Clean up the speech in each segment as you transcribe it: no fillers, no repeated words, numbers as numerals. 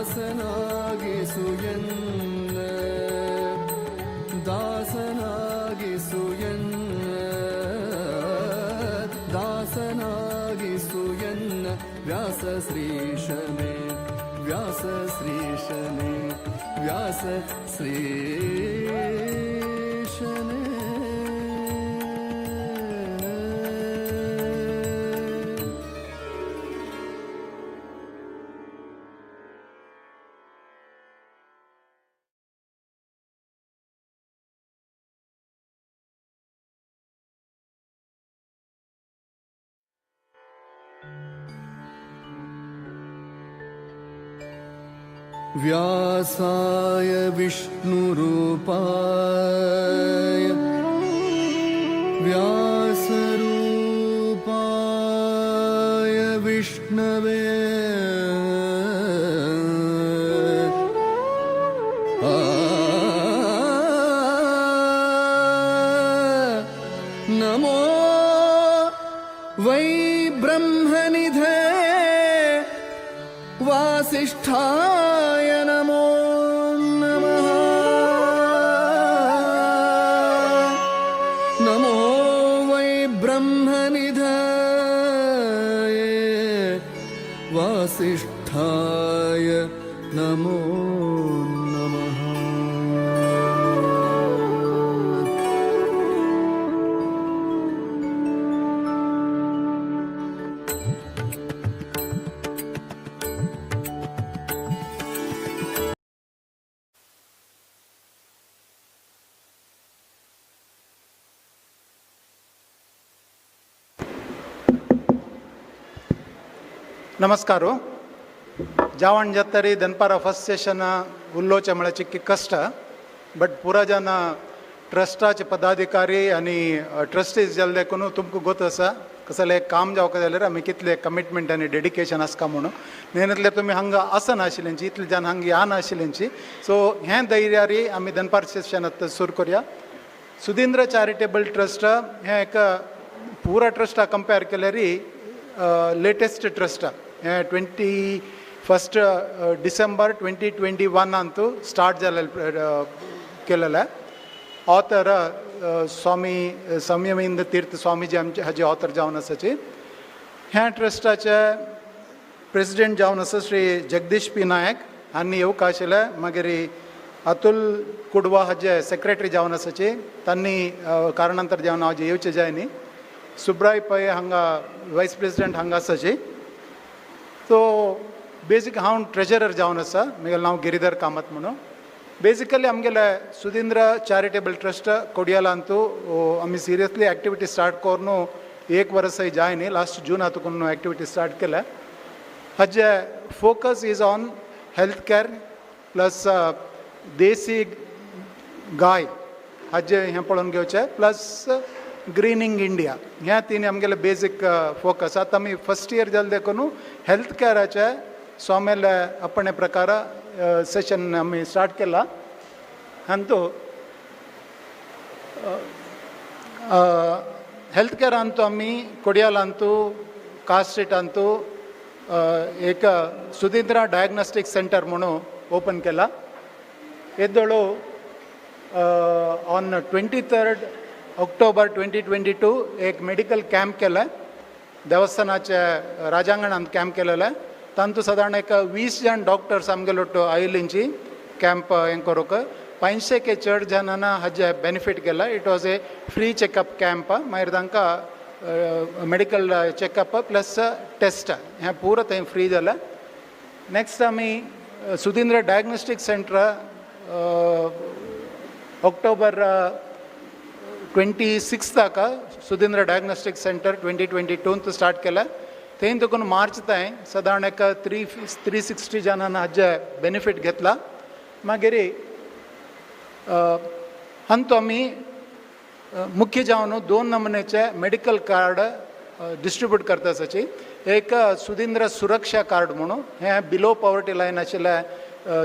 ದಾಸನಾಗಿಸುಯನ್ನ ದಾಸನಾಗಿಸುಯನ್ನ ದಾಸನಾಗಿಸುಯನ್ನ ವ್ಯಾಸ ಶ್ರೀಶನೇ ವ್ಯಾಸ ಶ್ರೀಶನೇ ವ್ಯಾಸ ಶ್ರೀಶನೇ. व्यासाय विष्णुरूपाय व्यासरूपाय विष्णवे नमो वै ब्रह्मनिधे वासिष्ठाय नमो नमः. नमो वै ब्रह्मनिधये वासिष्ठाय नमो नमः. ನಮಸ್ಕಾರ. ಜಾವಣ ಜತ್ತರಿ ದನಪಾರ ಫಸ್ಟ್ सेशन उल्लोचे म्हळ्यार चिक्की कष्ट बट पुरा जन ट्रस्टाचे पदाधिकारी आनी ट्रस्टीज जाले देखून तुमकां गोत आसा कसले काम जावपाक जाल्यार आमी कितले कमिटमेंट आनी डेडिकेशन आसता म्हणून नेनतले तुमी हांगा आसनाशिल्लींची इतले जन हांगा येनाशिल्लींची. सो हें धैर्यारी आमी दनपार सेशन सुरू करूया. सुधींद्र चॅरिटेबल ट्रस्ट हें एक पुरा ट्रस्टा कंपेर केल्यार लेटेस्ट ट्रस्ट हें 21 डिसेंबर 2021 अंतू स्टार्ट केलेलें. ऑथर स्वामी संयमेंद्र तीर्थ स्वामीजी आमचे हाजे ऑथर जावन आसाचे. ह्या ट्रस्टाचे प्रेसिडेंट जावन आसा श्री जगदीश पी नायक हांणी येवंक आशिल्ले. मागीर अतुल कुडवा हाजे सेक्रेटरी जावन आसाचे. तांणी कारणांतर जावन हांव येवचें जाय न्ही. सुब्राय पै हांगा वायस प्रेसिडेंट हांगा आसाचे. सो बेसीक हांव ट्रेजरर जावन आसा. म्हगेलें नांव गिरीधर कामत म्हणून. बेसिकली आमगेले सुधींद्र चॅरिटेबल ट्रस्ट कोडयालांतू आमी सिरियसली एक्टिविटी स्टार्ट करून 1 वर्स जाय न्ही. लास्ट जून हातून एक्टिविटी स्टार्ट केल्या. हाजे focus is on health care plus देसी गाय हाजे हें पळोवन घेवचें प्लस ग्रीनिंग इंडिया ह्या तिनी आमगेले बेसीक फोकस. आतां आमी फर्स्ट इयर जालें देखून हेल्थ केअराचे सोमेले अपणे प्रकार सेशन आमी स्टार्ट केला. हांतू हेल्थ केअरांतू आमी कोडयालांतू कास्ट स्ट्रीटांतू एक सुधींद्र डायग्नोस्टिक सेंटर म्हणून ओपन केला. येदोळू ऑन 23 ऑक्टोबर 2022 एक मेडिकल कॅम्प केला. देवस्थानाचे राजांगणांत कॅम्प केलेले. तांतू सादारण एक 20 जन डॉक्टर्स आमगेलो आयिल्लींची कॅम्प हें करूंक 500 के चड जनांना हाजे बेनिफीट केला. It was a free checkup camp. मागीर तांकां मेडिकल चेकअप प्लस टेस्ट हें पुरो थंय फ्री जालें. नेक्स्ट आमी Sudhindra diagnostic centre October 26 Sudhindra diagnostic centre 2022 start केला. थंय देखून मार्च ताईं सादारण एक 360 जनांना हाजे बेनिफीट घेतला. मागीर हांतू आमी मुख्य जावन 2 नमुनेचे मेडिकल कार्ड डिस्ट्रीब्यूट करता आसाची. एक सुधींद्र सुरक्षा कार्ड म्हणून हें बिलो पॉवर्टी लायन आशिल्ल्या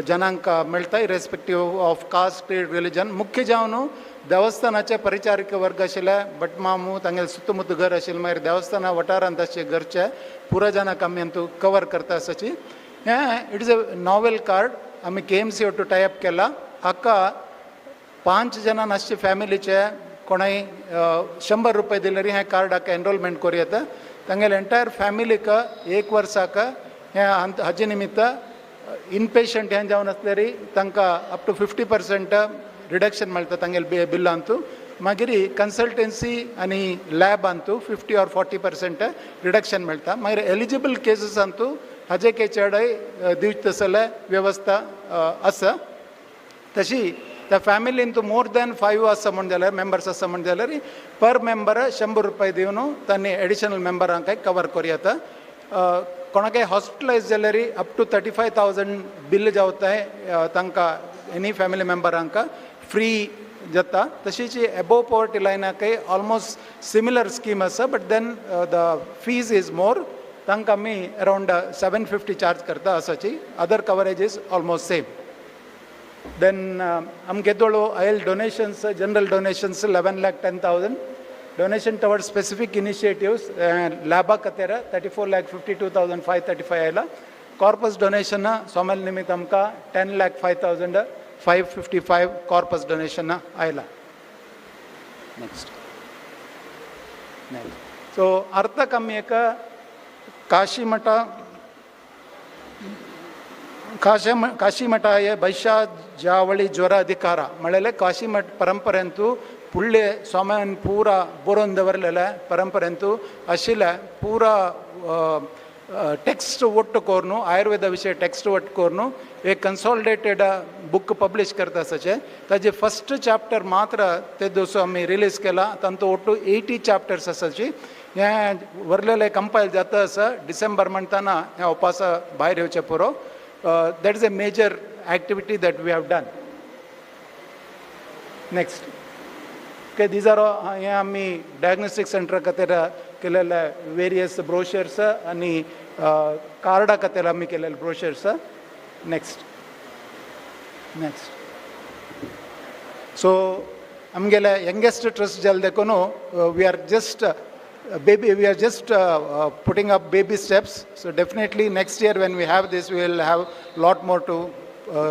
जनांक मेळटा इरेस्पेक्टीव ऑफ कास्ट क्रीड रिलिजन. मुख्य जावन देवस्थानाचे परिचारिक वर्ग आशिल्ले भटमामू तांगेले सुತ್ತಮುತ್ತ घर आशिल्ले मागीर देवस्थाना वाठारांत आशिल्ले घरचे पुरो जनांक आमी हातूंत कवर करता आसाची. It is a novel card आम्ही KMC टू टायअप केला हाका 5 जणांना अशी फॅमिलीचे कोणाय 100 रुपये दिले हे कार्ड हाका एनरोलमेंट करूं येता तांगेले एंटायर फॅमिलीक 1 वर्साक हे हाजे निमित्त इनपेशंट हे जावन आसल्यार तांकां अप टू 50% रिडक्शन मेळटा तांगेले बिलांतू मागीर कन्सल्टन्सी आनी लॅब अंतू 50 or 40% रिडक्शन मेळटा मागीर एलिजिबल केसीस अंतू हाजे के चेडय दिवचे तसले व्यवस्था आसा तशी त्या फॅमिलीन तू मोर दॅन 5 आसा म्हण जाल्यार मेंबर्स आसा म्हण जाल्यार पर मेंबर 100 रुपये दिवन तांणी एडिशनल मेंबरांक कवर करूं येता कोणाकय हॉस्पिटलायज जाल्यार अप टू 35,000 बिल जावताय तांकां एनी फॅमिली मेंबरांक फ्री जाता तशीच एबोव पॉवर्टी लायनाकय ऑलमोस्ट सिमिलर स्कीम आसा but then the fees is more तांकां आमी अरावंड 750 चार्ज करता आसाची other coverage is almost same then आमगे दोळो आयल donations general donations 11,10,000 donation toward specific initiatives लॅबा खातीर 34,52,535 आयला कॉर्पस डोनेशन सोमाल निमित्त आमकां 10,05,555 कॉर्पस डोनेशन आयला नेक्स्ट सो अर्थाक आमी एक काशी मठ हे भैशा जावळी ज्वर अधिकार म्हळ्यार काशी मठ परंपरेंतू फुडले स्वाम्यान पुरा बरोवन दवरलेले परंपरेंतू आशिल्ले पुरा टेक्स्ट ಒಟ್ಟು कोरून आयुर्वेदा विशय टेक्स्ट ಒಟ್ಟು कोरून एक कन्सॉलिडेटेड बुक पब्लिश करता आसाचे ताजे फर्स्ट चॅप्टर मात्र ते दिवस आमी रिलीज केला तांतू ಒಟ್ಟು 80 चॅप्टर्स आसाची हें व्हरलेले कंपायल जाता आसा डिसेंबर म्हणटाना हें उपास भायर येवचे पुरो that is a major activity that we have done. Next. Okay, these are here आम्ही diagnostic center खातीर केलेले various brochures आणि कार्डा खातीर आम्ही केलेले brochures. Next. So आमगेले youngest trust जाल देखून we are just putting up baby steps. So definitely next year when we have this, we will have a lot more to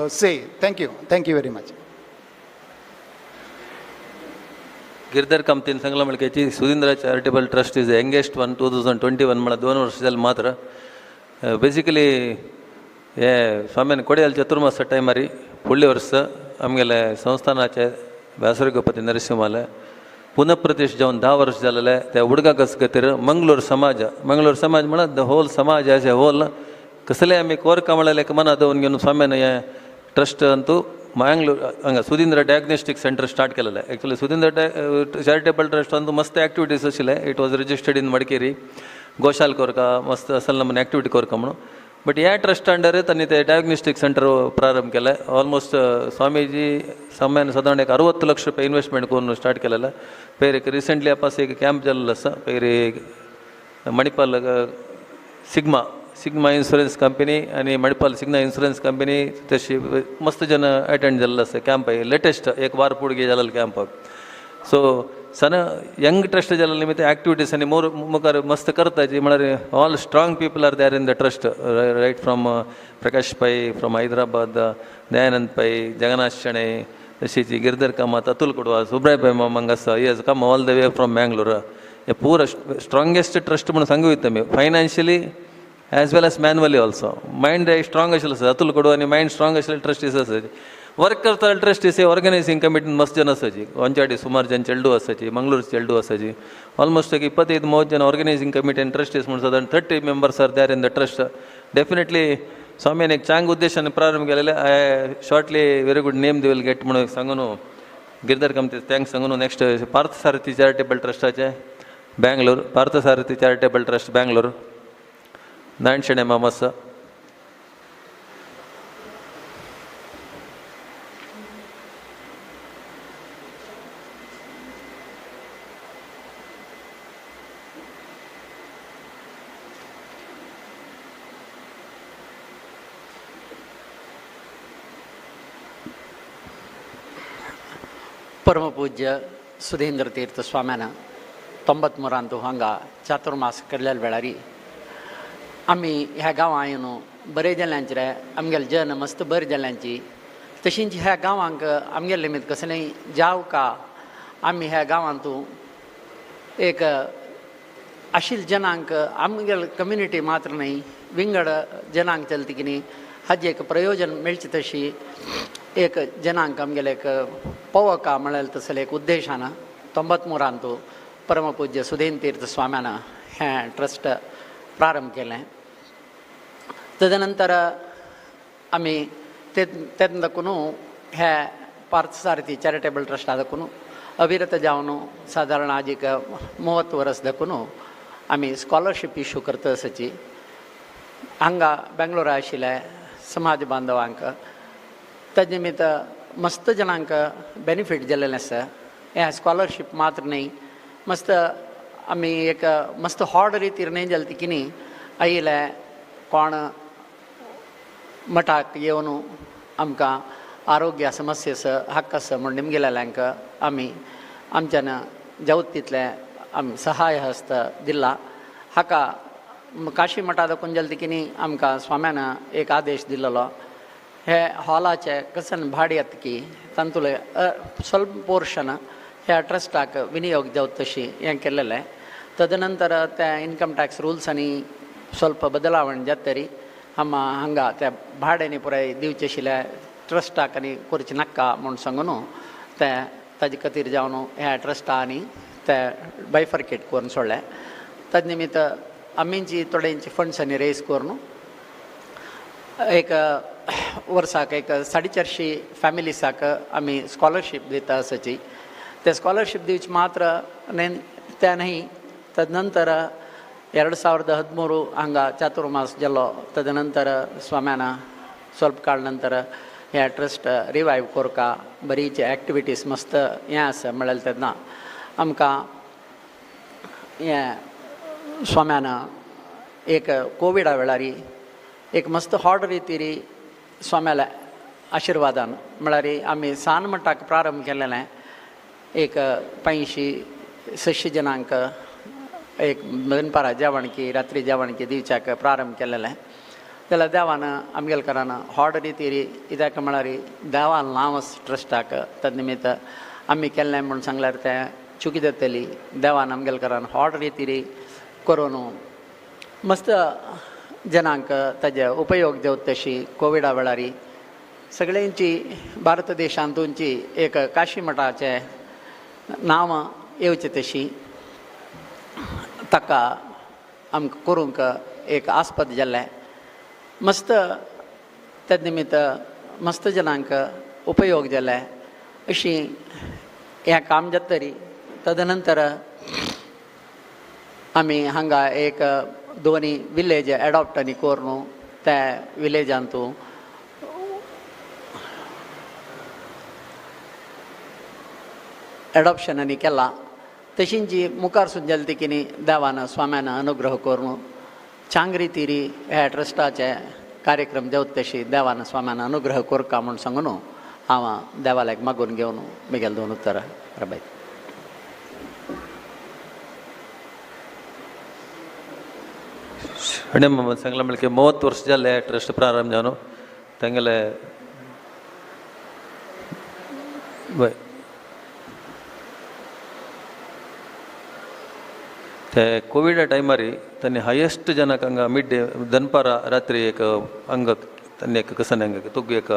say. Thank you very much. Girdhar कामतीन सांगला म्हणल्याची Sudhindra charitable trust is the youngest one 2021 म्हणल्यार 2 वर्सां मात्र basically हे स्वाम्यान कोड्याल चतुर्मास टायमारी फुडले वर्स आमगेले संस्थानाचे व्यासयोगपती नरसिंहाले पुनःप्रतिष्ठ जावन 10 वर्स जालेले त्या उडका कस खातीर मंगळूर समाज म्हळ्यार द होल समाज एज ए होल कसले आमी कोर कामळाले मना दवरून घेवन स्वाम्यान हे ट्रस्ट अंतू मंगळूर हांगा सुधींद्र डायग्नोस्टीक सेंटर स्टार्ट केलेले एक्चुअली सुधींद्र चॅरिटेबल ट्रस्ट अंतू मस्त एक्टिविटीज आशिल्ले it was registered in Madikeri गोशाल कोरका मस्त असल नमून एक्टिविटी कोरका म्हणून बट ह्या ट्रस्ट अंडर तांणी ते डायग्नोस्टीक सेंटर प्रारंभ केले ऑलमोस्ट स्वामीजी सम्यान साधारण 60 लाख रुपये इन्वेस्टमेंट करून स्टार्ट केलेले पयर एक रिसेंटली आपास एक कॅम्प जाल्लो आसा पयर मणिपाल सिग्मा इन्शुरन्स कंपनी आनी मणिपाल सिग्मा इन्शुरन्स कंपनी तशी मस्त जन अटेंड जाल्लो आसा कॅम्प लेटेस्ट एक वार पुडगे जाल्लो कॅम्पाक सो सन यंग ट्रस्ट जाल्ले निमित्त एक्टिविटीज आनी मुखार मस्त करताची म्हळ्यार all strong people are there in the trust right from Prakash Pai from Hyderabad Dayanand पै जगन्नाथ शणे तशीच गिरधर कामत अतुल कुडवा सुब्राय पै मंगसा he has come all the way from Bangalore हे पूर स्ट्रॉंगेस्ट ट्रस्ट म्हणून सांगू येता मी financially as well as manually also mind strong आशिल्लो आसा अतुल कुडवा आनी मायंड स्ट्रॉंग आशिल्ले ट्रस्टीज आसात वर्क करता ट्रस्टीज ऑर्गनायझिंग कमिटीन मस्त जन आसाची अंचाडी सुमार जन चेडू आसाची मंगळूर चेडू आसाची ऑलमोस्ट एक 25-30 जन ऑर्गनायझिंग कमिटी आनी ट्रस्टीज म्हणून साधारण 30 members are there in the trust definitely स्वामीन एक चांग उद्देशान प्रारंभ केलेले I shortly very good name they will get म्हणून सांगून गिरधर कमिटी थँक्स सांगून नेक्स्ट पार्थसारथी चॅरिटेबल ट्रस्टाचे बेंगलोर पार्थसारथी चॅरिटेबल ट्रस्ट बेंगलोर नारायण मामस परमपूज्य सुधींद्र तीर्थ स्वाम्यान 93 हांगा चातुर्मास केल्ल्या वेळारी आमी ह्या गांवां येवन बरे जाल्यांचे रे आमगेले जन मस्त बरें जाल्यांची तशींच ह्या गांवांक आमगेले निमित्त कसलेंय जाव का आमी ह्या गांवांतू एक आशिल्ल्या जनांक आमगेले कम्युनिटी मात्र न्ही विंगड जनांक चलता की न्ही हाजें एक प्रयोजन मेळचें तशी एक जनांक आमगेले एक पव का म्हळ्यार तसले एक उद्देशान 93 परमपूज्य सुधींद्र तीर्थ स्वाम्यान हें ट्रस्ट प्रारंभ केलें. तदनंतर आमी तेन्ना देखून हे पार्थसारथी चॅरिटेबल ट्रस्टा देखून अविरत जावन सादारण आज एक 30 वर्स देखून आमी स्कॉलरशीप इश्यू करता आसाची हांगा बेंगलोरा आशिल्ल्या समाज बांधवांक ताजे निमित्त मस्त जनांक बेनिफीट जाल्लें आसा. हे स्कॉलरशीप मात्र न्ही मस्त आमी एक मस्त हॉड रितीर न्ही जाली की न्ही आयिल्ले कोण मठाक येवन आमकां आरोग्य समस्या हक्क आसा म्हण निमगेलेल्यांक आमी आमच्यान जावत तितले आमी सहाय हस्त दिला. हाका काशी मठा देखून जालें की न्ही आमकां स्वाम्यान एक आदेश दिल्लो हे हॉलाचे कसन भाड येता की तातूंतले स्वल्प पोर्शन ह्या ट्रस्टाक विनियोग जावत तशी हें केल्लें. तदनंतर त्या इन्कम टॅक्स रुल्सांनी स्वल्प बदलावण जाता तरी हांगा त्या भाड्यानी पुराय दिवचें आशिल्ल्या ट्रस्टाक आनी करचें नाका म्हूण सांगून ते ताजे खातीर जावन ह्या ट्रस्टांनी ते बायफर्केट करून सोडलें. ताजे निमित्त आमीची थोड्यांची फंड्स आनी रेज करून एक वर्साक एक 450 फॅमिलीसाक आमी स्कॉलरशीप दिता आसाची. ते स्कॉलरशीप दिवचे मात्र ते न्ही तदनंतर 2013 हांगा चातुर्मास जालो. तदनंतर स्वाम्यान स्वल्प काळ नंतर ह्या ट्रस्ट रिवायव कोरका बरीच एक्टिविटीज मस्त हें आसा म्हळ्यार तेन्ना आमकां हें स्वाम्यान एक कोविडा वेळार एक मस्त हॉड रितीर स्वाम्याल्या आशिर्वादान म्हळ्यार आमी सान मठाक प्रारंभ केल्लें एक 500-600 जनांक एक दनपारां जेवणकी रात्री जेवणकी दिवच्याक प्रारंभ केल्लें. जाल्यार देवान आमगेले करान हॉड रितीर कित्याक म्हळ्यार देवान नांवस ट्रस्टाक ताजे निमित्त आमी केल्लें म्हूण सांगल्यार तें चुकी जातली. देवान आमगेले करान हॉड रितीर करून मस्त जनांक ताजे उपयोग जावत तशी कोविडा वेळार सगळ्यांची भारत देशांतूंची एक काशी मठाचें नांव येवचें तशी ताका आमकां करूंक एक आस्पद जाल्लें. मस्त तेजे निमित्त मस्त जनांक उपयोग जाले अशी हें काम जाता तरी तदनंतर आमी हांगा एक 2 विलेज एडॉप्ट आनी करून त्या विलेजांतू एडॉप्शन आनी केला. तशीं जी मुखार सुद्दां जाली ती की न्ही देवान स्वाम्यान अनुग्रह करून चांग रितीर ह्या ट्रस्टाचे कार्यक्रम जावत तशी देवान स्वाम्यान अनुग्रह कोरका म्हूण सांगून हांव देवाल्याक मागून घेवन म्हगेले 2 उतरां राबयता. आणि सांगला म्हणजे 30 वर्ष जाले ट्रस्ट प्रारंभ जावन तेंगेले ते कोविडा टायमार त्यांनी हायेस्ट जनाक हांगा मिड डे दनपारा रात्री एक हांग त्यांनी एक कसन हांगा तुका एक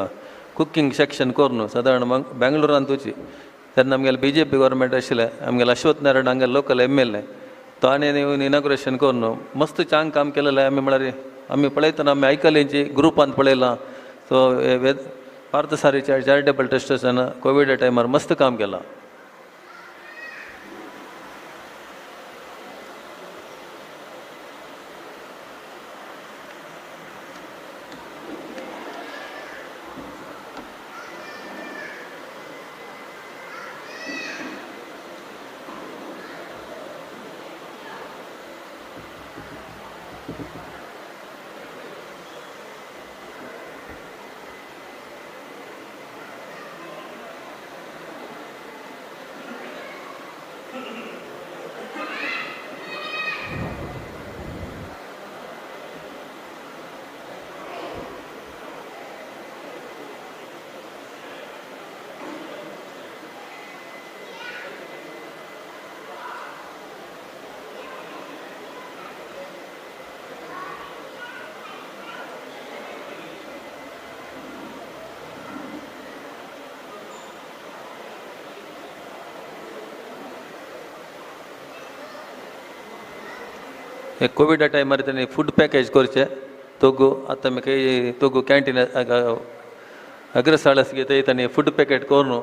कुकींग सेक्शन करून सादारण बेंगलोरांतूची तेन्ना आमगेले BJP गव्हर्मेंट आशिल्ले आमगेले अश्वथ नारायण हांगे लोकल MLA तो आनी येवन इनॉग्रेशन करून मस्त चांग काम केलेलें. आमी म्हळ्यार आमी पळयतना आमी आयकलेंची ग्रुपांत पळयलां. सो पार्थसारी चॅरिटेबल ट्रस्टान कोविडा टायमार मस्त काम केलां. ಕೋವಿಡ್ ಟೈಮ್ ಮರಿತಾನೆ ಫುಡ್ ಪ್ಯಾಕೇಜ್ ಕೊರ್ಚೆ ತೊಗು ಅತ್ತಮ್ಮೆ ಕೈ ತೊಗು ಕ್ಯಾಂಟೀನ್ ಅಗ್ರಸಾಳಸಿಗೆ ತೈತಾನೆ ಫುಡ್ ಪ್ಯಾಕೆಟ್ ಕೋರ್ನು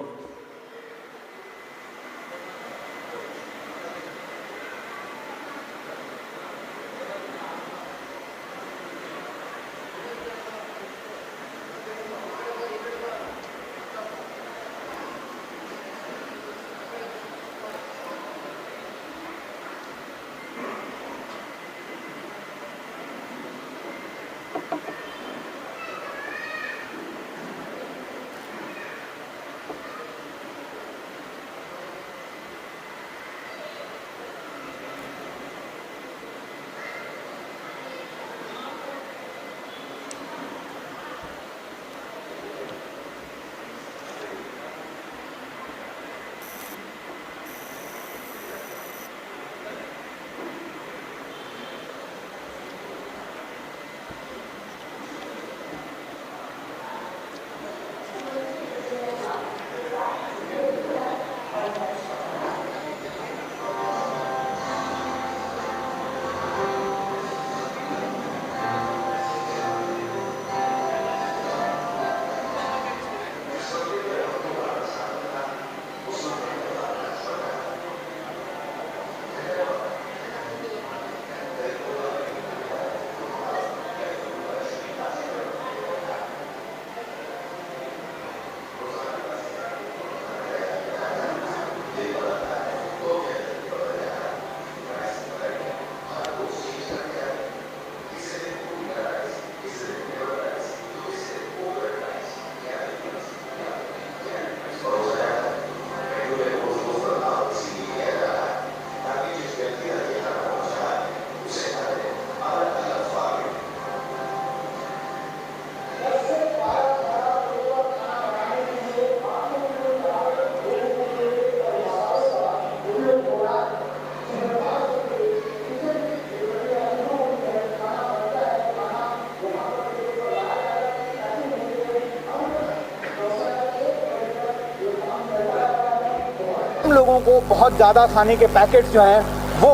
लोगों को बहुत ज़्यादा खाने के पैकेट्स जो हैं वो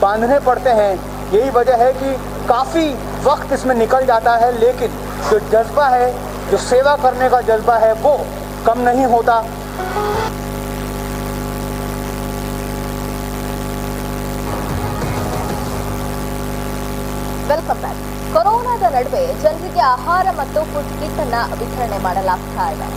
बांधने पड़ते हैं। यही वजह है कि काफ़ी वक्त इसमें निकल जाता है, लेकिन जो जज्बा है, जो सेवा करने का जज्बा है, वो कम नहीं होता। Welcome back. ಕೊರೋನಾದ ನಡುವೆ ಜನರಿಗೆ ಆಹಾರ ಮತ್ತು ಫುಡ್ ಕಿಟ್ ಅನ್ನ ವಿತರಣೆ ಮಾಡಲಾಗ್ತಾ ಇದೆ.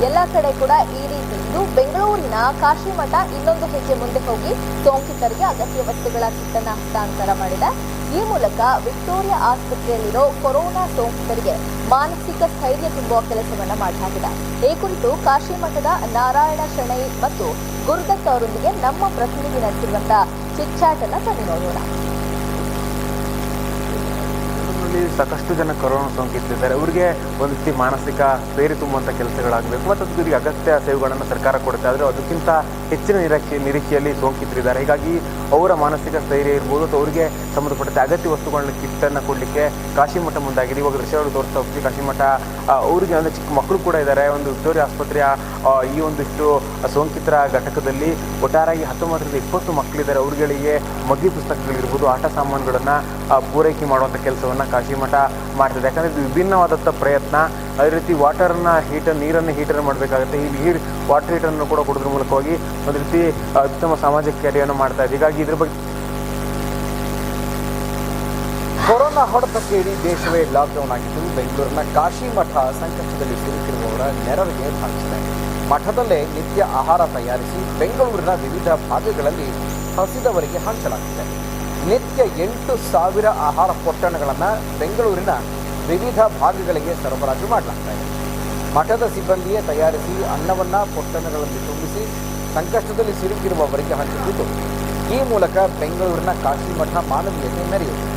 ಎಲ್ಲ ಕಡೆ ಕೂಡ ಈ ರೀತಿ ಇದು ಬೆಂಗಳೂರಿನ ಕಾಶಿ ಮಠ ಇನ್ನೊಂದು ಹೆಜ್ಜೆ ಮುಂದೆ ಹೋಗಿ ಸೋಂಕಿತರಿಗೆ ಅಗತ್ಯ ವಸ್ತುಗಳ ಕಿಟ್ ಅನ್ನ ಹಸ್ತಾಂತರ ಮಾಡಿದೆ. ಈ ಮೂಲಕ ವಿಕ್ಟೋರಿಯಾ ಆಸ್ಪತ್ರೆಯಲ್ಲಿರೋ ಕೊರೋನಾ ಸೋಂಕಿತರಿಗೆ ಮಾನಸಿಕ ಸ್ಥೈರ್ಯ ತುಂಬುವ ಕೆಲಸವನ್ನ ಮಾಡಲಾಗಿದೆ. ಈ ಕುರಿತು ಕಾಶಿ ಮಠದ ನಾರಾಯಣ ಶೆಣೈ ಮತ್ತು ಗುರುದತ್ ಅವರೊಂದಿಗೆ ನಮ್ಮ ಪ್ರತಿನಿಧಿ ನಡೆಸಿರುವಂತಹ ಚಿಟ್ಚಾಟನ್ನ ಸರಿ ನೋಡೋಣ. ಸಾಕಷ್ಟು ಜನ ಕೊರೋನಾ ಸೋಂಕಿತಿದ್ದಾರೆ. ಅವರಿಗೆ ಒಂದು ರೀತಿ ಮಾನಸಿಕ ಸ್ಥೈರ್ಯ ತುಂಬುವಂಥ ಕೆಲಸಗಳಾಗಬೇಕು ಮತ್ತು ಅದಕ್ಕೆ ಅಗತ್ಯ ಸೇವೆಗಳನ್ನು ಸರ್ಕಾರ ಕೊಡುತ್ತೆ. ಆದರೆ ಅದಕ್ಕಿಂತ ಹೆಚ್ಚಿನ ನಿರೀಕ್ಷೆಯಲ್ಲಿ ಸೋಂಕಿತರಿದ್ದಾರೆ. ಹೀಗಾಗಿ ಅವರ ಮಾನಸಿಕ ಸ್ಥೈರ್ಯ ಇರ್ಬೋದು ಅಥವಾ ಅವರಿಗೆ ಸಂಬಂಧಪಟ್ಟಂತೆ ಅಗತ್ಯ ವಸ್ತುಗಳನ್ನ ಕಿಟ್ಟನ್ನು ಕೊಡಲಿಕ್ಕೆ ಕಾಶಿ ಮಠ ಮುಂದಾಗಿದೆ. ಇವಾಗ ದೃಶ್ಯಗಳು ತೋರಿಸ್ತಾ ಹೋಗ್ತೀವಿ. ಕಾಶಿ ಮಠ ಅವರಿಗೆ ಅಂದರೆ ಚಿಕ್ಕ ಮಕ್ಕಳು ಕೂಡ ಇದ್ದಾರೆ. ಒಂದು ವಿಕ್ಟೋರಿಯಾ ಆಸ್ಪತ್ರೆಯ ಈ ಒಂದಿಷ್ಟು ಸೋಂಕಿತರ ಘಟಕದಲ್ಲಿ ಒಟ್ಟಾರೆಯಾಗಿ 19-20 ಮಕ್ಕಳಿದ್ದಾರೆ. ಅವರುಗಳಿಗೆ ಮಗ್ಗಿ ಪುಸ್ತಕಗಳಿರ್ಬೋದು, ಆಟ ಸಾಮಾನುಗಳನ್ನು ಪೂರೈಕೆ ಮಾಡುವಂಥ ಕೆಲಸವನ್ನು ಕಾಶಿ ಮಠ ಮಾಡ್ತಿದೆ. ಯಾಕಂದರೆ ಇದು ವಿಭಿನ್ನವಾದಂಥ ಪ್ರಯತ್ನ. ಅದೇ ರೀತಿ ನೀರನ್ನು ಹೀಟರ್ ಮಾಡಬೇಕಾಗುತ್ತೆ. ಈ ವಾಟರ್ ಹೀಟರನ್ನು ಕೂಡ ಕೊಡೋದ್ರ ಮೂಲಕವಾಗಿ ಒಂದು ರೀತಿ ಉತ್ತಮ ಸಾಮಾಜಿಕ ಕಾರ್ಯವನ್ನು ಮಾಡ್ತಾ ಇದೆ. ಹೀಗಾಗಿ ಇದ್ರ ಬಗ್ಗೆ ಕೊರೋನಾ ಹೊಡೆತಕ್ಕೆ ಇಡೀ ದೇಶವೇ ಲಾಕ್ಡೌನ್ ಆಗಿದ್ದು, ಬೆಂಗಳೂರಿನ ಕಾಶಿ ಮಠ ಸಂಕಷ್ಟದಲ್ಲಿ ಸಿಲುಕಿರುವವರ ನೆರವಿಗೆ ಧಾವಿಸಿದೆ. ಮಠದಲ್ಲೇ ನಿತ್ಯ ಆಹಾರ ತಯಾರಿಸಿ ಬೆಂಗಳೂರಿನ ವಿವಿಧ ಭಾಗಗಳಲ್ಲಿ ಹಸಿದವರಿಗೆ ಹಂಚಲಾಗಿದೆ. ನಿತ್ಯ 8,000 ಆಹಾರ ಪೊಟ್ಟಣಗಳನ್ನು ಬೆಂಗಳೂರಿನ ವಿವಿಧ ಭಾಗಗಳಿಗೆ ಸರಬರಾಜು ಮಾಡಲಾಗ್ತಾ ಇದೆ. ಮಠದ ಸಿಬ್ಬಂದಿಯೇ ತಯಾರಿಸಿ ಅನ್ನವನ್ನು ಪೊಟ್ಟಣಗಳಲ್ಲಿ ತುಂಬಿಸಿ ಸಂಕಷ್ಟದಲ್ಲಿ ಸಿಲುಕಿರುವವರಿಗೆ ಹಂಚುತ್ತಿದ್ದು, ಈ ಮೂಲಕ ಬೆಂಗಳೂರಿನ ಕಾಶಿ ಮಠ ಮಾನವೀಯತೆ ಮೆರೆಯುತ್ತೆ.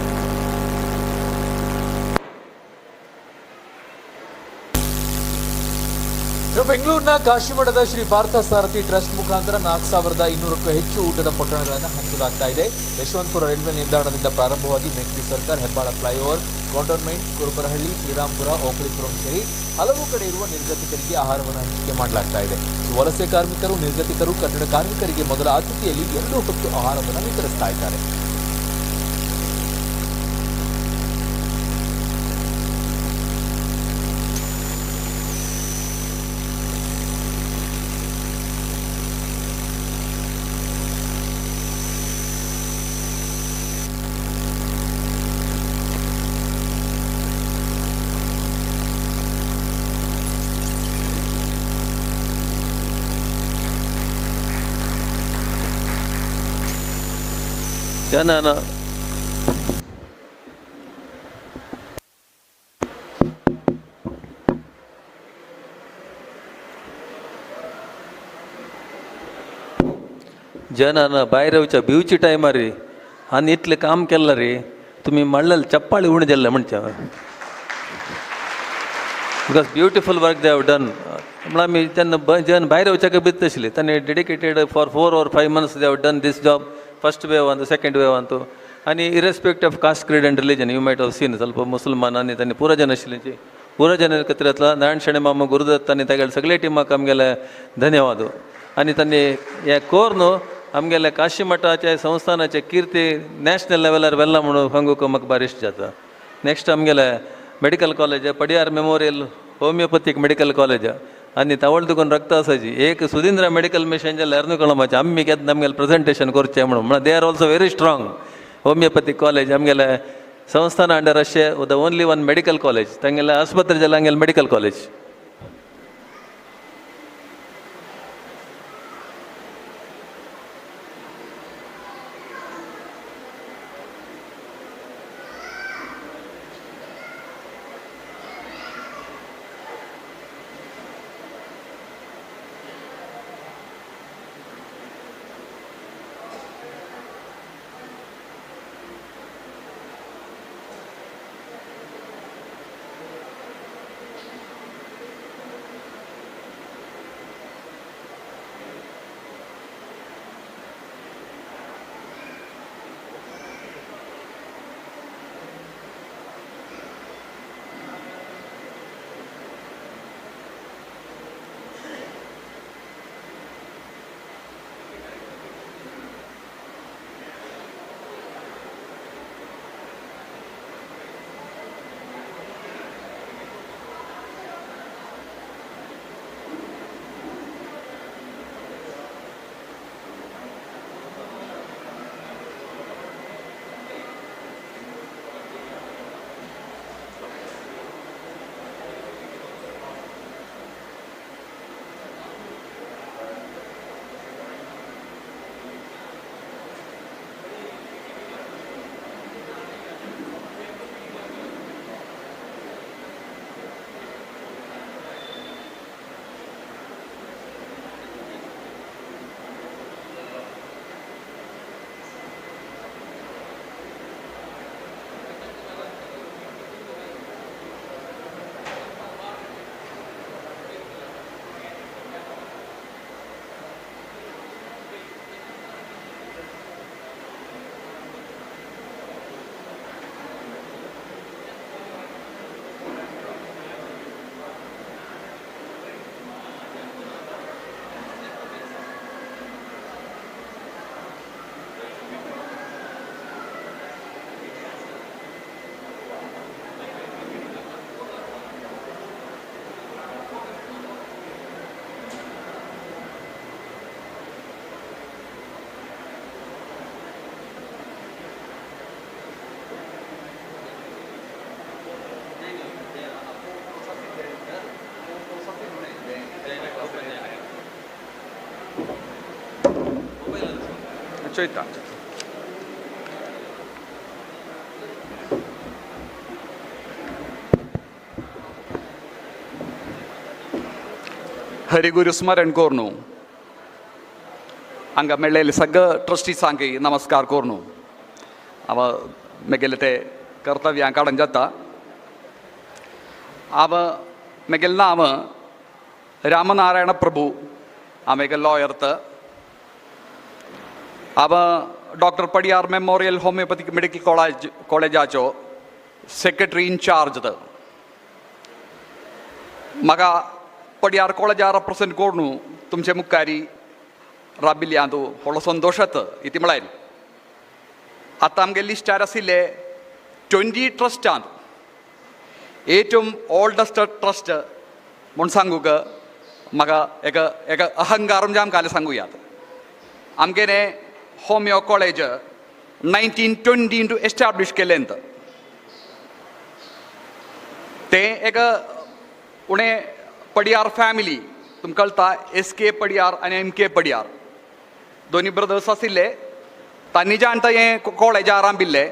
ಬೆಂಗಳೂರಿನ ಕಾಶಿಮಠದ ಶ್ರೀ ಪಾರ್ಥ ಸಾರಥಿ ಟ್ರಸ್ಟ್ ಮುಖಾಂತರ 4,200ಕ್ಕೂ ಹೆಚ್ಚು ಊಟದ ಪೊಟ್ಟಣಗಳನ್ನು ಹಂಚಲಾಗ್ತಾ ಇದೆ. ಯಶವಂತಪುರ ರೈಲ್ವೆ ನಿಲ್ದಾಣದಿಂದ ಪ್ರಾರಂಭವಾಗಿ Mekhri circle, Hebbal flyover, cantonment, Kurubarahalli, Srirampura, Okalipuram ಸೇರಿ ಹಲವು ಕಡೆ ಇರುವ ನಿರ್ಗತಿಕರಿಗೆ ಆಹಾರವನ್ನು ಹಂಚಿಕೆ ಮಾಡಲಾಗ್ತಾ ಇದೆ. ವಲಸೆ ಕಾರ್ಮಿಕರು, ನಿರ್ಗತಿಕರು, ಕಟ್ಟಡ ಕಾರ್ಮಿಕರಿಗೆ ಮೊದಲ ಆದ್ಯತೆಯಲ್ಲಿ 2 ಹೊತ್ತು ಆಹಾರವನ್ನು ವಿತರಿಸ್ತಾ ಇದ್ದಾರೆ. ಜನನ जनन भायर येवच्या भिवची टायमार री आनी इतलें काम केलां रे तुमी म्हणलें चप्पाळी उणी जाल्ले म्हणच्या because beautiful work they have done म्हणून आमी जेन्ना जन भायर येवच्याक भित नाशिल्ले तांणी dedicated for 4 or 5 months they have done this job first wave आनी सेकेंड वेव आनी तो आनी irrespective of caste creed and religion you might have seen ಸ್ವಲ್ಪ मुसलमानांनी तांणी पुरो जन आशिल्ले पुरो जन एकत्र येतला नारायण शेणे मामा गुरुदत्त आनी तागेले सगळे टिमाक आमगेले धन्यवाद आनी तांणी हे कोर न्हू आमगेले काशी मठाचे संस्थानाचे कीर्ती नॅशनल लेवलार व्हेल्ला म्हणून सांगूक म्हाका बार इश्ट जाता नेक्स्ट आमगेले medical college Padiyar memorial homoeopathic medical college आनी तावळ तुकून रक्त आसाची एक सुदिंद्र मेडिकल मिशन जाल्यार न्हू कळमाचें आमी केन्ना आमगेलें प्रेजेंटेशन करचें म्हणून they are also very strong homeopathic college आमगेले संस्थान अंडर अशें the only one medical college तांगेले आस्पत्री जाल्यार आमगेलें मेडिकल कॉलेज Чойта. हरिगुरु स्मरण कोरनु हांगा मेळ्ळेले सगळे ट्रस्टीसांक नमस्कार कोरनु हांव म्हगेले ते कर्तव्यां काडून जाता हांव म्हगेलें नांव रामनारायण प्रभू हांव एक लॉयर हांव doctor Padiyar memorial homoeopathic medical कॉलेजाचो सेक्रेटरी इनचार्ज म्हाका पडियार कॉलेजा रिप्रेझेंट करून तुमचे मुखारी राबिल्ल्यान व्हडलो संतोश जाता इती म्हळ्यार आतां आमगे लिस्टार आशिल्ले 20 ट्रस्टांत ഏറ്റവും ഓൾഡസ്റ്റ് ട്രസ്റ്റ് म्हूण सांगूक म्हाका एक अहंकार म्हणजे आमकां सांगुयात आमगेले होमिओ कॉलेज 1920 एस्टाब्लीश केलें ते एक उणें पडियार फॅमिली तुमकां कळटा SK पडियार आनी MK पडियार दोनी ब्रदर्स आशिल्ले तन्नी जानता ये कॉलेज आराम बिल्ले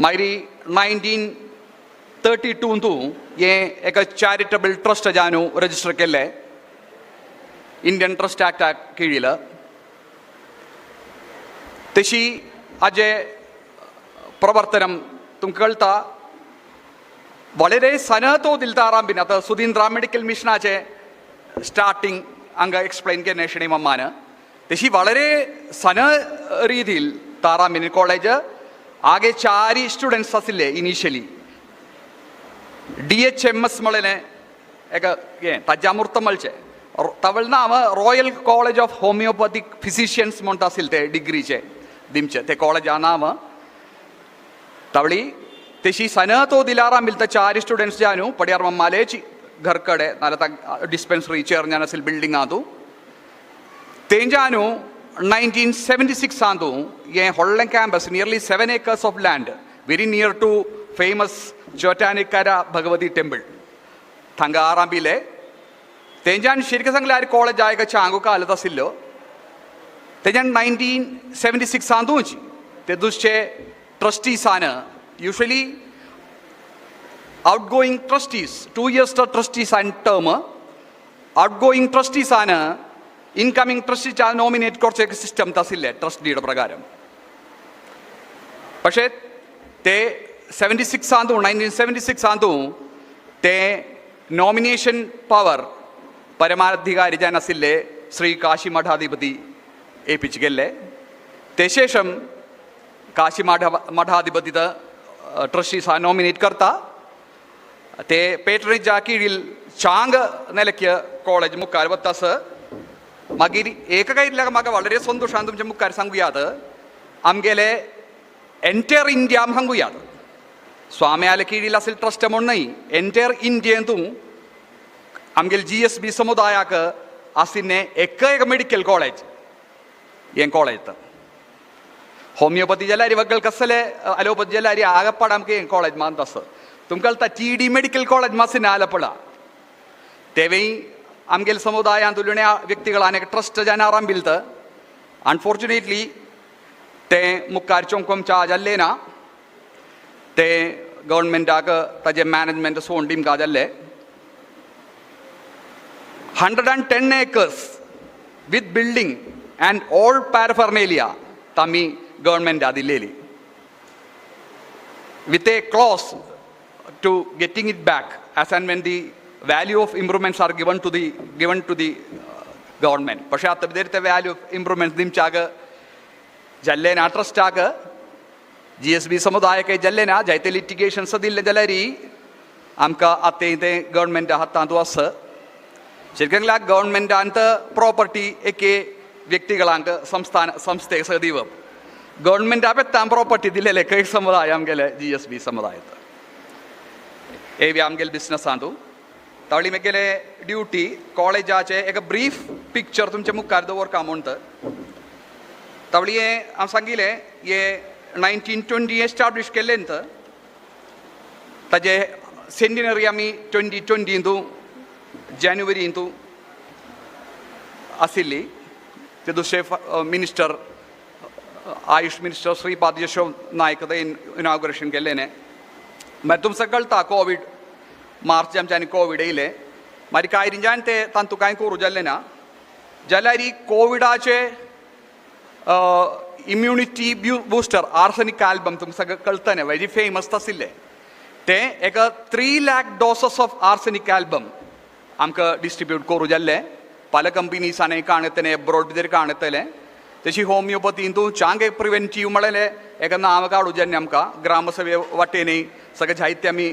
मायरी 1932 तू ये एक चॅरिटेबल ट्रस्ट जानू रजिस्टर केले इंडियन ट्रस्ट ॲक्ट किळील तशी अजे प्रवर्तനം तुमकां कळटा വളരെ സനത്തോതിൽ താറാമ്പിന് അത് സുധീന്ദ്ര മെഡിക്കൽ മിഷനാचे സ്റ്റാർട്ടിങ് അങ്ങ് എക്സ്പ്ലെയിൻ ചെയ്യുന്ന ക്ഷണി മമ്മാന് തशी വളരെ സന രീതിയിൽ താറാമ്പിന് കോളേജ് ആകെ 4 സ്റ്റുഡൻസ് അസില്ലേ ഇനീഷ്യലി DHMS મળે એક તાજામૂર્ત મળશે તવલના આમાં royal college of homeopathic physicians म्हणटा आसिल ते डिग्री છે दिमचे ते कॉलेज नाम तवळी तशी सनतो दिलाराम मिलता 4 स्टुडंट्स जानू पड्यार मम्माले घरकडे नाल्या डिस्पेन्सरी चेअरन असेल बिल्डिंग आतू ते जानू 1976 आतू ये होळ्ळें campus nearly 7 acres of land very near to famous Chottanikkara Bhagavathi temple थंगा आरांबिले तेंच्यान शिरके सांगले अरे कॉलेज जायका चांगू कालत आसिल्लो तेंच्यान 1976 आंतूच ते दुसरे ट्रस्टीसान usually outgoing trustees 2 years trustees आनी टर्म आउटगोईंग ट्रस्टीसान इनकमिंग ट्रस्टीच्या नॉमिनेट करचे सिस्टम आसिल्ले ट्रस्टीड प्रकाരം പക്ഷേ ते 76 आंतू 1976 आंतू ते नॉमिनेशन पावर परमाधिकारी जान आसिल्ले श्री काशी मठाधिपती एपिच गेल्ले ते शेषम काशी मठाधिपती ट्रस्टीज नॉमिनेट करता ते पेट्रनेजा कीळील चांग नेलक्य कॉलेज मुखार वतास मागीर एका इल्ल्याक म्हाका व्हडले संतोशान तुमच्या मुखार सांगुयात आमगेले एंटायर इंडिया सांगुयात स्वाम्याले कीळील असेल ट्रस्ट म्हणून नाही एंटायर इंडियेतून आमगेल GSB समुदायाक आसिल्लें एक मेडिकल कॉलेज हें कॉलेज होमियोपॅथी जाल्यार वगळ कसले अलोपॅथी जाल्यार आगपाड आमकां हें कॉलेज मानता आसा तुमकां कळटा TD मेडिकल कॉलेज मासिना आलपडा तेवेय आमगेल समुदायांत उलयण्या व्यक्तीगळान एक ट्रस्ट जावन आरांबिल्त अनफॉर्च्युनेटली ते मुखार चोंकोमच्या जाल्ले ना ते गव्हर्नमेंटाक ताजे मॅनेजमेंट सोडून टिमका जाल्ले 110 acres with building and all paraphernalia तामी गव्हर्नमेंटा दिल्लेली with a clause to getting it back as and when the value of improvements are given to the government പക്ഷേ आता भितर ते value of improvements दिमच्याक जाल्ले ना ट्रस्टाक GSB समुदायाक जाल्ले ना जायते लिटिगेशन्स दिल्ले जाल्यार आमकां आतां तें गव्हर्नमेंटा हातांत आसा ശരിക്കും ഗവൺമെൻറ്റാന്ത പ്രോപ്പർട്ടി എക്കെ വ്യക്തികളാंक संस्थेक दिवप गव्हर्नमेंटा पेत्तान प्रॉपर्टी दिलेले खंय समुदाय आमगेले GSB समुदायात हे बी आमगेले बिजनस आंतू तावळी म्हगेले ड्युटी कॉलेजाचे एक ब्रीफ पिक्चर तुमच्या मुखार दवरका म्हणटा तावळी हे हांव सांगिल्लें हे 1920 एस्टाब्लीश केल्लें ताजे सेंटिनरी आमी 2020 जानेवारी आसिल्ली ते दुसरे मिनिस्टर आयुष मिनिस्टर श्रीपाद यशो नायक इनॉग्रेशन केल्लें मागीर तुमकां कळटा कोवीड मार्च आमच्यांनी कोवीड येयलें मागीर कांय रिंजान ते तांतू कांय करूं जाल्लें ना जाल्यार ही कोविडाचे इम्युनिटी बुस्टर आर्सेनिक एल्बम तुमकां कळटा न्ही वेरी फेमस आसिल्लें ते एक 3 lakh doses of arsenic album आमकां डिस्ट्रिब्यूट करूं जाल्लें पल कंपनीसांनी काणयतले एब्रॉड भितर काणयतले तशी होमियोपॅथींतू चांगे प्रिवेंटीव म्हळें एक नांव काडूं जाल्लें आमकां ग्रामसभे वाटेनय सगळे जायते आमी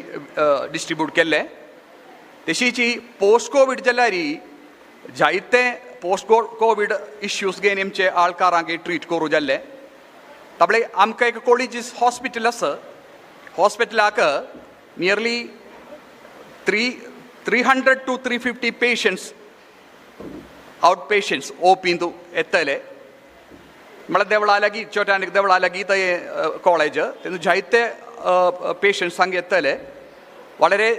डिस्ट्रिब्यूट केल्ले तशीच पोस्ट कोवीड जाल्यार जायते पोस्ट कोवीड इश्यूज घेवन आमचे आळकारांक ट्रीट करूं जाल्ले ताबळे आमकां एक कॉलेजीस हॉस्पिटल आसा हॉस्पिटलाक nearly 300 to 350 patients out patients ओपींतू येतले म्हळ्यार देवळा लागीं छोट्यान देवळा लागीं ते कॉलेज तेन्ना जायते पेशंट्स हांगा येतले വളരെ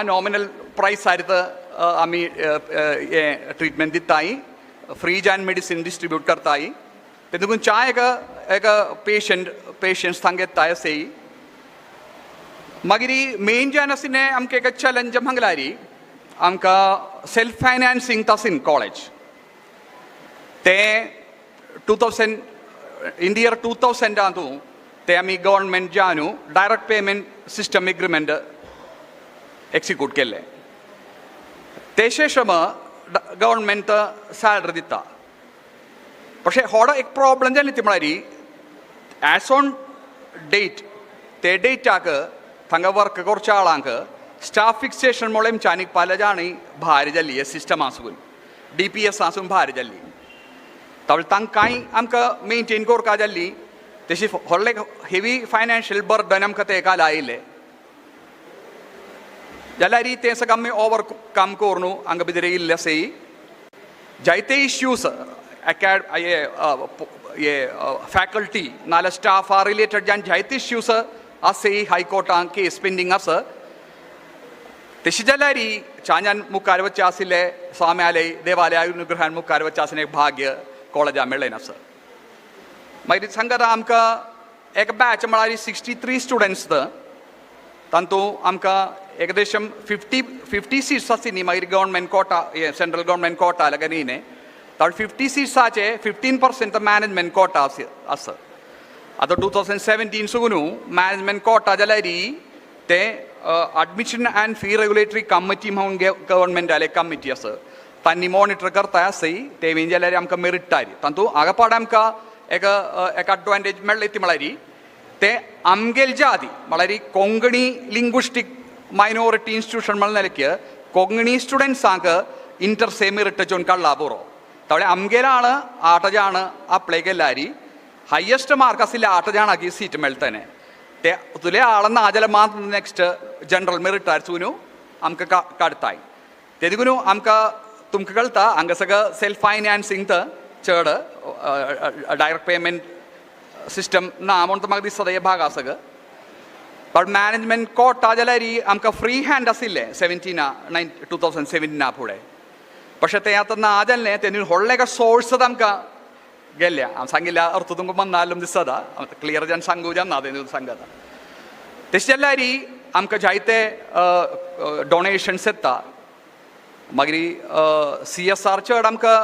नॉमिनल प्रायस आमी हे ट्रिटमेंट दिताय फ्री जान मेडिसिन डिस्ट्रिब्यूट करताय देखून चाय एक पेशंट्स थांगेताय से मागीर मेन जे आसिने आमकां एक चॅलेंज म्हळ्यार आमकां सेल्फ फायनान्सींग तासीन कॉलेज ते 2000 इन द इयर 2000 आतू ते आमी गव्हर्नमेंट जे आहा न्हू direct payment system agreement execute केल्ले ते शेषम गव्हर्नमेंट सॅलरी दिता പക്ഷേ അവിടെ एक प्रॉब्लम जाली ती म्हळ्यार एज ऑन डेट ते डेटाक थंगा वर्क करच्या आळांक स्टाफ फिक्सेशन मुळे आनीक पाले जाणी भायर जाल्ली हे सिस्टम आसून DPS आसून भायर जाल्ली तावळे तांकां कांय आमकां मेनटेन करपा जाल्ली तशी व्हडले हेवी फायनान्शियल बर्डन आमकां तेका आयिल्ले जाल्यार तें सगळें आमी ओवरकम करून हांगा भितर येयल्ले आसा जायते इश्यूज फॅकल्टी नाल्यार स्टाफ आर रिलेटेड जायते इश्यूज आसा हायकोर्टान केस पेंडींग आसा तशी जाल्यार चांजान मुखार वच्चे आशिल्ले स्वाम्यालय देवालय अनुग्रहान मुखार वच्चे आसले भाग्य कॉलेजां मेळ्ळें आसा मागीर सांगात आमकां एक बॅच म्हळ्यार 63 स्टुडंट्स तातूंत आमकां एकदम 50 सीट्स आसली न्ही मागीर government quota central government quota लागीं न्ही तावळे 50 सीट्साचे 15% मॅनेजमेंट कोटा आसा आतां 2017 सुगून मॅनेजमेंट कोटा जाल्यार ते admission and fee regulatory committee म्हणून गव्हर्नमेंटाले कमिटी आसा तांणी मॉनिटर करता आसय ते बीन जाल्यार आमकां मेरिटार तातूंत आगापाड आमकां एक एडवांटेज मेळ्ळी ती म्हळ्यार ते आमगेल जाती म्हळ्यार कोंकणी लिंग्विस्टीक मायनॉरिटी इन्स्टिट्यूशन म्हणलें कोंकणी स्टुडंट्सांक इंटर से मेरिट घेवन काडला बरो तावळे आमगेर आण 8 जाण अप्लाय केल्यार हायेस्ट मार्क आशिल्ले 8 जाणांक सीट मेळटलें ते तुले आळ ना जाल्यार मात नेक्स्ट जनरल मेरिटार चून आमकां काडटाय ते देखून आमकां तुमकां कळटा हांगा सगळं सेल्फ फायनान्सींग चड डायरेक्ट पेमेंट सिस्टम ना म्हूण म्हाका दिसता हे भाग आसा सगळं बट मॅनेजमेंट कोटा जाल्यार आमकां फ्री हँड आशिल्लें 2017 फुडें പക്ഷേ ते आतां ना जाल्लें तेणी व्हडलें एक सोर्स आमकां गेल्ले हांव सांगिल्ल्या अर्थ तुमकां मन्नाल्लो दिसता क्लियर जावन सांगू जावना तेणी सांगता तशें जाल्यार आमकां जायते डोनेशन्स येता मागीर CSR चड आमकां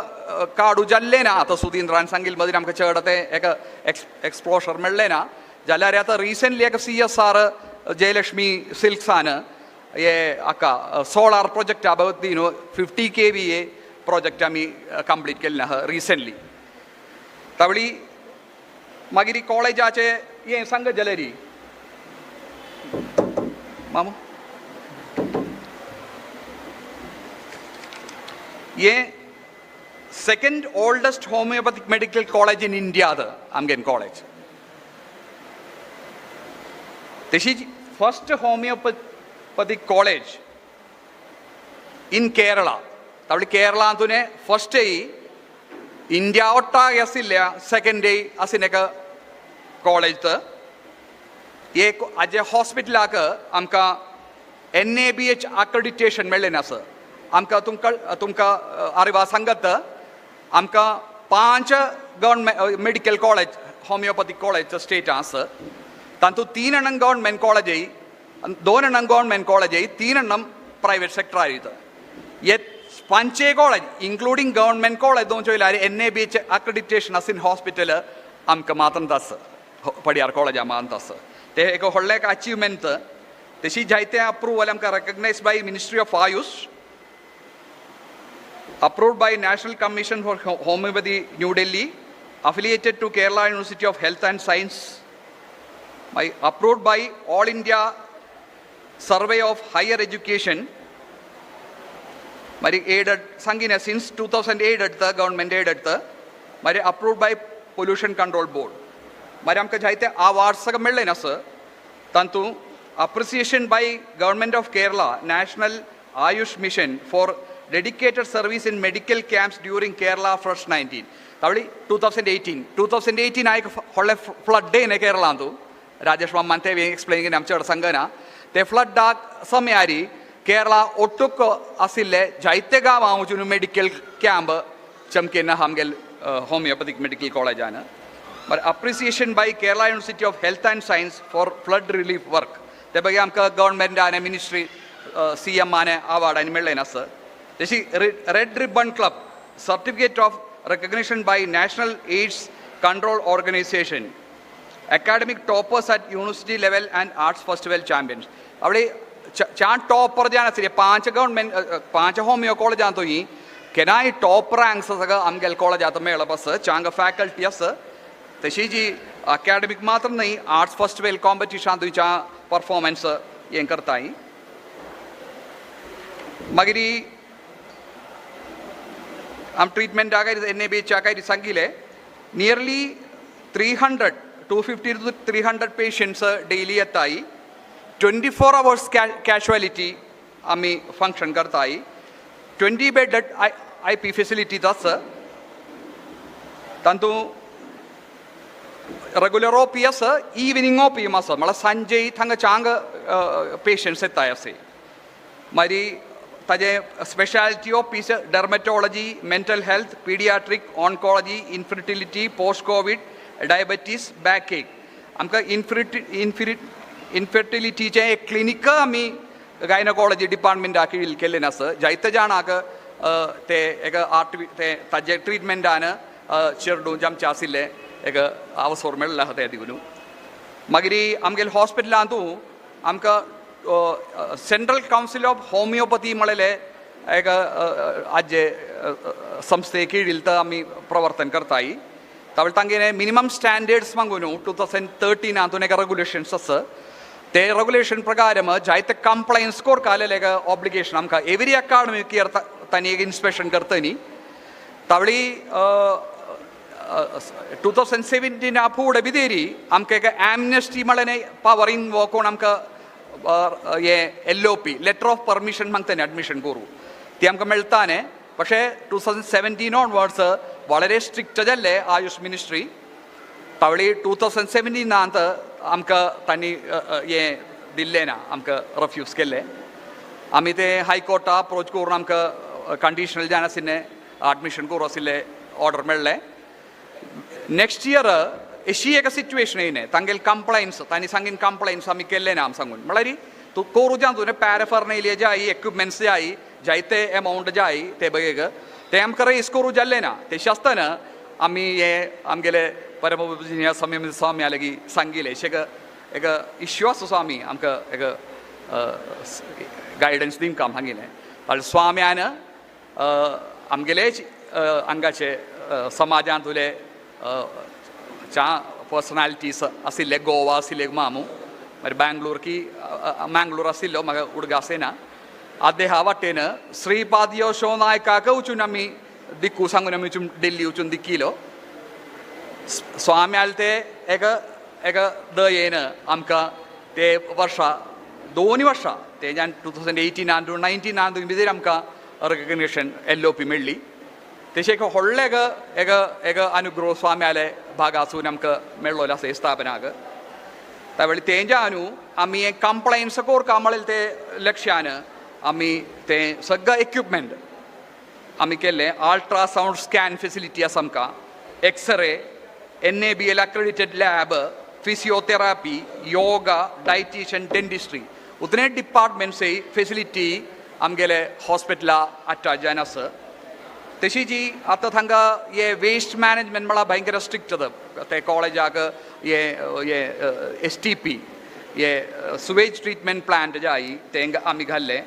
काडू जाल्लें ना आतां सुधींद्रान सांगिल्ले मदीं आमकां चड तें एक एक्सप्लोजर मेळ्ळें ना जाल्यार आतां रिसंटली एक CSR जयलक्ष्मी सिल्क्सान हे हाका सोलार प्रोजेक्टा बाबतींत 50 kVA प्रोजेक्ट आमी कंप्लीट केल्लें आहा रिसंटली तावळी मागीर कॉलेजाचे हें सांगत जाल्यार मामू हें second oldest homoeopathic medical college in India आमगेन कॉलेज तशीच first homoeopathic college in Kerala तावळे केरळांतून फर्स्ट इंडिया ಒಟ್ಟಾಗಿ आशिल्ल्या सेकंड आसिन एक कॉलेज एक हाजे हॉस्पिटलाक आमकां NABH अक्रेडिटेशन मेळ्ळें आसा आमकां तुमकां आरेवा सांगत आमकां 5 government medical college homeopathic college state आसा तातूंत 3 गव्हर्नमेंट कॉलेजय 2 गव्हर्नमेंट कॉलेजय 3 प्रायवेट सेक्टर हे 5 कॉलेज इंक्लूडिंग गव्हर्नमेंट कॉलेज दोन चोयल्यार NABH अक्रेडिटेशन आसिन हॉस्पिटल आमकां मातंत आसा पडियार कॉलेजा मातंत आसा ते एक व्हडलें एक अचिवमेंट तशी जायते अप्रुवल आमकां रेकग्नायज by ministry of Ayush approved by National Commission for Homeopathy, New Delhi, affiliated to Kerala University of Health and Science, approved by All India Survey of Higher Education, aided Sangina since 2008 government aided approved by Pollution Control Board. आमकां जायते awards मेळ्ळें आसा तातूंत appreciation by Government of Kerala National Ayush Mission for dedicated service in medical camps during Kerala First 19 तावळी 2018 एक व्हडलें flood day न्ही केरळांतू राजेश मामान ते एक्सप्लेन केलें आमचे कडेन सांगना ते फ्लडाक समयार केरळा ओट्टूक आशिल्ले जायते गांवां वचून मेडिकल कॅम्प चमकेन आमगेल होमियोपॅथीक मेडिकल कॉलेजान but appreciation by Kerala University of Health and Science for flood relief work. The government and ministry CM award and Melanasa. This is Red Ribbon Club, certificate of recognition by National AIDS Control Organization. Academic toppers at university level and arts festival champions. Avade topper jana siri 5 government 5 homeo college janto hi kenai top ranks saga amgel college jato mela bas changa faculty as tashiji academic matram nahi arts festival competition to cha performance yen karta hi magiri am treatment agai NAB chakai sangile nearly 250 to 300 patients daily atai 24 hours casualty ami function karta hai 20 bed IP facility das tantu regular OPS evening OPS mala sanjay thanga changa patients etaya se mari taje specialty of dermatology, mental health, pediatric, oncology, infertility, post COVID, diabetes, backache. Amka infertility चे clinic आम्ही gynecology department आखिर केले ना sir जायते जाना का ते एक ते ताजे treatment आना चिरडू जम चासिले एक आवश्यक मेल लहते हैं दिगुनु मगरी आमके hospital आंतु आमका Central Council of Homeopathy मलेले एक आज संस्थे की डिलता आमी प्रवर्तन करता ही तबल तंगे ने minimum standards मांगुनु 2013 आंतु ने का regulations सस ते regulation प्रकार में जायते compliance score काले लेगा obligation आमका every academic year तनी एक inspection करते नी तबली 2017 आपुड़ बिदेरी आमके का amnesty मलेने powering work on आमका ये LOP letter of permission मांगते हैं admission करू ती हमको मिलता है പക്ഷേ 2017 onwards വളരെ strict जल्ले आयुष ministry तवली 2017 नांत हमका तनी ये दिल्ली ना हमका refuse केले अमिते high court approach करू हमका conditional जाना सिने admission करू सिले order मिलले next year ऐसी एक situation है इन्हें तंगेल compliance तानी संगिन compliance हमी केले नाम संगुन मलारी तो कोरु जान तूने paraphernalia जाई equipments जाई जाइते amount जाई ते बगेगा ते हम करे इसको रु जल्ले ना ते शास्त्र ना अमी ये हम गेले परमोपजिनिया समय में स्वामी आलेगी संगीले एक issue स्वामी हमका एक guidance दिन काम हंगिले पर स्वामी आना हम गेले अंगाचे समाजान तुले चा personalities असिले गोवा असिले मामू मर Bengaluru की Mangalore असिलो मगर उड़गासे ना आधे हवाटे न श्रीपादियो शोनाय काका उचुनामी दिक्कु संगुनामी उचुन दिल्ली उचुन दिक्कीलो स्वामी आलते एक दये न आमका ते वर्षा दोनी वर्षा ते जान 2018 and 19 and बिदेर आमका recognition LOP मिळली तेशे एक होळ्ळे एक अनुग्रह स्वामी आले भागासून आमका मेळ्ळोला से स्थापनाक त्यावेळी तेंजा अनु आम्ही एक compliance कोर कामळेल ते लक्ष्यान आम्ही ते सगळं equipment आम्ही केले ultrasound scan facility असमका X-ray NABL accredited lab physiotherapy yoga dietitian dentistry उतने department से facility आम गेले hospital attach जाना सर तशी जी आता थंगा ये waste management मला भयंकर strict था ते college आकर ये STP ये sewage treatment plant जाई तेंगा आमी घाले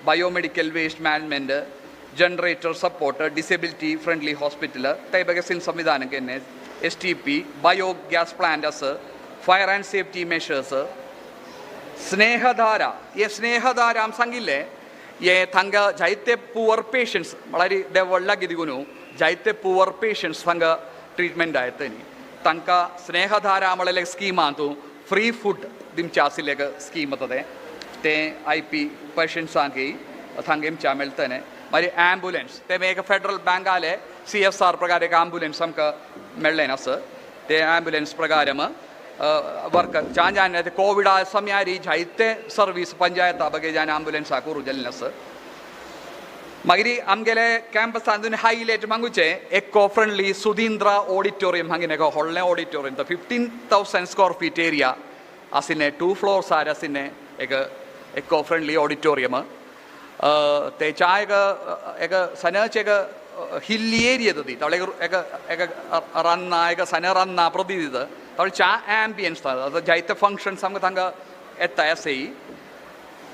biomedical waste management generator support disability friendly hospital ते बगे सिन संविधान के ने STP biogas plant us fire and safety measures स्नेहधारा ये स्नेहधारा हम संगिले ये थंगा जाइते poor patients मलारी देवल्ला गिदिगुनु जाइते poor patients थंगा treatment आये तनी तंका स्नेहधारा मलाले scheme आंतु free food दिम चासी लेगा scheme तदे ते IP patients आंगे थंगेम चामेलते ने मरी ambulance ते में एक federal bank आले CSR प्रकार एक ambulance हम का मिलने ना सर ते ambulance प्रकार में वर्क जान जाने ते कोविड आ समय आ रही जाइते सर्विस पंचायत आबगे जाने ambulance आको रुजल ना सर मागीर आमगेले कॅम्पस तातूंत हायलायट मागुचे इको फ्रेंडली सुधींद्रा ऑडिटोरियम हांगेन एक व्हडलें ऑडिटोरियम 15,000 स्क्वेअर फीट एरिया आशिल्लें 2 फ्लोर्स आशिल्लें एक इको फ्रेंडली ऑडिटोरियम तेच्या एक सनच एक हिल्ली एरिया दी तवळे एक रन्ना एक सन रन्ना प्रति दीत तवळे चा आंबियन्स जायते फंक्शन्स आमकां तांकां येता एसई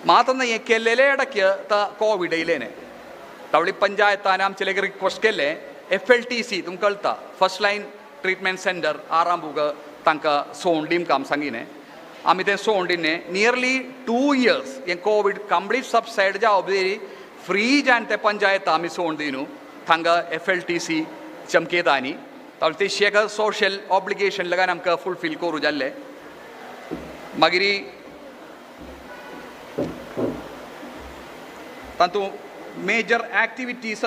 मात्र हे केल्लेले इडक्य कोविड येयलें तवळी पंचायतान आमचे रिक्वेस्ट केले FLTC तुमकां कळटा फर्स्ट लायन ट्रिटमेंट सेंटर आरांबूक तांकां सोंड दिवंक आमी सांगिल्लें आमी तें सोंड दिलें नियरली 2 years हें कोविड कंप्लीट सबसायड जावप फ्री जावन ते पंचायत आमी सोंड दिनू तांकां FLTC चमकेतानी तवळे तेशी एक सोशल ऑब्लिगेशन लगान आमकां फुलफील करूं जाल्लें मागीर तातूंत मेजर एक्टिविटीज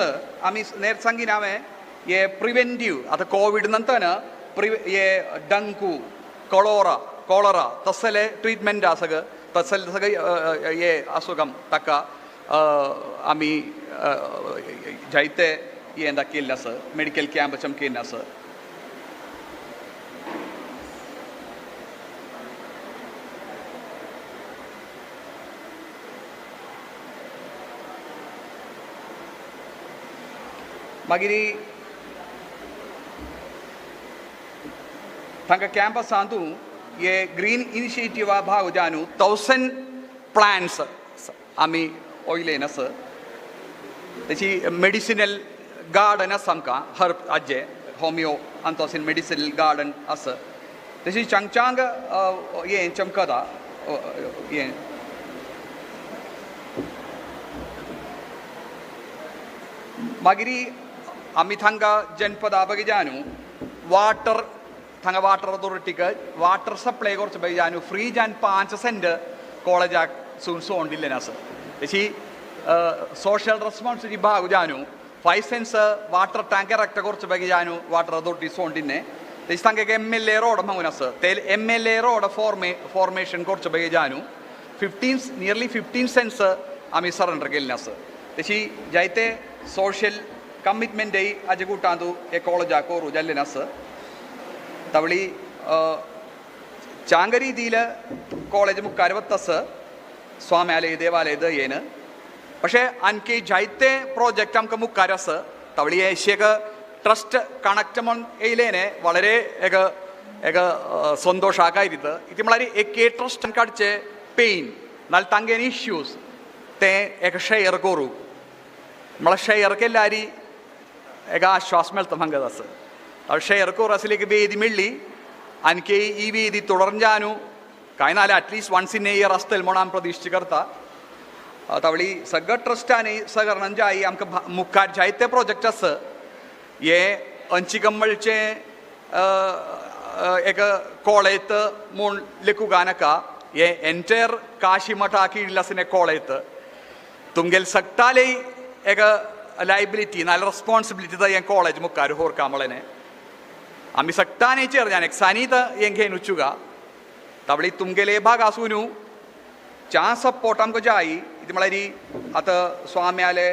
आमी नेर सांगीन हांवें हे प्रिवेंटीव आतां कोविड नंतर हे डंकू कॉलरा तसले ट्रिटमेंट आसा तसले सगळे हे असून ताका आमी जायते हे दाखयल्ले आसा मेडिकल कॅम्प चमकेल्ले आसा मागीर तांकां कॅम्पसांतू हे ग्रीन इनिशिएटिवा भाग जावन 1000 प्लांट्स आमी वयलेन आसा तेची मेडिसिनल गार्डन आसा आमकां हर्ब हाजे होमिओ आंतोसीन मेडिसिनल गार्डन आसा तेची चांग हे चमकता हे मागीर आमी तांकां जनपदा बगे जानु वाटर तांकां वाटर अथॉरिटीक वाटर सप्लाय करचे बगे जानु फ्री जान 5 सेंट कॉलेजाक सोन दिल्लें आसा तेची सोशल रेस्पॉन्सिबिलिटी भाग जानु 5 cents वाटर टँक इरेक्ट करचे बगे जानु वाटर अथॉरिटी सोन दिल्लें तेची तांकां एक MLA रोड मागून आसा ते MLA रोड फॉर्मेशन करचे बगे जानु नियरली 15 cents आमी सरेंडर केल्लें आसा तेची जायते सोशल कमिटमेंट हाजे कुटांतू हे कॉलेजाक करूं जाल्लें आसा तवळी चांग रितील कॉलेज मुखार वता आसा स्वाम्यालय देवालय दयेन പക്ഷേ आणखी जायते प्रोजेक्ट आमकां मुखार आसा तवळी एक ट्रस्ट कणक्ट म्हूण येयलें വളരെ एक संतोशाकाय इति म्हळ्यार एके ट्रस्ट काडचे पेन नाल्यार तांगेन इश्यूज ते एक शेअर करूं म्हळ्यार शेअर केल्यार एक आश्वास मेळटा हांगा आसा शेअर करूं आसली एक वेदी मेळ्ळी आणखी ही वेदी तोडून जावं कांय ना जाल्यार at least once in a year आसतलें म्हूण आमी प्रदिश्ट करता तवळी सगळ्या ट्रस्टांनी सहकारान जाय आमकां मुखार जायते प्रोजेक्ट आसा हे अंचिकम्मलचे एक कोळेत म्हूण लेखूंक नाका हे एंटायर काशी मठाक इल्लें आसा हें कोळेत तुमगेले सगळ्याले एक लायबिलिटी नाल्यार रेस्पॉन्सिबिलिटी हें कॉलेज मुखार व्हरका म्हळें आमी सगळ्यांचेर एक सानीत हें घेवन वचूगा तवळी तुमगेले भाग आसूं च्या सपोर्ट आमकां जाय इति म्हळ्यार आतां स्वाम्याले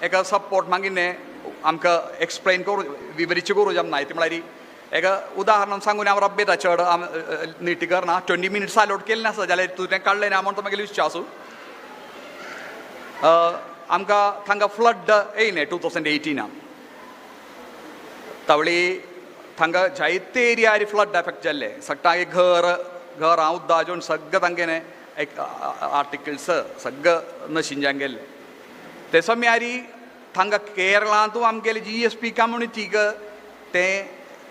एक सपोर्ट मागिल्लें आमकां एक्सप्लेन करूं विवरिचें करूं जमना इति म्हळ्यार एक उदाहरण सांगून हांव रब्बेता चड नीट करना 20 minutes अलॉट केल्लें आसा जाल्यार तुवें काडलें ना म्हूण तो मागीर विचार आसूं आमकां तांकां फ्लड येयलें 2018 तवळी तांकां जायते एरियार फ्लड एफेक्ट जाल्ले सगळ्यांक घरां उद्दाजून सगळें तांगेलें एक आर्टिकल्स सगळें नशिंजान गेल्ले ते समयार तांकां केरळांतू आमगेले GSP कम्युनिटीक ते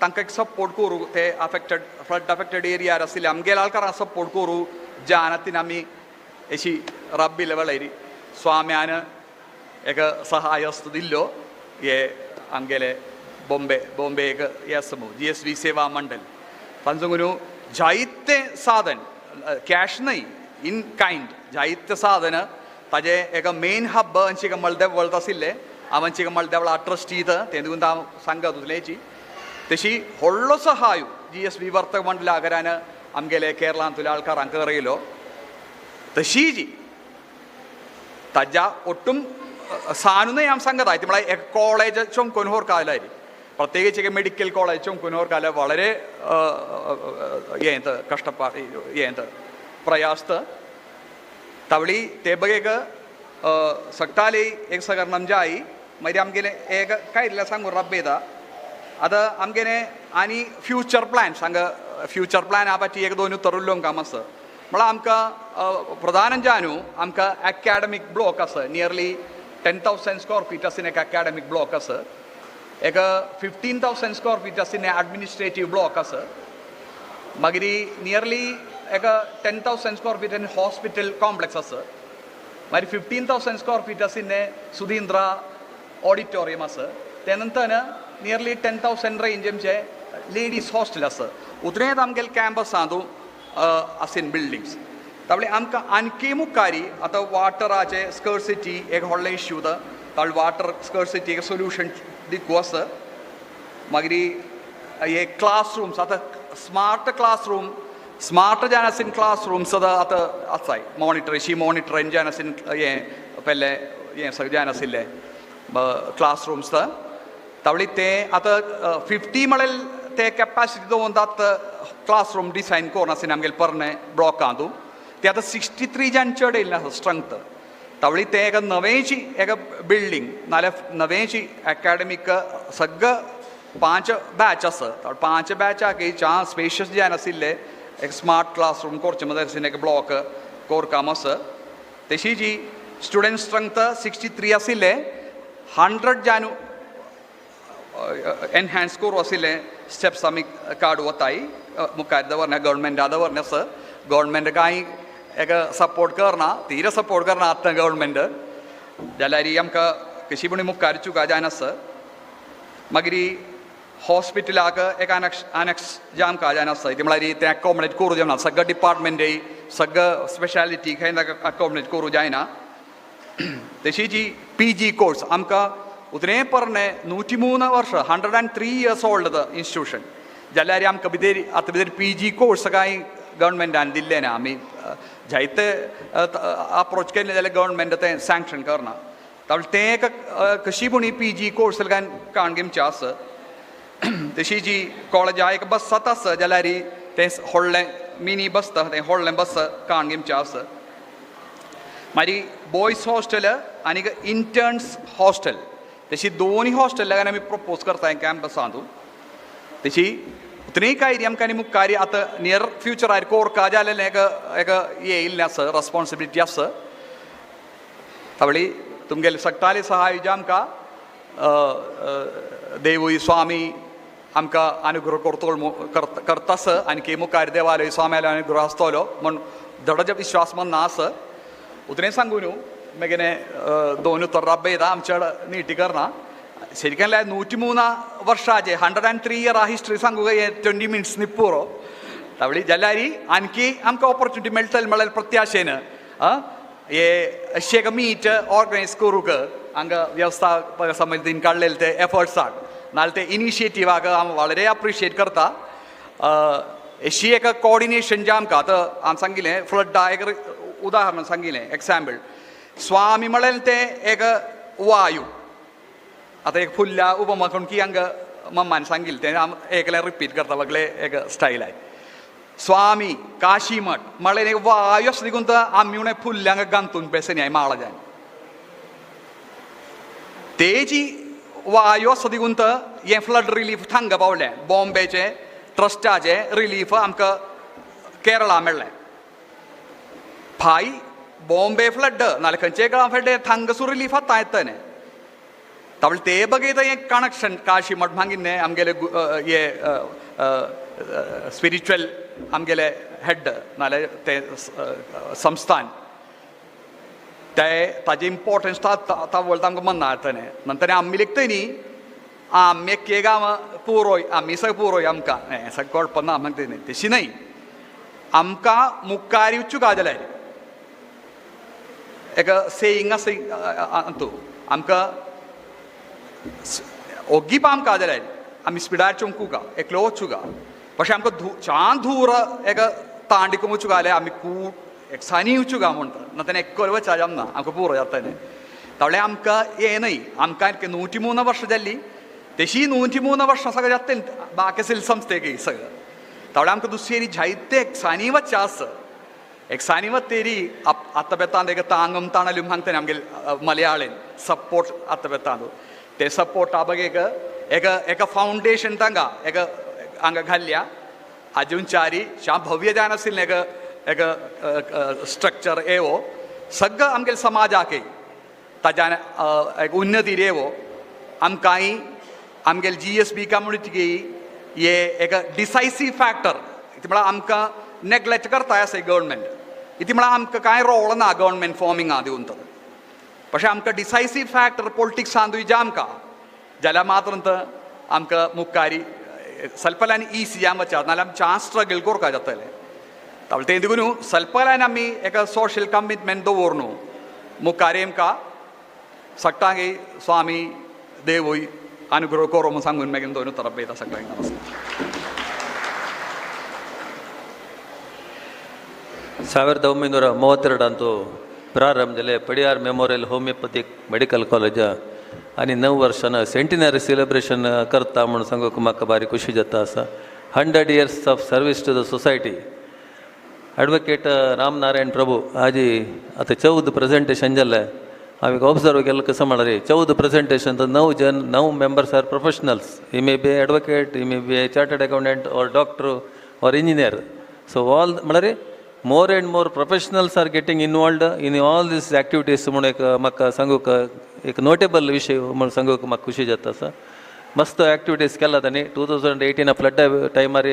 तांकां एक सपोर्ट करूं ते फ्लड अफेक्टेड एरियार आसले आमगेले आलकारांक सपोर्ट करूं ज्या नातीन आमी अशी राबिल्ले वेळार स्वाम्यान एक सहाय हस्त दिल्लो हे आमगेले बॉम्बे एक हे आसा GSB सेवा मंडल तांचो जायते साधन कॅश न्हय इन कायंड जायते साधन ताजे एक मेन हब अंचिकम्मल देवळांत आशिल्लें हांव अंचिकम्मल देवळा ट्रस्टी तें देखून हांव सांगत उरलेची तशी व्हडलो सहाय GSB वर्तक मंडळाकडल्यान आमगेले केरळांतल्या आळकारांक रयलो तशी जी ताज्या ओट्टूम सानून आम सांगता ती म्हळ्यार कॉलेज चोंकून कायलाय प्रत्येकीचे मेडिकल कॉलेज चोंकून कायला വളരെ कष्टपाड प्रयास तवळी ते बघेक सकताली एक सगर नमजाई मागीर आमगेले एक काय सांगू रब्बे येता आतां आमगेले आनी फ्युचर प्लॅन सांगा फ्युचर प्लॅना फाटी एक दोन उतर उलोवंक काम आसा म्हळ्यार आमकां प्रधान जानू आमकां एकाडेमीक ब्लॉक आसा नियरली 10,000 स्क्वेअर फीट आसा एक एकाडेमीक ब्लॉक आसा एक 15,000 स्क्वेअर फीट आसा एडमिनिस्ट्रेटीव ब्लॉक आसा मागीर नियरली एक 10,000 स्क्वेअर फीट हॉस्पिटल कॉम्प्लेक्स आसा मागीर 15,000 स्क्वेअर फीट आसा सुधींद्रा ऑडिटोरियम आसा त्या नंतर नियरली 10,000 रेंज आमचे लेडीज हॉस्टेल आसा उतरेंत आमगेले कॅम्प आसा आसीन बिल्डिंग्स तावळे आमकां आनकी मुखारी आतां वाटराचे स्कर्सिटी एक व्हडलो इश्यू आसा तावळे वाटर स्कर्सिटी एक सोल्युशन दिकू आसा मागीर हे क्लासरूम्स आतां स्मार्ट जावन आसीन क्लासरूम्स आतां आसाय मॉनिटरीन जावन आसीन हें पयले हें सगळें जावन आशिल्ले क्लासरूम्स तावळे ते आतां 50 म्हळ्यार ते कॅपासिटी दवरतात क्लासरूम डिझायन करून आसीन आमगेले परने ब्लॉकांतू ते आतां 63 जान चड येयल्लें आसा स्ट्रंथ तावळी ते एक नवेची एक बिल्डींग नाल्यार नवेची एकाडेमीक सगळं 5 बॅच आसा 5 बॅचाक च्या स्पेशियस जावन आशिल्ले एक स्मार्ट क्लासरूम करचे मदीं आसीन एक ब्लॉक कोरकाम आसा तशी जी स्टुडंट स्ट्रंथ 63 आशिल्ले 100 जान एनहान्स करूं आशिल्ले स्टेप्स आमी काडूं वताय मुखार दवरना गव्हर्मेंटा दवरना आसा गव्हर्मेंट कांय एक सपोर्ट करना तीर सपोर्ट करना आतां गव्हर्मेंट जाल्यार आमकां कशी पूण मुखार चुका जायना आसा मागीर हॉस्पिटलाक एक आनेक्स जाम का जायना आसा ती म्हळ्यार तें अकोमडेट करूं जायना सगळं डिपार्टमेंटय सगळं स्पेशालिटी खंय अकोमडेट करूं जायना तशी जी PG कोर्स आमकां उतरें परने 103 वर्ष 103 years ओल्ड इंस्टिट्यूशन जाल्यार आमकां भितर आतां भितर PG कोर्स कांय गव्हर्मेंटान दिल्ले ना आमी जायते अप्रोच केले जाल्यार गव्हर्मेंट तें सँक्शन करना तावळे तें एक कशी पूण PG कोर्स काण घेवचें आसा तशी जी कॉलेजा एक बस जाता आसा जाल्यार तें व्हडलें मिनी बस तें व्हडलें बस काण घेवचें आसा मागीर बॉयज हॉस्टेल आनी इंटर्न्स हॉस्टेल तशी दोनूय हॉस्टेलाक आमी प्रपोज करताय कॅम्पसांतू तशी उतरी काय आमकां आनी मुखारी आतां नियर फ्युचरार कोरका जाल्यार एक येयल्लें आसा रेस्पॉन्सिबिलिटी आसा तावळी तुमगेले सकताले सहाय जे आमकां देवूय स्वामी आमकां अनुग्रह करता आसा आनी मुखार देवालय स्वाम्यालो अनुग्रह आसतलो म्हण दडो विश्वास म्हण ना आसा उतरें सांगू न्हू मागीर 2 उतर रब्बे येता आमच्या नीटी करना ശരിക്കും 103 വർഷാचे 103 year हिस्ट्री सांगू 20 minutes न्ही पुरो तावळी जाल्यार आणखी आमकां ऑपॉर्च्युनिटी मेळटली म्हळ्यार प्रत्याशेन हे अशें एक मीट ऑर्गनायज करूंक हांगा वेवस्थापक समितीन काडलेले ते एफर्ट्साक नाल्यार ते इनिशिएटिवाक हांव വളരെ अप्रिशिएट करता अशी एक कोऑर्डिनेशन जे आमकां आतां हांवें सांगिल्लें फ्लडा एक उदाहरण सांगिल्लें एक्झाम्पल स्वामी म्हळ्यार ते एक वायू आतां एक फुल्ल्या उपमा करून की हांगा मम्मान सांगिल्लें तें एकलें रिपीट करता वगले एक स्टायल आहे स्वामी काशी मठ म्हळ्यार एक वायू आसा देखून आमी उणें फुल्ल्यांक गांतून बेसन हांवें माळजान तेजी वायू आसा देखून हें फ्लड रिलीफ हांगा पावलें बॉम्बेचे ट्रस्टाचे रिलीफ आमकां केरळा मेळ्ळें फाय बॉम्बे फ्लड नाल्यार खंयचेय गांव फ्लड हांगासून रिलीफ आतां येतालें तावळे ते बघयता हें कनेक्शन काशी मठ मागिल्लें आमगेले हे स्पिरिच्युअल आमगेले हेड नाल्यार ते संस्थान ते ताजें इम्पोर्टन्स तावळता आमकां मना येतालें नंतर आमी लिखता न्ही आमी एक गांव पुरोय आमी सगळें पुरोय आमकां हें सगळें कळपना म्हणटा न्ही तशी न्हय आमकां मुखार येवच्यो काय जाल्यार एक सेयींग आसा तूं आमकां ओग्गी आमकां जाल्यार आमी स्पिडार चोंकू का एकलो वचूं का പക്ഷെ आमकां छान धूर एक तांडिकूं वचूं का जाल्यार आमी खूब एक सानी वचूं का म्हणटा ना तेन्ना एकलो वचा जमना आमकां पुरो जाता न्ही तवळे आमकां हें न्हय, आमकां 103 वर्सां जाल्ली, तशी 103 वर्सां सगळें जातलें बाकीचे संस्थेक सगळं. तवळे आमकां दुसरी जायते एक्सांनी आसा. एक्सांनी तेरी आतां बेतांद एक तांगम ताणल्यो हांगतां आमगे मलयाळेन सपोर्ट आतां बेतांद ते सपोर्टा ಬಗ್ಗೆ एक फावंडेशन तांकां हांगा घाल्ल्या. हाजे उंचारी शा भव्य जान आशिल्लें एक स्ट्रक्चर येवो सगळं आमगे समाजाक ताज्यान एक उन्नती येवो. आमकांय आमगेल GSB कम्युनिटीक हे एक डिसायसीव फॅक्टर इतले म्हळ्यार आमकां नेग्लेक्ट करता आसा गव्हर्मेंट. इतले म्हळ्यार आमकां कांय रोल ना गव्हर्मेंट फॉर्मिंगा दिवन तर. പക്ഷേ आमकां डिसायसीव फॅक्टर पॉलिटिक्सांतूय जामकां जाल्यार मात्र आमकां मुखारी स्वल्पल्यान इसियान वचात नाल्यार आमी चान्स स्ट्रगल करपा जातलें. तावळे तें देखून स्वल्पल्यान आमी एक सोशल कमिटमेंट दवरून मुखारी आमकां सगळ्यांक स्वामी देवूय अनुग्रह करो म्हणून सांगून मागीर दोन उतरां पळयता सगळ्यांक नमस्कार. 1932 प्रारंभ जाले Padiyar memorial homoeopathic medical college आनी 9 वर्सां सेंटिनरी सेलिब्रेशन करता म्हणून सांगूंक म्हाका बारी खुशी जाता आसा. 100 years of service to the society. Advocate Ram Narayan Prabhu हाजी आतां 14 प्रेजेंटेशन जालें. हांवें ऑब्जर्व केलें कसं म्हळ्यार 14 प्रेजेंटेशन तर 9 members are professionals. He may be advocate, he may be a chartered accountant or doctor or engineer. So all म्हळ्यार more and more professionals are getting involved in all these activities म्हणून एक म्हाका सांगूक एक notable विशय म्हणून सांगूक म्हाका खुशी जाता आसा. मस्त एक्टिविटीज केला तांणी. 2018 फ्लड टायमार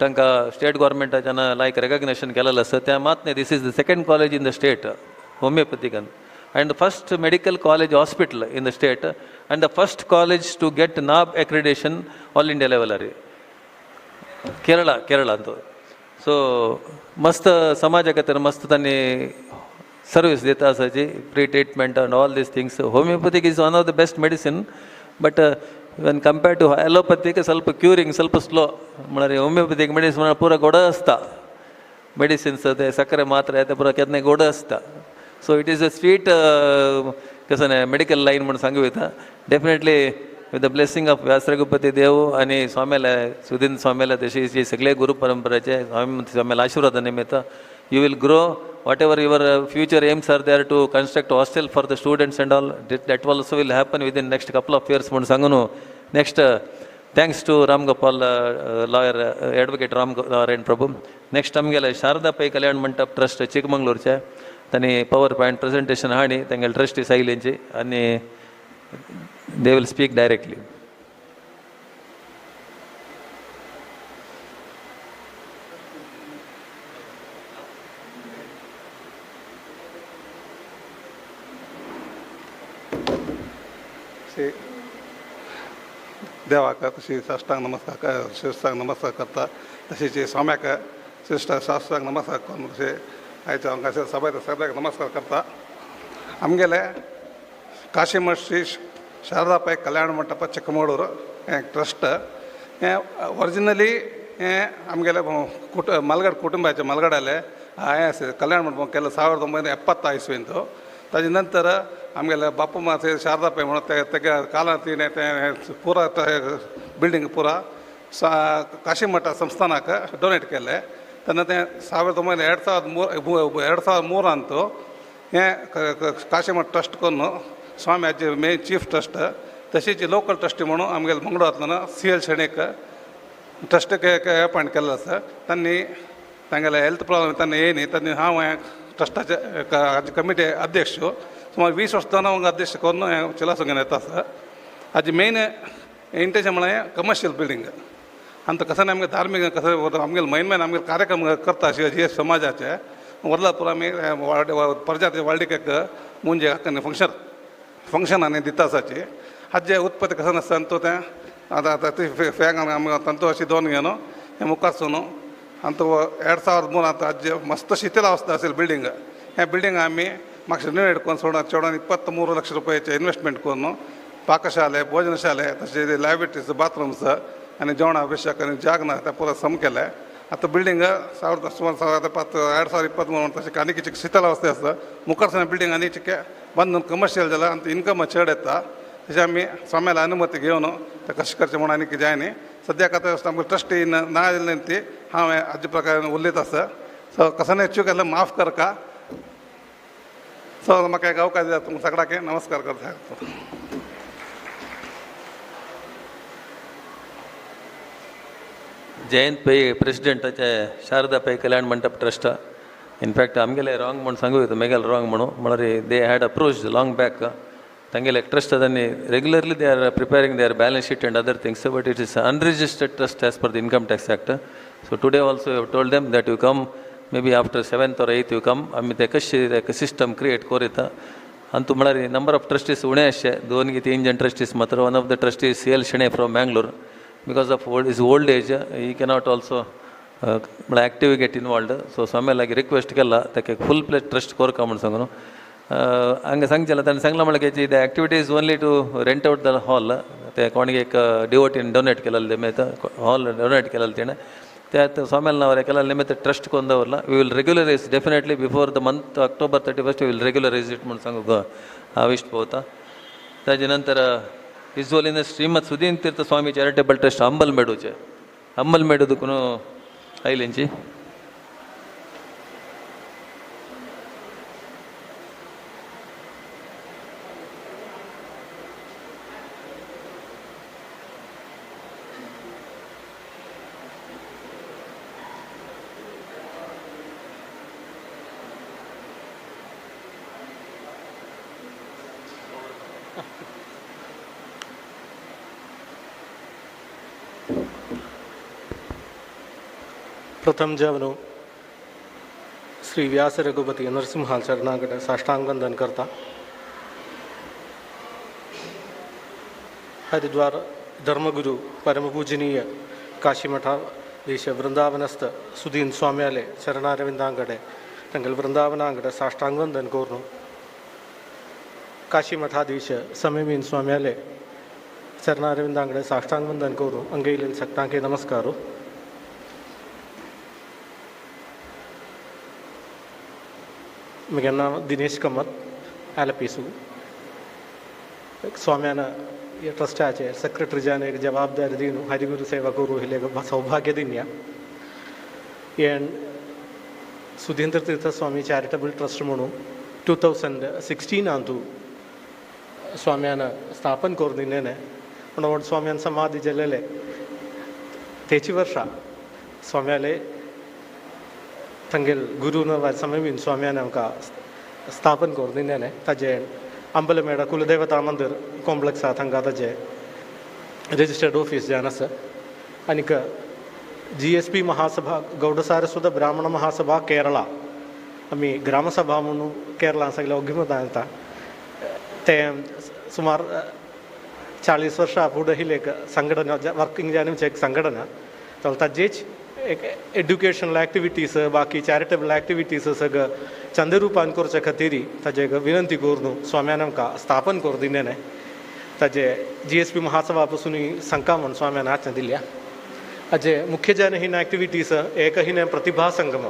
तांकां स्टेट गव्हर्मेंटाच्यान लायक रेकग्नेशन केलेलें आसा. त्या मात न्ही this is the second college in the state होमिओपॅथिकान and the first medical college hospital in the state and the first college to get NAB accreditation all India level are Kerala anto. So मस्त समाजा खातीर मस्त तांणी service दिता आसाची pre treatment and all these things. Homeopathic is one of the best medicine but when compared to allopathic ಸ್ವಲ್ಪ curing ಸ್ವಲ್ಪ slow. म्हळ्यार होमिओपॅथिक मेडिसिन म्हळ्यार पुरो गोड आसता. मेडिसिन्स ते सकरे मात्रे ते पुरो केन्ना गोड आसता. So it is a sweet कसं नाही मेडिकल लाईन म्हणून सांगू येता. Definitely with the blessing of Vyas Raghupati देव आणि स्वामीला सुधीन स्वामीला तशी सगळे गुरु परंपरेचे स्वामीला आशीर्वाद निमित्त you will grow whatever your future aims are there to construct hostel for the students and all that also will happen within next couple of years म्हणून सांगून next thanks to Ram Gopal lawyer advocate Ram Narayan Prabhu. Next आमगेले शारदा पै कल्याण मंडप trust चिकमंगळूरचे तांणी power point presentation हाणी तांगेले trustee सायलेंची आनी they will speak directly. देवाका तशी साष्टांग नमस्कार शिरसांग नमस्कार करता तशीच स्वाम्याका शिरसांग साष्टांग नमस्कार करून तशें आयच्या हांगासर सभेक सगळ्याक नमस्कार करता. आमगेले काशी मठ श्री शारदा पै कल्याण मंडप चिಕ್ಕಮಗಳೂರು ट्रस्ट हें ओरिजिनली हें आमगेले मलगड कुटुंबाचे मलगडाले हें कल्याण मंडप केलें 1970 इसवींत. ताजे नंतर आमगेले बापू मासे शारदा पै म्हणून तेगे कालांत तिणें तें पुरा बिल्डींग पुरा काशी मठ संस्थानाक डोनेट केलें. तेन्ना तें 2003 हें काशी मठ ट्रस्ट करून स्वाम्याचे मेन चीफ ट्रस्ट तशीच लोकल ट्रस्टी म्हणून आमगेले मंगळूरांतल्यान CL शेणेक ट्रस्टीक अपॉयंट केल्लो आसा. तांणी तांगेले हेल्थ प्रॉब्लम तांणी येयनी तांणी हांव ट्रस्टाचे कमिटी अध्यक्ष सुमार 20 वर्सां जावन हांव अध्यक्ष करून हें चलासून घेवन येता आसा. हाजी मेन इंटेंशन म्हळ्यार कमर्शियल बिल्डींग आनी कसं आमगे धार्मीक कसं आमगेले म्हयने आमगेले कार्यक्रम करता अशे समाजाचे वर्लापूर आमी प्रजाती वाडीक मुंजे हाका फंक्शन आनी दिता आसाची हाजे उत्पत्ती कसं नासता तो तें आतां ती फॅग आमी तंतू अशी दोन घेवन हें मुखारसून आनी तो 2003 हाजे मस्त शिथील अवस्था आशिल्ली बिल्डींग. हें बिल्डींग आमी म्हाका रिनोवेट करून चेडवान 23 लाख रुपयाचे इन्वेस्टमेंट करून पाकशाले भोजनशाले तशें लॅबरेटरीज बाथरूम्स आनी जेवणा अभिषेक आनी जाग ना तें पुरो सम केलें. आता बिल्डिंग सुमार 2023 तशें आनी कितें शिथलावस्थे आसता मुखार बिल्डिंग आनी चिक्के बंद कमर्शियल जाला आनी इनकम चड येता तशें आमी स्वाम्याला अनुमती घेवन तें कशें करचें म्हणून आनी कितें जाय न्ही सद्याक आतां आमकां ट्रस्टी ना येयल्ले ती हांव हाजे प्रकारान उलयत आसा सो कसं चूक केल्यार माफ कर का सो म्हाका एक अवकाश दिला तुमकां सगळ्यांक नमस्कार करता जयंत पै प्रेसिडेंटाचे शारदा पै कल्याण मंडप ट्रस्ट इनफॅक्ट आमगेले रॉंग म्हणून सांगू येता मेगेल रॉंग म्हणून म्हळ्यार they had approach long back तांगेले ट्रस्ट त्यांनी regularly they are preparing their balance sheet and other things but it is unregistered trust as per the income tax act so today also you told them that you come may be after 7th or 8th you come आमी ते कशें एक system create कोरयता आनी तूं म्हळ्यार number of trustees उणे आसचे 2 की 3 जण ट्रस्टीज मात्र one of the trustees CL Shenoy from Bangalore because of his old age he cannot also active get involved so स्वामी लागी रिक्वेस्ट केला ताका फुल प्लेज ट्रस्ट कोरका म्हणून सांगून हांगा सांगचें ताणें सांगलां म्हळ्यार की the activity is only to rent out the hall ते कोणी एक डिवोटीन डोनेट केलेले निमित्त हॉल डोनेट केलेले तेणें त्यात स्वाम्याल नावार केल्या निमित्त ट्रस्ट कोन्न दवरला we will regularise definitely before the month October 31 we will regularise it म्हणून सांगू आविश्ट पोवता ताजे नंतर इजोलीन श्रीमद सुदीन तीर्थ स्वामी चॅरिटेबल ट्रस्ट अंबलमेडूचे अंबलमेडू दुखून आयलेंची प्रथम जवनो श्री व्यास रघुपति नरसिंहाल शरणागत साष्टांग वंदन करता हरिद्वार धर्मगुरु परम पूजनीय काशी मठाधीश वृंदावनस्थ सुदीन स्वाम्याले शरणारविंदांगडे तंगल वृंदावनांगडे साष्टांग वंदन कोरनु काशी मठाधीश समेमीन स्वाम्याले शरणारविंदांगडे साष्टांग वंदन कोरनु अंगैलिन सक्तांके नमस्कारो म्हजें नांव दिनेश कामत आलपेसू स्वाम्यान ह्या ट्रस्टाचे सेक्रेटरी जावन एक जबाबदारी दिवन हरिगुरू सेवा करूं हें सौभाग्य दिन्या हें सुधींद्र तीर्थ स्वामी चॅरिटेबल ट्रस्ट म्हणून 2016 हातूं स्वाम्यान स्थापन करून दिलेलें म्हणून स्वाम्यान समाधी जाल्लेले तेची वर्सां स्वाम्याले तंगेल गुरुन समयीन स्वाम्यान आमकां स्थापन करून दिलेलें ताजें अंबलमेडा कुलदेवता मंदिर कॉम्प्लेक्स आसा हांगा ताजें रजिस्टर्ड ऑफिस जावन आसा आनीक GSB महासभा गौडसारस्वत ब्राह्मण महासभा केरळा आमी ग्रामसभा म्हणून केरळा सगळे ओग्गिमत येता ते सुमार 40 वर्सां फुडें ही एक संघटना वर्किंग जावनचे एक संघटना जाल्यार ताजेच एक एड्युकेशनल एक्टिविटीज बाकी चॅरिटेबल एक्टिविटीज सगळं चंदरुपान करचे खातीर ताजे विनंती करून स्वाम्यान आमकां स्थापन करून दिलेलें ताजे GSB महासभा पासून संका म्हणून स्वाम्यान आचें दिल्या हाजे मुख्य जावन ही एक्टिविटीज एक ही प्रतिभा संगम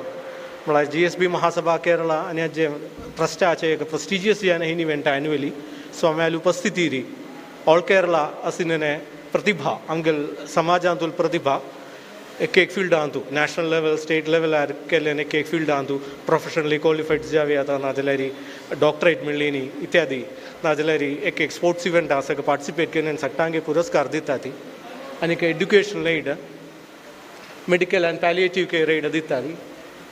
म्हळ्यार GSB महासभा केरळा आनी हाजे ट्रस्टाचे एक प्रेस्टिजियस जावन ही इवेंट एन्युअली स्वाम्याल उपस्थिती ऑल केरळा असिने प्रतिभा आमगेल समाजांतूल प्रतिभा एक फील्ड आंतू नॅशनल लेवल स्टेट लेवल केल्ले एक फील्ड आंतू प्रोफेशनली क्वॉलिफाईड जावी आता नाजाल्यार डॉक्टरेट मेळ्ळी न्ही इत्यादी नाजाल्यार एक स्पोर्ट्स इवेंट आसा पार्टिसिपेट केले सगळ्यांक पुरस्कार दिता ती आनी एड्युकेशनल एड मेडिकल आनी पॅलिएटिव्ह केअर एड दिता ती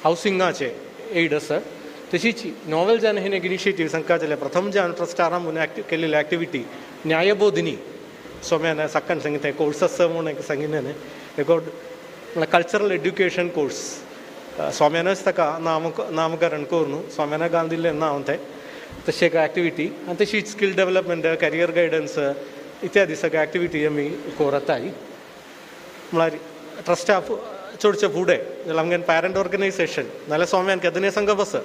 हावसिंगाचे एड आसा तशीच नॉवेल जावन हे इनिशिएटीव सांगता जाल्यार प्रथम जावन ट्रस्टा म्हणून केलेली एक्टिविटी न्यायबोधिनी स्वाम्यान सकाळीं सांगितलें कोर्स आसा म्हणून सांगिल्लें रेकॉर्ड म्हळ्यार कल्चरल एड्युकेशन कोर्स स्वाम्यानच ताका नामकरण करून स्वाम्यान घालून दिल्लें नांव तें तशी एक एक्टिविटी आनी तशीच स्कील डेवलपमेंट कॅरियर गायडन्स इत्यादी सगळे एक्टिविटी आमी करताय म्हळ्यार ट्रस्टा चडचे फुडें जाल्यार आमगेन पॅरंट ऑर्गनायझेशन नाल्यार स्वाम्यान केदने संघ बस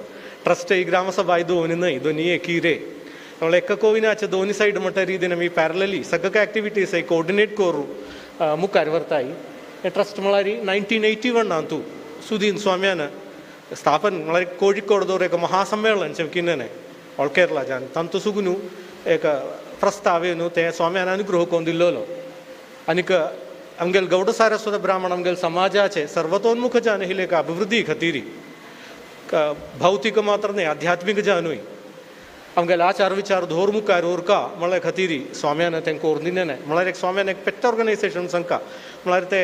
ट्रस्ट ही ग्रामसभा दोन न्हय दोनी एक रे म्हळ्यार एका कोविनाचे दोनी सायड म्हणटा रितीन आमी पॅरलली सगळे एक्टिविटीज कोऑर्डिनेट करून मुखार व्हरताय हे ट्रस्ट म्हळ्यार 1981 तू सुदीन स्वाम्यान स्थापन म्हळ्यार कोळिकोडदवर एक महासम्मेलन चमकिन्ने ऑल केरळाच्यान तांचो सुगून एक प्रस्ताव येवन ते स्वाम्यान अनुग्रह करून दिल्लो आनीक आमगेल गौड सारस्वत ब्राह्मण आमगेल समाजाचे सर्वतोन्मुख जावन ही एक अभिवृद्धी खातीर भौतीक मात्र न्ही आध्यात्मीक जावनूय आमगेले आचार विचार धोर मुखार उरका म्हळ्या खातीर स्वाम्यान तेंका ओर्दिल्लें म्हळ्यार एक स्वाम्यान एक पेट्ट ऑर्गनायझेशन सांगता म्हळ्यार ते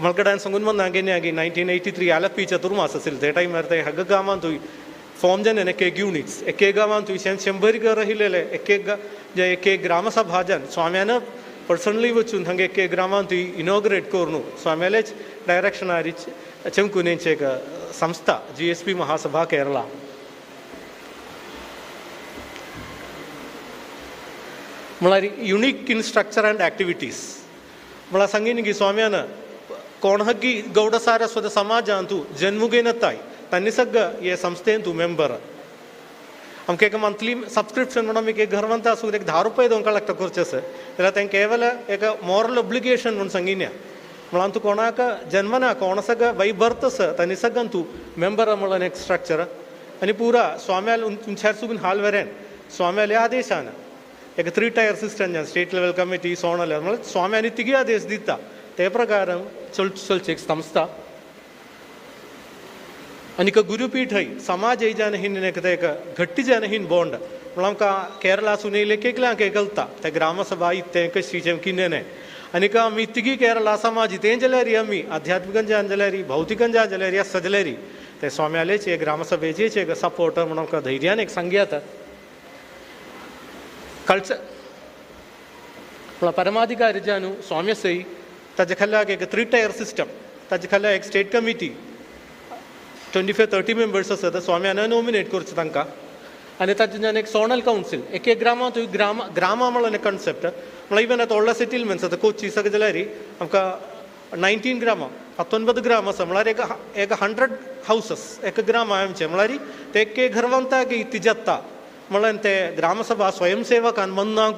मलकड्यान सांगून म्हणना गेनी 1983 आलपी चतुर्मास आशिल्ले ते टायमार ते हांगा गांवांतूय फॉर्म जावन एक युनिट्स एक गांवांतूय 100 घर आशिल्ले एक ग्रामसभा जावन स्वाम्यान पर्सनली वचून हांगा एक ग्रामांतूय इनॉग्रेट करून स्वाम्यालेच डायरेक्शनार चमकुनेंची एक संस्था GSP महासभा केरळा म्हळ्यार unique in structure end activities म्हळ्यार सांगिनी की स्वाम्यान कोण हग्गी गौड सारस्वत समाजान तूं जन्मुगेनताय तांणी सगळं हे संस्थेन तूं मेंबर आमकां एक मंथली सब्सक्रिप्शन म्हणून आमी एक घरवंत आसून एक 10 रुपये दोन कलेक्ट करचें आसा जाल्यार तें केवल एक मॉरल ऑब्लिगेशन म्हणून सांगिन्या म्हळ्यार तूं कोणाक जन्मना कोण सगळं बाय बर्थ आसा तांणी सगळ्यान तूं मेंबर म्हणून एक स्ट्रक्चर आनी पुरा स्वाम्याल तुमच्यार सुगून हाल वेरेन स्वाम्याले आदेशान एक 3 टायर सिस्टम जावन स्टेट लेवल कमिटी सोणल म्हळ्यार स्वाम्यांनी तिगी आदेश दिता ते प्रकारान चलची एक संस्था आनीक गुरुपीठ हय समाज जावन हिन एक घट्टी जावन हिन बॉन्ड म्हळ्यार आमकां केरळा सुनयले केकल्यांक कळटा ते ग्रामसभा इत्तें कशी किन्नें आनीक आमी तिगी केरळा समाज तें जाल्यार आमी आध्यात्मिकन जावन जाल्यार भौतिकन जावन जाल्यार आसा जाल्यार ते स्वाम्यालेचे ग्रामसभेचेच एक सपोर्ट म्हणून आमकां धैर्यान एक सांग्यात कल्चर म्हळ्यार परमाधिकारी जावन स्वामी सई ताजे खाल्याक एक 3 टायर सिस्टम ताजे खाल्याक एक स्टेट कमिटी 25-30 मेंबर्स आसा ते स्वाम्यान नॉमिनेट करचे तांकां आनी ताजे एक सोनल कावन्सील एक ग्रामांत ग्रामा म्हणून एक कॉन्सेप्ट म्हळ्यार इवन आतां व्हडलो सेटलमेंट्स आतां कोची सगळे जाल्यार आमकां 19 ग्राम 19 ग्राम आसा म्हळ्यार एक 100 हावसस एक ग्राम आमचे म्हळ्यार ते एक घरवंताक तिजत्ता म्हळ्यार ते ग्रामसभा स्वयंसेवकान मन्ना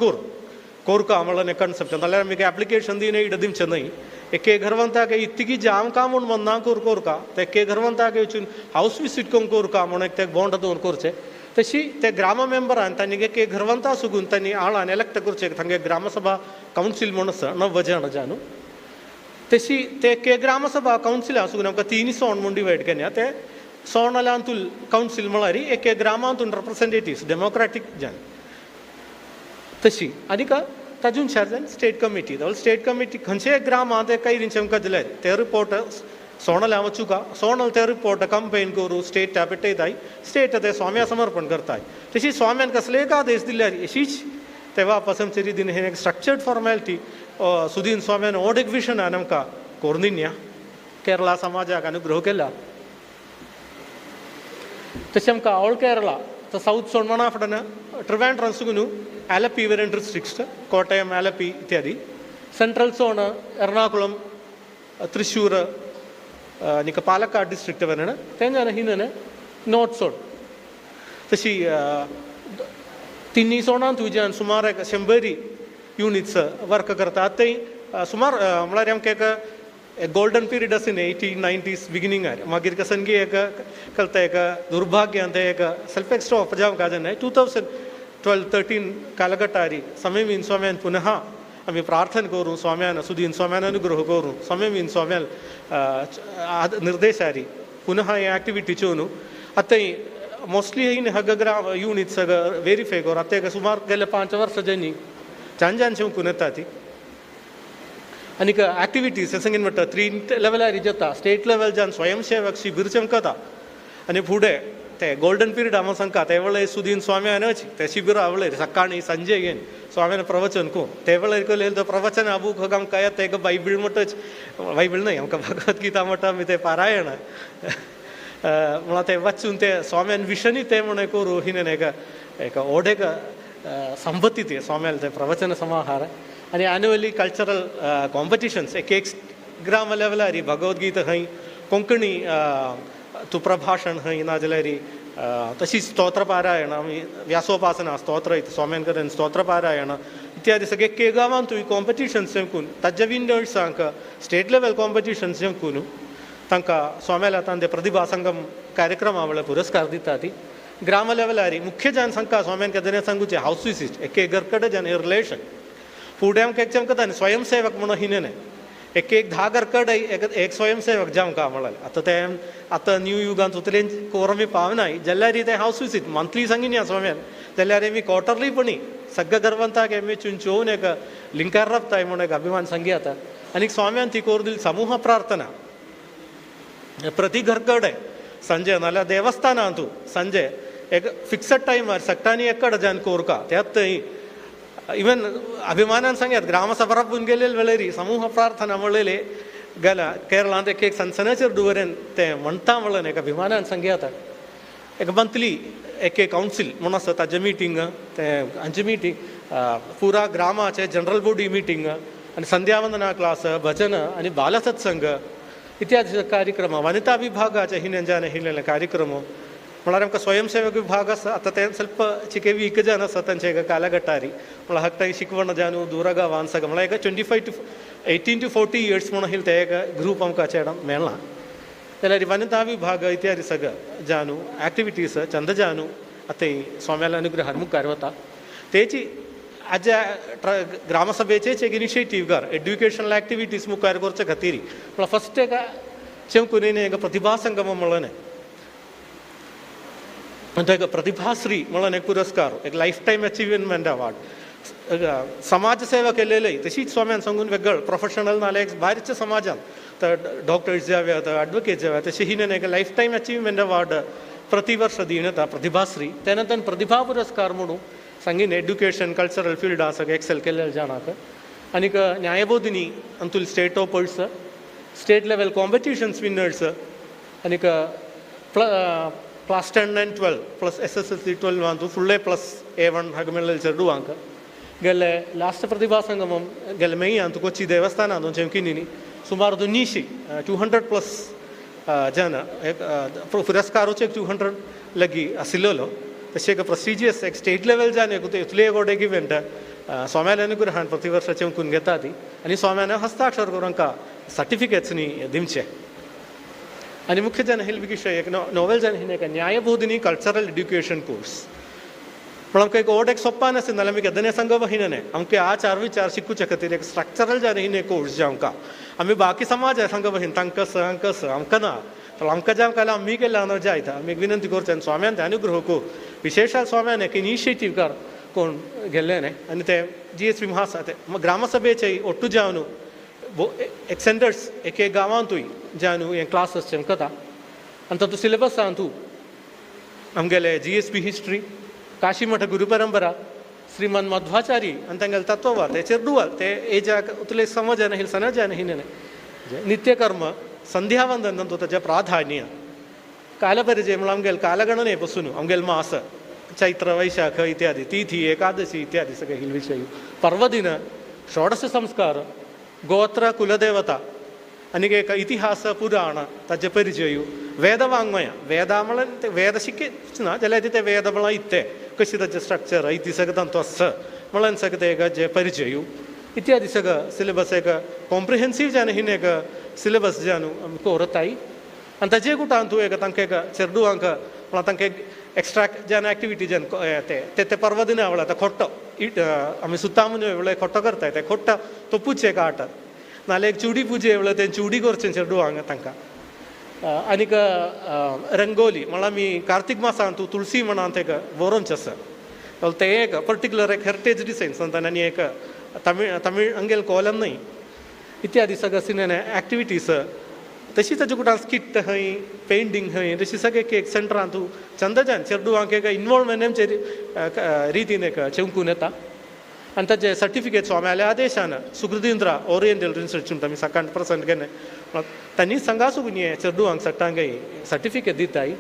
कोरका म्हळ्यार एक कॉन्सेप्ट नाल्यार आमी एप्लिकेशन दिन इड दिवचें न्हय एक घरवंताक इतकी जाम का म्हूण मन्ना कोरका ते एक घरवंताक वचून हावस विसीट करून कोरका म्हूण एक ते बॉन्ड दवरून करचें तशी ते ग्राम मेंबरान तांणी एक घरवंता सुगून तांणी आळान इलेक्ट करचें तांगे ग्रामसभा कावन्सील म्हूण आसा 9 जाण जानू तशी ते एक ग्रामसभा कावन्सिला सुगून आमकां 3 सोण म्हूण डिवायड केल्या ते सोणाल्यांतून कावन्सील म्हळ्यार एक ग्रामांतून रिप्रेझेंटेटिव्स डेमोक्रेटीक जावन तशी आनीक ताजून शार जावन स्टेट कमिटी स्टेट कमिटी खंयचेय ग्रामांत काही रिंचे आमकां दिल्यार ते रिपोर्ट सोणल वचूका सोणल ते रिपोर्ट कंपेन करूं स्टेट पेटयताय स्टेट ते स्वाम्या समर्पण करताय तशी स्वाम्यान कसले एक आदेश दिल्यार अशीच ते वापस आमचे रितीन हे एक स्ट्रक्चर्ड फॉर्मेलिटी सुदीन स्वाम्यान ओड एक विशनान आमकां कोर्निन्या केरळा समाजाक अनुग्रह केला तशें आमकां ऑल केरळा तो साऊथ सोणमणा फुडें ट्रिवेंड्रम सुगून आलपी वेरेन डिस्ट्रिक्ट्स कोटयम आलपी इत्यादी सेंट्रल सोण एर्णाकुളം त्रिशूर आनीक पालक्काड डिस्ट्रिक्ट वेरेन तेंच्यान हिनन नॉर्थ सोण तशी 3 सोणांत तुज्यान सुमार 100 युनिट्स वर्क करता थंय सुमार म्हळ्यार आमकां एक गोल्डन पीरियड आसा न्ही 1890s बिगिनिंगार मागीर कसनगी एक कळटा एक दुर्भाग्यान ते एक सेल्फ एक्स्ट्रॉप जावंक काजन 2012-13 कालगटारी समयमीन स्वाम्यान पुनः आमी प्रार्थना करूं स्वाम्यान सुदीन स्वाम्यान अनुग्रह करूं समयमीन स्वाम्यान निर्देशारी पुनः हे एक्टिविटी चोवन आतां मोस्टली इन हग्रा युनिट्स वेरीफाय करूं आतां सुमार गेल्या 5 वर्सां जाली जान शिवकून येता ती आनीक एक्टिविटीज सांगीन म्हणटा 3 लेवलार जाता स्टेट लेवल जावन स्वयंसेवक शिबीर चमकता आनी फुडें ते गोल्डन पीरियड हांव सांगता ते वेळेर सुदीन स्वाम्यानच ते शिबिरा वेळेर सकाळी संजे घेवन स्वाम्यान प्रवचन करून ते वेळेर केलें तो प्रवचन आबूक आमकां येता एक बायबीळ म्हणटच बायबीळ न्हय आमकां भगवद्गीता म्हणटा आमी ते पारायण म्हळ्यार ते वाचून ते स्वाम्यान विशनी ते म्हण करूं हिनेन एक ओडेक संपत्ती ते स्वाम्याल ते प्रवचन समाहार आनी एन्युअली कल्चरल कॉम्पिटिशन्स एक ग्राम लेवलार भगवद्गीता खंय कोंकणी तूं प्रभाशण खंय ना जाल्यार तशीच स्तोत्र पारायण आमी व्यासोपासना स्तोत्र स्वाम्यान कडेन स्तोत्र पारायण इत्यादी सगळे के गांवांत तुवें कॉम्पिटिशन्स जिंकून ताज्या विनर्सांक स्टेट लेवल कॉम्पिटिशन्स जिंकून तांकां स्वाम्याला तांचे प्रतिभा संगम कार्यक्रमा वेळार पुरस्कार दिता ती ग्राम लेवलार मुख्य जान सांगता स्वाम्यान केदने सांगूचे हावस विसीट एक घरकडे जान रिलेशन फुडें आमकां एक आमकां स्वयंसेवक म्हणून हिनें एक 10 घरकडे एक स्वयंसेवक जे आमकां म्हळाले आतां न्यू युगांत उतलें कोर आमी पावनाय जाल्यार ते हावस विसीट मंथली सांगिनी या स्वाम्यान जाल्यार आमी क्वॉर्टरली सगळ्या गर्वंताक आमी चुंचोवन एक लिंकार रपताय म्हणून एक अभिमान सांगी आता आनी स्वाम्यान ती कोर दिली समूह प्रार्थना प्रति घरकडे संजय नाल्यार देवस्थानांतू संजय एक फिक्सड टायमार सक्टांनी एक कಡೆ जान कोरका त्यात इवन अभिमानान सांगयात ग्रामसभा पूण गेलेले वेळेरी समूह प्रार्थना म्हणलेले गेला केरळांत एक सनसनाचेर दुवरेन ते म्हणटा म्हणून एक अभिमानान सांगयात एक मंथली एक कावन्सील म्हणून आसा ताजें मिटींग ते हांची मिटींग पुरा ग्रामाचे जनरल बॉडी मिटींग आनी संध्यावंदना क्लास भजन आनी बालसत्संग इत्यादी कार्यक्रम वनिता विभागाचे हिनेंजान हिलेले कार्यक्रम म्हळ्यार आमकां स्वयंसेवक विभाग आसा आतां ते ಸ್ವಲ್ಪ चिके वीक जान आसा तांचे कालगटारी म्हळ्यार हकटाय शिकवण जानु दूर गांवांत सगळें म्हळ्यार एक 18 to 40 years म्हणून हिल ते एक ग्रूप आमकां चेडन मेळ्ळा जाल्यार वनिता विभाग इत्यादी सगळं जानु एक्टिविटीज चंद जानु आतां स्वाम्याला अनुग्रहान मुखार वता तेची आज्या ग्रामसभेचेच एक इनिशिएटीव कर एड्युकेशनल एक्टिविटीज मुखार करचे खातीर म्हळ्यार फस्ट एक चेंकुनीन एक प्रतिभा संगम म्हणून एक प्रतिभाश्री म्हणून एक पुरस्कार एक लायफ टायम अचिव्हमेंट अवॉर्ड समाज सेवा केलेली तशीच स्वाम्यान सांगून वेगळं प्रोफेशनल नाल्यार भायरच्या समाजान तर डॉक्टर्स जे हवे ॲडवोकेट जे हवे तशी हिनें एक लायफ टायम अचिव्हमेंट अवॉर्ड प्रतिवर्ष दिवन येता प्रतिभाश्री त्यानंतर प्रतिभा पुरस्कार म्हणून सांगीन एड्युकेशन कल्चरल फिल्डा सगळें एक्सेल केलेले जाणाक आनीक न्यायबोधिनी अंतूल state toppers state level competitions winners आनीक क्लास 10 and 12 प्लस SSLC 12 अंतू फुल्ले प्लस A1 हाग मेळ्ळेले चेडूवांक गेले लास्ट प्रतिभा संगमम गेले मेय अंतू कोची देवस्थानांत चेंकिनी सुमार 200+ जन एक पुरस्कारोचे 200 लगी आशिल्लो तशें एक प्रोसिजियस एक स्टेट लेवल जान एक इतले एक इवेंट स्वाम्याला अनुग्रहान प्रतिवर्ष चेंकून घेता ती आनी स्वाम्यान हस्ताक्षर करून आमकां सर्टिफिकेट्स न्ही दिवचे आनी मुख्य जान हे विशय एक नॉवेल जान हिने एक न्यायबोधिनी कल्चरल एड्युकेशन कोर्स पण आमकां एक ओड एक सोप्पा नासलें नाल्यार आमी केदने सांगप हिने आमकां आ 4 विचार शिकूचे खातीर एक स्ट्रक्चरल जान हिने कोर्स जे आमकां आमी बाकी समाज सांगप हिन तांकां आमकां ना तर आमकां जे आमकां आमी केल्या न्हू जायता आमी एक विनंती करचें स्वाम्यान ते अनुग्रह को विशेषाल स्वाम्यान एक इनिशिएटीव कर कोण गेल्ले न्ही आनी ते GSB आसा ते ग्रामसभेचे ओट्टू जावन एक सेंटर्स एक गांवांतूय जानु हे क्लासेस चमकता आनी तातूंत सिलेबस आसा तूं आमगेले GSB हिस्ट्री काशी मठ गुरु परंपरा श्रीमन मध्वाचारी आनी तांगेले तत्ववाद तेचेर डुअल ते एजाक उतले समजन हिल सनजन हिने नित्यकर्म संध्यावंदन तातूंत ताचें प्राधान्य कालपरिचय म्हळ्यार आमगेले कालगणने पासून आमगेले मास चैत्र वैशाख इत्यादी तिथी एकादशी इत्यादी सगळे हिल विशय पर्वदिन षोडश संस्कार गोत्र कुलदेवता आनीक एक इतिहास पुराण ताचे परिचय वेदवाङ्मय वेदा म्हळ्यार ते वेद शिकच ना जाल्यार ते वेद म्हळ्यार इत्ते कशी ताचें स्ट्रक्चर इति सगळें तांचो आसा म्हळ्यार सगळें एक जे परिचय इत्यादी सगळं सिलेबस एक कॉम्प्रिहेन्सीव जान हिन एक सिलेबस जान आमी कोरताय आनी ताजे गुटान तूं एक तांकां एक चेडूवांक म्हळ्यार तांकां एक एक्स्ट्रा जान एक्टिविटी जान ते पर्वदिना वेळार ते खोट्टो आमी सुतां म्हणून वेळार खोट्टो करताय ते खोट्टा तो पुचे काट नाल्यार एक चुडी पुजे वेळार ते चुडी करचें चेडूवांक तांकां आनीक रंगोली म्हळ्यार आमी कार्तीक मासांत तूं तुळसी म्हणून ते वरोंच आसा ते एक पर्टिक्युलर एक हेरिटेज डिसायन सांगता आनी एक तमीळ आमगेले कोलम न्हय इत्यादी सगळे सिनेमा एक्टिविटीज तशी ताजे कुटां स्किट खंय पेंटींग खंय तशी सगळे एक सेंटरांत तूं चंदजान चेडूवांक एक इनवॉल्वमेंट आमचे रितीन एक चेंकून येता आनी ताचे सर्टिफिकेट स्वाम्याल्या आदेशान सुकृतींद्रा ओरिएंटल रिसर्च आमी सकाळ प्रेजेंट केले तांणी सांगा सुकून हे चेडूवांक सट्टांक सर्टिफिकेट दिताय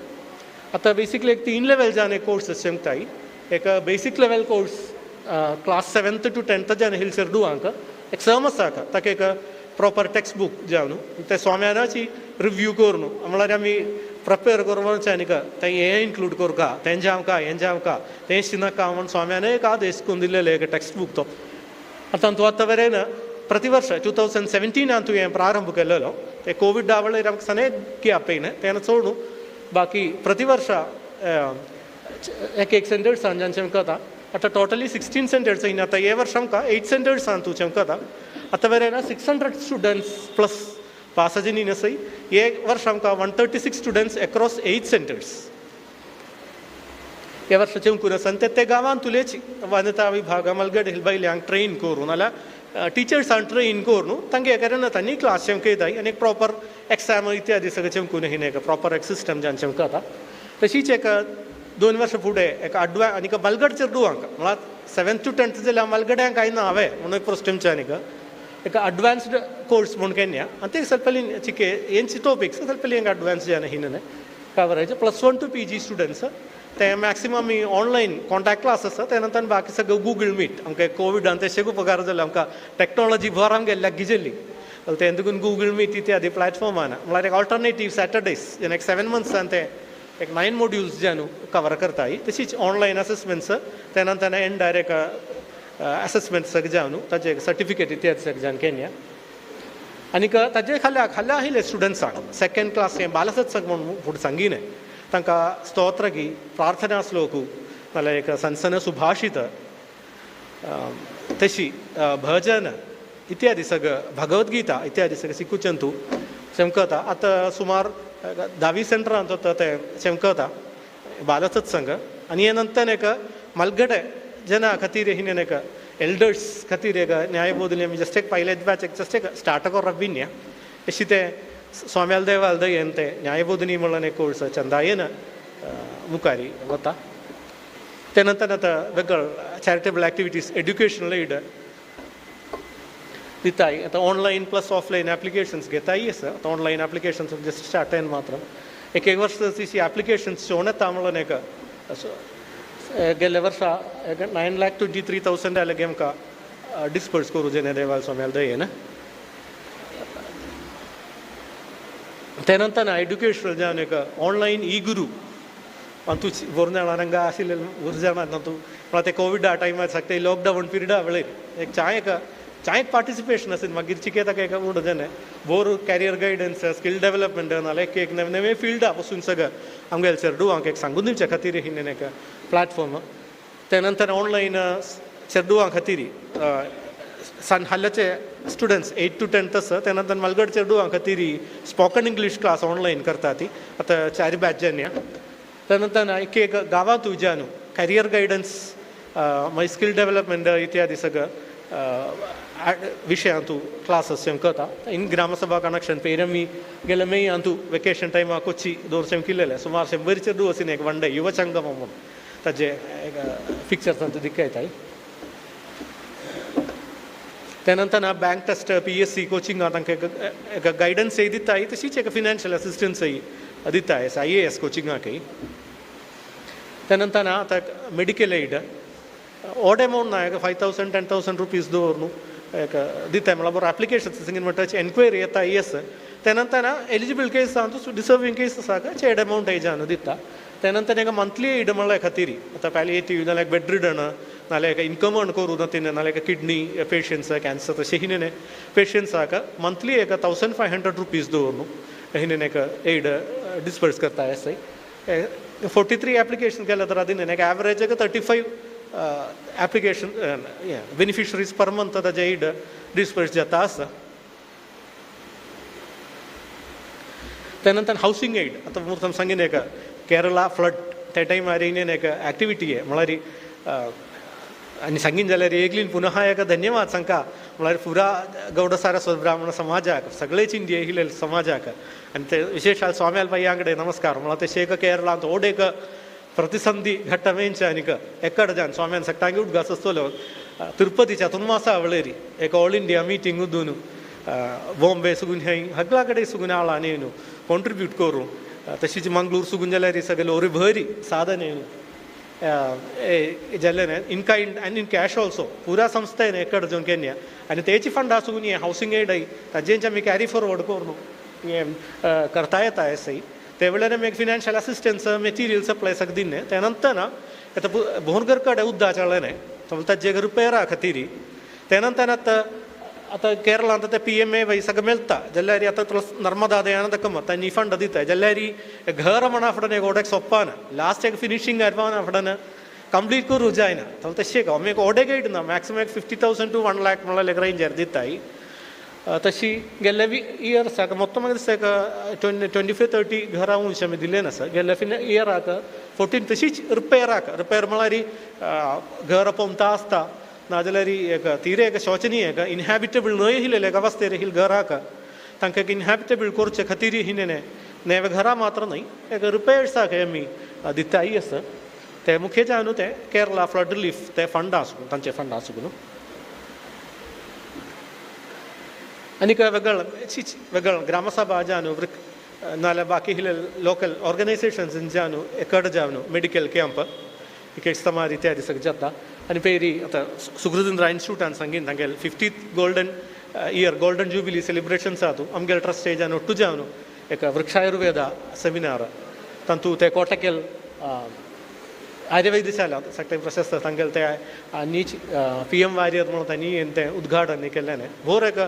आतां बेसिकली एक 3 लेवल जावन एक कोर्स चेंकताय एक basic level course class 7th to 10th जान हिल चेडूवांक एक सम आसा ताका एक प्रॉपर टेक्स्ट बूक जावन ते स्वाम्यानाची रिव्यू करून म्हळ्यार आमी प्रिपेर करपाचें आनी तें हें इन्क्लूड करका तेंचे आमकां हेंचे आमकां तें शिनाका म्हण स्वाम्यान एक आदेश करून दिलेले एक टेक्स्ट बूक तो आता तूं आतांवरेन प्रतिवर्ष 2017 तूं हें प्रारंभ केलेलो ते कोविड आवळेर आमकां सनेक गॅप येयना तेन्ना चड न्हू बाकी प्रतिवर्ष एक सेंटर्सान जावन चमकता आतां टोटली 16 सेंटर्स येयना आतां हे वर्स आमकां 8 सेंटर्सान तूं चमकता आतां वरेन 600 स्टुडंट्स प्लस पासाजीन आसाय हे वर्स आमकां 136 स्टुडंट्स अक्रॉस 8 सेंटर्स हे वर्स चमकून आसा आनी ते गांवांत तुलेची वनिता विभाग मलगड हिलबायल्यांक ट्रेन करून नाल्यार टिचर्सान ट्रेन करून न्हू तांगे कारण तांणी क्लास चमकयताय आनी एक प्रॉपर एक्साम इत्यादी सगळें चमकून हिने एक प्रॉपर एक सिस्टम जावन चमकता तशीच एक 2 वर्सां फुडें एक आनीक मलगड चेडूआंक म्हळ्यार 7th to 10th जाल्यार मलगड्यांक कांय ना हांवें म्हणून एक प्रस्टमचें आनीक एक अडवान्स्ड कोर्स म्हूण केन्या आनी ते सलपली चिके हेंची टॉपिक्स सलपली एक अडवान्स जे हिने कवरेज +1 to PG स्टुडंट्स ते मॅक्सिमम ऑनलायन कॉन्टॅक्ट क्लास आसा त्या नंतर बाकी सगळं गूगल मीट आमकां कोविडान तशें उपकार जाले आमकां टॅक्नॉलॉजी भर आमगे गिजेल्ली ते देखून गूगल मीट इत्यादी प्लॅटफॉर्मान म्हळ्यार एक ऑल्टरनेटीव सॅटर्डेज जेन्ना एक 7 months ते एक 9 modules जे न्हू कवर करताय तशीच ऑनलायन असेसमेंट्स त्या नंतर एंड डायरेक्ट असेसमेंट्स जावन न्हू ताजे सर्टिफिकेट इत्यादी सगळें जावन केन्या आनीक ताजे खाल्या आशिल्ले स्टुडंट्सांक 2nd क्लास हें बालसत्संग म्हणून फुडें सांगिने तांकां स्तोत्रगी प्रार्थना श्लोक नाल्यार एक सनसन सुभाषित तशी भजन इत्यादी सगळं भगवद्गीता इत्यादी सगळें शिकुचें तूं चमकता आतां सुमार 10 सेंटरांत ते चमकता बालसत्संग आनी हे नंतर एक मलगडे जना खातीर हिने एक एल्डर्स खातीर एक न्यायबोधनी आमी जस्ट एक पायलेट बॅच एक जस्ट एक स्टार्ट करप अशी ते स्वाम्याल देवाल दयेन ते न्यायबोधनी म्हणून एक कोर्स चंदायेन मुखारी वता त्या नंतर आतां वेगळो चॅरिटेबल एक्टिविटीज एड्युकेशनल एड दिताय आतां ऑनलायन प्लस ऑफलायन एप्लिकेशन्स घेताय आसा आतां online applications just start ion मात्र एक वर्स ती एप्लिकेशन्स शोवन येता म्हणून एक गेल्या वर्सा 9,23,000 जाल्यार आमकां डिस्पर्स करूं जेणे देवाल स्वाम्याल दयेन त्या नंतर एड्युकेशनल जावन एक ऑनलायन ई गुरू तूं बरो जाणां हांगा आशिल्ले बरो जाणां तूं म्हळ्यार ते कोविडा टायमार सारकें लॉकडावन पिरियडा वेळेर एक चायेक पार्टिसिपेशन आसलें मागीर चिके ताका एक उड जेन्ना बोर कॅरियर गायडन्स स्कील डेव्हलपमेंट नाल्यार एक नवे फिल्डा पासून सगळं आमगेले चेडूआंक एक सांगून दिवचे खातीर हिने एक प्लॅटफॉर्म त्या नंतर ऑनलायन चेडूआं खातीर हाल्याचे स्टुडंट्स 8 to 10 आसा त्या नंतर मलगड चेडूआं खातीर स्पोकन इंग्लीश क्लास ऑनलायन करता ती आतां 4 बॅच जेन्ना त्या नंतर एक गांवांत तुज्या न्हू कॅरियर गायडन्स मागीर स्कील डेव्हलपमेंट इत्यादी सगळं विशयांत तूं क्लासस चमकता इन ग्रामसभा कनेक्शन पेरमी गेल्या मे तूं वेकेशन टायमा कोची 2 चमकिल्लेले सुमार 100 चेडू वचून एक वन डे युव संगम म्हणून ताजे पिक्चर्स तूं दिखयताय त्या नंतर बँक टेस्ट PSC कोचिंगा तांकां एक गायडन्सय दिताय तशीच एक फिनान्शियल असिस्टन्सय दिताय IAS कोचिंगाकय त्या नंतर आतां मेडिकल एड ऑड अमावंट ना एक 5,000 10,000 रुपीज दवर न्हू एक दिताय म्हळ्यार बरो एप्लिकेशन सिंगीन म्हणटा एन्क्वायरी येता येस त्या नंतर एलिजिबल केस आसा तूं डिसर्विंग केस आसा चेड अमावंट एजान दिता त्या नंतर एक मंथली एड म्हणल्या खातीर आतां पॅलिएटिव्ह नाल्यार बेड रिडन नाल्यार इनकम अर्न करून तिने नाल्यार किडनी पेशंट्स कॅन्सर तशें हिने पेशंट्साक मंथली एक 1,500 रुपीज दवर न्हू हिने एक एड डिस्पर्स करता आसताय 43 एप्लिकेशन केल्या तर आदी एक एवरेज एक 35 एप्लिकेशन बेनिफिशरीज पर मंथ ताजे एड डिस्पर्स जाता आसा त्या नंतर हावसिंग एड आतां मुर्तम सांगीन एक केरला फ्लड त्या टायमार हिने एक एक्टिविटी आहे म्हळ्यार आनी सांगीन जाल्यार एकलीन पुनः एक धन्यवाद सांगता म्हळ्यार पुरा गौड सारस्वत ब्राह्मण समाजाक सगळेच इंडिया येयले समाजाक आनी ते विशेष स्वाम्याल बाईयांकडे नमस्कार म्हळ्यार ते शेक केरळांत ओड एक प्रतिसंधी घट्ट मेंच आनीक एकड जावन स्वाम्यान सकाळी उदगास आसतलो तिरुपती चातुर्मासा वेळेरी एक ऑल इंडिया मिटींग उदून बॉम्बे सुगून हें हगला कडेन सुगून आला न्ही न्हू कॉन्ट्रिब्यूट करूं तशीच मंगळूर सुगून जाल्यार सगळे लोरी भरी साधन जाल्ले न्ही इन कायंड आनी इन कॅश ऑल्सो पुरा संस्थेन एकड जावन केन्या आनी तेची फंडा सुगून हें हावसिंग एड ताजेंच आमी कॅरी फॉरवर्ड करून हें करता येता सही ते वेळार आमी एक फिनान्शियल असिस्टन्स मेटिरियल सप्लाय सगळें दिने त्या नंतर आतां भोरगर कडेन उद्दा चळ्ळें ताजे रिपेरा खातीर त्यानंतर आता केरळांत ते PMA सगळं मेळटा जाल्यार आतां नर्मदा देयान ताका तांणी फंड दिताय जाल्यार घर म्हणा फुडें एक ओडेक सोप्पा ना लास्ट एक फिनिशींग करपाना फुडें कंप्लीट करूं जायना तशें आमी ओडे गेट ना मॅक्सिमम 50,000 to 1 lakh म्हणल्यार एक रेंजर दिताय तशी गेल्या इयर्साक मोत्तम दिसता 25-30 घरां उंच आमी दिलेन आसा गेल्या इयराक 14 तशीच रिपेर म्हळ्यार घर पोमता आसता नाजाल्यार एक तीरे एक शोचनीय एक इनहॅबिटेबल न्हय आशिल्लें एक अवस्थेर आशिल्ल्या घराक तांकां एक इनहॅबिटेबल करचे खातीर हिने नेवे घरां मात्र न्हय एक रिपेर्साक आमी दिताय आसा ते मुखेल न्हू ते केरला फ्लड रिलीफ ते फंड आसूं तांचे फंड आसूं आनीक वेगळं ग्रामसभा जावन नाल्यार बाकी लोकल ऑर्गनायजेशन्स जावन एकड जावन मेडिकल कॅम्प एक इस्तमार इत्यादी सगळें जाता आनी पेरी आतां सुकृतेंद्र इन्स्टिट्यूटान सांगीन तांगेले 50th गोल्डन जुबिली सेलिब्रेशन्स आसा आमगेले ट्रस्टेजान ಒಟ್ಟು जावन एक वृक्षायुर्वेद सेमिनार तातूंत ते कोटकेल आर्यवैद्यशाला सगळे प्रशस्त तांगेले ते नीच PM वारियर म्हणून तांणी तें उद्घाटन केल्लें भोर एक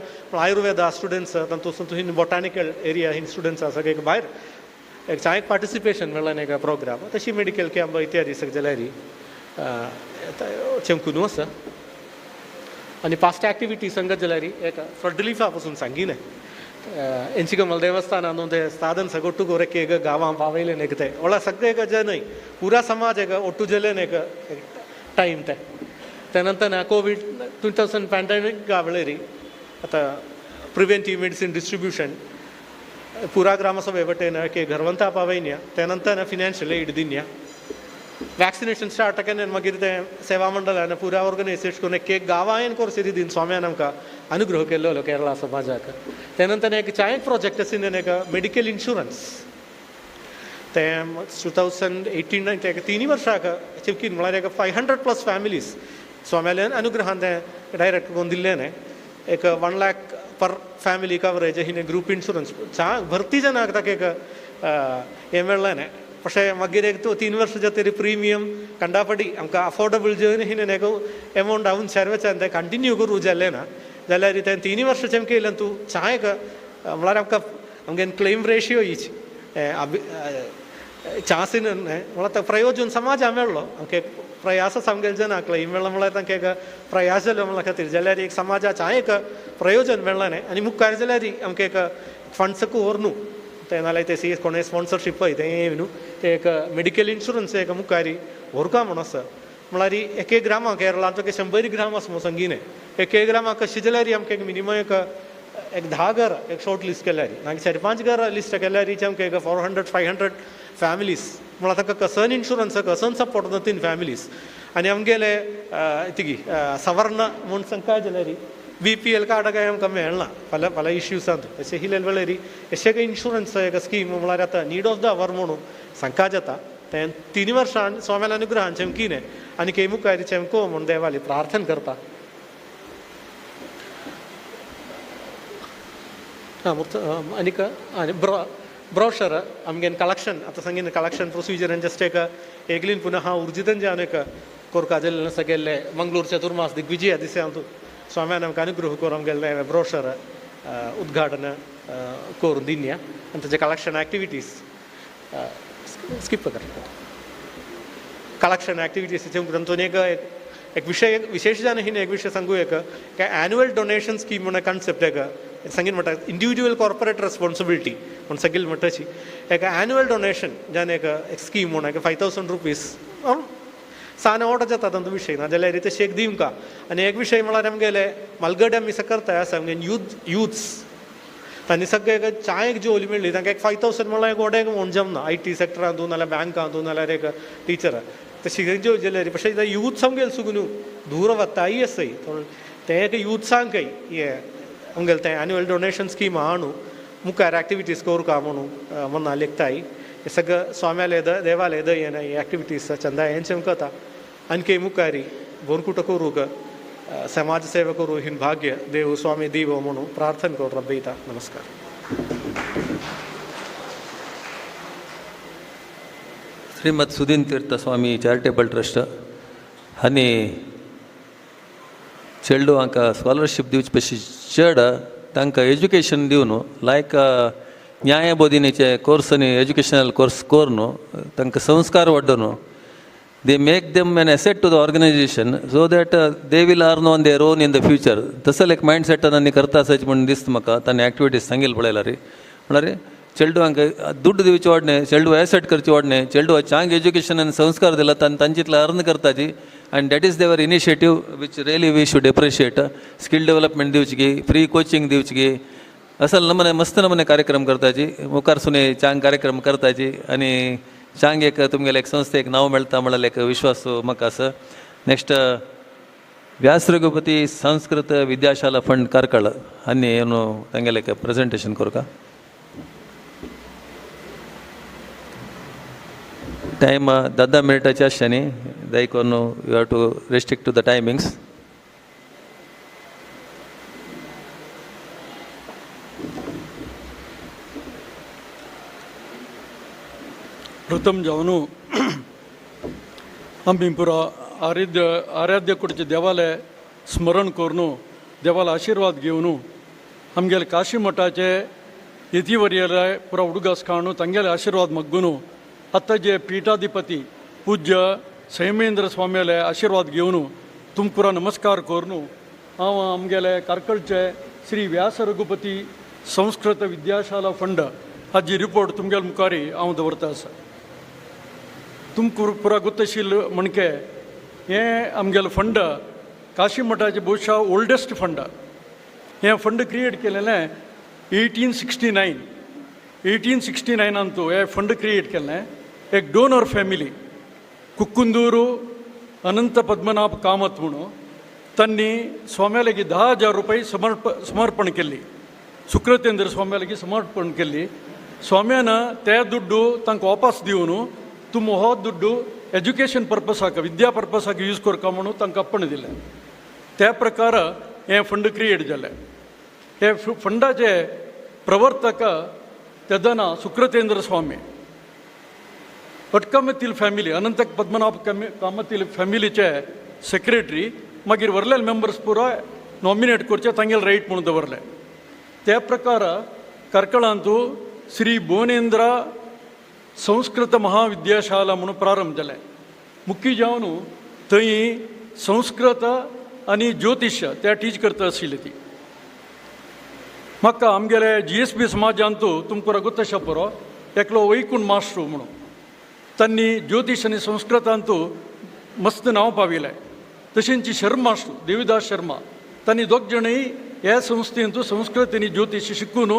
आयुर्वेद स्टुडंट्स तातूंत बॉटानिकल एरिया स्टुडंट्स आसा सगळे भायर एक चायक पार्टिसिपेशन मेळ्ळें एक प्रोग्राम तशी मेडिकल कॅम्प इत्यादी सगळे जाल्यार चमकून आसा आनी पास्ट एक्टिविटी संगत जाल्यार एक फ्लड रिलीफा पासून सांगिलें हेंची कमल देवस्थानान ते साधन सगळ्यो गोरेक एक गांवां पावयलें एक ते ಒಳ್ಳೆ सगळे एक न्हय पुरा समाज एक ಒಟ್ಟು ಜಲ್ಲೇನೆ एक टायम ते नंतर कोविड 2000 पॅन्डेमिक वेळेर आतां प्रिव्हेंटीव मेडिसिन डिस्ट्रिब्युशन पुरा ग्रामसभे वटेन की घरवंता पावयन्या त्या नंतर फिनान्शियल एड दिन्या वॅक्सिनेशन स्टार्ट केन्ना मागीर ते सेवा मंडळान पुरा ऑर्गनायझेशन करून एक गांवांन कोर्स दीन स्वाम्यान आमकां अनुग्रह केल्लो केरळा समाजाक त्या नंतर एक चायक प्रोजेक्ट आशिल्लें एक मेडिकल इन्शुरन्स ते 2018 ते 3 वर्साक चिवकीन म्हळ्यार एक 500+ फॅमिलीज स्वाम्याल्यान अनुग्रहान ते डायरेक्ट करून दिल्लें एक 1 lakh पर फॅमिली कवरेज हिने ग्रूप इन्शुरन्स भरती जनाक ताका एक हें मेळ्ळें പക്ഷേ मागीर एक 3 वर्स जातरी प्रिमियम कंडापडी आमकां अफोर्डेबल जन हिने एक एमावंट हांव सर्वेच्यान ते कंटिन्यू करूं जालें ना जाल्यार ते 3 वर्स चमकेलें तूं चायक म्हळ्यार आमगेन क्लेम रेशियो हीच चान्सीन म्हळ्यार प्रयोजन समाजा मेळ्ळो आमकां प्रयास आमगेले जनाक क्लेम मेळ्ळो म्हळ्यार तांकां एक प्रयास जालो म्हणल्या खातीर जाल्यार एक समाजाच्या एक प्रयोजन मेळ्ळें आनी मुखार जाल्यार आमकां एक फंड्स व्हरनू ते नाल्यार ते कोणें स्पॉन्सरशीप पळय तें न्हू ते एक मेडिकल इन्शुरन्स एक मुखारी व्हरका म्हूण आसा म्हळ्यार एक ग्रामाक केरळांत 100 ग्राम आसा म्हणून सांगिने एक ग्रामाक कशें जाल्यार आमकां मिनिमम एक 10 घर एक शॉर्ट लिस्ट केल्यार आनी 4-5 घर लिस्ट केल्यार आमकां एक 400-500 फॅमिलीज म्हळ्यार ताका कसन इन्शुरन्स कसन सपोर्ट ना 3 फॅमिलीज आनी आमगेले तिगी सवर्ण म्हूण सांगता जाल्यार BPL कार्ड काय आमकां मेळना फाल्यां इश्यूसांत अशें हिलेल वेळेर अशें एक इन्शुरन्स एक स्कीम म्हळ्यार आतां नीड ऑफ द आवर म्हणून सांगता जाता तें 3 वर्सां स्वाम्यान अनुग्रहान चमकिनें आनी के मुखार चमको म्हूण देवाली प्रार्थना करता आनीक ब्रोशर आमगेन कलेक्शन आतां सांगिन कलेक्शन प्रोसिजर जस्ट एक पुनः उर्जितन जावन एक कोरका जाल्लें सगळे मंगळूर चतुर्मास दिग्विजया दिसा स्वाम्यान आमकां अनुग्रह करून गेल्ले ब्रोशर उद्घाटन करून दिन्या आनी ताचे कलेक्शन एक्टिविटीज स्कीप करता कलेक्शन एक्टिविटीज तातूंत एक विशय विशेष जावन हिने एक विशय सांगू एक एन्युअल डोनेशन स्कीम म्हणून कॉन्सेप्ट एक सांगीन म्हणटा इंडिविज्युअल कॉर्पोरेट रेस्पॉन्सिबिलिटी म्हणून सगळी म्हणटाची एक एन्युअल डोनेशन जावन एक स्कीम म्हणून एक 5,000 रुपीज सान ऑर्डर जाता तांचो विशय ना जाल्यार ते शेक दिवंका आनी एक विशय म्हळ्यार आमगेले मलगड आमी करता आसा युथ्स तांणी सगळे चायेक जेवली मेळ्ळी तांकां एक 5,000 म्हळ्यार एक व्हडें अमावंट जमना IT सेक्टरांतूं नाल्यार बँकांतूं नाल्यार एक टिचर तशी जेव जाल्यार പക്ഷേ ഇത് യൂത്ത് आमगेले सुगून दूर वताय आसय ते एक यूथ्सांकय हे आमगेले ते एन्युअल डोनेशन स्कीम आहा न्हू मुखार एक्टिविटीज करूं म्हणून मना लेखताय हे सगळं स्वाम्याले देवाले दयेन ही एक्टिविटीज चंदा हें चमकता आनी मुखारी बोरकुट करूं समाज सेवा करूं हिन भाग्य देव स्वामी दिवो म्हणून प्रार्थना करून रबयता नमस्कार श्रीमद सुदीन तीर्थ स्वामी चॅरिटेबल ट्रस्ट हांणी चेडू हांकां स्कॉलरशीप दिवचे पेक्षा चड तांकां एज्युकेशन दिवन लायक न्यायबोधिनीचे कोर्स आनी एज्युकेशनल कोर्स कोर न्हू तांकां संस्कार वाडोवन they make them an asset to the organization so that they will earn on their own in the future. तसं एक मायंडसेट आनी करता आसच म्हणून दिसता म्हाका ताणें एक्टिविटीज सांगिल्ले पळयला रे म्हळ्यार चेडू हांकां दुड्ड दिवचे वाडणें चेडू एसेट करचे वाडणें चेडू चांग एज्युकेशन आनी संस्कार दिला तांणी तांचितले अर्न करताची आनी that is their initiative which really we should appreciate. Skill development दिवची गी फ्री कोचिंग दिवची गी असल नमूने मस्त नमूने कार्यक्रम करताची मुखार सुने चांग कार्यक्रम करताची आनी चांग एक तुमगेले एक संस्थेक नांव मेळटा म्हळ्यार एक विश्वास म्हाका आसा. नेक्स्ट व्यास रघुपती संस्कृत विद्याशाला फंड कारकळ आनी ಏನು तांगेले एक प्रेजेंटेशन करूं का. टायम 10 मिनटाचे आसचे न्ही देखून you have to restrict to the timings. प्रथम जावनू आमी पुरा आराध्य कुडचे देवाले स्मरण करून देवाला आशीर्वाद घेवन आमगेले काशी मठाचे यतीवर्यले पुरा उडगास काणू तांगेले आशीर्वाद मग्गून आतां जे पीठाधिपती पूज्य सैमेंद्र स्वामीले आशीर्वाद घेवन तुमकां पुरा नमस्कार करून हांव आमगेले कारकळचे श्री व्यास रघुपती संस्कृत विद्याशाला फंड हाजी रिपोर्ट तुमगेले मुखारी हांव दवरता आसा. तुमकां पुरा गुत्तशील म्हणके हें आमगेलें फंड काशी मठाचें बहुशा ओल्डेस्ट फंड. हें फंड क्रिएट केलेलें 1869 हे फंड क्रिएट केल्लें. एक डोनर फॅमिली कुक्कुंदूरू अनंत पद्मनाभ कामत म्हणून तांणी स्वाम्यालेगी 10,000 रुपये समर्पण केल्ली. सुकृतेंद्र स्वाम्यालेगी समर्पण केल्ली. स्वाम्यान ते दुड्डू तांकां वापस दिवन तुम हो दुड्डू एज्युकेशन पर्पसाक विद्या पर्पसाक यूज करका म्हणून तांकां अप्पण दिलें. त्या प्रकार हें फंड क्रिएट जालें. हे फंडाचे प्रवर्तक तेदना सुकृतेंद्र स्वामी अटकामेतील फॅमिली अनंत पद्मनाभ कामतील फॅमिलीचे सेक्रेटरी मागीर वरलेले मेंबर्स पुरो नॉमिनेट करचे तांगेले रायट म्हणून दवरले. त्या प्रकार कारकळांतू श्री भुवनेंद्र संस्कृत महाविद्याशाला म्हणून प्रारंभ जालें. मुख्य जावन थंय संस्कृत आनी ज्योतिष त्या टीच करता आशिल्ली ती. म्हाका आमगेले GSB समाजांतू तुमकां रगूत आसा पुरो एकलो वैकुंठ मास्टर म्हणून तांणी ज्योतिष आनी संस्कृतांतू मस्त नांव पाविलें. तशेंच शर्मा मास्टर देविदास शर्मा तांणी दोग जणय ह्या संस्थेंतू संस्कृत आनी ज्योतिष शिकून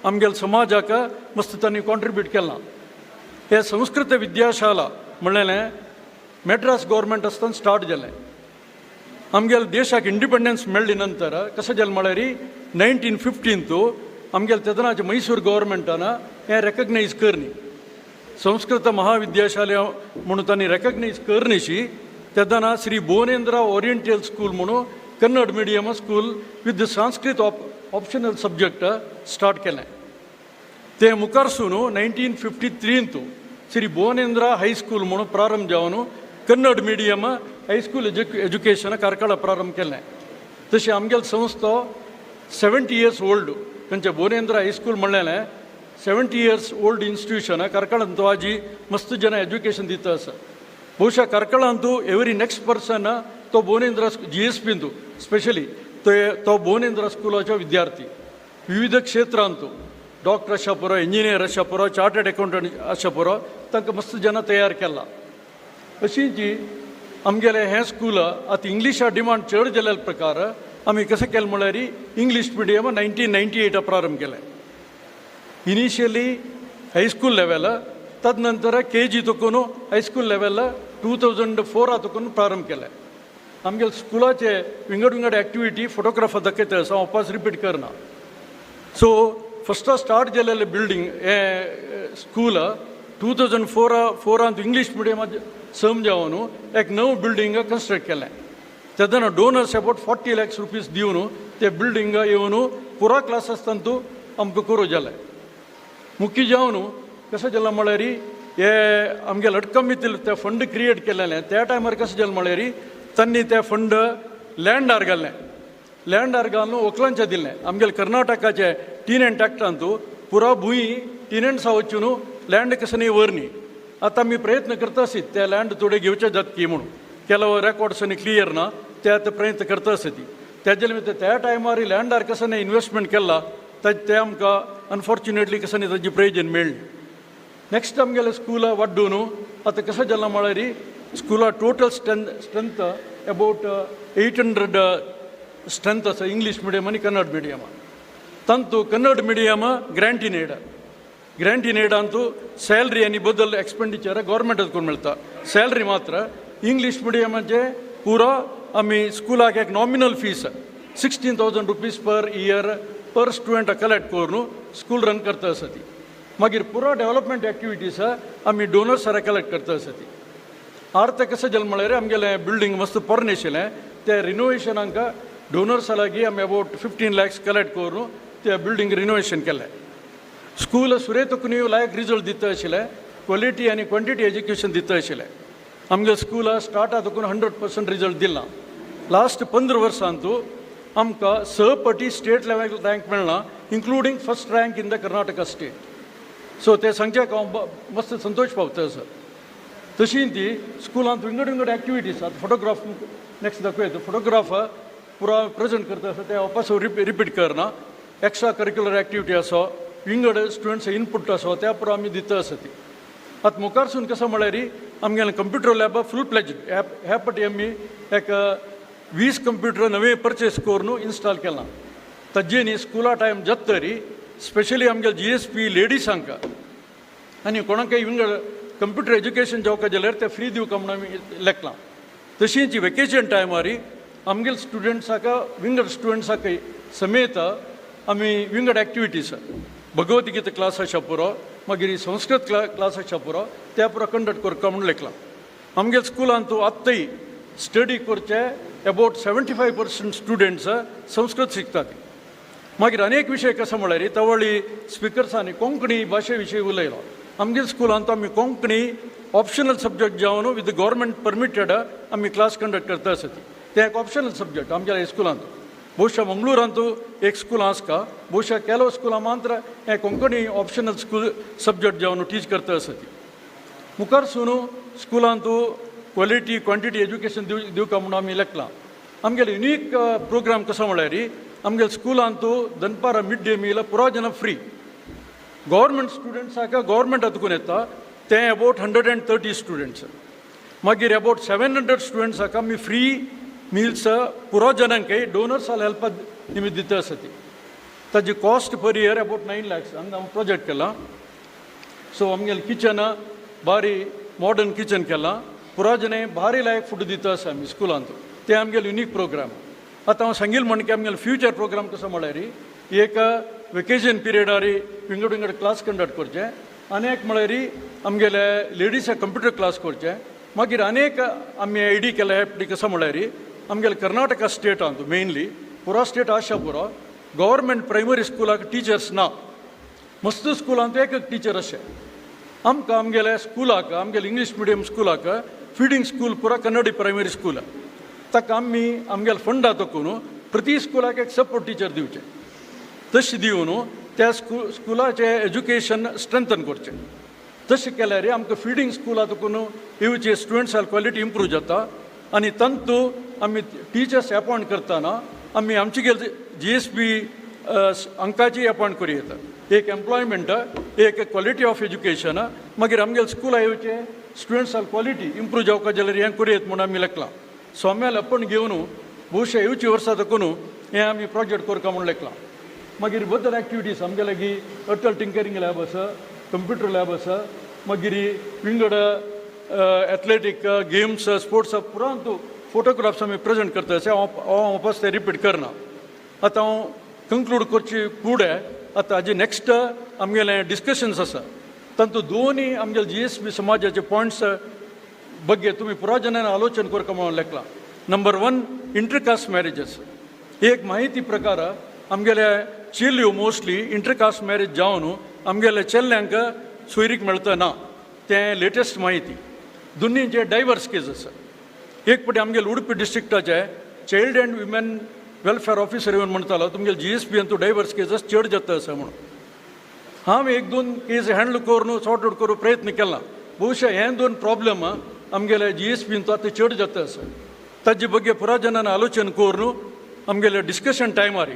आमगेल्या समाजाक मस्त तांणी कॉन्ट्रिब्यूट केलां. हे संस्कृत विद्याशाला म्हणलेलें मद्रास गव्हर्मेंट आसतना स्टार्ट जालें. आमगेल्या देशाक इंडिपेंडन्स मेळ्ळे नंतर कशें जालें म्हळ्यार 1915 आमगेल्या तेदनाचे मैसूर गव्हर्मेंटान हें रेकग्नायज करनी संस्कृत महाविद्याशाला म्हणून तांणी रेकग्नायज करनीशी तेदना श्री भुवनेंद्र ओरिएंटल स्कूल म्हणून Kannada medium school with the Sanskrit optional subject start केलें. ते मुखारसून 1953 श्री भुवनेंद्र हायस्कूल म्हणून प्रारंभ जावन कन्नड मिडियम हायस्कूल एज्युकेशन कारकळा प्रारंभ केलें. तशें आमगेली संस्था 70 years ओल्ड खंयचें भुवनेंद्र हायस्कूल म्हणलेलें 70 years ओल्ड इन्स्टिट्यूशन कारकळांत तो आजी मस्त जन एज्युकेशन दिता आसा. बहुशा कारकळांतू एवरी नेक्स्ट पर्सन तो भुवनेंद्र GSBंतू स्पेशली तो भुवनेंद्र स्कूलाचो विद्यार्थी विविध क्षेत्रांतू डॉक्टर आसा पुरो इंजिनियर आसा पुरो चार्टर्ड अकाउंटंट आसा पुरो तांकां मस्त जन तयार केला. अशीं जी आमगेलें हें स्कूल आतां इंग्लिशा डिमांड चड जाल्ल्या प्रकार आमी कशें केलें म्हळ्यार इंग्लीश मिडियम 1998 प्रारंभ केलें. इनिशियली हायस्कूल लेवल तदनंतर KG तकून हायस्कूल लेवल 2004 तकून प्रारंभ केलें. आमगेल्या स्कुलाचे विंगड एक्टिविटी फोटोग्राफा दाखयता हांव वापस रिपीट करना. सो फर्स्ट स्टार्ट जाल्लें बिल्डींग हें स्कूल 2004 इंग्लीश मिडियमात सम जावन एक नवं बिल्डींग कंस्ट्रक्ट केलें. तेदना डोनर्स अबाउट 40 lakhs रुपीज दिवन ते बिल्डींग येवन पुरा क्लास आसतना आमकां करूं जालें. मुख्य जावन कशें जालें म्हळ्यार हे आमगेले अटकमीतील ते फंड क्रिएट केलेलें त्या टायमार कशें जालें म्हळ्यार तांणी ते फंड लँडार घाल्लें. लँड अर्गानू ओकलांच्या दिल्ले आमगेले कर्नाटकाचे टीनेंट एक्ट अंतू पुरा भूंय टीनेंट्सा वचून लँड कसं नाही वरनी आता मी प्रयत्न करता आसीत त्या लँड थोडे घेवचे जात की म्हणून ಕೆಲವು रेकॉर्ड्स क्लियर ना ते आता प्रयत्न करता आसती त्याच्या निमित्त त्या टायमार लँडार कसं नाही इन्वेस्टमेंट केला ते आमकां अनफॉर्च्युनेटली कसं नाही ताजी प्रयोजन मेळ्ळें नेक्स्ट आमगेले स्कूल वाडून आता कसं जालां म्हळ्यार स्कूला टोटल स्ट्रेंथ अबाउट 800 स्ट्रेंथ आसा इंग्लीश मिडियम आनी कन्नड मिडियम तांतू कन्नड मिडियम ग्रँटीन एड अंतू सॅलरी आनी बदल एक्सपेंडिचर गव्हर्मेंटात करून मेळटा सॅलरी मात्र इंग्लीश मिडियमाचे पुरो आमी स्कूलाक एक nominal fees 16,000 rupees per year per student collect करून स्कूल रन करता आसती मागीर पुरो डेव्हलपमेंट एक्टिविटीज आमी डोनर्सारा कलेक्ट करता आसती अर्थ कसं जल म्हळ्यार आमगेलें बिल्डींग मस्त पोरण आशिल्लें त्या रिनोवेशनाक डोनर्सा लागीं आमी अबाउट 15 lakhs कलेक्ट करून त्या बिल्डींग रिनोवेशन केलें स्कूल सुरेतुकून लायक रिजल्ट दिता आशिल्लें क्वॉलिटी आनी क्वॉन्टिटी एज्युकेशन दिता आशिल्लें आमगे स्कूल स्टार्ट आतकून 100% रिजल्ट दिला लास्ट 15 वर्सांतू आमकां 6 पटी स्टेट लेवल रँक मेळ्ळा including first rank in the Karnataka state so ते सांगच्याक हांव मस्त संतोष पावता सर तशी ती स्कूलांत विंगड एक्टिविटीज आतां फोटोग्राफ नेक्स्ट दाखयता फोटोग्राफ पुरा प्रेजेंट करता आसा ते वापस रिपीट करना एक्स्ट्रा करिक्युलर एक्टिविटी आसो विंगड स्टुडंट्स इनपूट आसो त्या पुरो आमी दिता आसा ती आतां मुखारसून कसं म्हळ्यार आमगेलें कंप्युटर लॅब फूल प्लेज ह्या फाटी आमी एक 20 कंप्युटर नवे परचेस करून इन्स्टॉल केला ताजे न्ही स्कुला टायम जाता तरी स्पेशली आमगेले GSP लेडीजांक आनी कोणाकय विंगड कंप्युटर एज्युकेशन जावका जाल्यार ते फ्री दिवका म्हणून आमी लेखलां तशींच वेकेशन टायमार आमगेले स्टुडंट्साक विंगड स्टुडंट्साक समेत आमी विंगड एक्टिविटीज भगवद्गीता क्लास आसा पुरो मागीर संस्कृत क्लास आसा पुरो त्या पुरो कंडक्ट करता म्हणून लेखलां आमगेले स्कुलांत आत्ताय स्टडी करचे अबाउट 75% स्टुडंट्स संस्कृत शिकतात मागीर अनेक विशय कसो म्हळ्यार तवळी स्पिकर्सांनी कोंकणी भाशे विशीं उलयलो आमगेले स्कुलांत आमी कोंकणी ऑप्शनल सब्जेक्ट जावन विथ गव्हर्मेंट परमिटेड आमी क्लास कंडक्ट करता आसत ते एक ऑप्शनल सब्जेक्ट आमच्या स्कुलांत ಬಹುಶಃ ಮಂಗಳೂರಂತೂ एक स्कूल आसका ಬಹುಶಃ ಕೆಲವು स्कूलां मात्र हे कोंकणी ऑप्शनल स्कूल सब्जेक्ट जावन टीच करता आसती मुखार सून स्कुलांतू क्वॉलिटी क्वॉन्टिटी एज्युकेशन दिवका म्हणून आमी लेखलां आमगेले युनीक प्रोग्राम कसो म्हळ्यार आमगेले स्कुलांतू दनपार मिड डे मील पुरो जन फ्री गव्हर्मेंट स्टुडंट्साक गव्हर्मेंट हातून येता ते अबाउट 130 स्टुडंट्स मागीर अबाउट 700 स्टुडंट्साक आमी फ्री मील्स पुरो जनांक डोनर्साल हेल्प निमित्त दिता आसती ताजी cost per year about 9 lakhs हांगा हांव प्रोजेक्ट केला सो आमगेलें किचन बारी मॉडर्न किचन केलां पुरो जने भारी लायक फूड दिता आसा आमी स्कुलांत ते आमगेले युनीक प्रोग्राम आतां हांव सांगिल्लें म्हणटा की आमगेलें फ्युचर प्रोग्राम कसो म्हळ्यार एक वेकेशन पिरियडार विंगड क्लास कंडक्ट करचे अनेक म्हळ्यार आमगेले लेडीजाक कंप्युटर क्लास करचे मागीर अनेक आमी आयडी केला हे कसो म्हळ्यार आमगेले कर्नाटका स्टेटांत मेनली पुरो स्टेट आसा पुरो गव्हर्मेंट प्रायमरी स्कुलाक टिचर्स ना मस्त स्कुलांत एक टिचर अशें आमकां आमगेल्या स्कुलाक आमगेले इंग्लीश मिडियम स्कुलाक फिडींग स्कूल पुरो कन्नडी प्रायमरी स्कूल ताका आमी आमगेले फंड आतकून प्रति स्कुलाक एक सपोर्ट टिचर दिवचे तशें दिवन त्या स्कुलाचें एज्युकेशन स्ट्रेंथन करचें तशें केल्यार आमकां फिडींग स्कूल आतकून येवचे स्टुडंट्साल क्वॉलिटी इम्प्रूव जाता आनी तांतू आमी टिचर्स अपॉयंट करतना आमी आमचे गेले GSP अंकाची अपॉयंट करूं येता एक एम्प्लॉयमेंट एक क्वॉलिटी ऑफ एज्युकेशन मागीर आमगेले स्कूल येवचे स्टुडंट्साल क्वॉलिटी इम्प्रूव जावका जाल्यार हें करूं येता म्हणून आमी लेखलां सोम्याल अपॉयंट घेवन भोवशा येवची वर्सां तकून हें आमी प्रोजेक्ट करता म्हणून लेखलां मागीर बद्दल एक्टिविटीज आमगे लागीं अटल टिंकरिंग लॅब आसा कंप्युटर लॅब आसा मागीर विंगड एथलेटीक गेम्स स्पोर्ट्स पुरांत फोटोग्राफ्स आमी प्रेजेंट करता हांव वापस ते रिपीट करना आतां हांव कंक्लूड करचे फुडें आतां हाजे नेक्स्ट आमगेलें डिस्कशन्स आसा तातूंत दोनूय आमगेले GSP समाजाचे पॉयंट्स ಬಗ್ಗೆ तुमी पुरो जनांनी आलोचन करता म्हणून लेखलां नंबर 1 इंटरकास्ट मॅरेजीस एक माहिती प्रकार आमगेले चेल्यो मोस्टली इंटरकास्ट मॅरेज जावन आमगेले चेल्ल्यांक सोयरीक मेळटा ना तें लेटेस्ट माहिती दोनींचे डायवर्स केस आसा एक फावटी आमगेले उडपी डिस्ट्रिक्टाचे child and women welfare officer येऊन म्हणतालो तुमगेले GSB अंतू डायव्हर्स केसेस चड जाता असा म्हणून. हांव 1-2 केस हँडल करून सॉर्ट आउट करूं प्रयत्न केला. बहुशः हे 2 प्रॉब्लम आमगेले GSB अंतू आतां चड जाता असा. ताजे ಬಗ್ಗೆ पुरा जनान आलोचन करून आमगेले डिस्कशन टायमार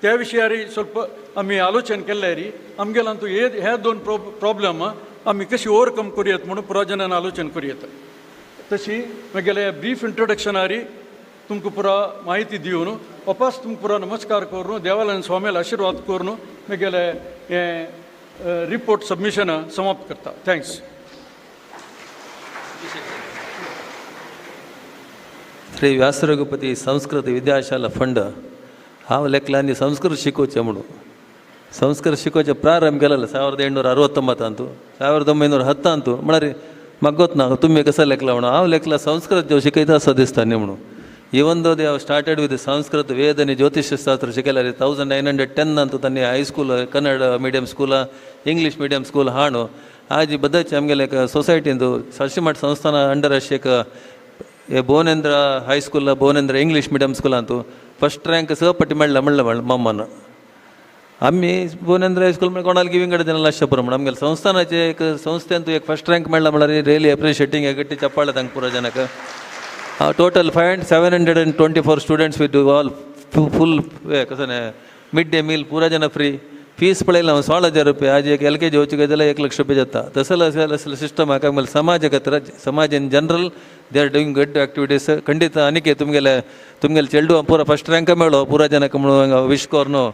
त्या विशयार ಸ್ವಲ್ಪ आमी आलोचन केल्ले री आमगेलांतू हे 2 प्रॉब्लम आमी कशी ओवरकम करूयात म्हणून पुरा जनान आलोचन करूयात. तशी म्हगेले ब्रीफ इंट्रोडक्शनारी तुमकां पुरा माहिती दिवन वापस तुमकां पुरा नमस्कार करून देवालयान स्वामीला आशीर्वाद करून म्हगेले हे रिपोर्ट सबमिशन समाप्त करता. थँक्स. श्री व्यास रघुपती संस्कृत विद्याशाला फंड हांव लेखलांनी संस्कृत शिकोवचें म्हणून संस्कृत शिकोवचें प्रारंभ केलेलो 1869 1910 म्हळ्यार म्हाका गोत ना तुमी कसो लेखला म्हणून. हांव लेखला संस्कृत जो शिकयता असो दिसता न्ही म्हणून. Even though they have started with Sanskrit वेद आनी ज्योतिषशास्त्र शिकयल्यार 1910 अंतू तांणी हायस्कूल कन्नड मिडियम स्कूला इंग्लीश मिडियम स्कूल हा न्हू. आज बदच आमगेले एक सोसायटीन सारशीमठ संस्थाना अंडर अशें एक हे Bhuvanendra high school Bhuvanendra English medium स्कुलांतू फर्स्ट रँक सहपटी मेळ्ळा म्हणलं मम्मान. आमी भुवनेंद्र हायस्कूल म्हणजे कोणाला गिविंग कडेन दिना लाश्य पुरो म्हणून आमगेले संस्थानाचे एक संस्थेंतू एक फर्स्ट रँक मेळ्ळा म्हळ्यार रियली एप्रिशिएटींग हे गट्टी चप्पाळे तांकां पुरो जनाक. टोटल 724 स्टुडंट्स वीथ ऑल फूल हे कसं मिड डे मील पुरा जना फ्री. फीस पळयला हांव 16,000 रुपया. आज एक LKG वचूंक जाल्यार 1 लाख रुपया जाता. तसलो सिस्टम म्हाका आमगेले समाज खातीर समाज in general they are doing good activities. खंडीत आनीक तुमगेले चेडू पुरो फर्स्ट रँक मेळ्ळो पुरा जनाक म्हणून विश कोरनो.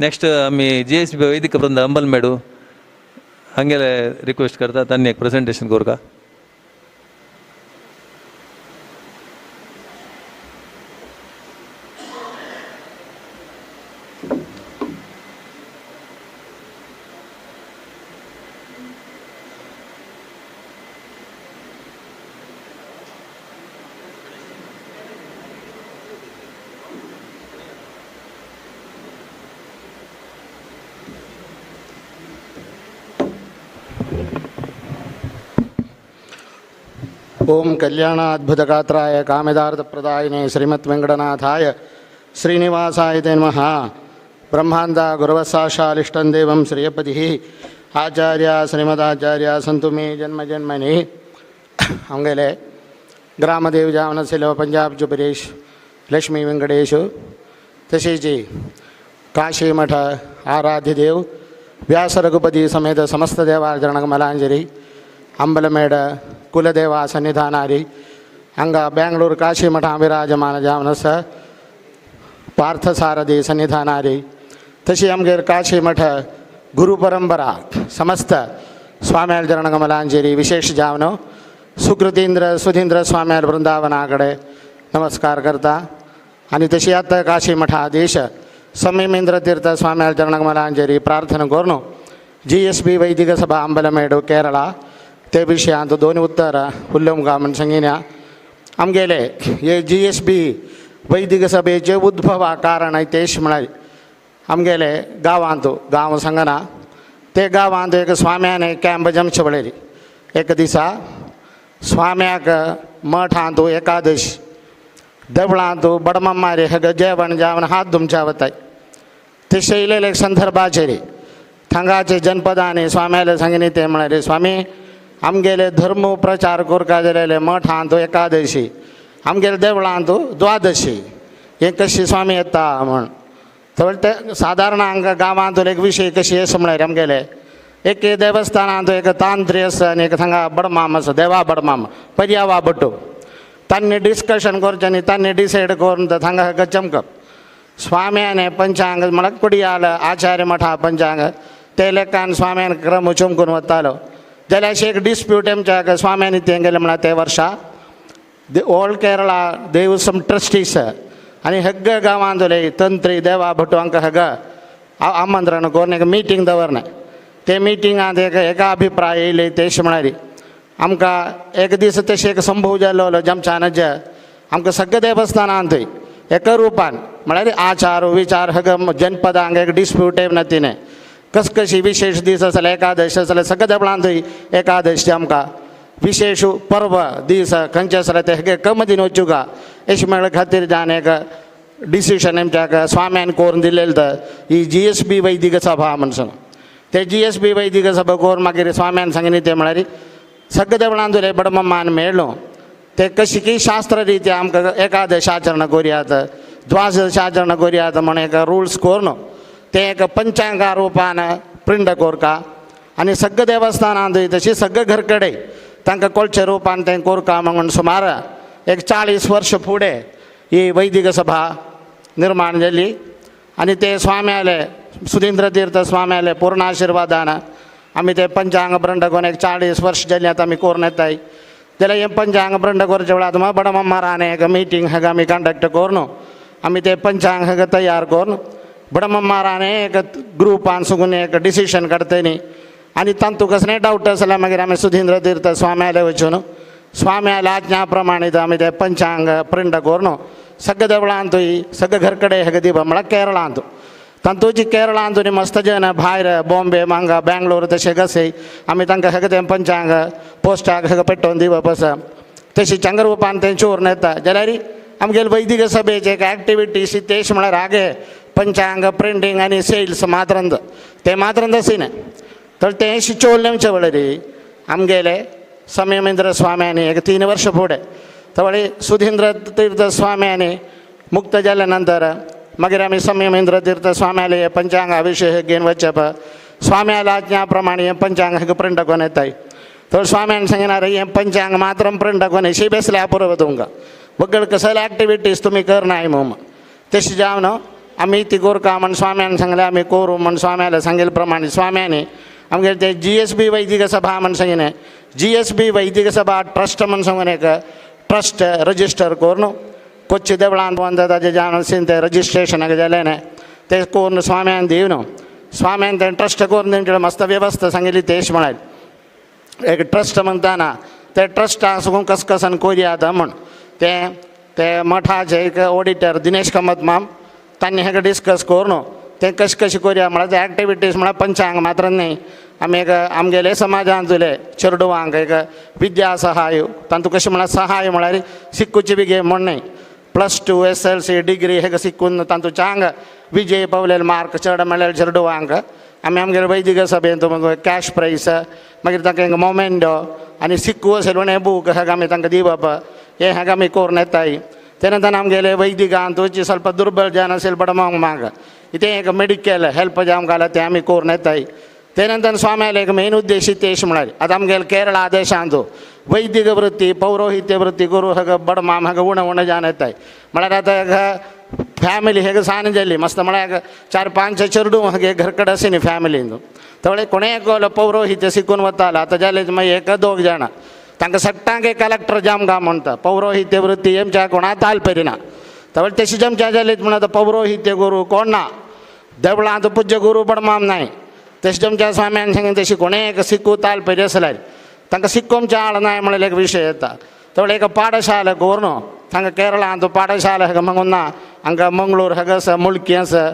नेक्स्ट आमी GSB वैदिक वृंद अंबलमेडू हांगेले रिक्वेस्ट करता तांणी एक प्रेजेंटेशन करूं का. ओम कल्याणाद्भुतगात्राय कामिदार्थप्रदायिने श्रीमद्वेङ्कटनाथाय श्रीनिवासाय ते नमः. ब्रह्मांदा गुरवसाक्षालिष्टं देवं श्रियपतिः आचार्य श्रीमदाचार्य संतु मे जन्म जन्मनि. हंगेले ग्रामदेव जावनशिलो पंजाब जुबरेश लक्ष्मी वेंकटेश तसेच काशी मठ आराध्य देव व्यास रघुपती समेत समस्त देवार्चनक मलांजली अंबलमेड कुलदेवा सन्निधानारी हंग बेंगलूर काशी मठ विराजमान जावनस पार्थसारथी सन्निधानारी. तशी आमगेर काशी मठ गुरुपरंपरा समस्त स्वाम्याल चरणकमलांजली विशेष जावन सुकृतींद्र सुधींद्र स्वाम्याल वृंदावनाकडे नमस्कार करता. आणि तशी आता काशी मठाधीश समीमेंद्र तीर्थ स्वाम्याल चरणकमलांजली प्रार्थना करून GSB वैदिक सभा अंबलमेडू केरळा ते विशयांत 2 उत्तर उल्लंघा म्हण सांगिना. आमगेले हे GSB वैदिक सभेचे उद्भवा कारण तेश म्हळ्यार आमगेले गांवांत गांव सांगना ते गांवांत एक स्वाम्यान कॅम्प जमचे पळयली. एक दिसा स्वाम्याक मठांत एकादश देवळांत बडमम्मारे हेग जेवण जावन हात धुमच्या वताय. ते शैलेले संदर्भाचेर थंगाचे जनपदांनी स्वाम्याले सांगिनी ते म्हळ्यार स्वामी आमगेले धर्म प्रचार करता जाल्यार मठांत एकादशी आमगेले देवळांत द्वादशी हे कशी स्वामी येता म्हण. तर ते सादारण हांगा गांवांत एक विशय कशी आसा म्हळ्यार आमगेले एक देवस्थानांत एक तांत्री आसा आनी एक थंगा बडमाम आसा देवा बडमाम पर्यावा भट्टू. तांणी डिस्कशन करचें आनी तांणी डिसायड करून थंगा चमकप. स्वाम्यान पंचांग म्हळ्यार कुडियाल आचार्य मठा पंचांग ते लेखान स्वाम्यान क्रम चमकून वतालो जाल्यार अशें एक डिस्प्यूट आमच्या स्वाम्यानी तें गेलें म्हळ्यार ते वर्सा ऑल केरळा देव सम ट्रस्टीस आनी हेग गांवांत उलय तंत्री देवा भट्टू हांकां हेग आमंत्रण करून एक मिटींग दवरलें. ते मिटिंगांत एका अभिप्राय येयले तेश म्हळ्यार आमकां एक दीस तशें एक संभव जाल्लो जमचानाचे आमकां सगळे देवस्थानांतूय एका रुपान म्हळ्यार आचार विचार हेग जनपदांक एक डिस्प्यूट येवना तिणें कशी विशेष दीस आसले एकादश आसले सगळे देवळांतूय एकादशी आमकां विशेष पर्व दीस खंयचे आसले ते कम दिन वचूं का अशें मेळ खातीर जावन एक डिसिशन आमच्या स्वाम्यान करून दिलेलं तर ही GSB वैदिक सभा म्हणून ते GSB वैदिक सभा करून मागीर स्वाम्यान सांगितले ते म्हळ्यार सगळे देवळान तुले बडमम्मान मेळ्ळो ते कशी की शास्त्र रित्या आमकां एकादश आचरण करुयात द्वादश आचरण करुयात म्हणून एक रुल्स करून ते एक पंचांगा रूपान प्रिंट कोरका आनी सगळे देवस्थानांत तशी सगळे घरकडे तांकां कोळच्या रूपान तें कोरका म्हणून सुमार एक 40 वर्ष फुडें ही वैदिक सभा निर्माण जाली आनी ते स्वाम्याले सुधींद्र तीर्थ स्वाम्याले पूर्ण आशिर्वादान आमी ते पंचांग प्रिंट करून एक 40 वर्ष जाली आतां आमी करून येताय जाल्यार हे पंचांग प्रिंट करचे वेळार बडमम्मारान एक मिटींग हेका आमी कंडक्ट करून आमी ते पंचांग हेका तयार करून बडमम्मारान एक ग्रुपान सुगून एक डिसिशन काडटनी आनी तांतू कसलेंय डावट जाल्यार मागीर आमी सुधींद्र तीर्थ स्वाम्याले वचून स्वाम्याल्या आज्ञा प्रमाणीत आमी ते पंचांग प्रिंट करून सगळे देवळांत सगळे घरकडे हेका दिवप म्हळ्यार केरळांत तांतूची केरळांत मस्त जन भायर बॉम्बे मांगा बेंगलोर तशे कसे आमी तांकां हेका तें पंचांग पोस्टाक हेका पेटोवन दिवप आसा तशी चंग रूपान तें चोरून येता जाल्यार आमगेले वैदिक सभेचे एक एक्टिविटी सिद्देश म्हळ्यार आगे पंचांग प्रिंटींग आनी सेल्स मात्रंद ते मात्रंद अशें तर तें शिचोवलेंचे वेळार आमगेले संयमेंद्र स्वाम्यांनी एक 3 वर्ष फुडें तवळी सुधींद्र तीर्थ स्वाम्यांनी मुक्त जाल्या नंतर मागीर आमी संयमेंद्र तीर्थ स्वाम्याले पंचांगा विशय घेवन वचप स्वाम्याला आज्ञा प्रमाणे हें पंचांग हेका प्रिंट करून येताय तर स्वाम्यान सांगणार हें पंचांग मात्र प्रिंट करून अशी बेसल्या पुरव तुमकां वगळ कसले एक्टिविटीज तुमी करनाय म्हणून तशी जावन आमी ती कोरका म्हण स्वाम्यान सांगलें आमी करूं म्हण स्वाम्याला सांगिल्ले प्रमाणे स्वाम्यांनी आमगे ते GSB वैदिक सभा म्हण सांगिल्लें GSB वैदिक सभा ट्रस्ट म्हण सांगून एक ट्रस्ट रजिस्टर करून कोच्ची देवळांत वंद ताजे जावन ते रजिस्ट्रेशनाक जालें न्हय ते करून स्वाम्यान दिवन स्वाम्यान तें ट्रस्ट करून तेंचे मस्त वेवस्था सांगिल्ली तेश म्हळ्यार एक ट्रस्ट म्हणटाना ते ट्रस्टाक सुगून कसन कोरयात म्हण ते मठाचे एक ऑडिटर दिनेश कामत माम तांणी हेका डिस्कस करून ते कशी कोरया म्हळ्यार ते एक्टिविटीज म्हळ्यार पंचांग मात्र न्ही आमी एक आमगेले समाजांत उरले चेडवांक एक विद्या सहाय तांतू कशें म्हळ्यार सहाय म्हळ्यार शिकूची बी घे म्हण न्ही +2 SLC डिग्री हेका शिकून तांतू चांग विजय पावलेले मार्क चड मेळ्ळेले चेडवांक आमी आमगेले वैदिक सभेंत कॅश प्रायज मागीर तांकां एक मोमेंटो आनी सिक्कू अशें म्हण बूक हेका आमी तांकां दिवप हे हेका आमी करून येताय ते नंतर आमगेले वैदिकांत ಸ್ವಲ್ಪ दुर्बल जन असेल बडमम्माक इथे एक मेडिकल हेल्प जावंक घाला ते आमी करून येताय ते नंतर स्वाम्याले एक मेन उद्देश तेश म्हळ्यार आतां आमगेले केरळा देशांत वैदिक वृत्ती पौरोहित्य वृत्ती करूं हेका बडमाम हेका उण जावन येताय म्हळ्यार आतां हेका फॅमिली हेका सान जाली मस्त म्हळ्यार 4-5 चेडूं हेगे घरकडे अशें न्ही फॅमिलीन तवळे कोणेय पौरोहित्य शिकून वतालो आतां जाले मागीर 1-2 जाणां तांकां सट्टांक एक कलेक्टर जामगा म्हणटा पौरोहित्य वृत्ती हेंच्या कोणा तालपरी ना तवळे तशी जमच्या जालीत म्हणून आतां पौरोहित्य गुरू कोण ना देवळांत पूज्य गुरू बडमाम नाय तशें जमच्या स्वाम्यान सांगन तशी कोणेय एक सिक्कू तालपरी आसल्यार तांकां सिक्कोमच्या आळ नाय म्हणून एक विशय येता तवळे एक पाठशाला करून तांकां केरळांत पाठशाला हेका मागून ना हांगा मंगळूर हेका आसा मुळकी आसा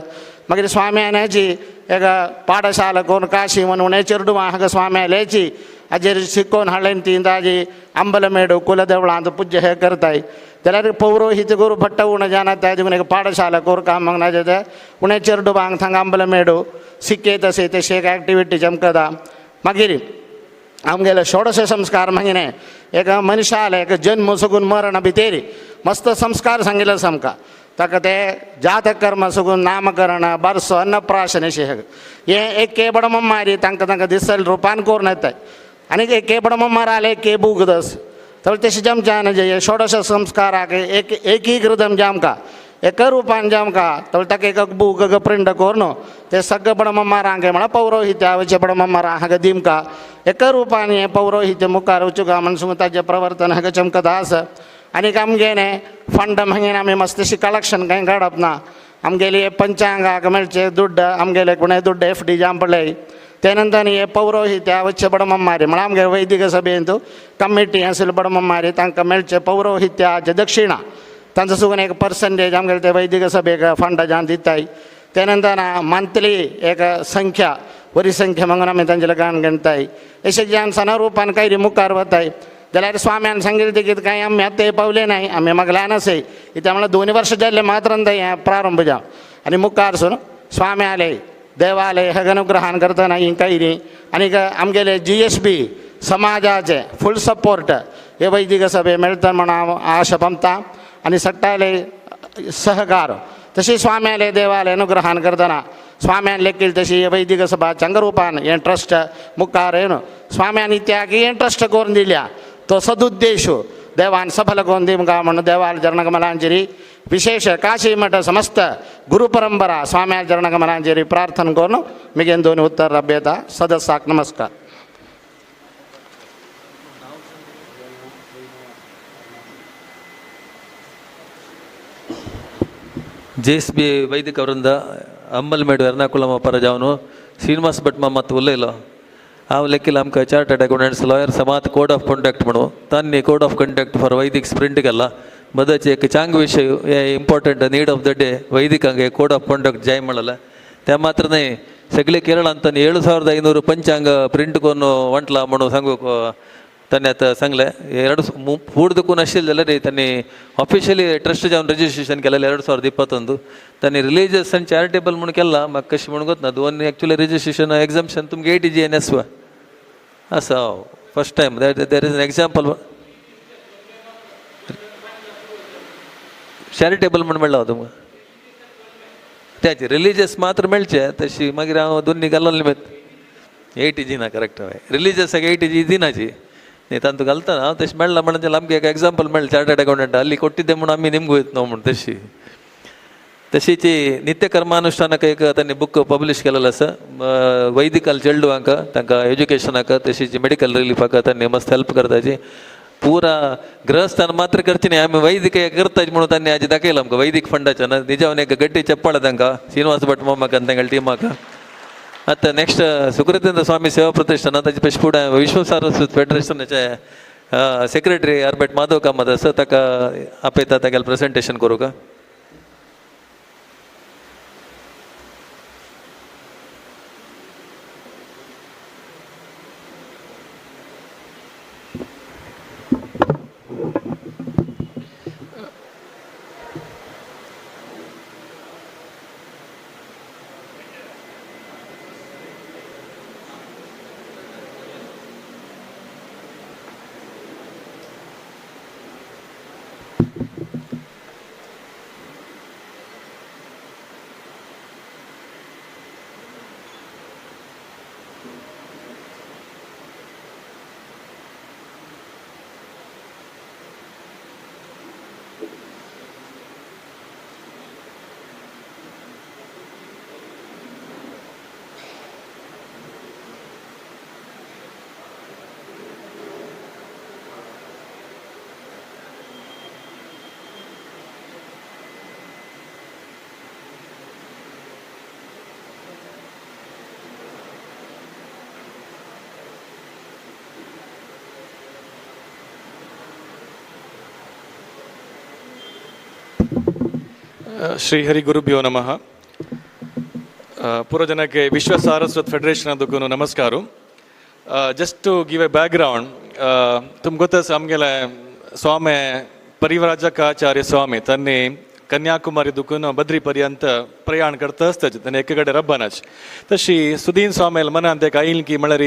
मागीर स्वाम्यान हेची एक पाठशाला करून काशी म्हणून हे चेडवां हेका स्वाम्याले हेची हाजेर शिकोवन हाडलें ती ताजी अंबलमेडू कुलदेवळांत पूज्य हे करताय जाल्यार पौरोहित्य गुरू भट्ट उण जाना ताजे एक पाठशाला कोरका मग नाजे ते उणे चेडवांक थांगा अंबलमेडू शिकयत अशें तशी एक एक्टिविटी चमकता मागीर आमगेले 16 संस्कार मागिने एक मनशाले एक जन्म सुगून मरण भितर मस्त संस्कार सांगिल्ले आसा आमकां ताका ते जातक कर्म सुगून नामकरण बारसो अन्नप्राशन अशें हे एके बडमम्मारी तांकां दिसल रूपान करून येताय आनी एके बडमम्माराले एके बूक दस तर तशें जमच्यान जे 16 संस्काराक एक रिदम जामकां एक रूपान जामकां तर ताका एक बूक प्रिंट करून ते सगळे बडमम्मारांक म्हळ्यार पौरोहित्याचे बडमम्मारां हाका दिमकां एक रूपान हें पौरोहित्य मुखार वचूंका म्हणून ताजें प्रवर्तन हाका चमकता आसा आनीक आमगेले फंड मागीर आमी मस्तशी कलेक्शन कांय काडप ना आमगेली पंचांगाक मेळचे दुड्ड आमगेले कोणें दुड्ड FD जावं पडले ते नंतर हे पौरोहित्या वच्चे बडमम्मारी म्हळ्यार आमगे वैदिक सभेंत कमिटी आसली बडमम्मारी तांकां मेळचे पौरोहित्याचे दक्षिणा तांचो सुगून एक पर्संटेज आमगेले ते वैदिक सभेक फंड जावन दिताय ते नंतर मंथली एक संख्या बरी संख्या मागून आमी तांचे गाण गणताय अशें जावन सना रुपान कांय मुखार वताय जाल्यार स्वाम्यान सांगितलें की कांय आमी आतां ते पावले नाही, आमी म्हाका ल्हान आसाय कित्याक म्हळ्यार 2 वर्ष जाल्ले मात्र हें प्रारंभ जावं आनी मुखारसून स्वाम्यालय देवालय हें अनुग्रहान करतना ही कैरी आनीक आमगेले GSB समाजाचे फूल सपोर्ट हे वैदिक सभे मेळटा म्हणून हांव आशा पंपता आनी सट्टालय सहकार तशी स्वाम्यालय देवालय अनुग्रहान करतना स्वाम्यान लेखील तशी वैदिक सभा चंगरुपान हें ट्रस्ट मुखार येवन स्वाम्यान इत्याक हें ट्रस्ट करून दिल्या तो सदुद्देश देवान सफल करून दिवंका म्हणून देवाल चरणकमलांचेरी विशेष काशी मठ समस्त गुरुपरंपरा स्वाम्याल चरणकमलांचेरी प्रार्थना करून मिगेन दोन उत्तर लभ्यता सदस्याक नमस्कार. JSB ವೈದಿಕ ವೃಂದ ಅಂಬಲ್ಮೇಡು ಎರ್ನಾಕುಳಂ ಪರ ಜಾವನು ಶ್ರೀನಿವಾಸ್ ಭಟ್ ಮತ್ತು ಉಲ್ಲೇಲ हांव लेखील आमकां चार्टर्ड अकाउंटंट्स लॉयर्स मात कोड ऑफ कंडक्ट म्हणून तांणी कोड ऑफ कंडक्ट फॉर वैदिक स्प्रिंट केला मदचे एक चांग विषय हे important need of the day वैदिकांक कोड ऑफ कंडक्ट जाय म्हणला त्या मात्र नाही सगळे केरळांत 7500 पंचांग प्रिंट करून वंटला म्हणून सांगूक ताणें आतां सांगलें फूड देखून आशिल्लें जाल्यार तांणी ऑफिशियली ट्रस्ट जावन रजिस्ट्रेशन केलेलें 2021 तांणी रिलीजियस आनी चॅरिटेबल म्हणून केला म्हाका कशें म्हणून गोत ना दोन एक्चुअली रजिस्ट्रेशन एग्जाम्शन तुमगे 80 GNS आसा first time there is an example charitable म्हणून मेळ्ळा तुमकां त्याचे रिलीजियस मात्र मेळचे तशी मागीर हांव दोनी घालून लिमीत 80 G ना करेक्ट रिलीजियसाक 80 G दिनाची न्ही तांतू घालता हांव तशें मेळ्ळा म्हणून आमकां एक एग्जाम्पल मेळ्ळें चार्टर्ड अकाउंटंट हाली कोट्टी दे म्हणून आमी निमगो वयत न्हू म्हणून तशीची नित्यकर्मानुष्ठानाक एक तांणी बूक पब्लीश केलेलो आसा वैदिकल चेडवांक तांकां एज्युकेशनाक तशीची मेडिकल रिलीफाक तांणी मस्त हेल्प करताची पुरा गृहस्थान मात्र करची न्ही आमी वैदिक करताची म्हणून तांणी आज दाखयलां आमकां वैदिक फंडाच्यान निजावन एक गड्डी चप्पळ तांकां श्रीनिवास भट मामाक आनी तांगेल्या टिमाक आतां नेक्स्ट सुकृतेंद्र स्वामी सेवा प्रतिष्ठान ताचे पेश फुडें विश्व सारस्वत फेडरेशनाचे सेक्रेटरी आर्बेट माधव कामत आसा ताका आपयता तागेलें प्रेजेंटेशन करूं का. ಶ್ರೀ ಹರಿ ಗುರುಭ್ಯೋ ನಮಃ. ಪೂರ ಜನಕ್ಕೆ ವಿಶ್ವ ಸಾರಸ್ವತ್ ಫೆಡರೇಷನ್ ಅದಕ್ಕೂ ನಮಸ್ಕಾರ. Just to give a background तुम ಗೊತ್ತ आमगेले स्वामी परिव्राजकाचार्य स्वामी त्यांनी कन्याकुमारी दुखून बद्री पर्यंत प्रयाण करता आसताच ताणें एके कडेन रब्बानाच तशी सुदीन स्वामील मनांत एक आयिल्ली की म्हळ्यार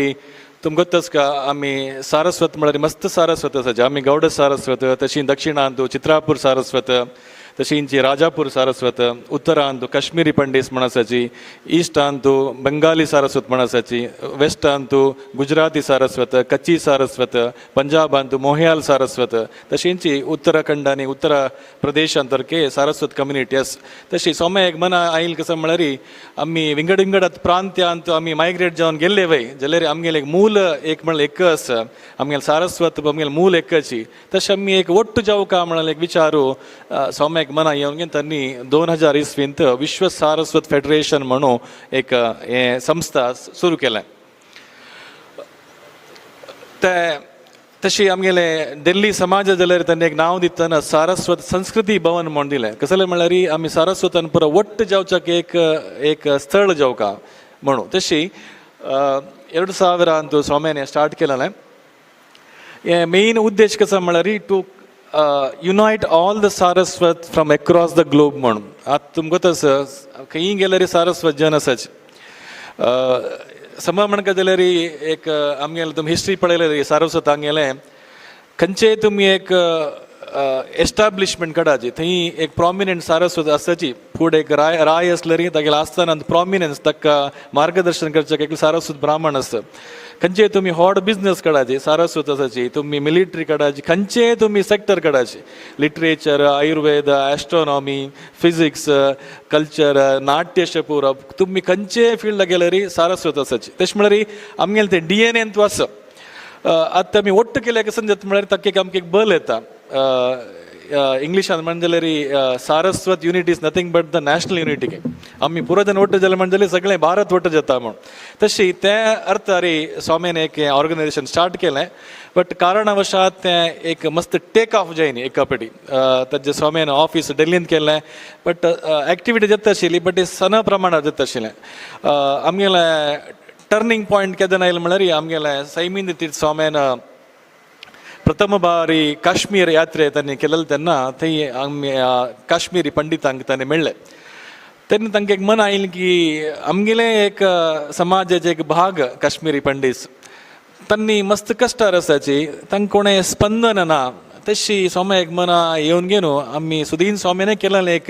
तुम ಗೊತ್ತस का आमी सारस्वत म्हळ्यार मस्त सारस्वत आसा आमी गौड सारस्वत तशी दक्षिणांत चित्रापूर सारस्वत तशींची राजापूर सारस्वत उत्तरांत काश्मीरी पंडीस म्हण आसाची ईस्टांत बंगाली सारस्वत म्हण आसाची वेस्टांत गुजराती सारस्वत कच्ची सारस्वत पंजाबांत मोहयाल सारस्वत तशींची उत्तराखंड आनी उत्तर प्रदेशांत सारके सारस्वत कम्युनिटी आस तशी सोमे एक मना आयिल्ली कसं म्हळ्यार आमी विंगड विंगड प्रांत्यांत आमी मायग्रेट जावन गेल्ले वय जाल्यार आमगेले मूल एक म्हळ्यार एक आसा आमगेले सारस्वत आमगेले मूल एकची तशें आमी एक ಒಟ್ಟು जावं का म्हणाल एक विचारू सोमे मना येवन त्यांनी 2000 ईस्वींत विश्व सारस्वत फेडरेशन म्हणून एक संस्था सुरू केल्या. ते तशी आमगेले दिल्ली समाज जाल्यार त्यांनी एक नांव दितना सारस्वत संस्कृती भवन म्हणून दिलें. कसले म्हळ्यार आमी सारस्वतान पुरो ಒಟ್ಟು जावच्याक एक स्थळ जावका म्हणून तशी 2000 स्वाम्यान स्टार्ट केलेलें. मेन उद्देश कसा म्हळ्यार to unite all the Saraswat from across the globe म्हणून. आतां तुमकां तसं खंयी गेल्यार सारस्वत जन आसाच. समा म्हणटा जाल्यार एक आमगेलें तुमी हिस्ट्री पळयल्यार सारस्वत हांगेलें खंयचेय तुमी एक एस्टाब्लिशमेंट काडाची थंय एक प्रॉमिनंट सारस्वत आसाची. फुडें एक राय आसल्यार तागेलें आसतना प्रॉमिनन्स ताका मार्गदर्शन करचें एक सारस्वत ब्राह्मण आसता. खंयचेय तुमी व्हड बिजनस काडाची सारस्वत आसाची. तुमी मिलिटरी काडाची, खंयचेय तुमी सेक्टर काडाची, literature, Ayurveda, astronomy, physics, culture, नाट्यशें पुरो तुमी खंयचेय फिल्डाक गेल्यार सारस्वत आसाची. तशें म्हळ्यार आमगेलें तें DNA तूं आसा. आतां आमी ओट्ट केल्या कसं जाता म्हळ्यार ताका एक आमकां एक बल येता. इंग्लिशान म्हणटा जाल्यार Saraswat unity is nothing but the national unity. आमी पुरो जन ओट्ट जाले म्हणजे सगळें भारत ओट्ट जाता म्हूण. तशी ते अर्थ स्वामीन एक ऑर्गनायझेशन स्टार्ट केलें. बट कारणावशात तें एक मस्त टेक ऑफ जायनी एका पेटी. ताजें स्वामीन ऑफिस दिल्लींत केलें. बट एक्टिविटी जाता आशिल्ली बट सना प्रमाणात जाता आशिल्लें. आमगेलें टर्निंग पॉयंट केन्ना आयलें म्हळ्यार आमगेलें सैमींद तीर्थ स्वामीन प्रथम बारी काश्मीर यात्रे तांणी केलेले तेन्ना थंय आमी काश्मीरी पंडितांक तांणी मेळ्ळे. तेन्ना तांकां एक मन आयलें की आमगेलें एक समाजाचे एक भाग काश्मीरी पंडीत तांणी मस्त कश्टार आसाची, तांकां कोणें स्पंदन ना. तशी स्वामी एक मना येवन घेवन आमी सुदीन स्वामीने केलेलें एक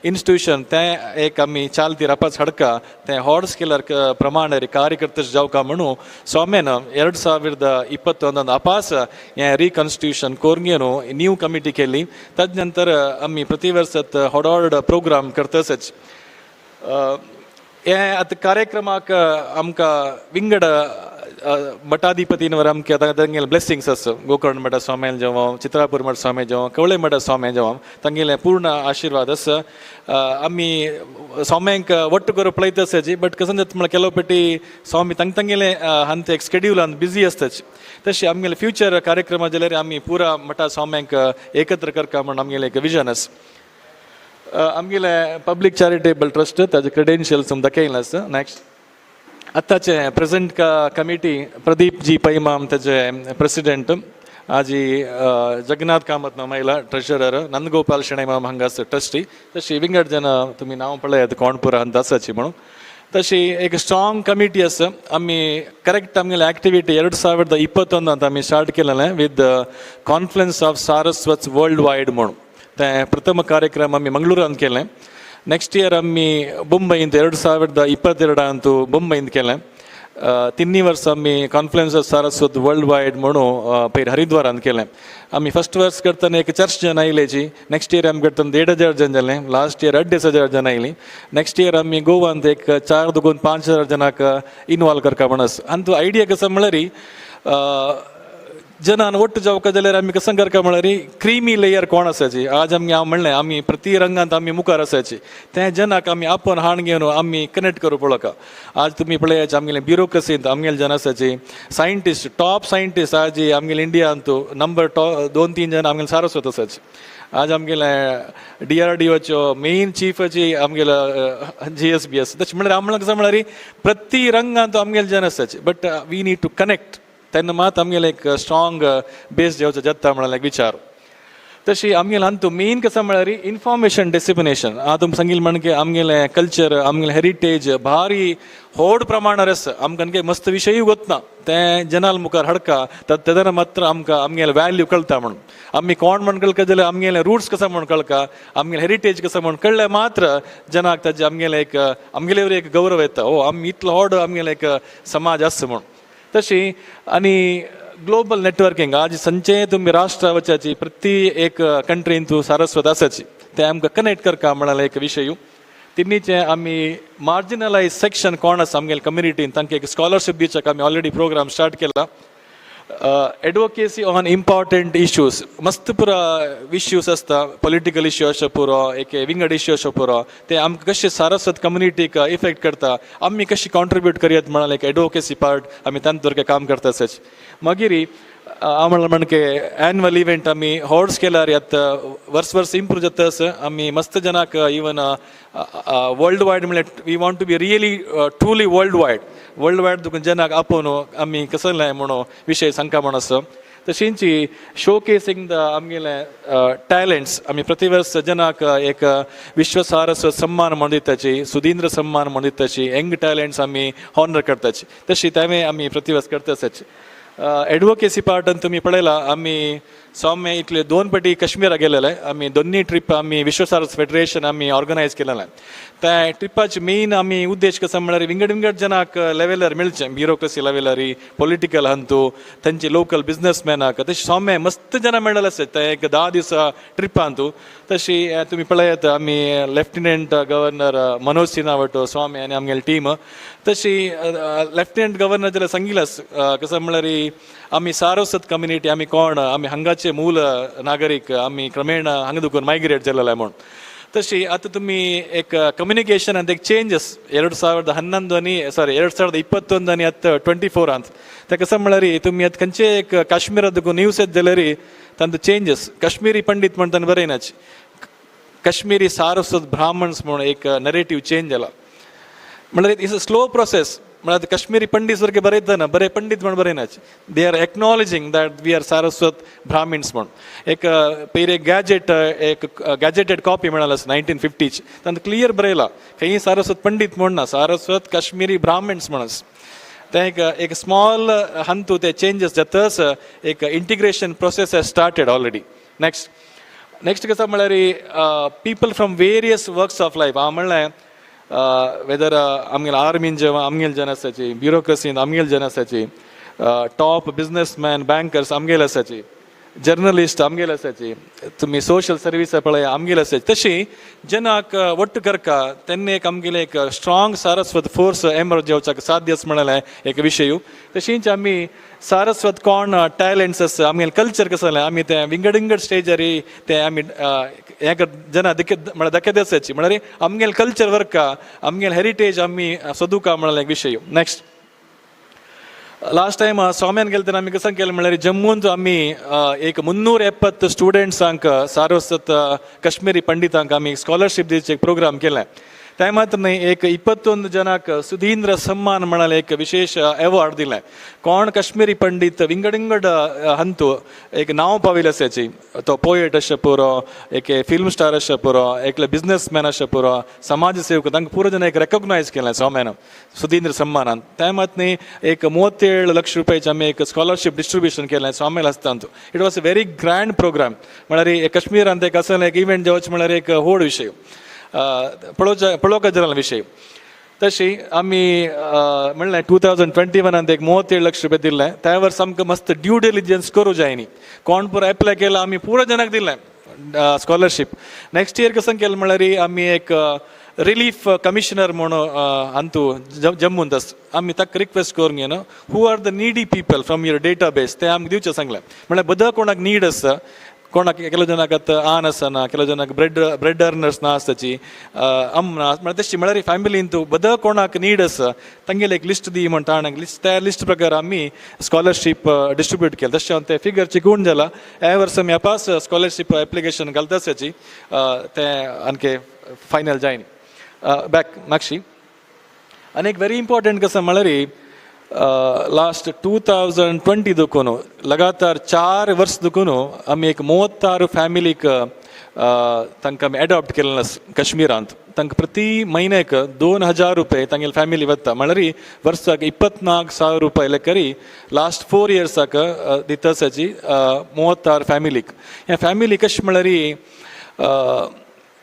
इन्स्टिट्यूशन तें एक आमी चाल ती रापाच हडका तें हॉर्स केलर प्रमाण कार्यकर्ते जावका म्हणून स्वामीन 2021 आपास हें रिकन्स्टिट्यूशन करून घेवन न्यू कमिटी केली. ताजे नंतर आमी प्रति वर्सात व्हड प्रोग्राम करताच. हे आतां कार्यक्रमाक आमकां विंगड मठाधिपतींवर आमकां तांगेले ब्लेसिंग्स आसा. गोकर्ण मठ स्वामी जेवं, चित्रापूर मठ स्वामी जेवं, कवळे मठ स्वामी जेवं तांगेले पूर्ण आशिर्वाद आसा. आमी स्वाम्यांक वट्ट करून पळयता आसाची. बट कसं जाता म्हळ्यार केलो पेटी स्वामी तांगेले हांत एक स्केड्युलान बिजी आसताच. तशी आमगेले फ्युचर कार्यक्रम जाल्यार आमी पुरा मठा स्वाम्यांक एकत्र करता म्हणून आमगेलें एक विजन आसा. आमगेले पब्लीक चॅरिटेबल ट्रस्ट ताजे क्रेडेन्शियल्स दाखयलें आसा. नेक्स्ट आतांचे प्रेजेंट कमिटी प्रदीप जी पैमाम ताजे प्रेसिडेंट, आजी जगन्नाथ कामत महिला ट्रेजरर, नंदगोपाल शेणैमाम हांगास ट्रस्टी. तशी विंगड जन तुमी नांव पळयात कोण पुरा आसाची म्हणून. तशी एक स्ट्रॉंग कमिटी आसा. आमी करेक्ट आमगेले एक्टिविटी 2021 आमी स्टार्ट केलेलें with confluence of Saraswat world wide म्हणून. तें प्रथम कार्यक्रम आमी मंगळुरांत केलें. नेक्स्ट इयर आमी मुंबईंत 2022 मुंबईंत केलें. 3 वर्सां आमी confluence of Saraswat world wide म्हणून पयर हरिद्वारांत केलें. आमी फर्स्ट वर्स करतना एक 400 जन आयलेची. नेक्स्ट इयर आमी करतना 1,500 जन जालें. लास्ट इयर 2,500 जन आयलीं. नेक्स्ट इयर आमी गोवांत एक 4 दुगून 5,000 जनाक इनवॉल्व करता म्हणून आसा. आनी तो आयडिया कसो म्हळ्यार जनान वट्ट जावका जाल्यार आमी कसं करता म्हळ्यार क्रिमी लेयर कोण आसाची. आज आमी हांव म्हणलें आमी प्रति रंगांत आमी मुखार आसाची. तें जनाक आमी आपण हाण घेवन आमी कनेक्ट करूं पळोवका. आज तुमी पळयात आमगेलें ब्युरोक्रसींत आमगेले जन आसाची. सायंटिस्ट, टॉप सायंटिस्ट आज आमगेले इंडियांत नंबर 2-3 जन आमगेले सारस्वत आसाची. आज आमगेले DRDOच्यो मेन चीफाची आमगेलो GSB आसा. तशें म्हळ्यार आमकां कसं म्हळ्यार प्रति रंगांत आमगेले जन आसाचे. But we need to connect. तेन्ना मात आमगेलें एक स्ट्रॉंग बेस जेवचो जाता म्हळ्यार एक विचार. तशी आमगेलें हातूंत मेन कसं म्हळ्यार इन्फॉर्मेशन डिसिमिनेशन. हांव तुमकां सांगिल्लें म्हणजे आमगेलें कल्चर, आमगेलें हेरिटेज भारी व्हड प्रमाणार आसा. आमकां मस्त विशयूय गोतना तें जनाल मुखार हाडका तेन्ना मात्र आमकां आमगेलें वॅल्यू कळटा म्हणून. आमी कोण म्हण कळटा जाल्यार आमगेलें रुट्स कसं म्हण कळका, आमगेलें हेरिटेज कसं म्हण कळ्ळें मात्र जनाक ताजें आमगेलें एक आमगेले एक गौरव येता. ओ आमी इतलो व्हड आमगेलें एक समाज आसा म्हूण. तशी आनी ग्लोबल नेटवर्किंग. आज संचे तुमी राष्ट्र वचाची प्रति एक कंट्रीन तूं सारस्वत आसाची. तें आमकां कनेक्ट करता म्हणाले एक विशय. तिन्नीचे आमी मार्जिनलायज सेक्शन कोण आसा आमगेले कम्युनिटीन तांकां एक स्कॉलरशीप दिवच्याक आमी ऑलरेडी प्रोग्राम स्टार्ट केला. Advocacy on important issues. मस्त पुरो इश्यूज आसता. पॉलिटिकल इश्यू अशें पुरो एक विंगड इश्यू अशें पुरो ते आमकां कशें सारस्वत कम्युनिटीक इफेक्ट करता, आमी कशी कॉन्ट्रिब्यूट करयात म्हणाल एक एडवोकेसी पार्ट आमी तांतूर काम करता आसाच. मागीर हांव म्हणके एन्युअल इव्हेंट आमी हॉर्स केल्यार वर्स इम्प्रूव जाता आसा. आमी मस्त जनाक इवन वर्ल्ड वायड म्हळ्यार we want to be really truly world wide तुका जनाक आपोवन आमी कसलें म्हणून विशय सांगता म्हण आसा. तशींची शोकेसिंग द आमगेले टॅलेंट्स आमी प्रतिवर्ष जनाक एक विश्व सारस्वत सम्मान म्हणून दिताची, सुधींद्र सम्मान म्हणून दिताची, यंग टॅलेंट्स आमी हॉनर करताची, तशी त्यावेळी आमी प्रतिवर्ष करताच. एडवोकेसी पार्टान तुम्ही पळयला आमी सौम्य इतले 2 फाटी काश्मीरा गेलेले. आमी दोन्ही ट्रीप आमी विश्व सारस्वत फेडरेशन आमी ऑर्गनायज केलेले. त्या ट्रिपाचे मेन आमी उद्देश कसं म्हळ्यार विंगड जनाक लेवलर मेळचे, ब्युरोक्रेसी लेवलर, पॉलिटिकल हंतू, तांचे लोकल बिझनेसमॅनाक तशी सौम्य मस्त जनां मेळलेले आसत त्या एक 10 दिसा ट्रिपांतू. तशी तुम्ही पळयत आमी लेफ्टनंट गव्हर्नर मनोज सिन्हा स्वामी आनी आमगेली टीम. तशी लेफ्टनंट गव्हर्नर जाल्यार सांगिल्लें कसं म्हळ्यार आमी सारस्वत कम्युनिटी आमी कोण आमी हांगाचे मूल नागरीक आमी क्रमेण हांगा दुखून मायग्रेट जालेले म्हणून. तशी आतां तुमी एक कम्युनिकेशनांत एक चेंजीस 2011 आनी 2021 आनी आतां 24 ते कसं म्हळ्यार तुमी आतां खंयचे एक काश्मीरात देखून न्यूज येत जाल्यार तांचो चेंजीस काश्मीरी पंडीत म्हणून ताणें बरयनाची, काश्मीरी सारस्वत ब्राह्मण्स म्हणून एक नरेटिव्ह चेंज जाला. म्हळ्यार इट्स अ स्लो प्रोसेस. म्हळ्यार काश्मीरी पंडीत सारखे बरयतना बरे पंडीत म्हणून बरयनाचे, they are acknowledging that we are Saraswat Brahmins म्हणून. एक पयलीं एक गॅजेटेड कॉपी मेळाला 1950 तांत क्लियर बरयला खंय सारस्वत पंडीत म्हण ना, सारस्वत काश्मीरी ब्राह्मिन्स म्हणून. ते एक स्मॉल हंतू ते चेंजीस जातच एक integration process has started already. Next कसं म्हळ्यार people from various works of life. हांव म्हणलें वेदर आमगेल आर्मीन आमगेल जन आसाची, ब्युरोक्रेसीन आमगेल जन आसाची, टॉप बिझनेसमॅन बँकर्स आमगेल आसाची, जर्नलिस्ट आमगेल आसाची, तुमी सोशल सर्वीस पळय आमगेल आसाची. तशी जनाक वट्ट करका तेन्ना एक आमगेले एक स्ट्रॉंग सारस्वत फोर्स एमर्ज जावपाक साध्य आसा म्हणाले एक विशय. तशींच आमी सारस्वत कोण टॅलेंट्स आसा आमगेले कल्चर कसो जालें आमी ते विंगड स्टेजार ते आमी हे जना म्हळ्यार दाखयत आसाची. म्हळ्यार आमगेले कल्चर वर्का आमगेले हेरिटेज आमी सोदुका म्हणाले एक विशय. नेक्स्ट लास्ट टायम स्वाम्यान गेले तेन्ना आमी कसं केलें म्हळ्यार जम्मून आमी एक 370 स्टुडंट्सांक सारस्वत काश्मीरी पंडितांक आमी स्कॉलरशीप दिवचे एक प्रोग्राम केलें. त्या मात्र न्ही एक 21 जनाक सुधींद्र सम्मान म्हणाले एक विशेष अवॉर्ड दिलें. कोण काश्मीरी पंडीत विंगड हंतू एक नांव पाविल्लें आसाची, तो पोएट अशें पुरो, एक फिल्म स्टार अशें पुरो, एकले बिझनेसमॅन अशें पुरो, समाज सेवक तांकां पुरो जन एक रेकॉग्नायज केलें स्वाम्यान सुधींद्र सम्मानान. त्या मात न्ही एक 37 लाख रुपयाचें आमी एक स्कॉलरशीप डिस्ट्रिब्युशन केलें स्वाम्याल आसताना. It was a very grand programme. म्हळ्यार काश्मीरांत एक असलें एक इव्हेंट जावचें म्हळ्यार एक व्हड विशय पळोवपाक जाल्लो विशय. तशी आमी म्हणलें 2021 एक 37 लाख रुपया दिल्लें. त्या वर्स आमकां मस्त ड्यू डिलिजन्स करूं जाय न्ही, कोण पुरो एप्लाय केला आमी पुरो जनाक दिल्लें स्कॉलरशीप. नेक्स्ट इयर कसं केलें म्हळ्यार आमी एक रिलीफ कमिशनर म्हणून हांतू जम्मूंत आसा आमी ताका रिक्वेस्ट करूंक न्ही who are the needy people from your database ते आमकां दिवचें सांगलें. म्हळ्यार बदल कोणाक नीड आसा, कोणाक केलो जनाक आतां आन आसना, केलो जनाक ब्रेड अर्नर्स ना आसताची, ना म्हळ्यार तशी म्हळ्यार फॅमिलीन तूं बदल कोणाक नीड आसा तांगेले एक लिस्ट दी म्हण ताणें लिस्ट त्या लिस्ट प्रकार आमी स्कॉलरशीप डिस्ट्रिब्यूट केलें. तशें हांव ते फिगर चिकून जाला. ह्या वर्सा आमी एपास स्कॉलरशीप एप्लिकेशन घालता आसाची तें आनके फायनल जाय न्ही. बॅक मागशी आनी एक व्हेरी इम्पॉर्टंट कसं म्हळ्यार लास्ट 2020 दुखून लगातार 4 वर्स दुखून आमी एक 36 फॅमिलीक तांकां आमी एडॉप्ट केलें काश्मीरांत. तांकां प्रति म्हयन्याक 2000 रुपये तांगेली फॅमिली वता म्हळ्यार वर्साक 24,000 रुपये लेकरी लास्ट 4 इयर्साक दिता आसाची 36 फॅमिलीक. ह्या फॅमिली कशें म्हळ्यार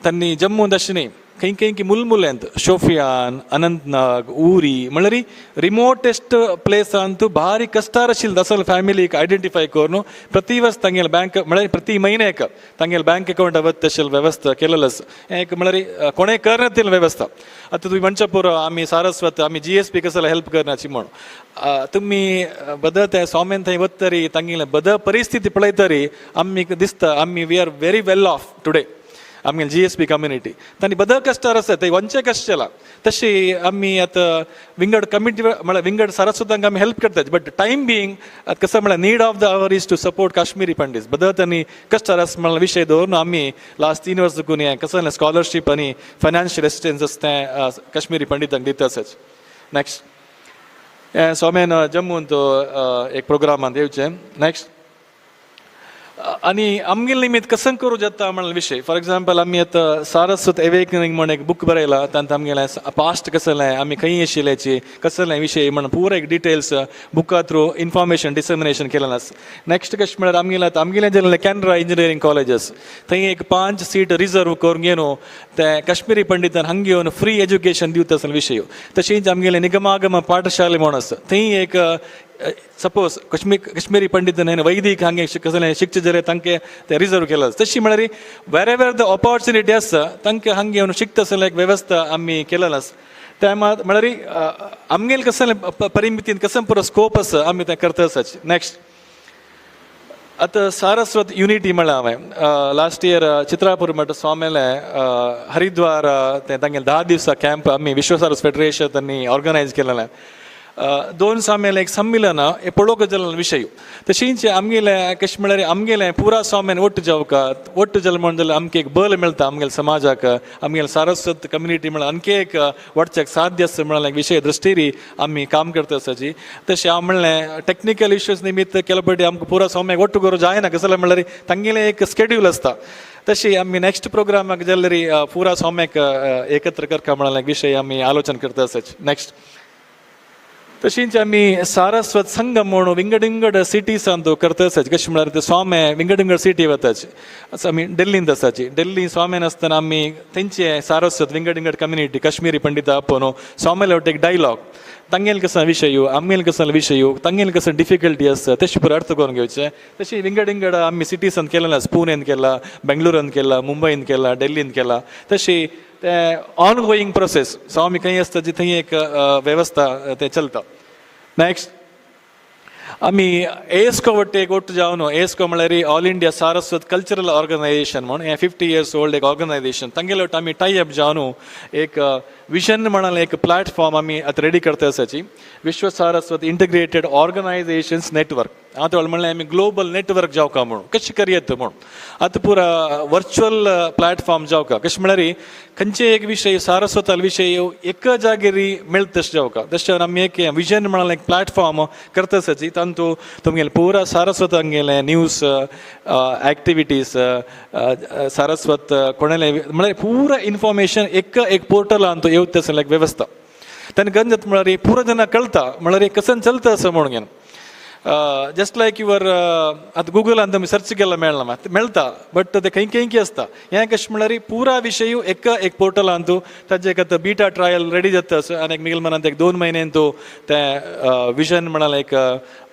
तांणी जम्मूंत अशें न्ही खंय मुलमुल्यांत शोफियान, अनंतनाग, उरी म्हळ्यार रिमोटेस्ट प्लेसांत भारी कस्तार आशिल्ली असल फॅमिलीक आयडेंटिफाय करून प्रति वर्स तांगेले बँक म्हळ्यार प्रति म्हयन्याक तांगेले बँक अकाउंट वत तशें वेवस्था केलेलो आसा. हें एक म्हळ्यार कोणें करना ती वेवस्था. आतां तुमी म्हणच्या पुरो आमी सारस्वत आमी GSP कसो हेल्प करनाची म्हण तुमी बदल ते स्वाम्यान थंय वत तरी तांगेले बदल परिस्थिती पळयतरी आमी दिसता आमी we are very well off today. आमगेले GSP कम्युनिटी तांणी बदल कश्टार आसा ते वंचे कश्ट केला. तशी आमी आतां विंगड कमिटी म्हळ्यार विंगड सारस्वतांक आमी हेल्प करतात. बट टायम बिंग कसं म्हळ्यार need of the hour is to support Kashmiri Pandit बदल तांणी कश्टार आसा म्हळ्यार विशय दवरून आमी लास्ट 3 वर्स देखून हें कसं स्कॉलरशीप आनी फायनान्शियल एसिस्टन्स आसा तें काश्मीरी पंडितांक दिता आसाच. नेक्स्ट स्वाम्यान जम्मूंत एक प्रोग्रामांत येवचें. नेक्स्ट आणि आमगेल निमित्त कसं करू जाता म्हणून विषय फॉर एक्झाम्पल आम्ही आता सारस्वत अवेकनिंग म्हणून एक बुक बरयला तांत आमगेला पास्ट कसं आम्ही खंय आशिल्ल्याची कसं विषय म्हणून पुरा एक डिटेल्स बुका थ्रू इन्फॉर्मेशन डिसमिनेशन केलेलं नेक्स्ट कशें म्हळ्यार आमगेलें जाल्लें कॅनरा इंजिनियरींग कॉलेजीस थंय एक 5 सीट रिजर्व करून घेवन ते काश्मीरी पंडितान हांगा घेवन फ्री एज्युकेशन दिवता असले विशय तशेंच आमगेलें निगमागम पाठशाले म्हणून आसा थंय एक सपोज काश्मीरी पंडितान वैदीक हांगे कसलें शिकचे जाल्यार तांकां ते रिजर्व केलं तशी म्हळ्यार वेर एवर द ऑपॉर्च्युनिटी आसा तांकां हांगा घेवन शिकता असले एक वेवस्था आमी केलेलो आसा त्या म्हळ्यार आमगेल कसलें परिमितीन कसं पुरो स्कोप आसा आमी तें करता आसाच नेक्स्ट आतां सारस्वत युनिटी म्हळ्यार हांवें लास्ट इयर चित्रापूर मठ स्वामेले हरिद्वार तें तांगेलें 10 दिवसां कॅम्प आमी विश्व सारस फेडरेशन त्यांनी ऑर्गनायज केलेलें 2 स्वाम्यालें एक सम्मिलन हे पळोवंक जाल्लो विशय तशेंच आमगेलें कशें म्हळ्यार आमगेलें पुरा स्वाम्यान ओट्ट जावकात ओट्ट जालें म्हणून जाल्यार आमकां एक बल मेळटा आमगेल्या समाजाक आमगेलें सारस्वत कम्युनिटी म्हळ्यार आणखी एक वडच्याक साध्य आसा म्हणून एक विशय दृश्टीरी आमी काम करता आसाची तशें हांव म्हणलें टॅक्निकल इश्यूज निमित्त केले फावटी आमकां पुरा स्वाम्याक ओट्ट करूं जायना कसं जाल्यार म्हळ्यार तांगेलें एक स्केड्यूल आसता तशी आमी नेक्स्ट प्रोग्रामाक जाल्यार पुरा स्वाम्याक एकत्र करता म्हणून एक विशय आमी आलोचन करता आसाच नेक्स्ट तशींच आमी सारस्वत संगम म्हणून विंगड सिटीज तो करता आसाच कशें म्हळ्यार ते स्वामे विंगड सिटी वताचे आमी दिल्लींत आसाची दिल्ली स्वाम्यान आसतना आमी तेंचे सारस्वत विंगड कम्युनिटी काश्मीरी पंडिता आपोवन स्वामेले वटेन एक डायलॉग तांगेल कसं विशय आमगेल कसं विशय तांगेल कसं डिफिकल्टी आसता तशें पुरो अर्थ करून घेवचे तशी विंगड आमी सिटीजांत केलें पुणेंत केला बेंगलुरांत केला मुंबईंत केला दिल्लींत केला तशी ते ऑन गोईंग प्रोसेस स्वामी खंय आसता जी थंय एक वेवस्था ते चलता नेक्स्ट आमी एस्को वट्टे एक ओट्ट जावन एस्को म्हळ्यार all India Saraswat cultural organisation म्हणून 50 years ओल्ड एक ऑर्गनायझेशन तांगेले वट्ट आमी टाय अप जावन एक विजन म्हणून एक प्लॅटफॉर्म आमी आतां रेडी करता आसाची विश्व सारस्वत इंटिग्रेटेड ऑर्गनायझेशन्स नेटवर्क आतां म्हणलें आमी ग्लोबल नेटवर्क जावका म्हणून कशें करयत म्हणून आतां पुरा वर्च्युअल प्लॅटफॉर्म जावका कशें म्हळ्यार खंयचे एक विशय सारस्वताल विशय एका जागेर मेळत तशें जावका तशें आमी एक विजन म्हणून एक प्लॅटफॉर्म करता आसाची तातूंत तुमगेलें पुरा सारस्वताक गेलें न्यूज एक्टिविटीज सारस्वत कोणालें म्हळ्यार पुरा इन्फॉर्मेशन एक पोर्टलान तो येवता आसलें एक वेवस्था तेन्ना गंज जाता म्हळ्यार पुरो जनांक कळटा म्हळ्यार कसं चलता असं म्हणून घेवन जस्ट लायक युवर आतां गुगलान तुमी सर्च केला मेळटा बट ते खंय आसता हें कशें म्हळ्यार पुरा विशय एक पोर्टलान तूं ताजे एक आतां बीटा ट्रायल रेडी जाता आसा आनी मिगेल मनांत एक 2 म्हयन्यान तूं तें विजन म्हणाल एक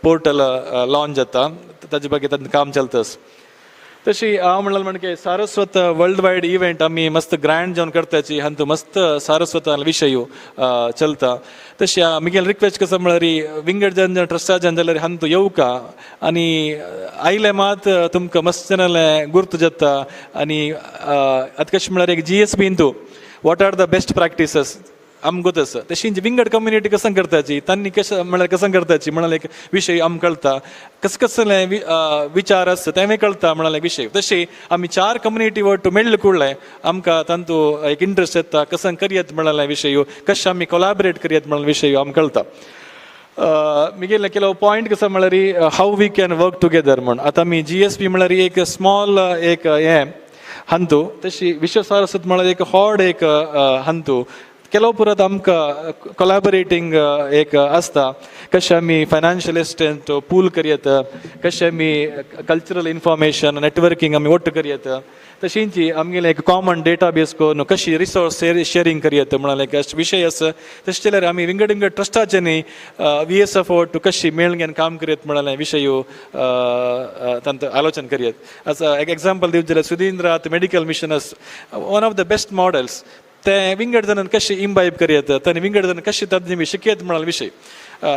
पोर्टल लॉन्च जाता ताजे बाकी तातूंत काम चलता तशी हांव म्हणलें म्हणजे सारस्वत वर्ल्ड वायड इव्हेंट आमी मस्त ग्रँड जावन करताची हातूंत मस्त सारस्वता विशय चलता तशी मिगेल रिक्वेस्ट कसं म्हळ्यार विंगड जन ट्रस्टाच्यान जाल्यार हातूंत येवका आनी आयले मात तुमकां मस्त जालें गुर्त जाता आनी आतां कशें म्हळ्यार एक GSBन तूं what R the best practices आमकां आसा तशींच विंगड कम्युनिटी कसं करताची तांणी कशें म्हळ्यार कसं करताची म्हणाल एक विशय आमकां कळटा कसले विचार आसता तें कळटा म्हणाल एक विशय तशी आमी 4 कम्युनिटी वट मेळ्ळे कुडले आमकां तातूंत एक इंट्रस्ट येता कसं करयत म्हणाल विशय कशें आमी कोलॅबरेट करयत म्हणाल विशय आमकां कळटा मिगेले केलो पॉयंट कसं म्हळ्यार how we can work together म्हण आतां आमी GSB म्हळ्यार एक स्मॉल एक हें हंतू तशी विश्व सारस्वत म्हळ्यार एक हॉड एक हंतू केलो परत आमकां कोलॅबरेटींग एक आसता कशें आमी फायनान्शियल एसिस्टंट पूल करयत कशें आमी कल्चरल इन्फॉर्मेशन नेटवर्कींग आमी वट्ट करयत तशींच आमगेलें एक कॉमन डेटाबेस करून कशी रिसोर्स शेअरिंग करयत म्हणाल एक विशय आसा तशें जाल्यार आमी विंगड ट्रस्टाचे न्ही VSF वट्ट कशी मेळ घेवन काम करयत म्हणाल विशय तांत आलोचन करयत आतां एक एग्जाम्पल दिवं जाल्यार Sudhindra medical mission one of the best models ते विंगड जणांक कशें इम्बायब करयत तांणी विंगड जण कशें तांणी शिकयत म्हणाल विशय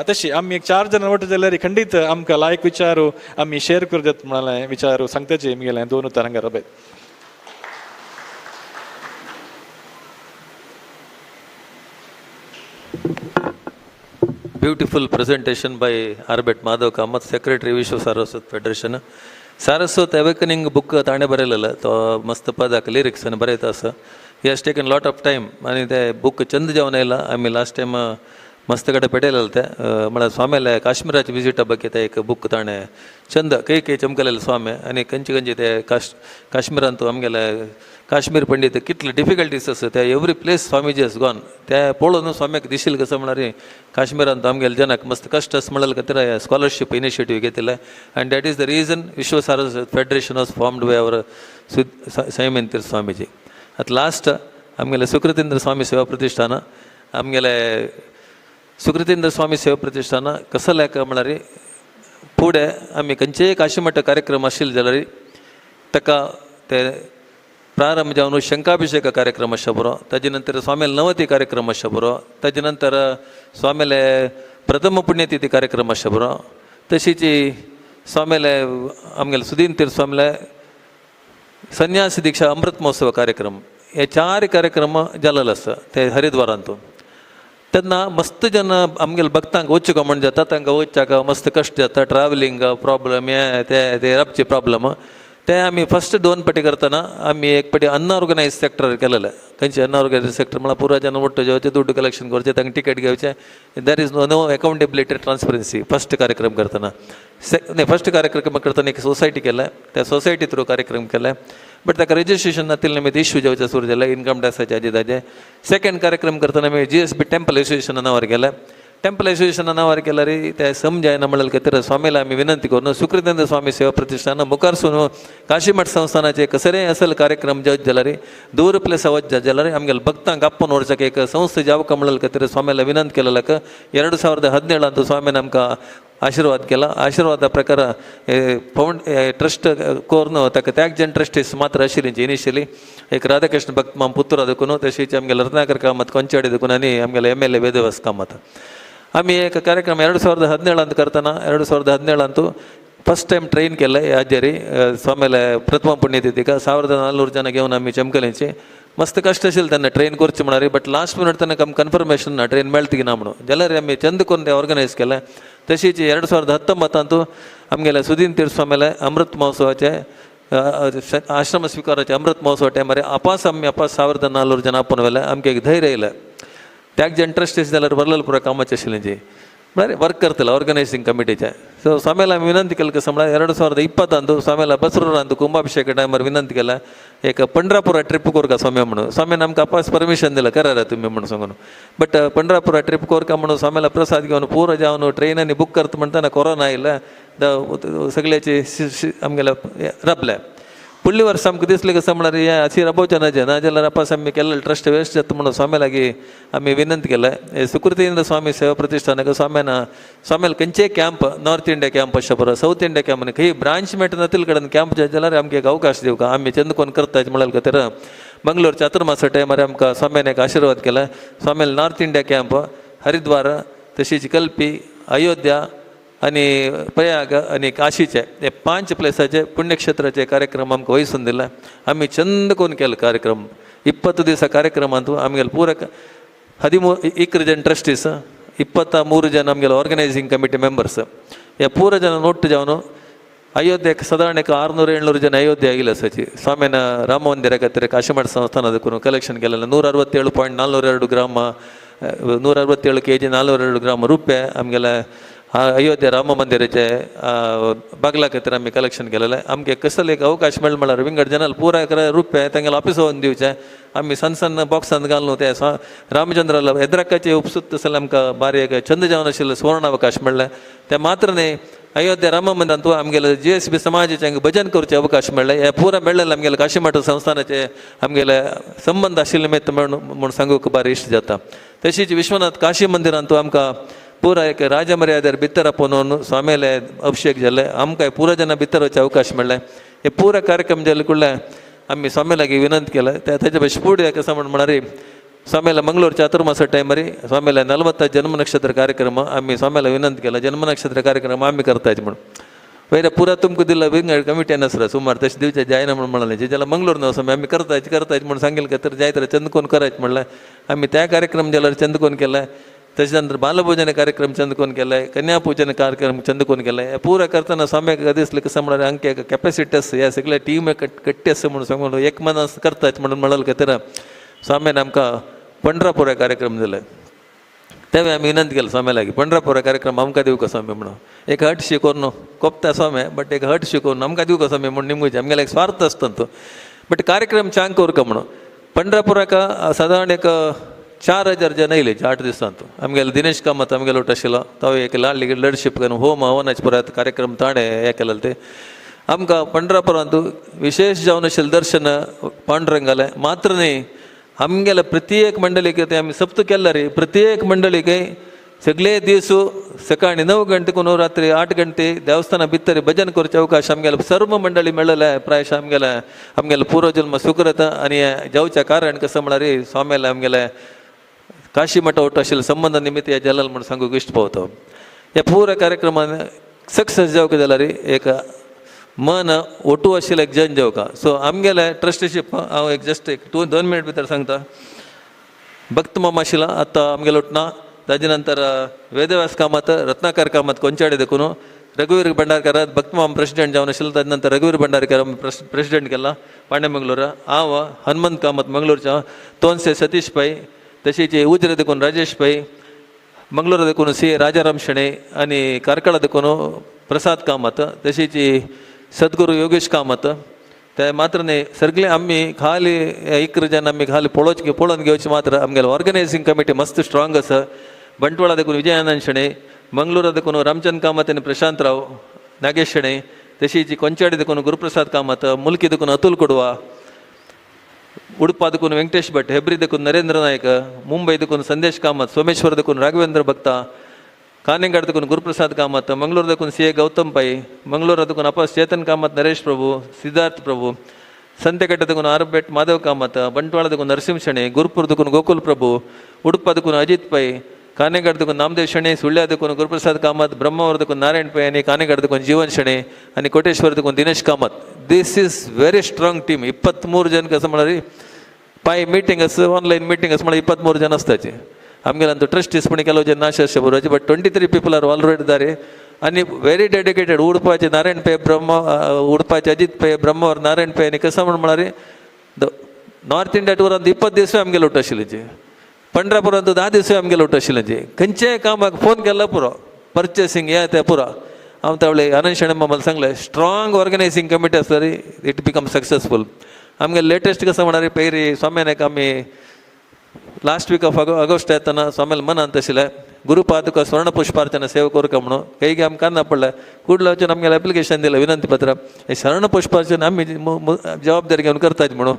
तशी आमी एक 4 जाणां वट जाल्यार खंडीत आमकां लायक विचारू आमी शेअर करत म्हणालें विचारू सांगताचे मुगेलें 2 उतर हांगा राबयत Beautiful presentation by Arbet Madhav Kamath, Secretary Vishwa Saraswat Federation. Saraswat Awakening book ताणे बरयलेलो तो मस्त पदाक लिरिक्स बरयता आसा. He has taken lot of time आणि ते बुक चंद जावन आयला आमी लास्ट टायम मस्त कಡೆ पेटेलते मला स्वामीला काश्मीराची विजिट ಬಗ್ಗೆ ते एक बुक ताणे चंद काही चमकलेले स्वामी आणि कंची ते काश्मीरांतू आमगेले काश्मीर पंडित कितले डिफिकल्टीज आसा त्या every place Swamiji has gone त्या पळोवन स्वाम्याक दिशील कसं म्हणल्यार काश्मीरांत आमगेले जनाक मस्त कष्ट आसा म्हणले खातीर स्कॉलरशीप इनिशिएटीव घेतिले आनी that is the reason Vishwa Saraswat federation was formed by our संयमेंतीर स्वामीजी आतां लास्ट आमगेले सुकृतेंद्र स्वामी सेवा प्रतिष्ठान आमगेले सुकृतेंद्र स्वामी सेवा प्रतिष्ठान कसं लेख म्हळ्यार फुडें आमी खंयचेय काशीमठ कार्यक्रम आशिल्ले जाल्यार ताका ते प्रारंभ जावन शंकाभिषेक कार्यक्रम आसचो बरो ताजे नंतर स्वामील नवती कार्यक्रम आसचो बरो ताजे नंतर स्वामीले प्रथम पुण्यतिथी कार्यक्रम आसचो बरो तशीच स्वामीले आमगेले सुदीन तीर्थ स्वामीले संन्यास दीक्षा अमृत महोत्सव कार्यक्रम हे 4 कार्यक्रम जाल्ले आसा ते हरिद्वारांतू तेन्ना मस्त जन आमगेले भक्तांक वचूंक म्हण जाता तांकां वचच्याक मस्त कश्ट जाता ट्रॅव्हलिंग प्रॉब्लम हे ते रबचे प्रॉब्लम ते आमी फस्ट 2 पाटी करतना आमी एक पाटी अनऑर्गनायज सेक्टर केलेले खंयचे अनऑर्गनायज सेक्टर म्हळ्यार पुरो जन वट्ट जेवचे दुड्ड कलेक्शन करचे तांकां टिकेट घेवचे there is no accountability transparency first कार्यक्रम करतना फस्ट कार्यक्रम करतना एक सोसायटी केले त्या सोसायटी थ्रू कार्यक्रम केले बट ताका रजिस्ट्रेशन नातिले निमित्त इश्यू जावचे सुरू जाले इन्कम टॅक्साचे हाजे ताजे सेकंड कार्यक्रम करतना आमी GSB टेम्पल एसोसिएशना नांवार केले टेम्पल एसोसिएशना नांवार केल्यार ते समजायना म्हणले खातीर स्वामीला आमी विनंती करून सुकृतेंद्र स्वामी सेवा प्रतिष्ठान मुखारसून काशीमठ संस्थानाचे कसरे असल कार्यक्रम जावचे जाल्यार दूर प्लेस वचचे जाल्यार आमगेले भक्तांक आपोवन व्हरच्याक एक संस्था जावका म्हणले खातीर स्वामीला विनंती केलेल्याक 2017 स्वामीन आमकां आशीर्वाद केला आशीर्वादा प्रकार ट्रस्ट कोरून ताका त्याग जन ट्रस्टीस मात्र आशिल्लींची इनिशियली एक राधाकृष्ण भक्त माम पुत्र देखून तशीच आमगेले रत्नाकर कामत कंचाडी देखून आनी आमगेले MLA वेदवास कामत आमी एक कार्यक्रम 2017 करतना 2017 फस्ट टायम ट्रेन केले हाजेरी स्वामीले प्रथम पुण्यतिथीक 1400 जन घेवन आमी चमकलेंची मस्त कष्ट आशिल्लें तेन्ना ट्रेन करचें म्हणारी बट लास्ट मिनट तेन्ना आमकां कन्फर्मेशन ना ट्रेन मेळटा की ना म्हणून जाल्यार आमी चंद करून तें ऑर्गनायज केलें तशीच 2019 आमगेले सुदीन तीर्थ स्वामीले अमृत महोत्सवाचे आश्रम स्विकाराचे अमृत महोत्सव टायमार आपास 1400 जन आपोवन व्हेले आमकां एक धैर्य येयलें त्याग जन ट्रस्ट जाल्यार बरलेले पुरो कामाचें आशिल्लें जी म्हळ्यार वर्क करतले ऑर्गनायझींग कमिटीचे सो स्वामीला आमी विनंती केली कसं म्हळ्यार 2020 स्वामीला बसरूरांत कुंभाभिषेक टायमार विनंती केला एक पंढरापुरा ट्रीप कोरका स्वामी म्हणून स्वामीन आमकां आपास परमिशन दिलं करा तुम्ही म्हणून सांगून बट पंढरापुरा ट्रीप कोरका म्हणून स्वामीला प्रसाद घेवन पुरो जावन ट्रेनांनी बूक करता म्हणटाना कोरोना आयिल्ले सगळ्याची आमगेले रबले फुडली वर्स आमकां दिसलें कसं म्हळ्यार हें अशी राबोवचें ना जाल्यार आपास आमी केल्लें ट्रस्ट वेस्ट जाता म्हणून स्वामी लागीं आमी विनंती केलें सुकृतेंद्र स्वामी सेवा प्रतिष्ठानाक स्वामील खंयचेय कॅम्प नॉर्थ इंडिया कॅम्प आसचो बरो साऊथ इंडिया कॅम्प आनी खंय ब्रांच मेळटा नातिले कडेन कॅम्प जाय जाल्यार आमकां एक अवकाश दिवका आमी चंदकोन करताचे म्हळ्यार खातीर बंगलोर चातुर्मास टायमार आमकां स्वामीन एक आशिर्वाद केला स्वामील नॉर्थ इंडिया कॅम्प हरिद्वार तशीच कल्पी अयोध्या आनी प्रयाग आनी काशीचे हे 5 प्लेसाचे पुण्यक्षेत्राचे कार्यक्रम आमकां वयसून दिले आमी चंद करून केले कार्यक्रम 20 दीस कार्यक्रमांतू आमगेले पूर 11 जन ट्रस्टीस 23 जन आमगेले ऑर्गनायझींग कमिटी मेंबर्स हे पूर जन ಒಟ್ಟು जावन अयोध्येक साधारण एक 600-700 जन अयोध्ये आयिल्ले आसाची स्वामीन राम मंदिरा खातीर काशीमठ संस्थानादून कलेक्शन केलेलें 167.402 ग्राम 167 kg 402 ग्राम रुपये आमगेले अयोध्या राम मंदिराचे बागला खातीर आमी कलेक्शन केलेलें आमकां कसले एक अवकाश मेळ्ळो म्हळ्यार विंगड जनाल पुराय रुपये तांगेले ऑफिस व्हरून दिवचे आमी सन बॉक्सान घालून ते रामचंद्राला येद्राकाचे उपसुक्त जाल्यार आमकां बारीक चंद जावन आशिल्लें सुवर्ण अवकाश मेळ्ळें ते मात्र न्ही अयोध्या राम मंदिरांतू आमगेले GSB समाजाचे भजन करचे अवकाश मेळ्ळे हे पुरा मेळ्ळेले आमगेले काशीमठ संस्थानाचे आमगेले संबंध आशिल्ले निमित्त म्हूण सांगूक बारी इश्ट जाता तशीच विश्वनाथ काशी मंदिरांतू आमकां पूरा एक राजमर्यादेर भितर आपोवन स्वामीले अभिषेक जाले आमकां पुरो जन भितर वचचे अवकाश मेळ्ळे हे पुरो कार्यक्रम जाले कडले आमी स्वामी लागीं विनंती केलें तेजे भाशेन फुडें कसं म्हळ्यार स्वामीला मंगळूर चातुर्मास टायमार स्वामीला 40 जन्म नक्षत्र कार्यक्रम आमी स्वामीला विनंती केला जन्म नक्षत्र कार्यक्रम आमी करतायचे म्हणून वयर पुरा तुमकां दिला विंगड कमिटी आसरा सुमार तशें दिवचे जायना म्हणून म्हणाले जे जाल्यार मंगळूर न्हू स्वामी आमी करतायचे म्हणून सांगिल्लें तर जाय तर चंदकोन करायचे म्हणलें आमी त्या कार्यक्रम जाल्यार चंदकोन केले तशें नंतर बालभोजन कार्यक्रम चंदकोन केले कन्यापूजन कार्यक्रम चंदकोन केले हे पुरा करतना स्वाम्याक दिसलें कसं म्हळ्यार हांगा एक कॅपेसिटी आसा ह्या सगळ्या टीम कट्टी आसा म्हणून सांगून एक मन करतायचे म्हणून म्हणाले खातीर स्वामीन आमकां पंढरापुरा कार्यक्रम दिले तेव्हा आम्ही विनंती केलं स्वामीलागी पंढरपूर कार्यक्रम आमकां दिवं का स्वामी म्हणून एक हट शिकोवन कोपता स्वामी बट एक हट शिकोवन आमकां दिवं का स्वामी म्हणून निमगुचे आमगेला एक स्वार्थ असतो तो बट कार्यक्रम चांग कोरका म्हणून पंढरपुराक साधारण एक 4000 जन येयले 8 दिसांत आमगेलो दिनेश कामत आमगेलो आशिल्लो तो एक लाडली लिडरशीप करून होम हवनाचे परत कार्यक्रम ताणें हें केलेले ते आमकां पंढरपुरांत विशेष जावन आशिल्लें दर्शन पांडुरंगालें मात्र न्ही आमगेल्या प्रत्येक मंडळीक ते आमी सप्त केल्ले रे प्रत्येक मंडळीक सगळे दीस सकाळी 9 गंटेकून रात्री 8 गंटे देवस्थाना भितर भजन करचे अवकाश आमगेले सर्व मंडळी मेळ्ळेले प्रायशः आमगेले पूर्वजन्म सुकृत आनी जावचें कारण कसं म्हळ्यार स्वाम्याले आमगेले काशी मठ ओट आशिल्ले संबंध निमित्त हे जालें म्हूण सांगूंक इश्ट पावता ह्या पुराय कार्यक्रमान सक्सेस जावंक जाल्यार एक मन ओटू आशिल्लो एक जन जेवका सो आमगेले ट्रस्टीशीप हांव एक जस्ट एक 2 मिनट भितर सांगता भक्त मामा आशिल्लो आतां आमगेलो ना ताजे नंतर वेदव्यास कामत रत्नाकर कामत कोंचाडे देखून रघुवीर भंडारकर भक्त मामा प्रेसिडेंट जावन आशिल्लो ताजे नंतर रघुवीर भंडारकर प्रेसिडेंट केला पांडे मंगळूर हांव हनुमंत कामत मंगळूरच्या तोनसे सतीश पै तशीच उजरे देखून राजेश पै मंगळूर देखून सी राजाराम शेणे आनी कारकळा देखून प्रसाद कामत तशीच सद्गुरू योगेश कामत ते मात्र न्ही सगळे आमी खाली इकरा जन आमी खाली पळोवन घेवचे मात्र आमगेले ऑर्गनायझींग कमिटी मस्त स्ट्रॉंग आसा बंटवाळा देखून विजयानंद शेणे मंगळूरा देखून रामचंद्र कामत आनी प्रशांत राव नागेश शेणे तशीच कोंचाडी देखून गुरुप्रसाद कामत मुल्की देखून अतुल कुडवा उडपा देखून वेंकटेश भट हेब्री देखून नरेंद्र नायक मुंबई देखून संदेश कामत सोमेश्वर देखून राघवेंद्र भक्ता कानेंगड देखून गुरुप्रसाद कामत मंगळूर देखून सी ए गौतम पै मंगळूर देखून अपस चेतन कामत नरेश प्रभू सिद्धार्थ प्रभू संतेकट्ಟ देखून आरबेट माधव कामत बंटवाಳ देखून नरसिंह शेणे गुरुपूर देखून गोकुल प्रभू उडपा देखून अजित पै कानेगड देखून नामदेव शेणे सुಳ್ಳ್ಯ देखून गुरुप्रसाद कामत ब्रह्मावर देखून नारायण पै आनी कानेगड देखून जीवन शेणे आनी कोटेश्वर देखून दिनेश कामत दिस इज व्हेरी स्ट्रॉंग टीम 23 जन कसं म्हळ्यार पाय मिटींग ऑनलायन मिटींग म्हळ्यार 23 जन आसताचे आमगेलो ट्रस्टीज पण केलो जे नाश अशें बरोवचे बट 23 पीपल आर ऑलरेडी दारे आनी व्हेरी डेडिकेटेड उडपाचे नारायण पै उडपाचे अजित पै ब्रह्मावर नारायण पै आनी कसं म्हळ्यार नॉर्थ इंडिया टुरांत 20 दीस आमगेलो उठ आशिल्ले पंढरपुरांत 10 दीस आमगेलो उठ आशिल्ले खंयचेय कामाक फोन केला पुरो पर्चेसींग हे ते पुरो हांव तावळे आनंद शेणे मामाला सांगलें स्ट्रॉंग ऑर्गनायझींग कमिटी आसता रे इट बिकम सक्सेसफूल आमगे लेटेस्ट कसं म्हणारे पयरी स्वाम्यान एक आमी लास्ट वीक ऑफ ऑगस्ट येतना स्वाम्याल मनांत आशिल्लें गुरुपादुका स्वर्ण पुष्पार्चना सेवा करूं म्हणून काही आमकां कान्ना पडलें कुडलो वचून आमगेलें एप्लिकेशन दिलें विनंती पत्र हे स्वर्ण पुष्पार्चना आमी जबाबदारी घेवन करताच म्हणून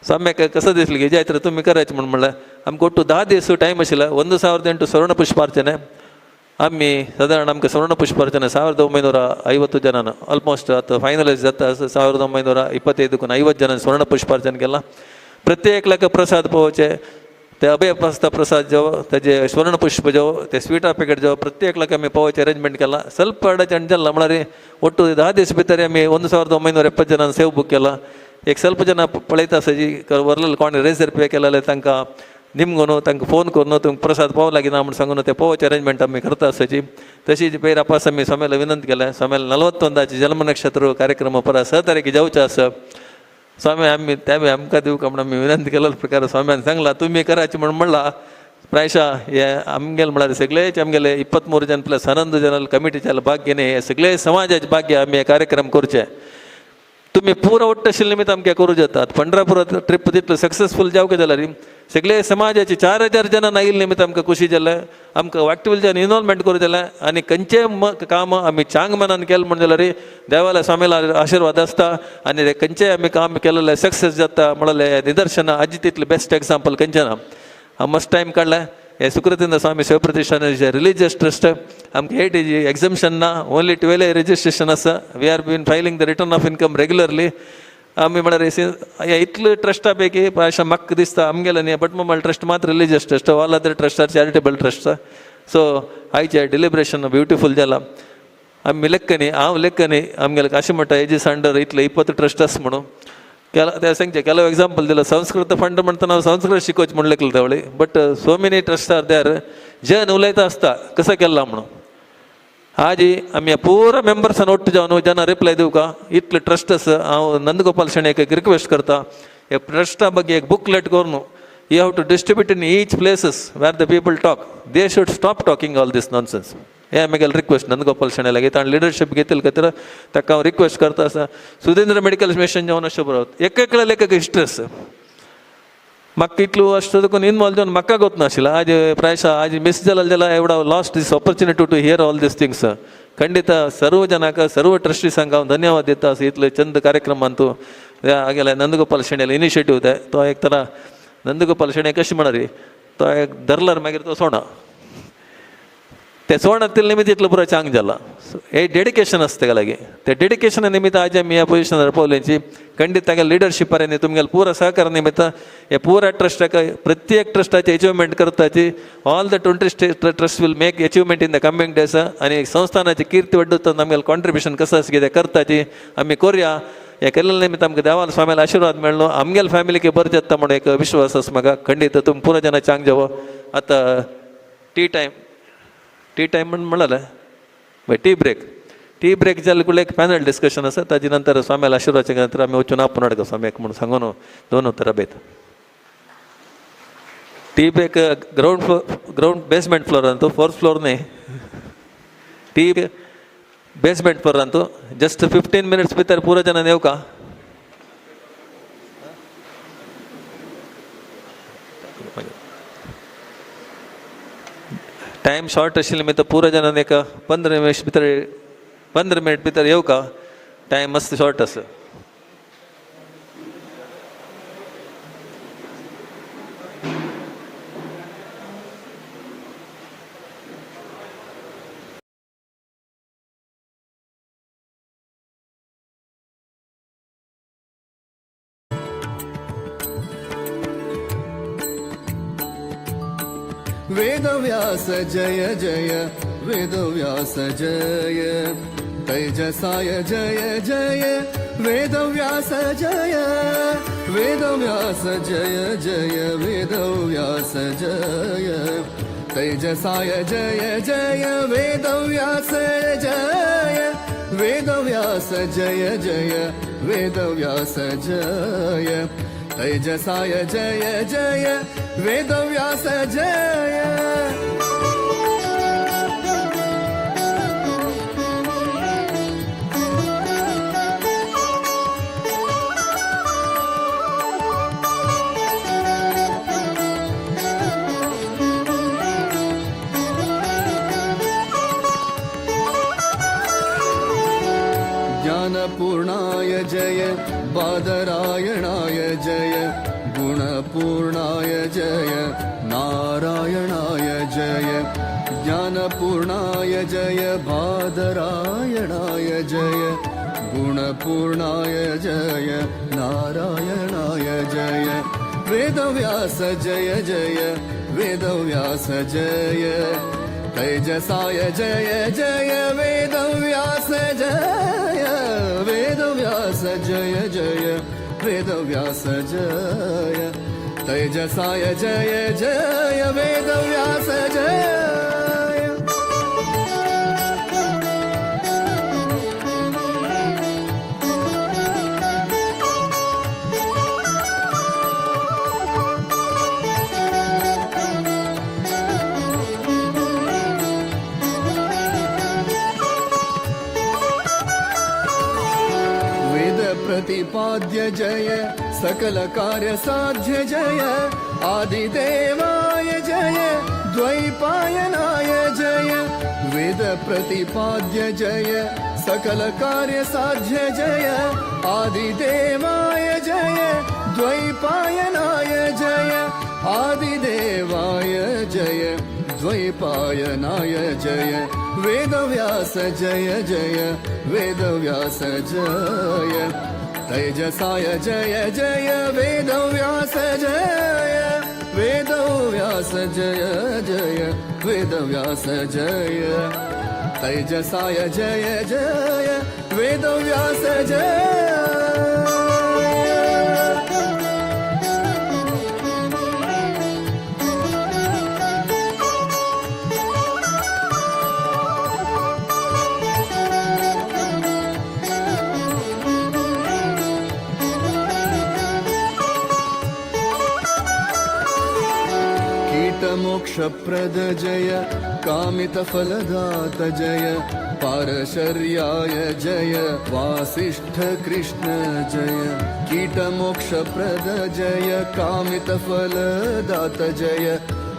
स्वाम्याक कसं दिसलें की जायत तुमी करायचें म्हणलें आमकां ಒಟ್ಟು 10 दीस टायम आशिल्लो 1008 स्वर्ण पुष्पार्चने आमी सादारण आमकां स्वर्ण पुष्पार्चने 1950 जनान ऑलमोस्ट आतां फायनलायज जाता 1925 50 जनान स्वर्ण पुष्पार्चन केलां प्रत्येक प्रसाद पोवचे ते अभयपास्ता प्रसाद जो तेजे स्वर्ण पुष्प जो ते स्वीटा पॅकेट जो प्रत्येक आमी पोवचे अरेंजमेंट केला ಸ್ವಲ್ಪ अडचण जाला म्हळ्यार ಒಟ್ಟು 10 दीस भितर आमी 1970 जनान सेव बूक केला एक ಸ್ವಲ್ಪ ಜನ पळयता आसाजी वरलेले कोणी रेजर पे केलेले तांकां निमगोन तांकां फोन करून तुमकां प्रसाद पावला की ना म्हूण सांगून ते पोवचे अरेंजमेंट आमी करता आसाची तशीच पयर आपास आमी स्वाम्याला विनंती केल्या स्वाम्याला 41 जन्म नक्षत्र कार्यक्रम परत 6 तारीख जावचे आसा स्वामी आमी त्यावेळी आमकां दिवका म्हणून आमी विनंती केल्या प्रकार स्वाम्यान सांगला तुमी करायचे म्हणून म्हणला प्रायशः हे आमगेले म्हळ्यार सगळेच आमगेले 23 जन प्लस 11 जन कमिटीचे भाग घेणे हे सगळे समाजाचे भाग्य आमी हे कार्यक्रम करचे तुम्ही पुरो ಒಟ್ಟು आशिल्ले निमित्त आमकां करूं जातात पंढरपुरात ट्रीप तितलो सक्सेसफूल जावंक जाल्यार सगळे समाजाचे 4000 जनां आयिल्ले निमित्त आमकां खुशी जालें आमकां एक्टिव्ह इनवॉल्वमेंट करूं जालें आनी खंयचें काम आमी चांग मनान केलें म्हणून जाल्यार देवाला स्वामीला आशिर्वाद आसता आनी खंयचेय आमी काम केलेलें सक्सेस जाता म्हणलें निदर्शनां आजी तितलें बेस्ट एग्जाम्पल खंयचें ना हांव मस्ट टायम काडलें हे सुकृतींद्र स्वामी शिवप्रतिष्ठान रिलीजियस ट्रस्ट आमकां 8 एग्जाम्शन ना ओनली 12 रजिस्ट्रेशन आसा we are been filing the return of income regularly आमी म्हळ्यार इतले ट्रस्टा पैकी अशें म्हाका दिसता आमगेले न्ही बट मोबायल ट्रस्ट मात religious trust all other trust are charitable trust so आयचे डिलिब्रेशन ब्युटिफूल जाला आमी लेखनी हांव लेखनी आमगेले काशी मठ एजीस अंडर इतले 20 ट्रस्ट आसा म्हणून केला ते सांगचे केलो एग्जाम्पल दिलो संस्कृत फंड म्हणटना संस्कृत शिकोवचें म्हण लेखलें त्यावेळी but so many trust are there जन उलयता आसता कसं केला म्हणून हाजी आमी पुरो मेंबर्सान ಒಟ್ಟು जावन जन रिप्लाय दिवका इतले ट्रस्ट आसा हांव नंदगोपाल शेणे एक रिक्वेस्ट करता हे ट्रस्टा ಬಗ್ಗೆ एक बुकलेट करून You have to distribute in each places where the people talk. They should stop talking all this nonsense. आम्ही रिक्वेस्ट नंदगोपाल शेणे लागे ताण लिडरशिप घेतील का तर ताका हांव रिक्वेस्ट करता आसा सुधींद्र मेडिकल मिशन जावन अशें बरोबर एक लेखक हिस्ट्री आसा म्हाका इतलो अशें देखून इनवॉल्व जावन म्हाका गोत नाशिल्लो आज प्रायशा आज मिस जालें जाल्यार I would have lost this opportunity to hear all this things ಖಂಡಿತ ಸರ್ವ ಜನಕ್ಕೆ ಸರ್ವ ಟ್ರಸ್ಟೀಸಂಗೆ ಅವ್ನು ಧನ್ಯವಾದ देता इतले चंद कार्यक्रम अंतू आगेले नंदगोपाल शेणेला इनिशिएटिव्ह ते तो एक तर नंदगोपाल शेणे कशें म्हणा रे तो एक धरल्यार मागीर तो सोडा ते सोडतील निमित्त इतलो पुरो चांग जाला हे डेडिकेशन आसता तेका लागीं ते डेडिकेशना निमित्त आज आमी ह्या पोजिशनार पावलेंची खंडीत तागे लिडरशिपारांनी तुमगेले पुरा सहकार निमित्त हे पुरा ट्रस्टाक प्रत्येक ट्रस्टाची अचिव्हमेंट करताची all the 20 trust will make achievement in the coming days आनी संस्थानाची कीर्ती वाडोवपाक आमगेलें कॉन्ट्रिब्युशन कसं आसा कितें करताची आमी करुया हे केल्ले निमित्त आमकां देवाल स्वामीला आशिर्वाद मेळ्ळो आमगेल्या फॅमिलीक बरें जाता म्हणून एक विश्वास आसा म्हाका खंडीत तुमी पुरो जाणां चांग जावो आतां टी टायम म्हणलें टी ब्रेक जाले कुठले एक पॅनल डिस्कशन आसा ताजे नंतर स्वाम्याला आशिर्वादाच्या नंतर आमी वचून आपण अडका स्वाम्याक म्हणून सांगून दोन उत्तरां बेत टी ब्रेक ग्राउंड बेसमेंट फ्लोरांतू फोर्थ फ्लोर न्ही टी बेसमेंट फ्लोरांतू जस्ट 15 minutes भितर पुरो जनांनी येवका टाइम शॉर्ट आशिल्ले निमित्त पुरो जनांनी एक 15 मिनट भितर येवका टाइम मस्त शॉर्ट आसा वेदव्यास जय जय वेदव्यास जय तैजसाय जय जय वेदव्यास जय वेदव्यास जय जय वेदव्यास जय तैजसाय जय जय वेदव्यास जय वेदव्यास जय जय वेदव्यास जय तैजसाय जय जय वेदव्यास जय ज्ञानपूर्णाय जय बादरायणाय जय गुणपूर्णाय जय नारायणाय जय ज्ञानपूर्णाय जय बादरायणाय जय गुणपूर्णाय जय नारायणाय जय वेदव्यास जय जय वेदव्यास जय तैजसाय जय जय वेदव्यास जय वेदव्यास जय जय वेदव्यास जय तैजसाय जय जय वेदव्यास जय प्रतिपाद्य जय सकल कार्य साध्य जय आदिदेवाय जय द्वैपायनाय जय वेद प्रतिपाद्य जय सकल कार्य साध्य जय आदिदेवाय जय द्वैपायनाय जय आदिदेवाय जय द्वैपायनाय जय वेदव्यास जय जय वेदव्यास जय तैजसाय जय जय वेदव्यास जय वेदव्यास जय जय वेदव्यास जय तैजसाय जय जय वेदव्यास जय कीटमोक्षप्रद जय कामितफलदात जय पारशर्याय जय वासिष्ठ कृष्ण जय कीटमोक्षप्रद जय कामितफलदात जय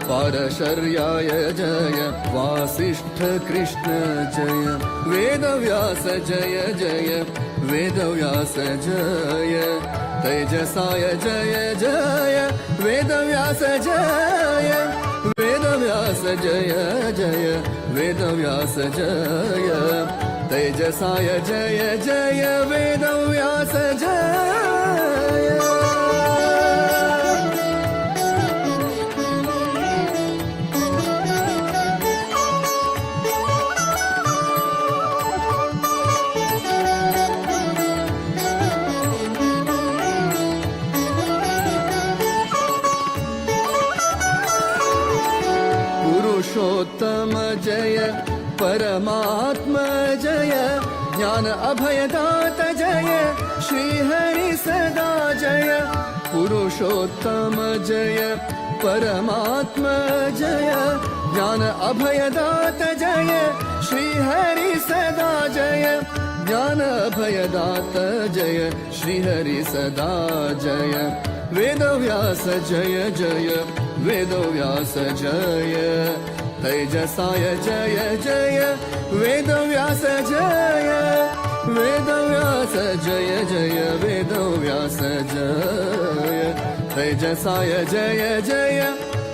पारशर्याय जय वासिष्ठ कृष्ण जय वेदव्यास जय जय वेदव्यास जय तेजसाय जय जय वेदव्यास जय वेदव्यास जय जय वेदव्यास जय तेजसाय जय जय वेदव्यास जय पुरुषोत्तम जय परमात्मा जय ज्ञान अभयदात जय श्रीहरि सदा जय पुरुषोत्तम जय परमात्मा जय ज्ञान अभयदात जय श्रीहरि सदा जय ज्ञान अभयदात जय श्रीहरि सदा जय वेदव्यास जय जय वेदव्यास जय तेजसाय जय जय वेदव्यास जय वेदव्यास जय जय वेदव्यास जय तेजसाय जय जय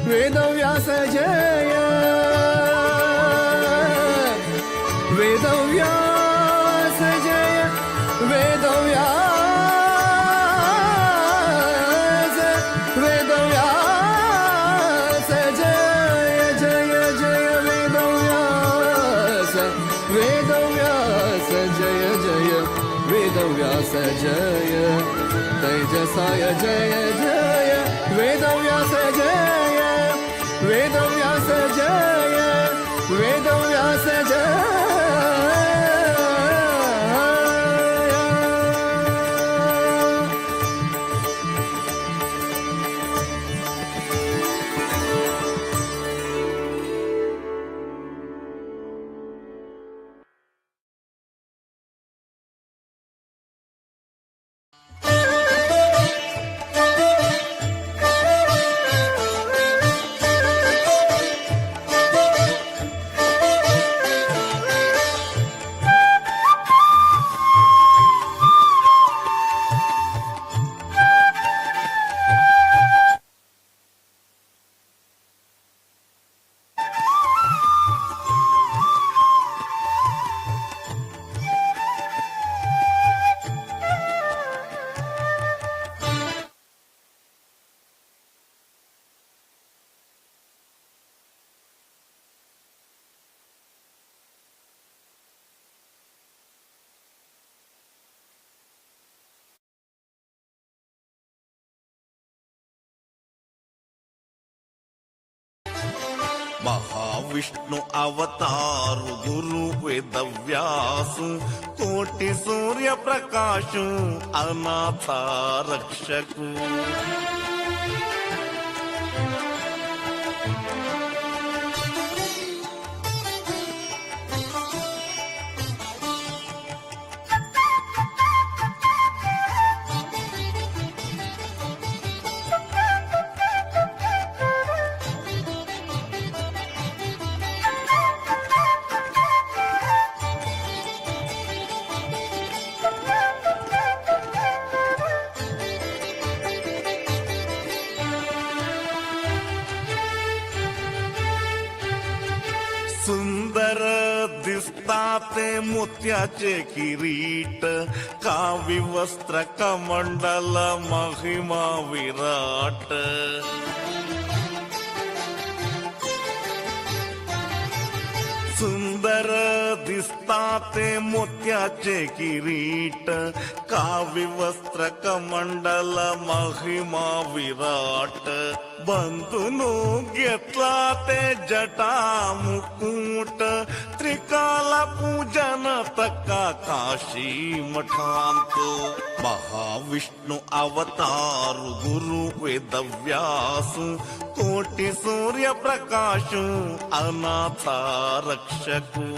वेदव्यास जय वेदव्यास जय वेदव्यास वेदव्यास जय तेजसाय जय जय वेदव्यास जय वेदव्यास जय वेदव्यास जय महाविष्णु अवतारु गुरु वेदव्यासु कोटि सूर्य प्रकाशु अनाथ रक्षकु सुंदर दिसताते मोत्याचे किरीट कावी वस्त्र कमंडल महिमा विराट सुंदर दिसता घेतला ते मोत्याचे किरीट कावी वस्त्र कमंडल महिमा विराट बंधुनु घेतला ते जटा मुकुट त्रिकाल पूजन तका काशी मठांत महाविष्णु अवतार गुरु वेदव्यासु कोटि सूर्य प्रकाशु अनाथ रक्षकु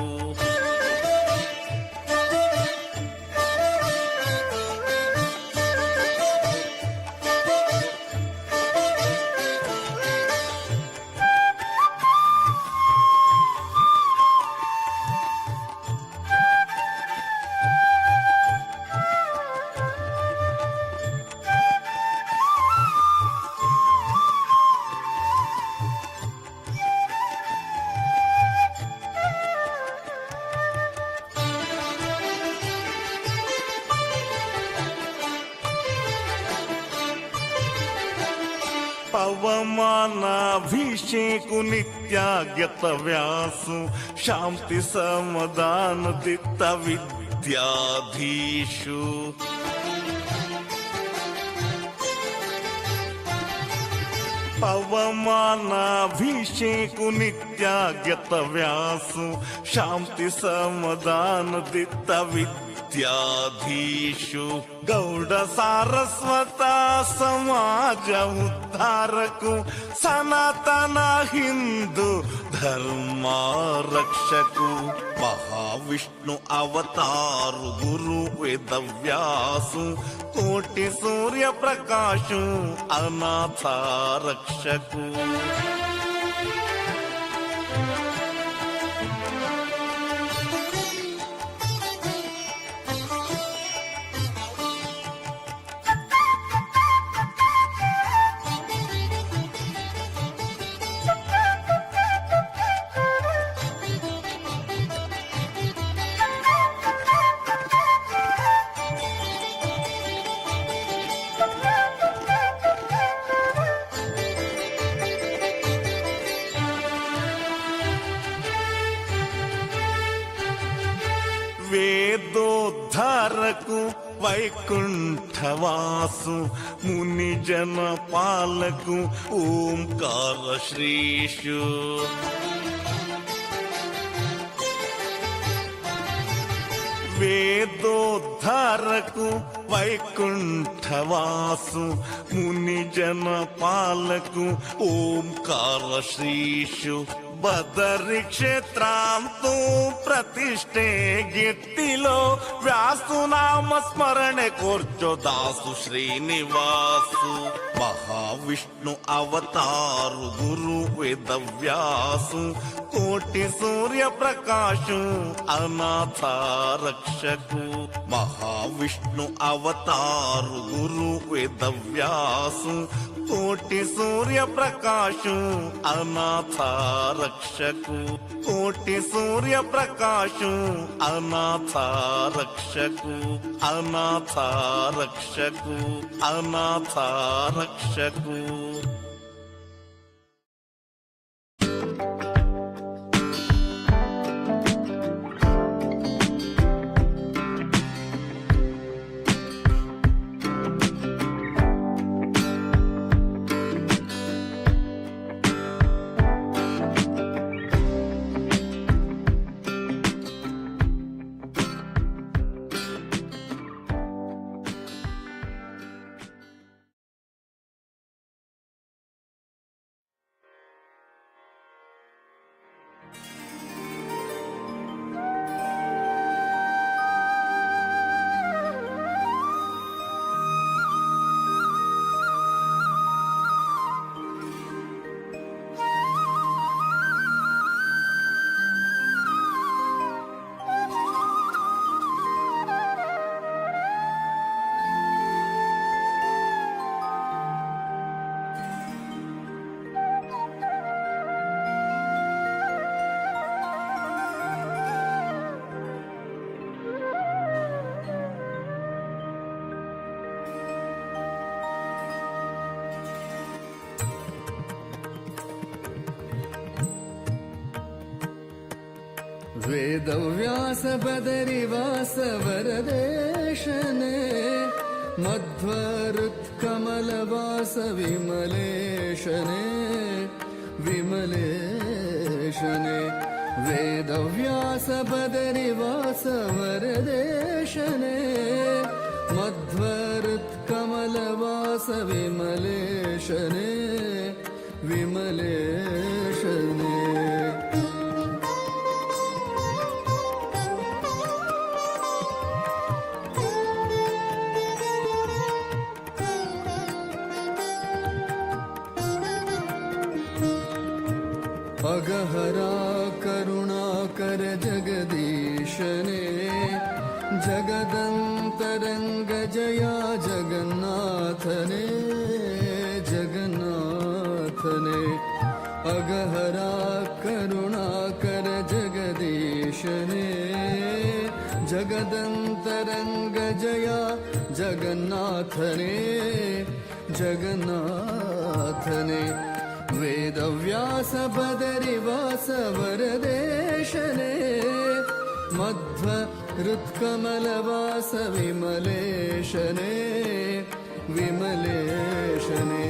पवमानाभिषेकु नित्यागत व्यासु शांति समाधान दित्त विद्याधीशु पवमानाभिषेकु नित्यागत व्यासु शांति समाधान दित्त विद्याधीशु गौड़ सारस्वत समाज उद्धारकु सनातन हिंदू धर्म रक्षकु महाविष्णु अवतार गुरु वेदव्यासु कोटि सूर्य प्रकाशु अनाथ रक्षकु वेदोद्धारकु वैकुंठवासु मुनिजन पालकु ओंकार श्रीषु वेदोद्धारकु वैकुंठवासु मुनिजन पालकु ओंकार श्रीषु बदरी क्षेत्रांतु प्रतिष्ठे गिट्टिलो व्यासु नाम स्मरणे कोर्चो दासु श्रीनिवासु महाविष्णु अवतार गुरु वेदव्यासु कोटि सूर्य प्रकाशु अनाथ रक्षकु महाविष्णु अवतार गुरु वेदव्यासु कोटि सूर्य प्रकाशु अनाथ रक्षकु कोटि सूर्य प्रकाशु अनाथ रक्षकु अनाथ रक्षकु अनाथ रक्षकु वेदव्यास बदरिवास वरदेशने मध्वरुत्कमलवास विमलेशने विमलेशने वेदव्यास बदरिवास वरदेशने मध्वरुत्कमलवास विमलेशने विमलेशने अगहरा करुणाकर जगदीशने जगदन्तरङ्ग जया जगन्नाथने जगन्नाथने अगहरा करुणाकर जगदीशने जगदन्तरङ्ग जया जगन्नाथने जगन्नाथने वेदव्यास बदरिवास वरदेशने मध्वरुत्कमलवास विमलेशने विमलेशने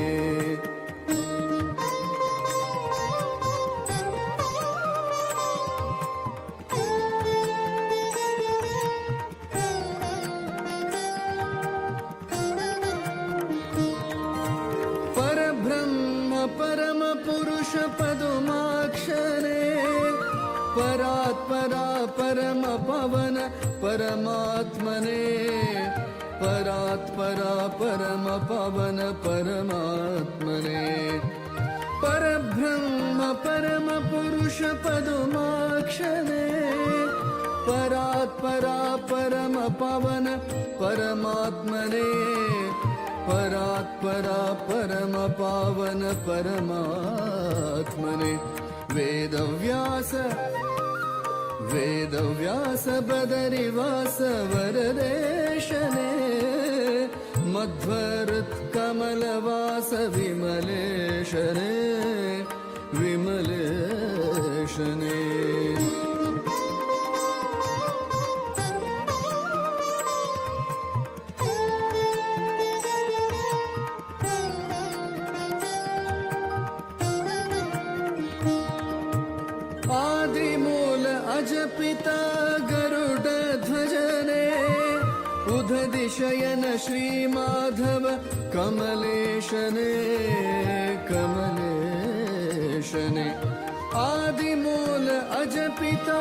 परम पुरुष पदुमाक्षरे परात्परा परम पवन परमात्मने परात्परा परम पवन परमात्मने परब्रह्म परम पुरुष पदुमाक्षरे परात्परा परम पवन परमात्मने परात्परा परम पावन परमात्मने वेदव्यास बदरिवास वरदेशने मध्वरुत्कमलवास विमलेशने विमलेशने आदिमूल अजपिता गरुड ध्वजने उदधिशयन श्रीमाधव कमलेशने कमलेशने आदिमूल अजपिता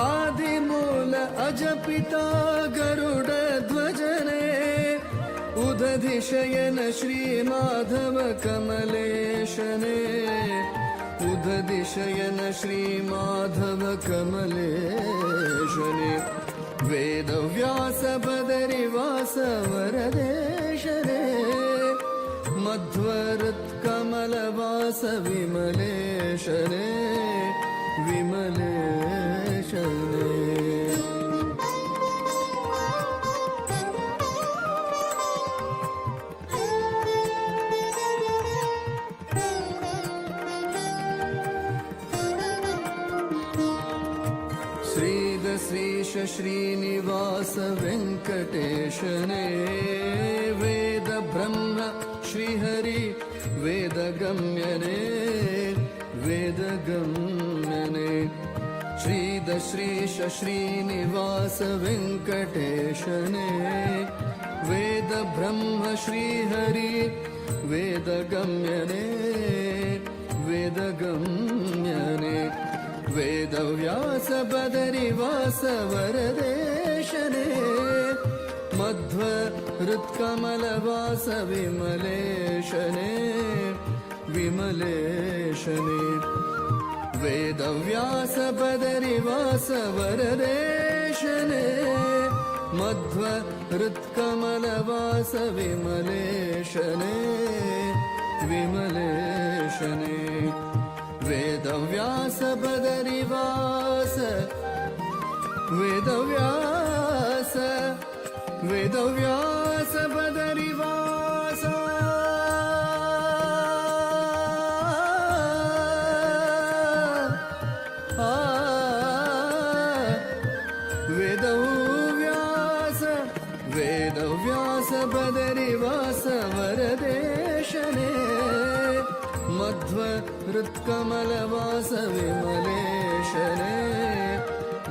आदिमूल अजपिता गरुड ध्वजने उदधिशयन श्रीमाधव कमलेशने उदधिशयन श्रीमाधव कमलेशने वेदव्यास बदरिवास वरदेशने मध्वरुत्कमलवास विमलेशने विमलेशने श्रीद श्रीश श्रीनिवास वेङ्कटेशने वेद ब्रह्म श्रीहरि वेदगम्यने वेदगम्यने श्रीद श्रीश श्रीनिवास वेङ्कटेशने वेद ब्रह्म श्रीहरि वेदगम्यने वेदगम्यने वेदव्यास बदरिवास वरदेशने मध्वरुत्कमलवास विमलेशने विमलेशने वेदव्यास बदरिवास वरदेशने मध्वरुत्कमलवास विमलेशने विमलेशने वेदव्यास बदरिवास वेदव्यास वेदव्यास बदरिवास वेदव्यास वेदव्यास बदरिवास वरदेशने मध्व हृत्कमलवास विमलेशने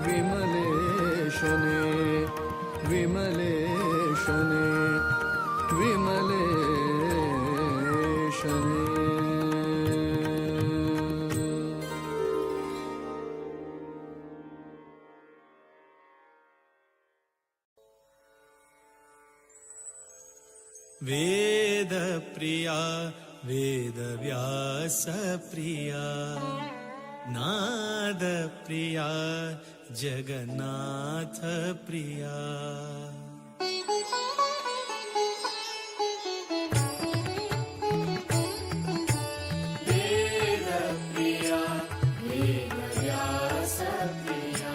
विमलेशने विमलेशने विमलेशने वेद प्रिया वेदव्यास प्रिया नाद प्रिया जगन्नाथ प्रिया वेद प्रिया वेदव्यास प्रिया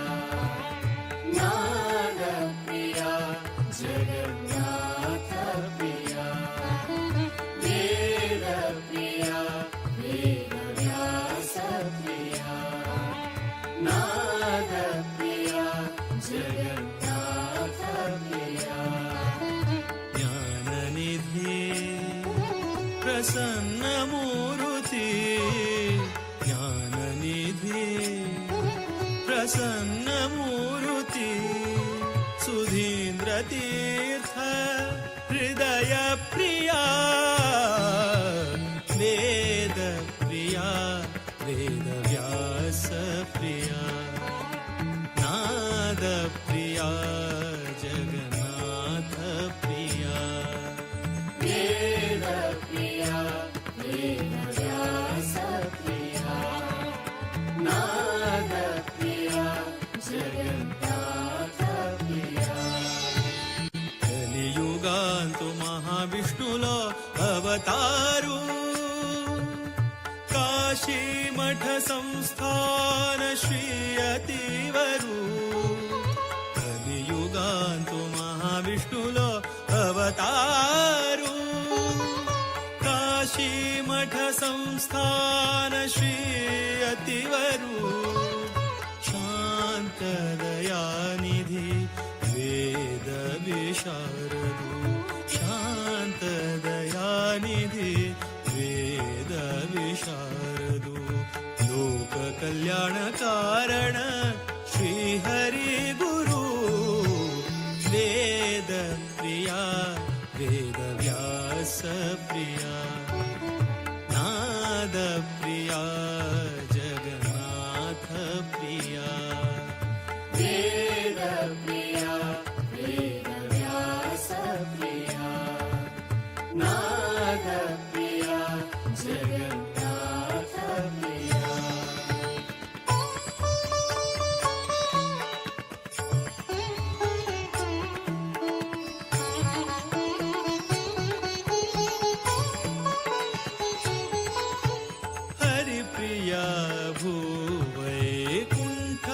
नाद प्रिया जगन्नाथ प्रिया वेद प्रिया वेदव्यास प्रिया नाद प्रिया जगन्नाथ प्रिया ज्ञाननिधि प्रसन्न मूर्ति ज्ञाननिधि प्रसन्न मूर्ति सुधीन्द्र तीर्थ हृदय प्रिया वेद प्रिया वेदव्यास प्रिया नाद प्रिया जगन्नाथ प्रिया वेद प्रिया वेदव्यास प्रिया नाद प्रिया जगन्नाथ प्रिया कलियुगांतु महाविष्णुलो अवतारू काशी मठ संस्थान श्री अतिवरू कलियुगांतु महाविष्णुलो अवतारू काशी मठ संस्थान श्री अतिवरू शांत दयानिधि वेद विशारदू शांत दयानिधि वेद विशारदू लोक कल्याण कारण श्री हरि गुरु वेद प्रिया वेदव्यास प्रिया नाद प्रिया जगन्नाथ प्रिया वेद प्रिया वेदव्यास प्रिया नाद प्रिया जगन्नाथ प्रिया हरि प्रिया भूवैकुण्ठ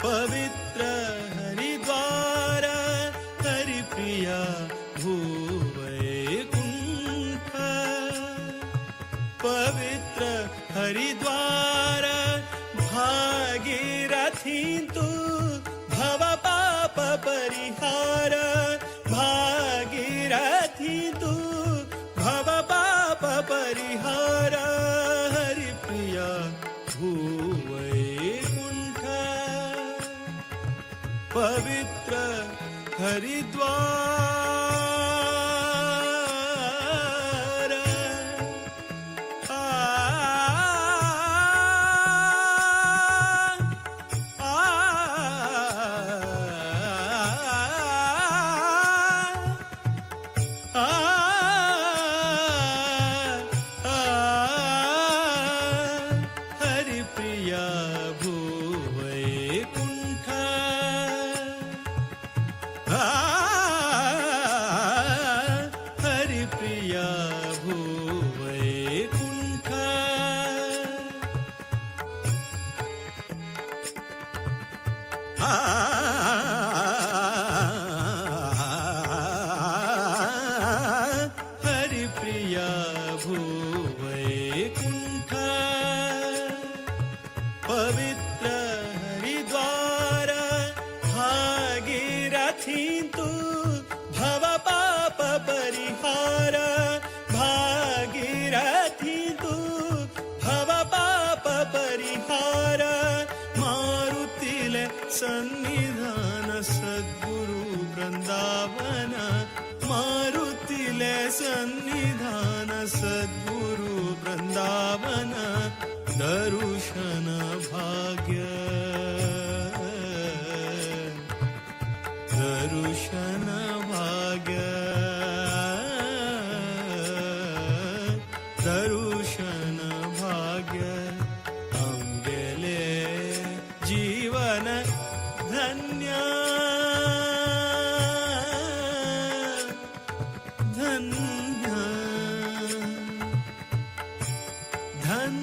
पवित्र हरिद्वार हरि प्रिया भूवैकुण्ठ पवित्र हरिद्वार भागीरथी तु भव पाप परिहार भागीरथी तु भव पाप परिहार हरि प्रिया भूवैकुण्ठ पवित्र हरिद्वार हरि प्रिया भूवैकुण्ठ हरि प्रिया भागीरथी तू भव पाप परिहार भागीरथी तू भव पाप परिहार मारुतिले सन्निधान सद्गुरु वृंदावन मारुतिले सन्निधान सद्गुरु वृंदावन दर्शन भाग्य दर्शन भाग्य दर्शन भाग्य अंगेले जीवन धन्य धन्य धन्य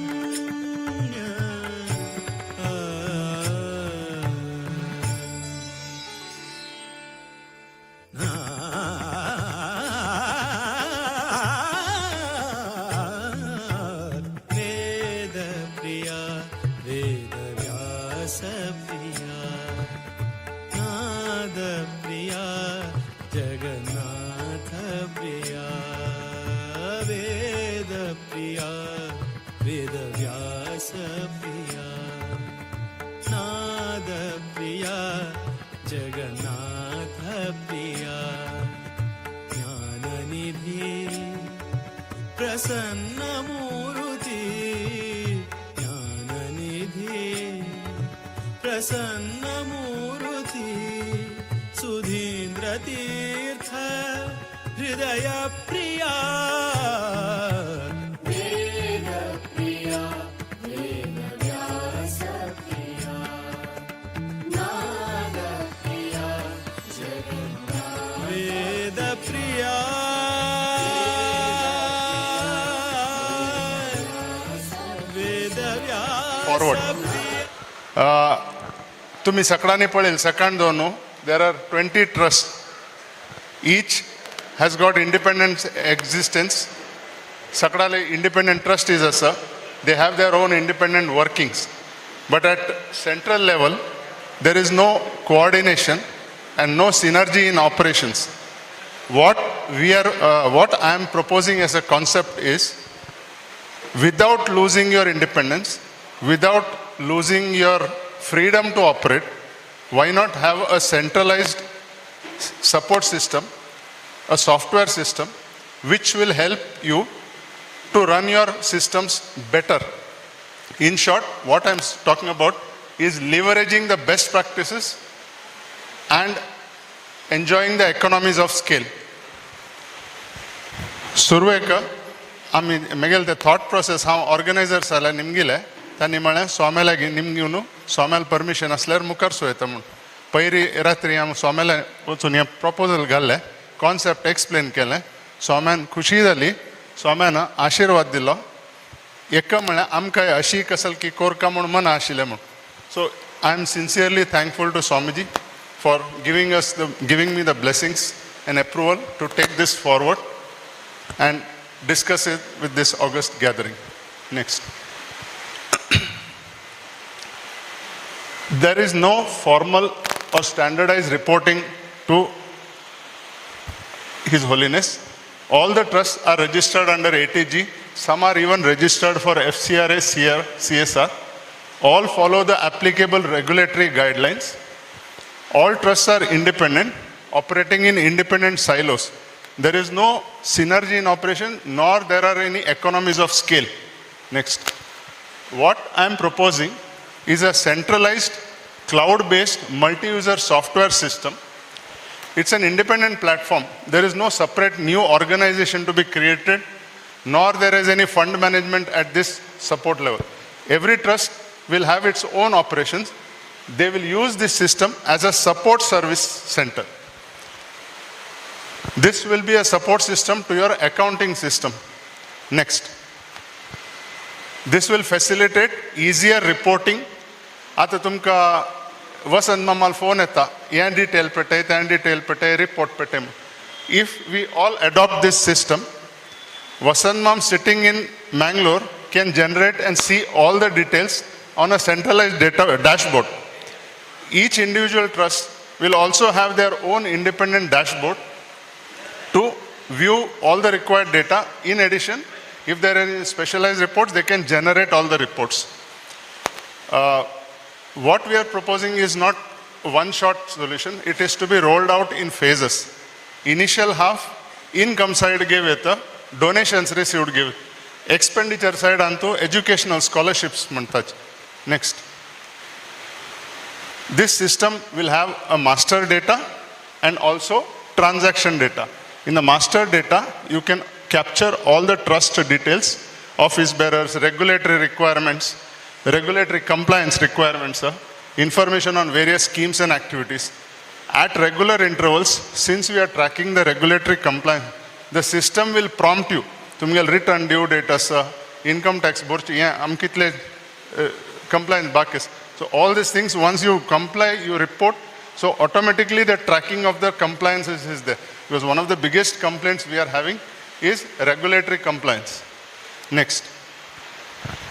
वेद प्रिया वेद व्यास प्रिया नाद प्रिया जगन्नाथ प्रिया वेद प्रिया वेद व्यास प्रिया नाद प्रिया जगन्नाथ प्रिया ज्ञाननिधि प्रसन्न मूर्ति ज्ञाननिधि प्रसन्न मूर्ति सुधीन्द्र तीर्थ हृदय प्रिया वेद प्रिया वेद व्यास प्रिया नाद प्रिया जगन्नाथ वेद प्रिया वेद व्यास फॉरवर्ड तुम्ही सकाळांनी पळेल सेकंड दोन there are 20 trusts. Each has got independent existence. Sakadale independent trust is asa. They have their own independent workings. But at central level, there is no coordination and no synergy in operations. What I am proposing as a concept is, without losing your independence, without losing your freedom to operate, why not have a centralized support system, a software system, which will help you to run your systems better. In short, what I'm talking about is leveraging the best practices and enjoying the economies of scale. Surveka, I mean, Miguel, the thought process, how organizers are nimgile, tanimale, swamela nimgunu, swamal permission, asler mukar suetam. Pairi eratriam swamela, utunia proposal galle, concept explain kele, swaman kushidali, swamana, ashirwadillo, yekamala, amkaya ashi kasal ki korkamun man ashilemu. So I am sincerely thankful to Swamiji for giving me the blessings and approval to take this forward and discuss it with this August gathering. Next. There is no formal or standardized reporting to His Holiness. All the trusts are registered under ATG. Some are even registered for FCRA, CSR. All follow the applicable regulatory guidelines. All trusts are independent, operating in independent silos. There is no synergy in operation, nor there are any economies of scale. Next. What I am proposing is a centralized, cloud-based, multi-user software system. It's an independent platform. There is no separate new organization to be created, nor there is any fund management at this support level. Every trust will have its own operations. They will use this system as a support service center. This will be a support system to your accounting system. Next. This will facilitate easier reporting. Ata tumka vasan mamal phone eta, yan detail pete, tan detail pete, report pete. If we all adopt this system, Vasan Mam sitting in Bangalore can generate and see all the details on a centralized data dashboard. Each individual trust will also have their own independent dashboard to view all the required data. In addition, if there are any specialized reports, they can generate all the reports. What we are proposing is not one-shot solution. It is to be rolled out in phases. Initial half, income side give it, donations received give. Expenditure side antu educational scholarships mantaj. Next. This system will have a master data and also transaction data. In the master data, you can capture all the trust details, office bearers, regulatory requirements, regulatory compliance requirements, information on various schemes and activities. At regular intervals, since we are tracking the regulatory compliance, the system will prompt you. Tumgal return due data, income tax borch, kitle compliance bakis. So all these things, once you comply, you report. So automatically the tracking of the compliance is there. Because one of the biggest complaints we are having is regulatory compliance. Next.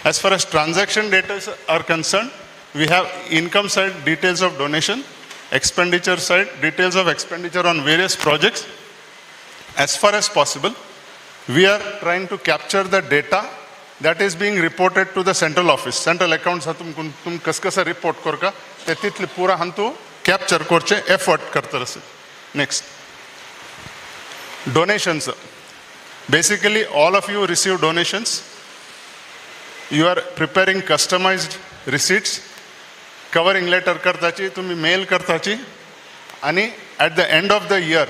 As far as transaction data are concerned, we have income side details of donation, expenditure side details of expenditure on various projects. As far as possible, we are trying to capture the data that is being reported to the central office. Central accounts tum kaskasa report korka, tetitli pura hantu capture korche effort kartarase. Next. Donations. Basically, all of you receive donations. You are preparing customized receipts, covering letter kartachi, tumi mail kartachi, ani at the end of the year,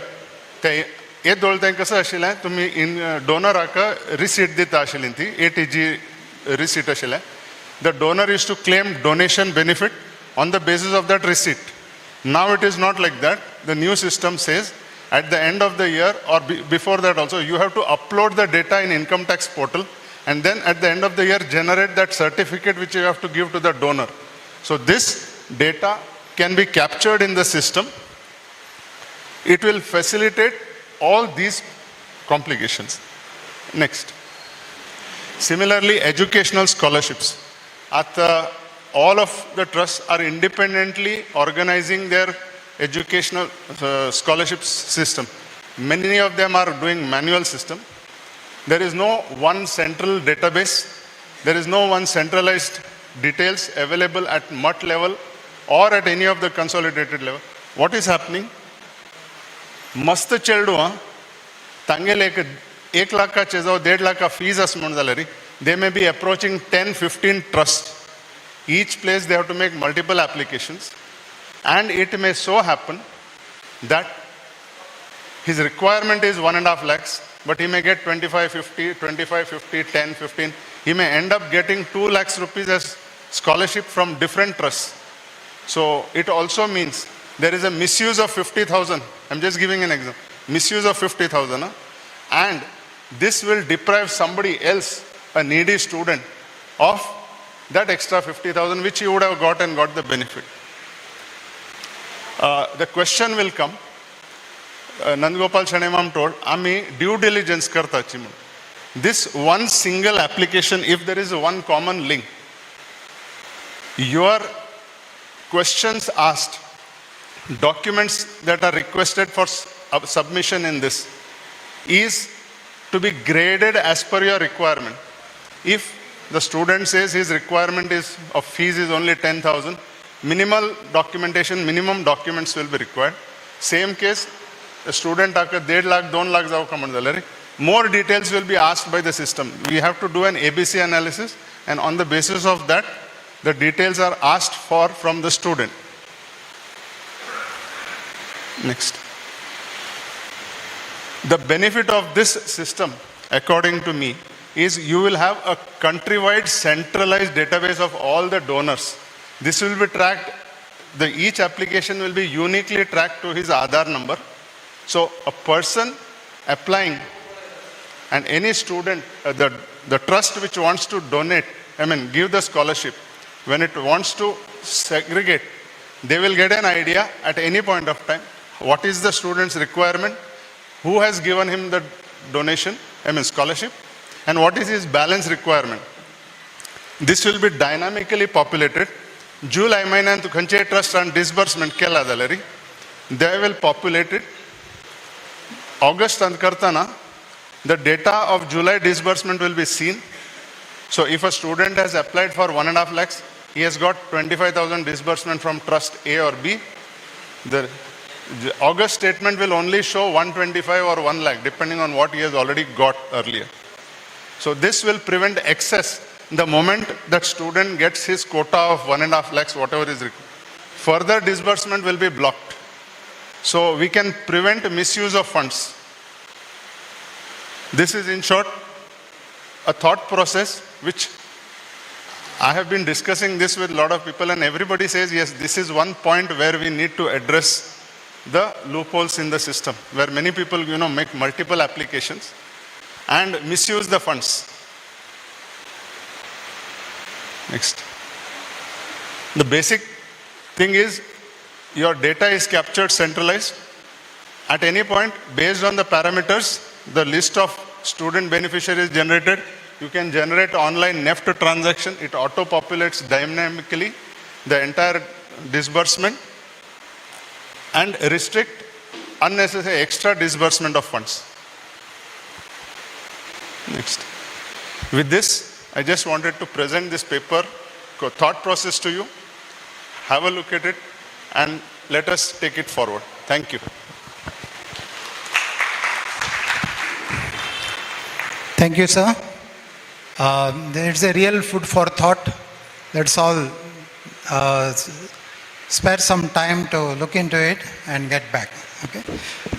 ये दोलते कसा आशिला तुम्ही in donor आका receipt दिता आशिलिंती ATG receipt आशिला. The donor is to claim donation benefit on the basis of that receipt. Now it is not like that. The new system says at the end of the year or before that also, you have to upload the data in income tax portal, and then at the end of the year generate that certificate which you have to give to the donor. So this data can be captured in the system. It will facilitate all these complications. Next. Similarly, educational scholarships. All of the trusts are independently organizing their educational scholarships system. Many of them are doing manual system. There is no one central database. There is no one centralized details available at MUT level or at any of the consolidated level. What is happening? मस्त चेडू तांगेले एक 1 लाख जावं 1.5 lakh fees as म्हण जाल्यार they may be approaching 10-15 trusts. Each place they have to make multiple applications, and it may so happen that his requirement is 1.5 lakhs, but he may get 25-50, 25-50, 10-15. He may end up getting 2 lakhs rupees as scholarship from different trusts. So it also means there is a misuse of 50,000. I'm just giving an example. Misuse of 50,000. And this will deprive somebody else, a needy student, of that extra 50,000 which he would have got and got the benefit. The question will come. Nandgopal Shanemam told, Ami due diligence karta chimu. This one single application, if there is one common link, your questions asked, documents that are requested for submission in this is to be graded as per your requirement. If the student says his requirement is of fees is only 10,000, minimal documentation, minimum documents will be required. Same case, a student aaka 1.5 lakh, 2 lakh jaw kaman dalare. More details will be asked by the system. We have to do an ABC analysis, and on the basis of that, the details are asked for from the student. Next. The benefit of this system, according to me, is you will have a countrywide centralized database of all the donors. This will be tracked, each application will be uniquely tracked to his Aadhaar number. So a person applying and any student, the trust which wants to donate, give the scholarship, when it wants to segregate, they will get an idea at any point of time what is the student's requirement, who has given him the donation, scholarship, and what is his balance requirement. This will be dynamically populated. July महिन्यात खंयचे trust and disbursement केला जाल्यार they will populate it. August and Kartana, the data of July disbursement will be seen. So if a student has applied for 1.5 lakhs, he has got 25,000 disbursement from trust A or B. The August statement will only show 125 or 1 lakh, depending on what he has already got earlier. So this will prevent excess the moment that student gets his quota of 1.5 lakhs, whatever is required. Further disbursement will be blocked. So we can prevent misuse of funds. This is in short a thought process which I have been discussing this with a lot of people, and everybody says, yes, this is one point where we need to address the loopholes in the system, where many people, make multiple applications and misuse the funds. Next. The basic thing is your data is captured centralized. At any point, based on the parameters, the list of student beneficiaries generated. You can generate online NEFT transaction. It auto-populates dynamically the entire disbursement and restrict unnecessary extra disbursement of funds. Next. With this, I just wanted to present this paper thought process to you. Have a look at it and let us take it forward. Thank you. Thank you, sir. There's a real food for thought. Let's all spare some time to look into it and get back. Okay.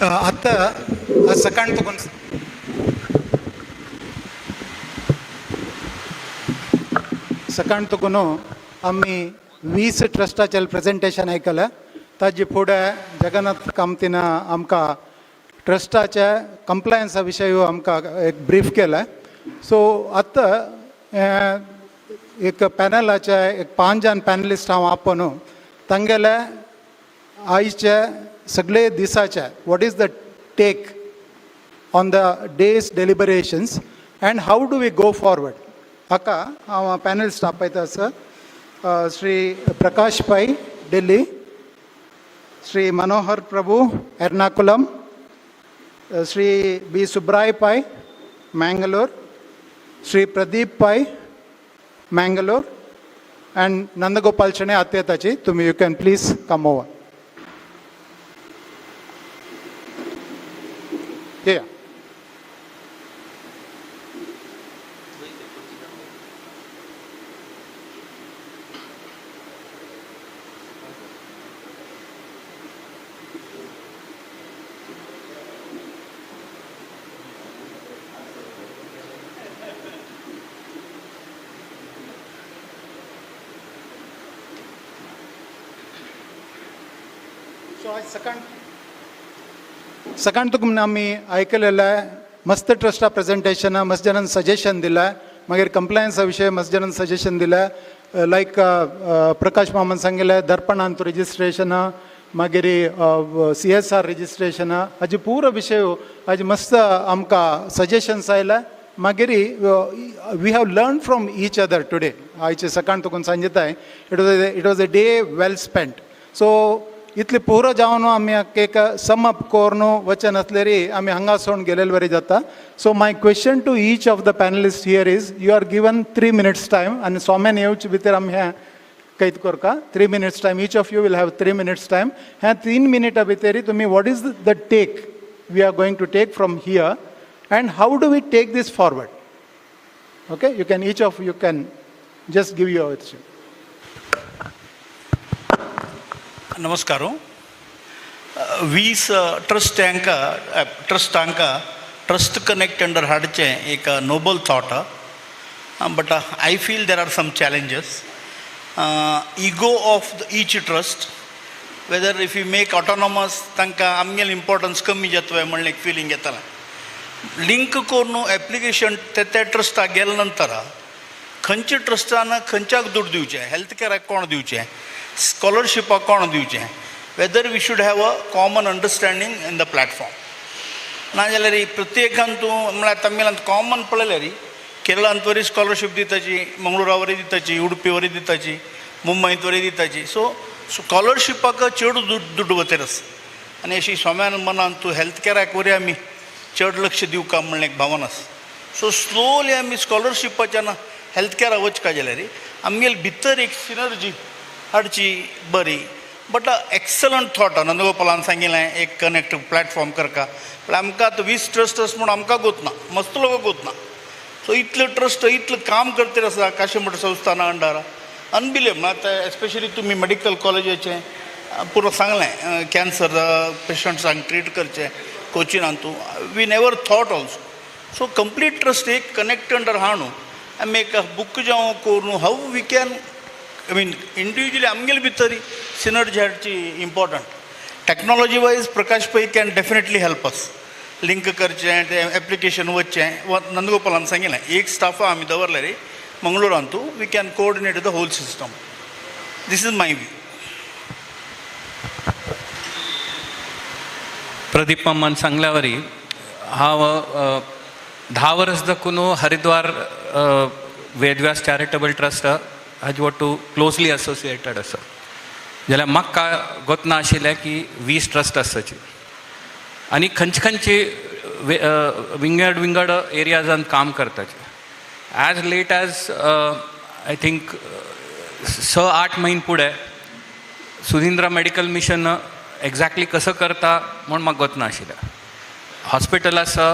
A second to second to आम्ही 20 ट्रस्टाचे presentation ऐकलं. ताजे पुढे जगन्नाथ कामतीनं आमका ट्रस्टाच्या कंप्लायन्सा विषयी आमका एक brief केलं. So आता एक पॅनलाचे एक 5 जण पॅनलिस्ट हांव आपण तांगेले आयचे सगळे दिसाचे what is the take on the days deliberations and how do we go forward. हाका हांव पॅनलिस्ट आपयता सर. श्री प्रकाश पै दिल्ली, श्री मनोहर प्रभु एर्नाकुलम, श्री बी सुब्राय पै Mangalore, Shri Pradeep Pai, Mangalore, and Nandagopal Chane Atyataji. You can please come over. Yeah. Second तुक आम्ही ऐकलेलं आहे. मस्त ट्रस्टा प्रेजेंटेशन मस्त जणांनी सजेशन दिलं. मागीर कंप्लायन्सा विशयी मस्त जणांनी सजेशन दिलं. लायक प्रकाश मामन सांगिल्लें दर्पणांत रजिस्ट्रेशन, मागीर CSR रजिस्ट्रेशन, हाजी पुरो विशय हाजी मस्त आमकां सजेशन्स आयला. मागीर we have learn from each other today. आयचे सकाळ तुकून सांजताय it was a day well spent. So इतले पुरो जावन आमी एक सम अप करून वचन असलेरी आमी हांगा सोडून गेलेले बरें जाता. So my question to each of the panelist here is you are given 3 minutes time आनी सोम्यान येवचे भितर आमी हें कैद करका. 3 minutes time. Each of you will have 3 minutes time. ह्या 3 minutes भितर तुमी what is the take we are going to take from here and how do we take this forward. Okay, you can each of you can just give your. नमस्कार. 20 ट्रस्टांका trust connect under हाडचे एक noble thought. But I feel there are some challenges. Ego of the each trust whether if you make autonomous तांकां आमगेलें importance कमी जातलें म्हणून एक फिलींग येतालें. लिंक करून एप्लिकेशन ते ट्रस्टाक गेले नंतर खंयच्या ट्रस्टान खंयच्याक दूड दिवचें, हेल्थ कॅराक कोण दिवचें, स्कॉलरशिपाक कोण दिवचें, whether we should have a common understanding in the platform. नाजाल्यार प्रत्येकान तूं म्हळ्यार तमिळांत कॉमन पळयल्यार केरळांत वरी स्कॉलरशीप दिताची, मंगळुरा वरी दिताची, उडपी वरी दिताची, मुंबईत वरी दिताची. सो स्कॉलरशिपाक चड दूड वतर आसा. आनी अशी सोम्यान मनान तूं हेल्थ कॅराक वरी आमी चड लक्ष दिवं का म्हणून एक भावना आसा. सो स्लोली आमी स्कॉलरशिपाच्यान हेल्थ कॅराक वचका जाल्यार आमगेले भितर एक सिनर्जी हाडची बरी. बट एक्सलंट थॉट नंदगोपालान सांगिल्लें एक कनेक्ट प्लॅटफॉर्म करका. पण आमकां आतां 20 ट्रस्ट आसा म्हूण आमकां गोतना, मस्त लोक गोतना. सो इतले ट्रस्ट इतलें काम करते आसा काशी मठ संस्थाना अंडर अनबिलिव्हेबल. आतां एस्पेशली तुमी मेडिकल कॉलेजाचें पुरो सांगलें कॅन्सर पेशंट्सांक ट्रीट करचें कोचिनान तूं we never thought also. So complete trust एक कनेक्ट अंडर हाडूं आमी एक बूक जावं करून how we can I mean individually आमगेले भितर सिनर्जी हाडची important. Technology wise Prakash Pai can definitely help us. Link करचें तें एप्लिकेशन वचचें व नंदगोपालान सांगिल्लें एक स्टाफ आमी दवरले रे मंगळूरान तूं we can coordinate the whole system. This is my view. Pradeep मम्मान सांगल्या वरी हांव 10 वर्स दाखून हरिद्वार वेदव्यास चॅरिटेबल ट्रस्ट हाजे वटू क्लोजली एसोसिएटेड आसा. जाल्यार म्हाका गोतना आशिल्लें की 20 ट्रस्ट आसाची आनी खंयचे विंगड एरियाजान काम करताचे. As late as I think 6-8 म्हयने फुडें सुधिंद्रा मेडिकल मिशन एक्झॅक्टली कसं करता म्हूण म्हाका गोतना आशिल्लें. हॉस्पिटल आसा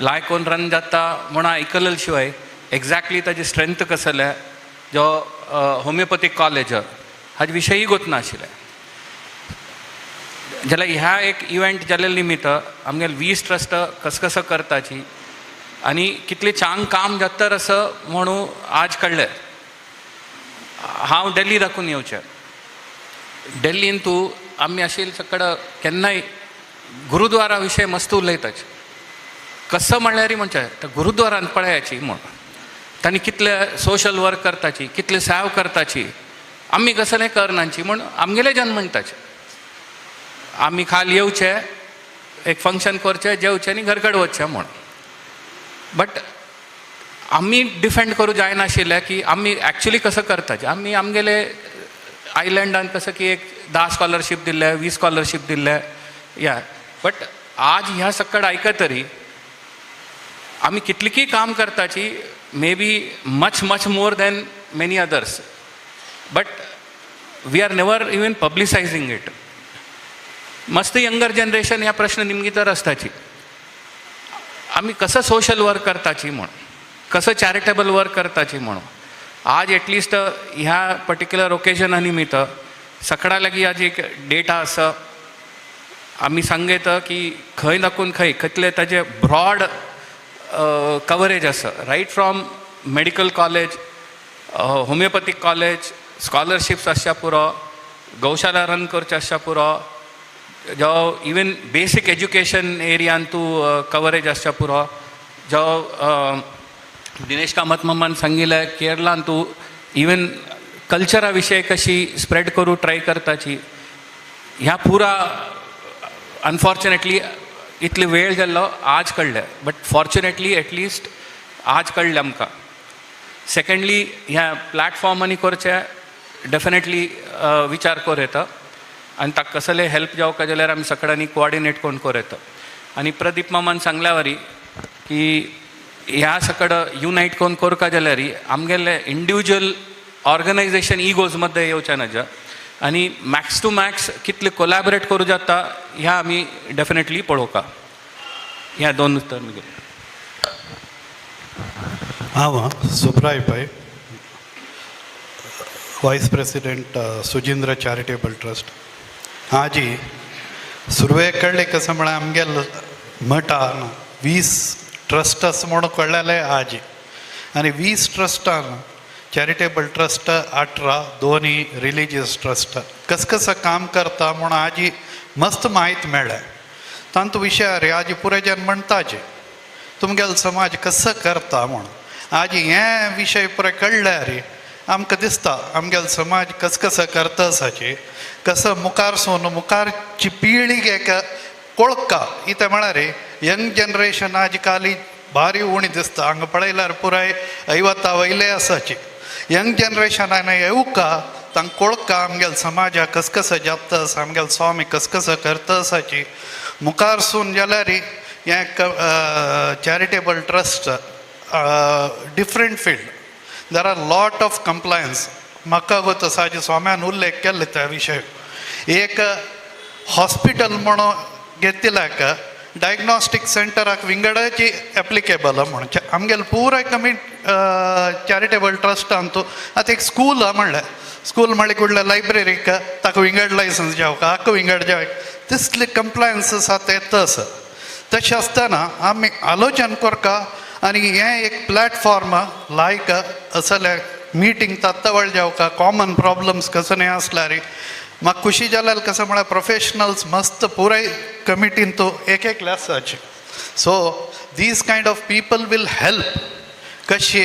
लाय कोन रन जाता म्हूण आयकलें शिवाय एक्झॅक्टली ताजी स्ट्रेंथ कसले जो होमिओपॅथीक कॉलेज हाजे विशयी गोतना आशिल्लें. जाल्यार ह्या एक इव्हेंट जाल्ले निमित्त आमगेले 20 ट्रस्ट कसं करताची आनी कितलें चांग काम जाता असं म्हणून आज कळ्ळें. हांव दिल्ली दाखून येवचें. दिल्लीन तूं आमी आशिल्ले सकड केन्नाय गुरुद्वारा विशय मस्त उलयताचे. कसं म्हणल्यार म्हणचे त्या गुरुद्वारान पळयाची म्हूण तांणी कितले सोशल वर्क करताची कितले सेव करताची आमी कसलें करनाची म्हूण आमगेले जन म्हणटाचे. आमी खाल येवचे एक फंक्शन करचें जेवचें आनी घरकड वचचें म्हूण. बट आमी डिफेंड करूं जायनाशिल्लें की आमी एक्चुली कसं करताचे. आमी आमगेले आयलँडान कसं की एक 10 स्कॉलरशीप दिल्ले 20 स्कॉलरशीप दिल्ले या. बट आज ह्या सकड आयकतरी आमी कितलीकी काम करताची may be much more than many others. But we are never even publicising it. मस्त यंगर जनरेशन ह्या प्रश्न निमगीतर आसताची आमी कसं सोशल वर्क करताची म्हूण कसं चॅरिटेबल वर्क करताची म्हणून. आज एटलिस्ट ह्या पर्टिक्युलर ओकेजना निमित्त सकाळा लागीं आज एक डेटा आसा आमी सांगयत की खंय दाखून खंय कितले ताजे ब्रॉड कवरेज आसा. Right from medical college homoeopathic college scholarships आसच्या पुरो गौशाला रन करचे आसच्या पुरो जो इवन बेसीक एज्युकेशन एरियान तूं कवरेज आसच्या पुरो जो दिनेश कामत मम्मान सांगिल्लें केरळान तूं इवन कल्चरा विशय कशी स्प्रेड करूं ट्राय करताची. ह्या पुरा अनफॉर्च्युनेटली इतले वेळ जाल्लो आज कळ्ळें. बट फॉर्च्युनेटली एटलिस्ट आज कळ्ळें आमकां. सेकंडली ह्या प्लॅटफॉर्मांनी करचें डेफिनेटली विचार करूं येता आनी ताका कसले हेल्प जावका जाल्यार आमी सगळ्यांनी कोऑर्डिनेट करून करूं येता. आनी प्रदीप मामान सांगल्या वरी की ह्या सकड युनायट करून करता जाल्यार आमगेले इंडिविज्युअल ऑर्गनायझेशन इगोज मध्ये येवचें नजा आनी मॅक्स टू मॅक्स कितले कोलॅबरेट करूं जाता ह्या आमी डेफिनेटली पळोवका. ह्या 2 उत्तर मुगे. हांव सुब्राय पै वायस प्रेसिडेंट सुजिंद्र चॅरिटेबल ट्रस्ट. हाजी सुरवे कळ्ळे कसं म्हळ्यार आमगेले मठान 20 ट्रस्टस म्हणून कळलेले आजी आनी 20 ट्रस्टान चॅरिटेबल ट्रस्ट 18 दोन्ही रिलिजियस ट्रस्ट कसं काम करता म्हणून आजी मस्त माहीत मेळ्ळें. तांत विशयार आजी पुरे जन म्हणटाचे तुमगेलो समाज कसं करता म्हणून. आजी हे विशय पुरे कळ्ळ्यार आमकां दिसता आमगेलो समाज कसं करता आसाची कसं मुखारसून मुखारची पिळीक एक कोळका. इथे म्हळ्यार यंग जनरेशन आज काली भारी उणी दिसता. हांगा पळयल्यार पुराय 50 वयले आसाची. यंग जनरेशनान येवका तांकां कळका आमगेल समाजा कसं जातस आमगेल स्वामी कसं करतस हाची मुखार सून जाल्यार हें charitable trust different field there are lot of compliance म्हाका गो तसाचे स्वाम्यान उल्लेख केल्ले त्या विशय एक हॉस्पिटल म्हणून घेतल्याक डायग्नोस्टीक सेंटराक विंगडाची एप्लिकेबल म्हणून आमगेले पुराय कमी चॅरिटेबल ट्रस्टान तूं आतां एक स्कूल म्हणल्यार स्कूल म्हणले कुठल्या लायब्ररीक ताका विंगड लायसन्स जावं आख्ख विंगड जावं तिसले कंप्लायन्सीस आतां येतस तशें आसतना आमी आलोचन करता आनी हें एक प्लॅटफॉर्म लायक असले मिटींग तात्तवळ जावं कॉमन प्रॉब्लम्स कसं नाही आसल्यार म्हाका खुशी जाल्यार कसं म्हळ्यार प्रोफेशनल्स मस्त पुराय कमिटीन तूं एक आसाचे so these kind of people will help कशी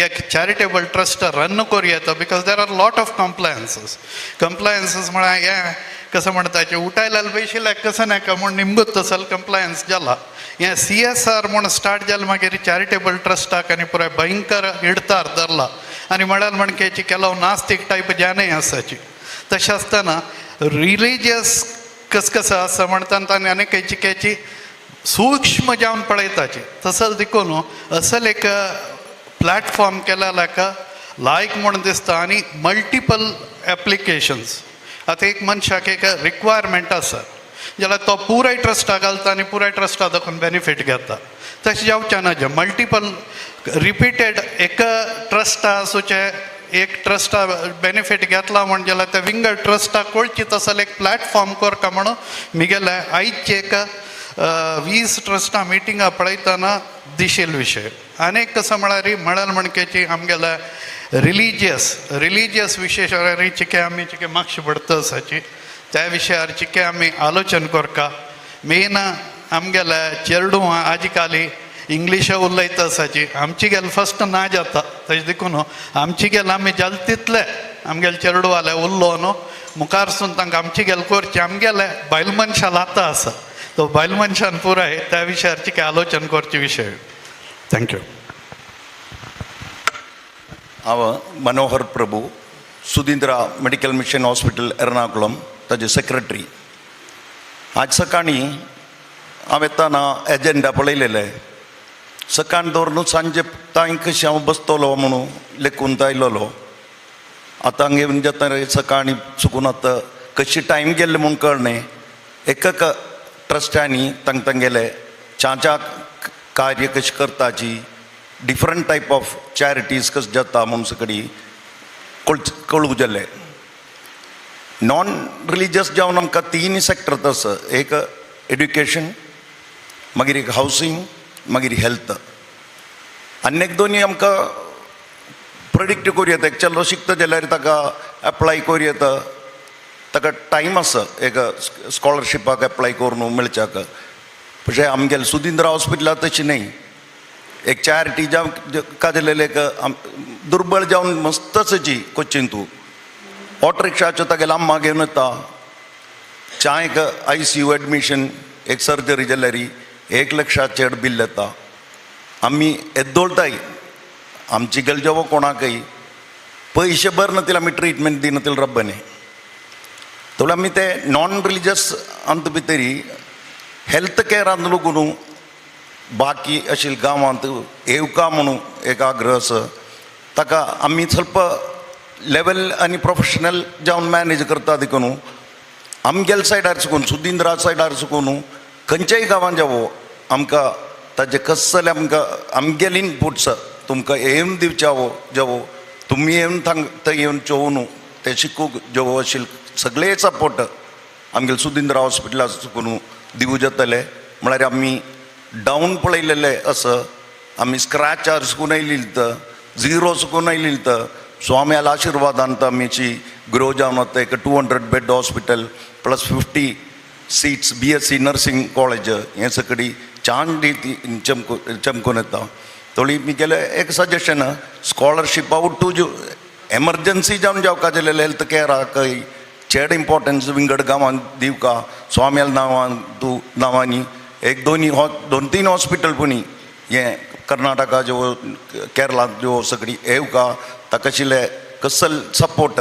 एक चॅरिटेबल ट्रस्ट रन करूं येता because there are lot of compliances म्हळ्यार हें कसं म्हणटाचे उठायल्यार पयशिल्ल्याक कसं नाका म्हूण निमगूत तसल कंप्लायन्स जाला हें CSR म्हूण स्टार्ट जालें मागीर चॅरिटेबल ट्रस्टाक आनी पुराय भयंकर हिडतार धरला आनी म्हळ्यार म्हणकेची केलो नास्तीक टायप जानय आसाची तशें आसतना रिलिजियस कसं आसा म्हणटा ताणें आनी खंयची सूक्ष्म जावन पळयताची तसोच देखून असल एक प्लॅटफॉर्म केल्या लायक म्हूण दिसता आनी मल्टिपल एप्लिकेशन्स आतां एक मनशाक एक रिक्वायरमेंट आसा जाल्यार तो पुराय ट्रस्टाक घालता आनी पुराय ट्रस्टा देखून बेनिफीट घेता तशें जावचें ना जे मल्टिपल रिपिटेड एक ट्रस्टा आसूचे एक ट्रस्टा बेनिफीट घेतला म्हण जाल्यार त्या विंगड ट्रस्टाक कळची तसले एक प्लॅटफॉर्म करता म्हणून मिगेले आयचे एक 20 ट्रस्टां मिटिंगां पळयतना दिशेल विशय आनीक कसं म्हळ्यार म्हणकेची आमगेले रिलिजियस विशय चिके आमी चिके म्हापशे पडतस हाची त्या विशयार चिके आमी आलोचन करता मेन आमगेले चेडूं आजी काली इंग्लीश उलयतस हाची आमची गेल फस्ट ना जाता तशें देखून आमची गेल आमी जाल तितले आमगेले चेडूं वाले उरलो न्हू मुखार सून तांकां आमची गेल करची आमगेले बायल मनशां लाता आसा तो बायल मनशान पुराय त्या विशयार चिके आलोचन करचे विशय थँक्यू हांव Manohar Prabhu Sudhindra medical mission hospital Ernakulam ताजे सेक्रेटरी आज सकाळी हांव येताना एजेंडा पळयलेले सकाळ दवरून सांजे तांय कशें हांव बसतलो म्हणून लेखून आयलोलो आतां घेवन जेता सकाळी चुकून आतां कशी टायम गेल्ले म्हूण कळ्ळें एक ट्रस्टांनी तांगेले च्या कार्य कशी करताची डिफरंट टायप ऑफ चॅरिटीज कशें जाता म्हूण सगळी कळूंक जालें नॉन रिलिजियस जावन आमकां 3 सेक्टर आसा एक एड्युकेशन मागीर एक हावसींग मागीर हेल्थ आनी एक दोनी आमकां प्रेडिक्ट करूं येता एक चलो शिकता जाल्यार ताका एप्लाय करूं येता ताका टायम आसा एक स्कॉलरशिपाक एप्लाय करून मेळच्याक तशें आमगेले सुधींद्रा हॉस्पिटलांत तशें न्ही एक चॅरिटी जावन काजलेले एक दुर्बळ जावन मस्तची कोचीन तूं ऑटो रिक्षाच्यो तागे लांब घेवन येता चायक ICU एडमिशन एक सर्जरी जाल्यार 1 लाखा चेड बिल येता आमी येद्दोळटाय आमची गेल जेवो कोणाकय पयशे भर नातील आमी ट्रिटमेंट दिनातील रब्बने तो आमी ते नॉन रिलिजियस अंत भितरी हेल्थ केअरान लागून बाकी आशिल्ल्या गांवांत येवका म्हणून एक आग्रह आसा ताका आमी ಸ್ವಲ್ಪ लेवल आनी प्रोफेशनल जावन मॅनेज करता देखून आमगेल सायडार चुकून सुधींद्रा सायडार चुकून खंयच्याय गांवांत जावो आमकां ताजे कसले आमकां आमगेले इनपुट्स तुमकां येवन दिवचावो जावो तुमी येवन थंय येवन चोवून ते शिकूंक जावो आशिल्ले सगळे सपोर्ट आमगेले सुधींद्रा हॉस्पिटला चुकून दिवूं जातले म्हळ्यार आमी डावन पळयलेले आसा आमी स्क्रॅचार चुकून आयिल्ली तर झिरो चुकून आयिल्ली तर स्वाम्याल आशिर्वादांत आमीची ग्रो जावन वता एक 200 bed hospital plus 50 seats BSc nursing college हें सगळी छान रीती चमकून येता थोडी मी केलें एक suggestion scholarship out to emergency जावन जावका जाल्यार हेल्थ केअराकय चेड इम्पॉर्टन्स विंगड गांवांत दिवका स्वाम्याल नांवांनी एक 2-3 हॉस्पिटल पुणी हें कर्नाटका जो केरळांत जो सगळी येवका ताका आशिल्ले कसल सपोर्ट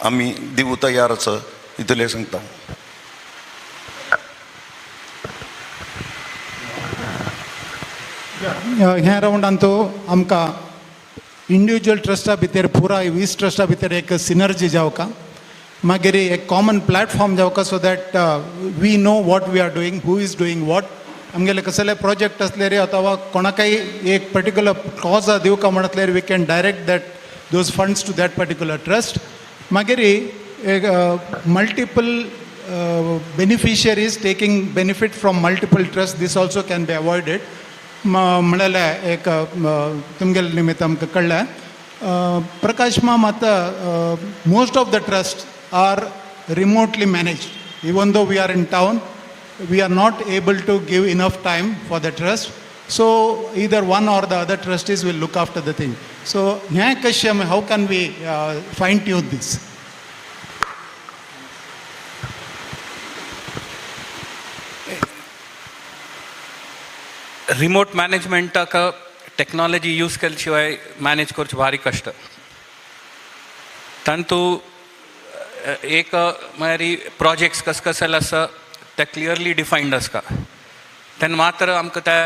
आम्ही दिवू तयारच इतले सांगता. ह्या राऊंडांतू आमकां इंडिविज्युअल ट्रस्टा भितर पुरा 20 ट्रस्टा भितर एक सिनर्जी जावका, मागीर एक कॉमन प्लॅटफॉर्म जावका, so that we know what we are doing, who is doing what. आमगेले कसले प्रोजेक्ट असले रे अथवा कोणाकाय एक पर्टिक्युलर कॉज दिवका म्हणतल्यार we can direct that those funds to that particular trust. मागीर multiple beneficiaries taking benefit from multiple trust, this also can be avoided. म्हळ्यार एक तुमगेले निमित्त आमकां कळ्ळें. प्रकाश माम आतां most of the trust are remotely managed. Even though we are in town, we are not able to give enough time for the trust, so either one or the other trustees will look after the thing. So how can we fine tune this? Remote मॅनेजमेंटाक technology use केल्या शिवाय manage करचें भारी कश्ट. तातूंत एक म्हळ्यार projects कस कसले आसा ते क्लियरली डिफायन्ड आसता, तेन्ना मात्र आमकां ते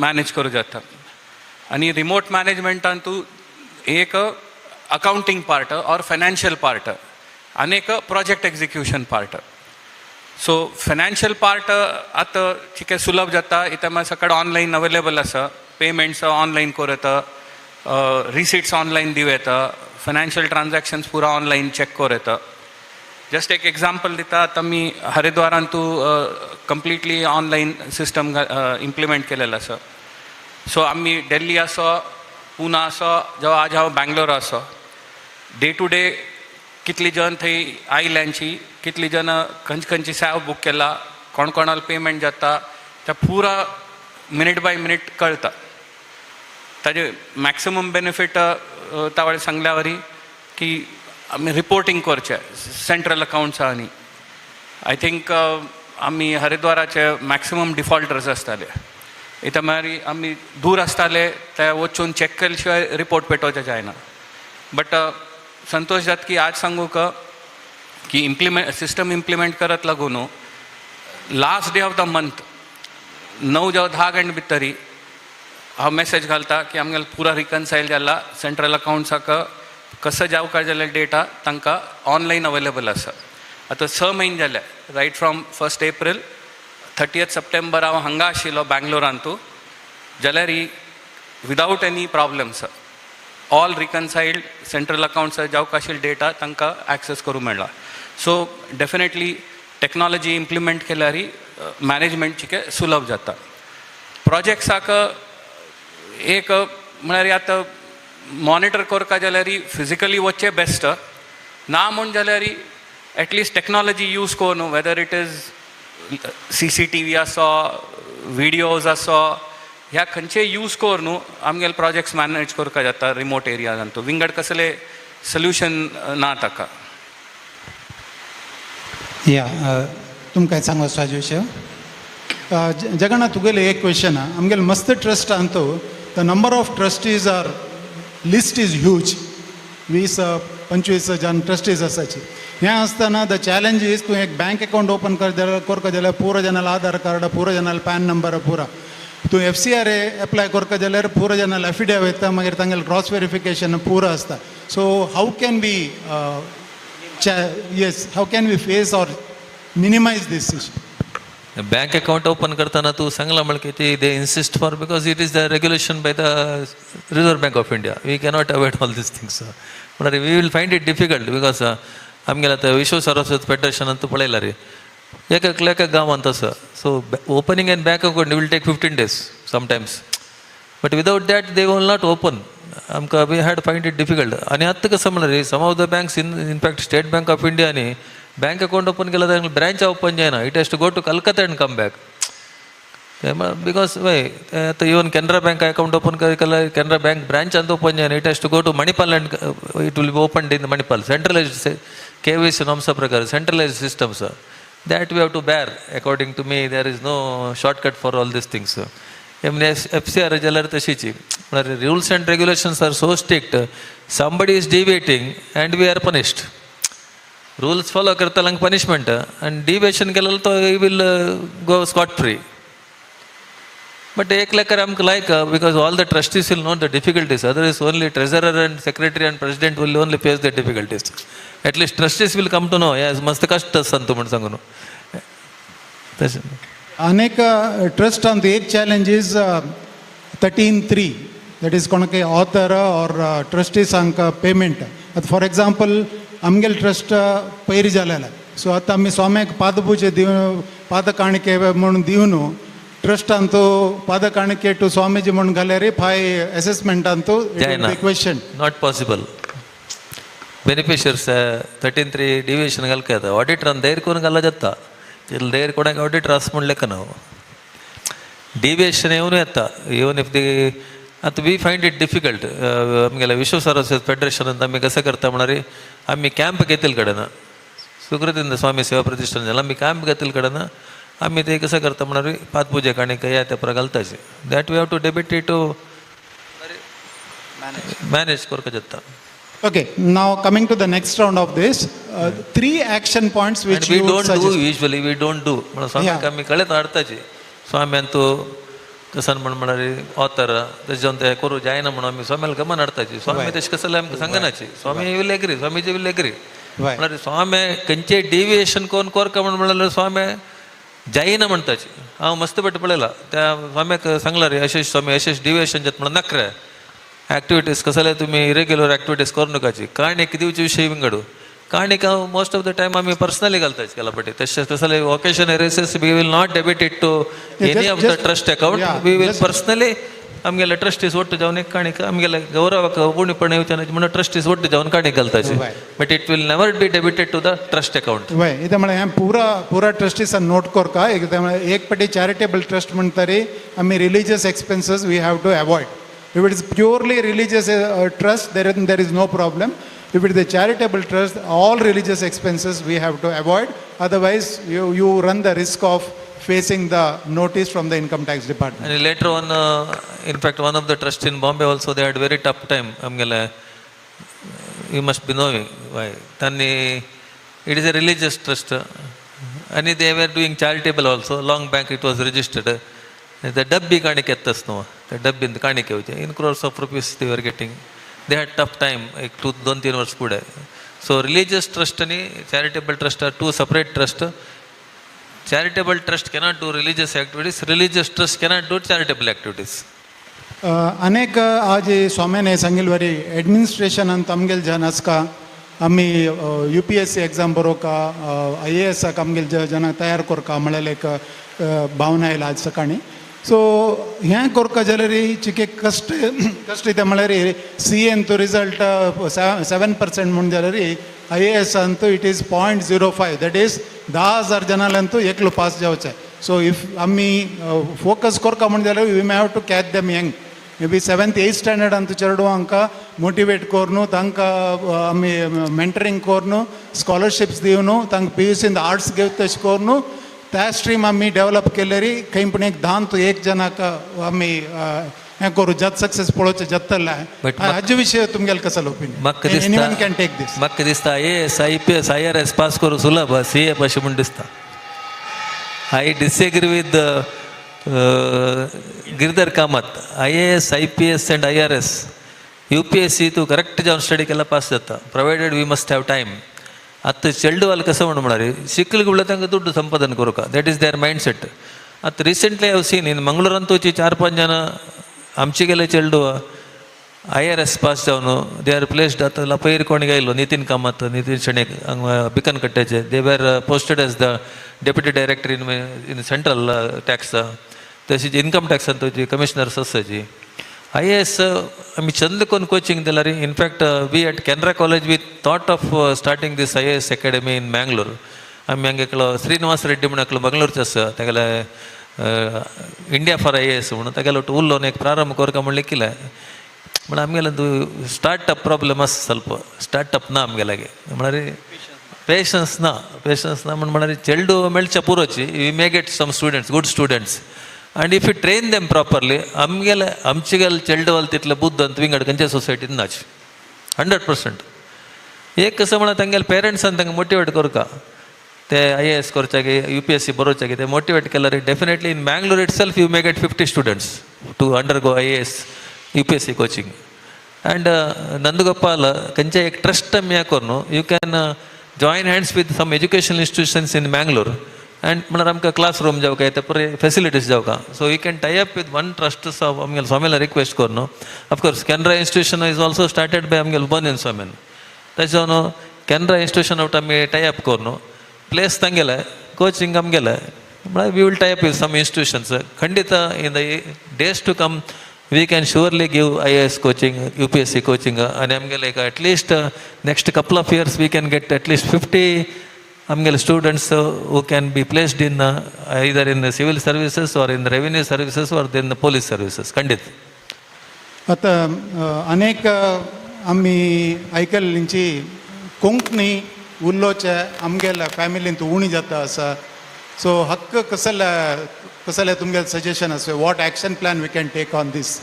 मॅनेज करूं जाता. आनी रिमोट मॅनेजमेंटांतू एक accounting part or financial part आनी एक project execution part. So financial part आतां चिके सुलभ जाता, इथे मागीर सकाळ ऑनलायन अवेलेबल आसा, पेमेंट्स ऑनलायन करूं येता, रिसिट्स ऑनलायन दिवं येता, फायनान्शियल ट्रान्जॅक्शन्स पुरा ऑनलायन चॅक करूं येता. जस्ट एक एग्जाम्पल दिता, आतां आमी हरिद्वारांतू कंप्लिटली ऑनलायन सिस्टम इम्प्लिमेंट केलेलो आसा. सो आमी दिल्ली आसो, पुना आसो, जावं आज हांव बेंगलोर आसो, डे टू डे कितली जण थंय आयल्यांची, कितली जण खंयची सेवा बूक केला, कोण कोणाला पेमेंट जाता, तें पुरा मिनीट बाय मिनीट कळटा. ताजे मॅक्सिमम बेनिफीट तावळे सांगल्या वरी की आमी रिपोर्टिंग करचें सेंट्रल अकाउंट्सा. आनी आय थिंक आमी हरिद्वाराचे मॅक्सिमम डिफॉल्टर्स आसताले, इथे मागीर आमी दूर आसताले ते वचून चॅक केले शिवाय रिपोर्ट पेटोवचें जायना. बट संतोश जाता की आज सांगू की सिस्टम इम्प्लिमेंट करत लागून last day of the month 9 जावं 10 घंटे भितरी हांव मॅसेज घालता की आमगेलो पुरा रिकन्सायल जाला, सेंट्रल अकाउंट्साक कसं जावं जाल्यार डेटा तांकां ऑनलायन अवेलेबल आसा. आतां 6 म्हयने जाले, रायट फ्रॉम 1 एप्रील 30 सप्टेंबर हांव हांगा आशिल्लो बेंगलोरांतू, जाल्यार ही without any problems all reconciled central accounts जावंक आशिल्ले डेटा तांकां एक्सेस करूं मेळ्ळा. सो डेफिनेटली टेक्नॉलॉजी इम्प्लिमेंट केल्यार मॅनेजमेंट चिके सुलभ जाता. प्रोजेक्ट्साक एक म्हळ्यार आतां मॉनिटर करता जाल्यार फिजिकली वचचें बेस्ट ना, म्हण जाल्यार एटलिस्ट टेक्नॉलॉजी यूज करून, वेदर इट इज CCTV आसो, विडियोज आसो, ह्या खंयचे यूज करून आमगेले प्रोजेक्ट्स मॅनेज करता जाता रिमोट एरियाजांतू. विंगड कसले सोल्युशन ना ताका. या तुमकां सांगो विशय जगन्नाथ तुगेले एक क्वेश्चन आहा. आमगेले मस्त ट्रस्ट आहा the number of trustees are list is huge, 20-25 जन ट्रस्टीज आसाची. हें आसतना द चॅलेंज इज तूं एक बँक अकाउंट ओपन करता जाल्यार पुरो जनाल आधार कार्ड, पुरो जनाल पॅन नंबर पुरा. तूं FCRA एप्लाय करता जाल्यार पुरो जनाल एफिडेविट, मागीर तांगेलें क्रॉस व्हेरिफिकेशन पुरो आसता. So how can be how can be face or minimise this issue? Bank account open करताना तू सांगला म्हणजे ते they insist for, because it is the regulation by the Reserve Bank of India. We cannot avoid all this things. म्हळ्यार we will find it difficult, because आमगेलें आतां विश्व सरस्वती फेडरेशनान तूं पळयला रे, एक गांवांत आसा. So opening an bank account will take 15 days sometimes, but without that they will not open. आमकां we had find it difficult. आनी आतां कसं म्हणल्यार रे, some of the banks in fact State Bank of इंडियानी बँक अकाउंट ओपन केला तर branch open जायना, it has to go to Calcutta and come back. Because वय आतां even Canara bank account open केल्यार कॅनरा बँक ब्रँचांत ओपन जायना, it has to go to Manipal and it will be open in Manipal. Centralised KYC नॉर्म्सा प्रकार centralised systems that we have to bear. According to me there is no shortcut for all this things. FCR जाल्यार तशीची. म्हळ्यार rules and regulations are so strict, somebody is deviating and we are punished. Rules follow करताना punishment आनी deviation केलेलो तो he will go scot free. But एक लेकर आमकां लायक because all the trustees will know the difficulties, otherwise only treasurer and secretary and president will only face the difficulties. At least trustees will come to know yes मस्त कष्ट आसता म्हण सांगून तशें. अनेक ट्रस्ट ऑन द एक चॅलेंज इज 13(3), दॅट इज कोणाक author or trustees हांकां पेमेंट. आतां फॉर एग्जाम्पल आमगेल ट्रस्ट पयर जालेला, सो आतां आमी स्वाम्याक पादपुजे दिवन पाद काणके म्हणून दिवन ट्रस्टांतू पाद काणके टू स्वामीजी म्हणून घाल्यार फाय असेसमेंटांतू question not possible. Beneficiaries 13(3) deviation घालक येता, ऑडिटरान धैर्य करून घाला जाता, धैर्य कोणाक ऑडिटर आस म्हण लेखन हांव डिविएशन येवन येता. इवन इफ दी आतां वी फायंड इट डिफिकल्ट. आमगेल्या विश्व सारस्वत फेडरेशनांत आमी कसं करता म्हणारी आमी कॅम्प घेतले कडेन सुकृतींद्र स्वामी सेवा प्रतिष्ठान जालें, आमी कॅम्प घेतले कडेन आमी ते कसं करता म्हणारी पाद पुजे काणी या त्या पर घालताचे. That we have to debit it to manage करपाक जाता. Okay, now coming to the next round of this, 3 action points which we you don't suggest. do usually, we don't do. म्हणून स्वाम्याक आमी कळेत हाडताची. स्वाम्यान तूं कसन म्हणारी ऑथर तेजेवन ते करूं जायना म्हणून आमी स्वाम्याल गमन हाडताची. स्वामी तशें कसं जाल्यार आमकां सांगनाची. Swami will agree, Swamiji will agree. म्हळ्यार स्वामी खंयचें डिविएशन कोण करता म्हणल्यार स्वामी जायना म्हणटाची. हांव मस्त पेट पळयला त्या स्वाम्याक सांगला रे अशें स्वामी अशें डिविएशन जाता म्हणून नखरे ॲक्टिविटीज कसं जाल्यार तुमी इरेग्युलर ॲक्टिविटीज करूं नकाची. काणयेक दिवचे विशयी विंगडू काणयेक हांव मोस्ट ऑफ द टायम आमी पर्सनली घालताच केला पटी. तशें स्पेशली ओकेशन एरेसीस we will not debit it to any of the trust account. We will personally आमगेले ट्रस्टीज ಒಟ್ಟು जावन एक काणयेक आमगेले गौरवाक उणीपण येवचें न्हय म्हणून ट्रस्टीज ಒಟ್ಟು जावन काणयेक घालताची. But it will never be debited to the trust account. वय इथे म्हळ्यार हें पुरा ट्रस्टीज नोट करका. एक पटी चॅरिटेबल ट्रस्ट म्हणटरी आमी religious expenses we have to avoid. If it is purely religious trust, there is no problem. If it is a charitable trust, all religious expenses we have to avoid. Otherwise, you run the risk of facing the notice from the income tax department. And later on, in fact, one of the trusts in Bombay also, they had very tough time. You must be knowing why. It is a religious trust. And they were doing charitable also. Long back it was registered. The ಡಬ್ಬಿ ಕಾಣಿಕೆ ಎತ್ತಸ್ ನಾವು ಡಬ್ಬಿಂದ ಕಾಣಿಕೆ ಹೋಯ್ತು in crores of rupees they are getting. They had tough time 2-3 ವರ್ಷ ಕೂಡ. So religious trust आणि charitable trust are 2 separate trust. Charitable trust cannot do religious activities. Religious trust cannot do charitable activities. अनेक आज स्वाम्याने सांगिल्वरी एडमिनिस्ट्रेशन ಅಂತ आमगेल जन आसका आमी UPSC exam बरोवका IAS आमगेल जन तयार करका म्हळ्यार एक भावना आयला आज सकाळी. सो हें करता जाल्यार चिके कश्ट येता म्हळ्यार CA तो रिजल्ट 7% म्हणून जाल्यार IAS Antu it is 0.05. That is 10,000 जनांतू एकलो पास जावचें. सो इफ आमी फोकस करता म्हणून जाल्यार we may have to catch them young. May be 7th 8th standard अंतू चेडवांका मोटिवेट करून तांकां आमी मेंटरिंग करून स्कॉलरशिप्स दिवन तांकां PUCंत आर्ट्स घेवं तशें करून त्या स्ट्रीम आमी डेवलप केल्यारी खंय पण एक 10 to 1 जनाक आमी हें करूं जत सक्सेस पळोवचें जत्तलें. हाजे विशय तुमगेलें कसो ओपिनियन? एनीवन कॅन टेक दीस. म्हाका दिसता IAS IPS IRS पास करूं सुलभ CA अशें म्हूण दिसता. I disagree with Girdhar Kamath. IAS IPS and IRS UPSC तूं करेक्ट जावन स्टडी केल्यार पास जाता provided we must have time. आतां चेडू వాళ్ళు कसं म्हणणारे शिकले की तांकां दुड्ड संपादन करूं का that is their mindset. आतां रिसेंटली हांव सीन इन मंगळूरांतूची 4-5 जाणां आमचे गेले चेडू IRS पास जावन दे आर प्लेस्ड. आतां पयर कोण गायलो नितीन कामत नितीन शेणेक बिकन कट्ट्याचे they were posted as the deputy director in central tax. तशीच इन्कम टॅक्सांतूची कमिशनर्स आसाची. IAS आमी चंद कोण कोचिंग दिल्यार in fact we at Canara college we thought of starting this IAS academy in Bangalore. आमी हांगा एकलो श्रीनिवास रेड्डी म्हणून एकलो बंगलोरचो आसा तागेले इंडिया फॉर IAS म्हणून तागेलो उलोवन एक प्रारंभ करता म्हणलें केलें म्हण आमगेले स्टार्टअप प्रॉब्लम आसा ಸ್ವಲ್ಪ स्टार्टअप ना आमगेलागे म्हळ्यार पेशन्स ना म्हण म्हळ्यार चेडू मेळचे पुरोची we may get some students good students And if you train them properly, amchigal childwal titla buddha and winged kancha society nach 100%. एक कसं म्हणा तांगेल पेरेंट्स तांकां मोटिवेट करता ते IAS करच्यागे UPSC बरोवच्यागे ते मोटिवेट केल्यार definitely in Bangalore itself you may get 50 students to undergo IAS UPSC coaching. And Nandugopal kancha ek trust me korno you can join hands with some educational institutions in Bangalore and म्हणल्यार आमकां classroom जावं काय ते facilities जावं so you can tie up with one trust आमगेले स्वामीला request करनो of course Canara institution is also started by आमगेले बन इन स्वामीन त्याच्यान कॅनरा इन्स्टिट्यूशन आवट आमी टाय अप करनो प्लेस तांगेले कोचिंग आमगेले म्हळ्यार we will tie up with some institutions खंडित in the days to come we can surely give IAS coaching UPSC coaching आनी आमगेले at least next couple of years we can get at least 50 आमगेले students who can be placed in either in the civil services or in the revenue services or in the police services खंडित आता अनेक आम्ही ऐकल्यांची कोंकणी उल्लोचे आमगेल्या फॅमिलींत उणी जाता आसा सो हक्क कसले तुमगेले सजेशन आसा what action plan we can take on this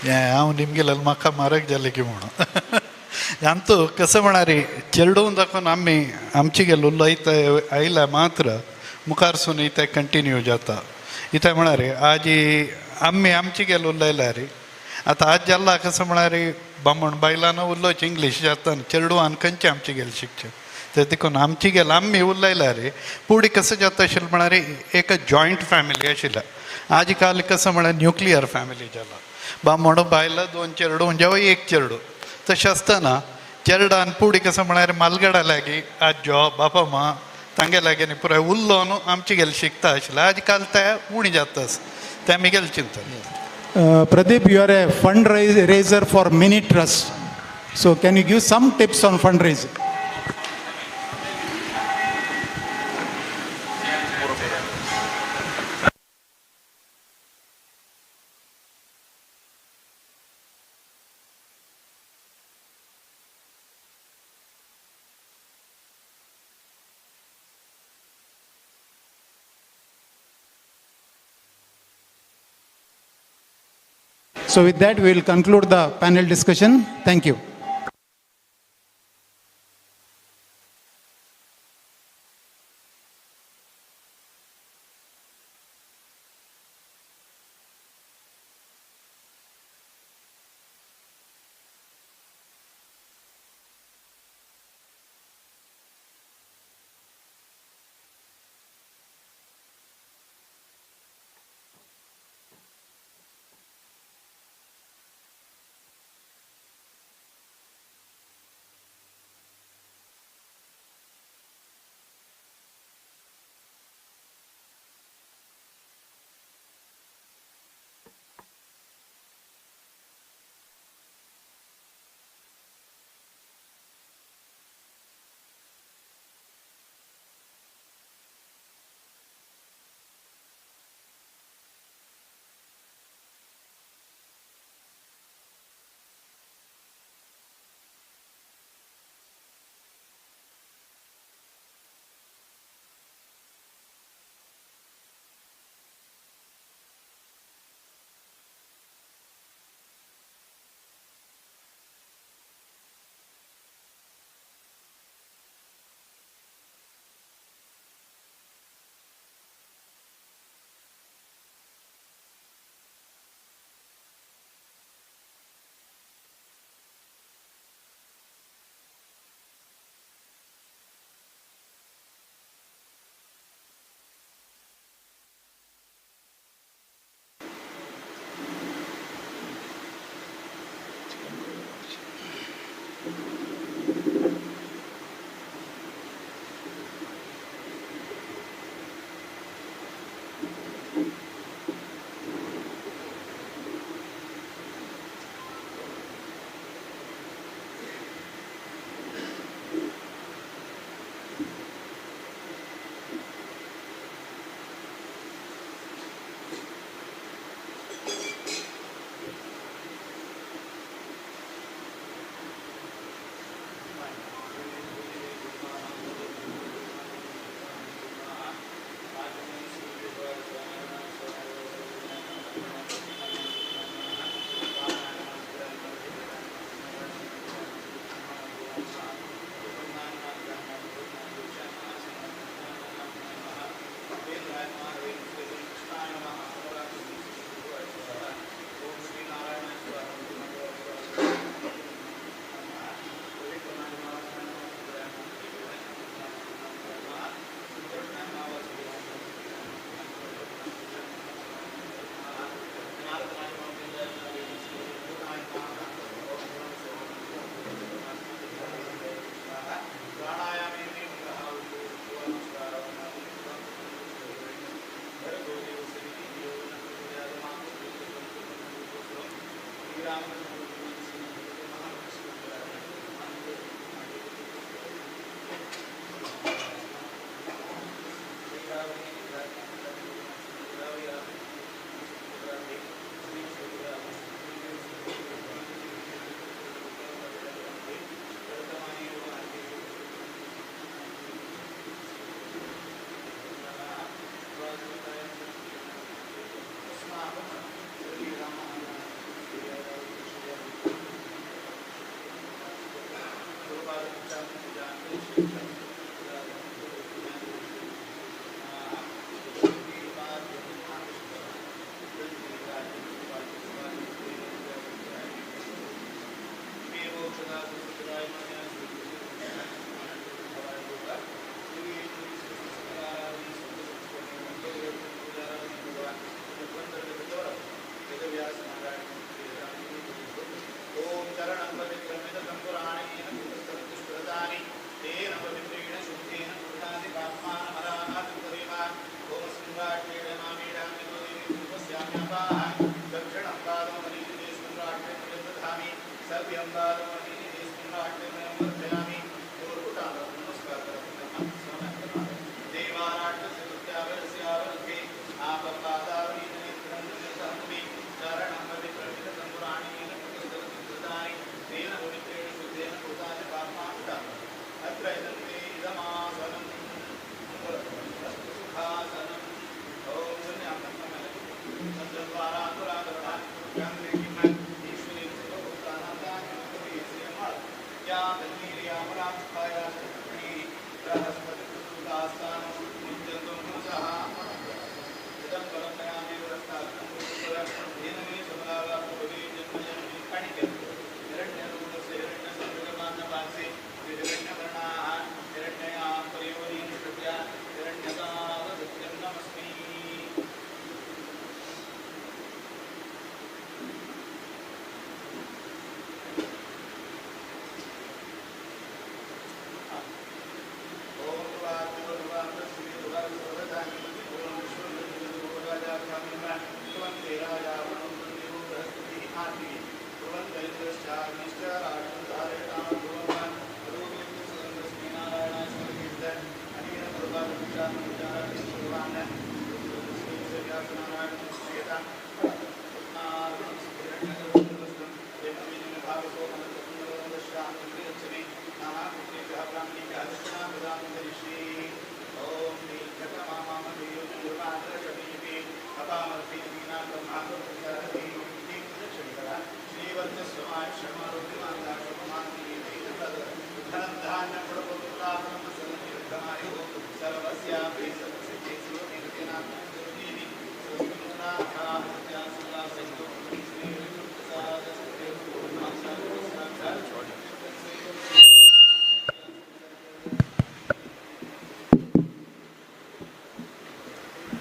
हांव निमगेले म्हाका म्हारग जालें की म्हणून आमचो कसं म्हणारे चेडून दाखोवन आमी आमची गेलो उलयता आयल्या मात्र मुखारसून इथे कंटिन्यू जाता इथे म्हणारे आज आमी आमची गेलो उलयल्या रे आतां आज जाल्ला कसं म्हणारे बामण बायलांना उलोवच इंग्लीश जाता चेडू आनी खंयचे आमची गेले शिकचे ते देखून आमची गेलं आमी उलयल्या रे पुढे कसं जाता आशिल्लें म्हणारे एक जॉयंट फॅमिली आशिल्ल्या आज काल कसं म्हळ्यार न्युक्लियर फॅमिली जाला बामण बायला 2 चेडू जेव्हा 1 चेडू तशें आसतना चेडा आनी पुडी कसं म्हळ्यार मालगडा लागी आज जॉब बापा मा तांगे लागीं पुराय उरलो न्हू आमचे गेले शिकता आशिल्ले आज काल ते उणी जाता ते आमी गेले Chintan Pradeep you are a fund raiser for many trust so can you give some tips on fund raising So with that, we will conclude the panel discussion. Thank you.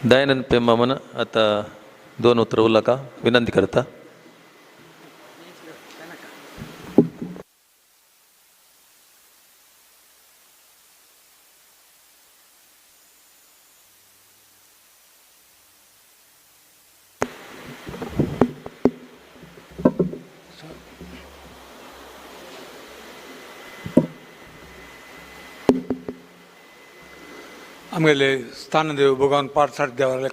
Dayanand पेमामन आता 2 उत्तर बोला का विनंती करता. आमगेले स्थानदेव भगवान पार्थसाठ देवाला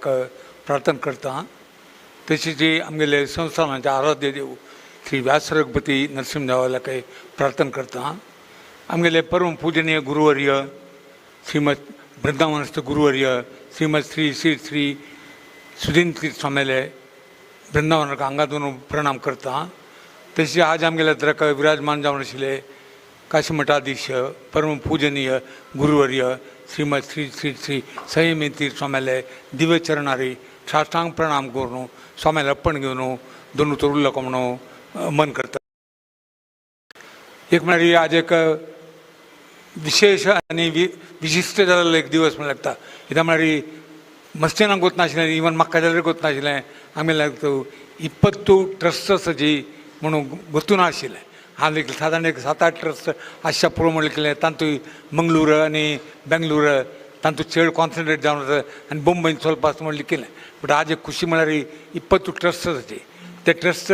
प्रार्थना करता. तशी जी आमगेले संस्थानाचे आराध्य देव श्री व्यासरघुपती नरसिंह देवाला काही प्रार्थना करता. आमगेले परम पूजनीय गुरुवर्य श्रीमद वृंदावनस्थ गुरुवर्य श्रीमद श्री श्री श्री सुधींद्र तीर्थ स्वामीले वृंदावन अंगातून प्रणाम करता. तशी आज आमगेले तर विराजमान जावन आशिल्ले काशी मठाधीश परम पूजनीय गुरुवर्य श्रीमद श्री श्री श्री संयमी तीर्थ स्वामीले दिव्य चरणारी साष्टांग प्रणाम करून स्वामीला अर्पण घेवन दोन उतर उरलो म्हणून मन करता. एक म्हळ्यार आज एक विशेष आनी विशिश्ट जाल्लो एक दिवस म्हणून लागता. कित्याक म्हळ्यार मस्तेनाक गोत नाशिल्लें, इवन म्हाका जाल्यार गोत नाशिल्लें. आमी लागता 20 ट्रस्ट्स जी म्हणून गोतून आशिल्लें. हांव एक साधारण एक 7-8 ट्रस्ट आसच्या पळोवन म्हणलें तातूंत मंगळूर आनी बेंगलूर तातूंत चड कॉन्सन्ट्रेट जावन आसा आनी बॉम्बेन चलपा आसा म्हण लिखिल्लें. बट आज एक खुशी म्हळ्यार 20 ट्रस्ट आसाची. ते ट्रस्ट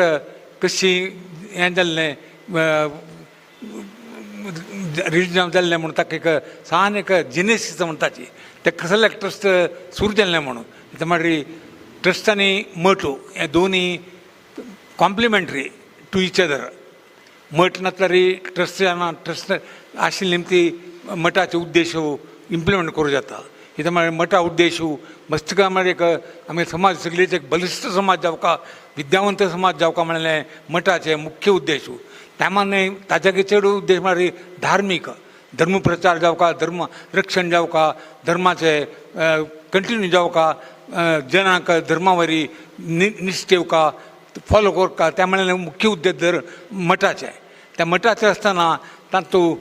कशी हें जाल्लें रिलीजन जाल्लें म्हणून ताका एक सान एक जिनेसीस म्हणटा ताची ते कसले ट्रस्ट सुरू जाल्लें म्हणून. म्हळ्यार ट्रस्ट आनी मठ हे दोनी कॉम्प्लिमेंटरी टू इच अदर. मठ नासल्यार ट्रस्ट आशिल्ली ती मठाचे उद्देश इम्प्लिमेंट करूं जाता. कित्याक म्हळ्यार मठा उद्देश मस्तका म्हळ्यार एक आमी समाज सगळेच एक बलिश्ट समाज जावका, विद्यावंत समाज जावका म्हणलें मठाचे मुख्य उद्देश. त्यामाने ताच्याके चड उद्देश म्हळ्यार धार्मीक धर्मप्रचार जावका, धर्म रक्षण जावका, धर्माचे कंटिन्यू जावका, जनांक धर्मा वरी निश्ट येवका, फॉलो करता. त्या म्हणल्यार मुख्य उद्देश दर मठाचे. त्या मठाचे आसतना तातूंत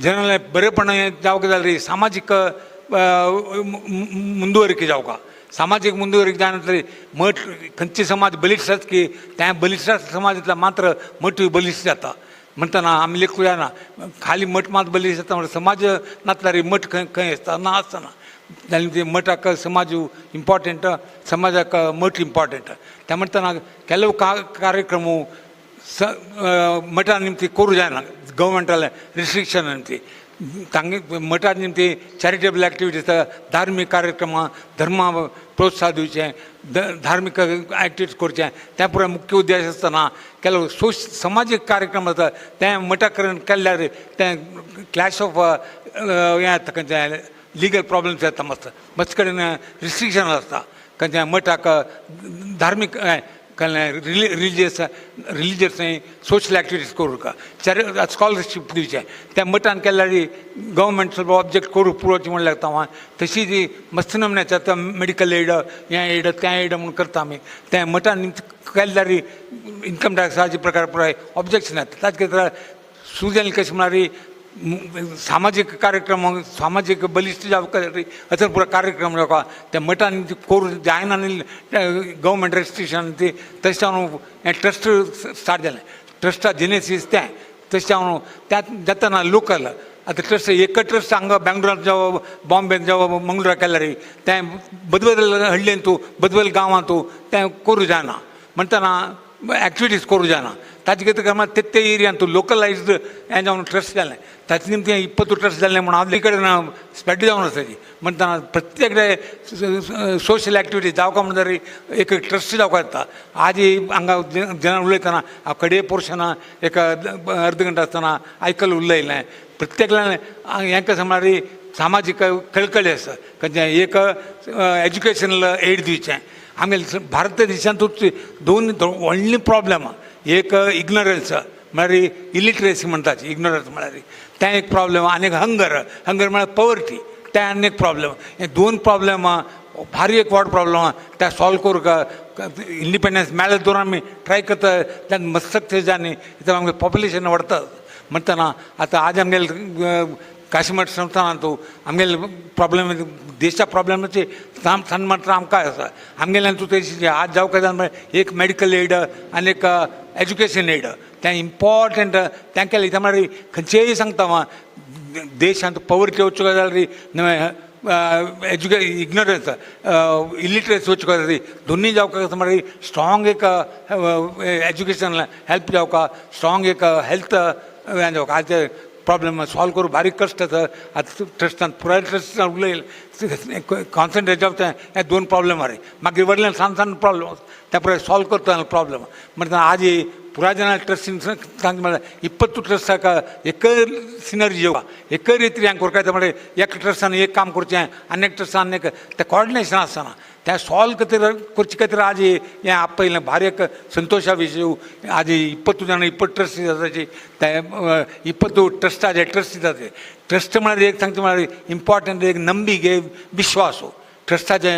जनाले बरेपण जावंक जाल्यार सामाजीक मुंदवरिके जावका. सामाजीक मुंदवरीक जाय मठ खंयचे समाज बलिश्ट आसा की त्या बलिश्ट समाजांतल्या मात्र मठ बलिश्ट जाता. म्हणटना आमी लेखूं जायना खाली मठ मात बलिश्ट जाता म्हणजे समाज नासल्यार मठ खंय आसता ना आसतना. जाल्यार मठाक समाज इम्पॉर्टंट, समाजाक मठ इम्पॉर्टंट. त्या म्हणटना ಕೆಲವು ಕಾರ್ಯಕ್ರಮ मठा निमती करू जायना गव्हर्मेंटाला रिस्ट्रिक्शन निमती तांगे मठा निमती चॅरिटेबल ॲक्टिविटीज धार्मिक कार्यक्रम धर्मा प्रोत्साह दिवचे धार्मिक ॲक्टिविटीज करचे त्या पुरा मुख्य उद्देश असताना ಕೆಲವು सामाजिक कार्यक्रम असता त्या मठा केल्यार त्या क्लॅश ऑफ हें जाता खंयच्या लिगल प्रॉब्लम्स येता मस्त कडेन रिस्ट्रिक्शन आसता खंयच्या मठाक धार्मीक रिलिजियस सोशल ॲक्टिविटीज करूं का स्कॉलरशीप दिवचे त्या मठान केल्यार गव्हर्मेंट ಸ್ವಲ್ಪ ऑब्जेक्ट करूं पुरोवचें म्हण लागता हांव तशी जी मस्त नमण्याची आतां मेडिकल एड हें एड त्या एड म्हूण करता आमी त्या मठान केल्यार इन्कम टॅक्साचे प्रकार पुराय ऑब्जेक्शन येता ताचे खातीर सुजान कशें म्हळ्यार सामाजिक कार्यक्रम सामाजिक बलिश्ट जावपाक असो पुरो कार्यक्रम जावपा त्या मठान करूं जायना आनी गव्हर्मेंट रेस्ट्रिक्शन ती तशें हांव हें ट्रस्ट स्टार्ट जालें ट्रस्टा जेनेसीस तें तशें हांव त्या जातना लोकल आतां ट्रस्ट एक ट्रस्ट हांगा बेंगलोरांत जावं बॉम्बेंत जावं मंगळुरा केल्यार तें बदबदल हडलेन तूं बदबदल गांवांत तूं तें करूं जायना म्हणटना ॲक्टिविटीज करूं जायना ताजे खातीर ते एरियान तूं लोकलायज्ड हें जावन ट्रस्ट जालें ताचे निमतें 20 ट्रस्ट जालें म्हूण हांव कडेन स्प्रेड जावन आसा ताजी म्हणटना प्रत्येक सोशल ॲक्टिविटी जावका म्हणल्यार एक ट्रस्ट जावपा येता आज हांगा जेन्ना उलयतना हांव कडे पोर्शना एक अर्द घंटा आसतना आयकल उलयलें प्रत्येकल्यान हें कशें म्हळ्यार सामाजीक कळकळी आसा खंयचें एक एज्युकेशनल एड दिवचें आमगे भारत देशांतूच दोन व्हडली प्रॉब्लेम एक इग्नोरन्स म्हळ्यार इलिटरेसी म्हणटात इग्नोरन्स म्हळ्यार तें एक प्रॉब्लेम आनी हंगर म्हळ्यार पवर्टी तें आनी एक प्रॉब्लेम हे दोन प्रॉब्लेम भारी एक व्हड प्रॉब्लेम त्या सॉल्व करूंक इंडिपेंडन्स मेळ्ळे दवरून आमी ट्राय करता त्या मस्त सक्सेस आनी आमगे पॉप्युलेशन वाडता म्हणटना आतां आज आमगेले काशीमठ संस्थानान तूं आमगेले प्रॉब्लेम देशा प्रॉब्लेमाचे सान मात्र आमकां आसा आमगेल्यान तूं तेची आज जावं जाय एक मेडिकल एड आनी एक एज्युकेशन एड तें इम्पॉर्टंट तें केलें कित्याक म्हळ्यार खंयचेय सांगता हांव देशांत पवर्टी वचूं काय जाल्यार इग्नोरन्स इलिटरेसी वचूं काय जाल्यार दोनूय जावपाक म्हळ्यार स्ट्रॉंग एक एज्युकेशन हेल्प जावका स्ट्रॉंग एक हेल्थ हें जावका आज प्रॉब्लेम सॉल्व करूं बारीक कश्ट आसा आतां ट्रस्टान पुराय ट्रस्टान उलयलें कॉन्सन्ट्रेट जावचें हे दोन प्रॉब्लेम रे मागीर वडल्यान सान प्रॉब्लेम त्या पुराय सॉल्व करता प्रॉब्लेम म्हणटा आज पुराय जाणां ट्रस्टीन सांगता म्हळ्यार 20 ट्रस्टाक एकय सिनर्जी येवपा एकय रितीन हें करूं येता म्हळ्यार एक ट्रस्टान एक काम करचें आनी एक ट्रस्टान आनी तें कॉर्डिनेशन आसना त्या सॉल्व करचे खातीर आज हें आपयलें भारी एक संतोशा विशय आज 20 जाणां 20 ट्रस्टीज आसाचे ते 20 ट्रस्टाचे ट्रस्टीज आसा ट्रस्ट म्हळ्यार एक सांगता म्हळ्यार इम्पॉर्टंट एक नंबीक विश्वास ट्रस्टाचे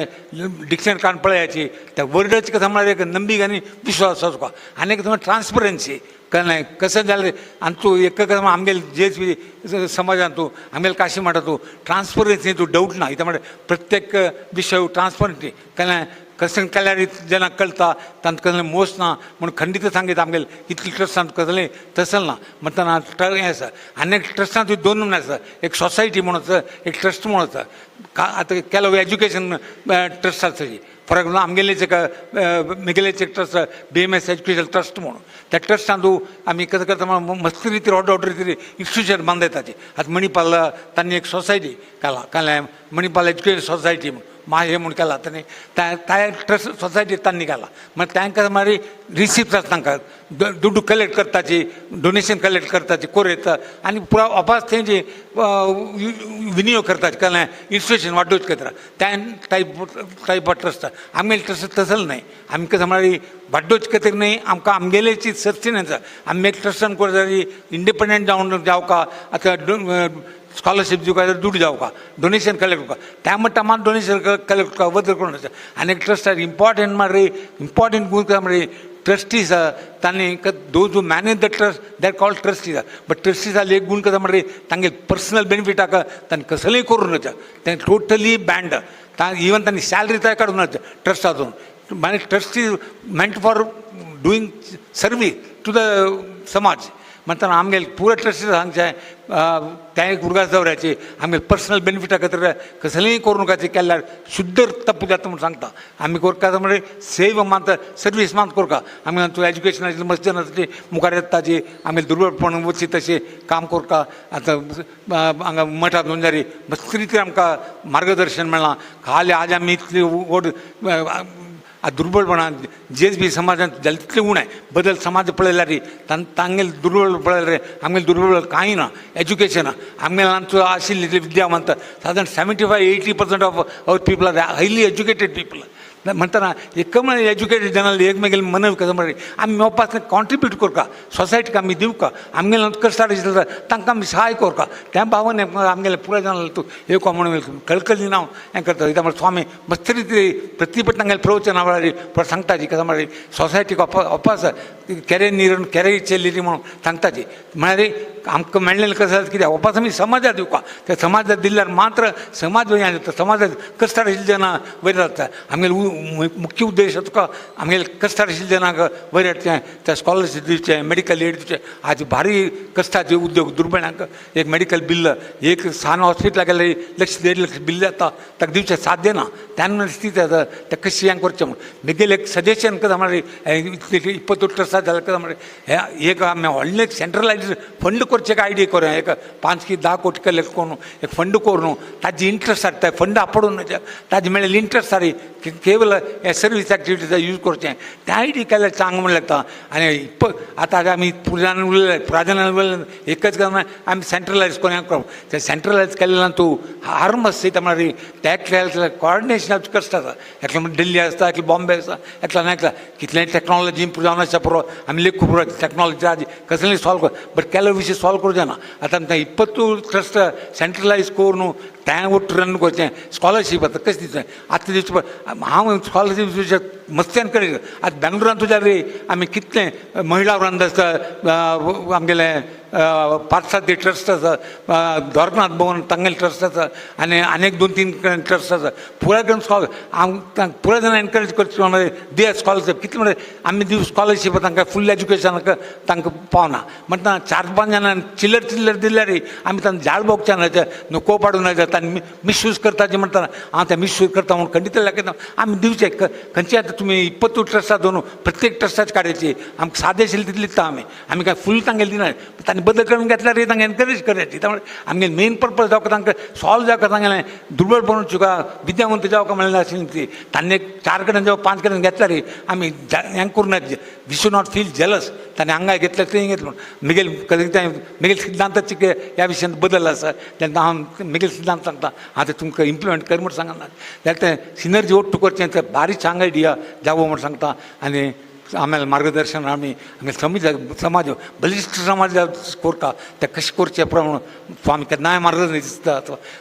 डिक्शनरी काडून पळयाची त्या वर्डाचे कथं म्हळ्यार एक नंबीक आनी विश्वास आसपा आनी एक ट्रान्सपरन्सी कळ्ळें कशें जालें आनी तूं एक आमगेले जे समाजांत तूं आमगेले काशी मठांत तूं ट्रान्सपरन्सी तूं डावट ना कित्याक म्हळ्यार प्रत्येक विशय ट्रान्सपरन्सी कळ्ळें कशें केल्यार जेन्ना कळटा तांकां कसलें मोस ना म्हूण खंडीत सांगीत आमगेले इतली ट्रस्टांत कसलें तसलें ना म्हणटना हें आसा आनी एक ट्रस्टांत दोन नमुने आसा एक सोसायटी म्हणून आसा एक ट्रस्ट म्हणून आसा आतां केलो एज्युकेशन ट्रस्ट आसा फॉर एग्जाम्पल आमगेलेच एक मेघालयचे एक ट्रस्ट BMS एज्युकेशन ट्रस्ट म्हणून त्या ट्रस्टांत आमी कसं करता मस्त रितीन ऑर्डर रितीन इन्स्टिट्यूशन बांदयताची आतां मणिपाल तांणी एक सोसायटी केला मणिपाल एज्युकेशन सोसायटी हे म्हूण केला तांणी त्या ट्रस्ट सोसायटी तांणी केला मागीर तांकां म्हळ्यार रिसिप्ट आसा तांकां दुड्ड कलेक्ट करताची डोनेशन कलेक्ट करताची कोरयता आनी पुरा अपास तेंची विनियोग करताची कळ्ळें इन्स्टिट्यूशन वाडोवचे खातीर त्या टायप ऑफ ट्रस्ट आमगेले ट्रस्ट तसलें न्हय आमी कशें म्हळ्यार वाडोवचे खातीर न्हय आमकां आमगेलेची सस्टेनन्स आमी एक ट्रस्टान कोण जाल्यार इंडिपेंडंट जावका आतां स्कॉलरशीप दिवपा जाल्यार दुड्ड जावपा डोनेशन कलेक्ट करपा त्या म्हणटा मात डोनेशन कलेक्ट करपा बदल करून आसा आनी एक ट्रस्टार इम्पॉर्टंट म्हळ्यार इम्पॉर्टंट गूण म्हळ्यार ट्रस्टीज तांणी those who manage the trust that called trustees but ट्रस्टीजाले एक गूण कसा म्हळ्यार तांगे पर्सनल बेनिफिटाक तांणी कसलेंय करूं नजा तें टोटली बँड इवन तांणी सॅलरी तयार काडूं नजा ट्रस्टातून मागीर trustees meant for doing service to the समाज म्हणटाना आमगेले पुरो ट्रस्ट सांगचे तें एक भुरगां दवरयाची आमगेले पर्सनल बेनिफिटा खातीर कसलेंय करूनकाची केल्यार शुद्ध तप्प जाता म्हूण सांगता आमी कोरता म्हणजे सेव मात सर्वीस मात कोरका आमी तूं एज्युकेशनाची मस्त जनाची मुखार येताची आमी दुर्बळपण वची तशें काम कोरका आतां हांगा मठांत जारी मस्त रितीन आमकां मार्गदर्शन मेळ्ळां खाली आज आमी इतली व्हड दुर्बळपणान जेच बी समाजांत जालें तितलें उणें बदल समाज पळयल्यार तांगेले दुर्बळ पळयल्यार आमगेले दुर्बळ कांय ना एज्युकेशन आमगेले आमचो आशिल्ली विद्यावंत सादारण 75-80% of our people are highly educated people म्हणटाना एकम एज्युकेटेड जनाले एकमेकांना मनवी कशें म्हणटा आमी मेळपाक कॉन्ट्रिब्यूट करता सोसायटीक आमी दिवका आमगेले कश्ट आशिल्ले तांकां आमी सहाय करता त्या भावन आमगेले पुराय जनाले तूं एक म्हणून कळकळी हांव हें करता कित्याक स्वामी मस्त रिती प्रतिपट तांगेले प्रवचना वेळार सांगताची कशें म्हणटा सोसायटीक अपास केरे नीर केरे चेल्ली म्हणून सांगताची म्हळ्यार आमकां मेळ्ळेलें कशें जाता कित्याक अपास आमी समाजाक दिवका त्या समाजाक दिल्यार मात्र समाज वयर जाता समाजाक कश्ट आशिल्ले जना वयर जाता आमगेले मुख्य उद्देश तुका आमगेले कश्ट आशिल्ले जनांक वयर हाडचें त्या स्कॉलरशीप दिवचें मेडिकल एड दिवचें आज भारी कश्टाचे उद्योग दुर्बळांक एक मेडिकल बिल्ल एक सान हॉस्पिटलाक गेल्यार 1-1.5 लाख बिल्ल जाता ताका दिवचें साध्य ना त्यान स्थिती जाता तें कशें हें करचें म्हणून मुगेलें एक सजेशन कशें म्हळ्यार 20 ट्रस्टां जाल्यार कशें म्हळ्यार हें एक आमी व्हडलें सेंट्रलायज फंड करचें एक आयडिया करूं एक 5 की 10 कोटी कलेक्ट करून एक फंड करून ताजी इंट्रस्ट हाडटा फंड आपडून ताजी मेळ्ळेली इंट्रस्ट सारी केवल हे सर्वीस एक्टिविटीज यूज करचें तें आयडिया केल्यार चांग म्हणून लागता आनी आतां आमी पुराजान उलयले पुराजान उलयले एकच गजाल आमी सेंट्रलायज कोण तें सेंट्रलायज केल्ल्यान तूं हार्मस येता म्हळ्यार टॅक्स कॉर्डिनेशन कश्ट आसा एकलो दिल्ली आसता एकलो बॉम्बे आसा एकलो एकला कितलेंय टॅक्नॉलॉजी इम्प्रूव जावन आसता पुरो आमी लेख पुरो टॅक्नॉलॉजी आज कसलेंय सॉल्व कर बट केलो विशय सॉल्व करूं ना आतां तें 20 ट्रस्ट सेंट्रलायज करून तें वोट रन करचें स्कॉलरशीप आतां कशें दिवचें आतां दिवचें पळय हांव स्कॉलरशीप दिवचें मस्त्यान करीत आतां बेंगलोरांत तुज्या रे आमी कितलें महिला वृंद आसता आमगेले पार्थसारथी ट्रस्ट आसा द्वारकनाथ भवन तांगेले ट्रस्ट आसा आनी आनीक 2-3 ट्रस्ट आसा पुराय करून पुराय जाणां एनकरेज करचें दे स्कॉलरशीप कितलें म्हळ्यार आमी दिवं स्कॉलरशीप तांकां फूल एज्युकेशनाक तांकां पावना म्हणटा 4-5 जाणां चिल्लर दिल्यार आमी तांकां झाड भोगचें ना नको पाडूं ना तांणी मिसयूज करताचें म्हणटा हांव तें मिसयूज करता म्हणून खंडीत लायता आमी दिवचें खंयचें आतां तुमी 20 ट्रस्टां दोन प्रत्येक ट्रस्टाची काडयाची आमकां सादें आशिल्लें तितलें दिता आमी काय फूल तांगेलें दिना तांणी बदल करून घेतल्यार तांकां एनकरेज करयाची त्यामुळे आमगे मेन पर्पज जावं तांकां सॉल्व जावं तांगेलें दुर्बळपण तुका विद्यावंत जावं मेळना आशिल्ली ती तांणी 4 कडेन जावं 5 कडेन घेतल्यार आमी हें करूं we should not feel jealous ताणें हांगा घेतलें थंय घेतलें मुगेल सिद्धांताची ह्या विशयान बदल आसा तेन्ना हांव मुगेल सिद्धांत सांगता हांव तें तुमकां इम्प्लिमेंट कर म्हूण सांगना जाल्यार तें सिनर्जी ओट्ट करचें तें बारी चांग आयडिया जावो म्हूण सांगता आनी आम्हाला मार्गदर्शन आमी समाज बलिश्ट समाज करता ते कशें करचें प्रमाण स्वामी केन्नाय मार्गदर्शन दिसता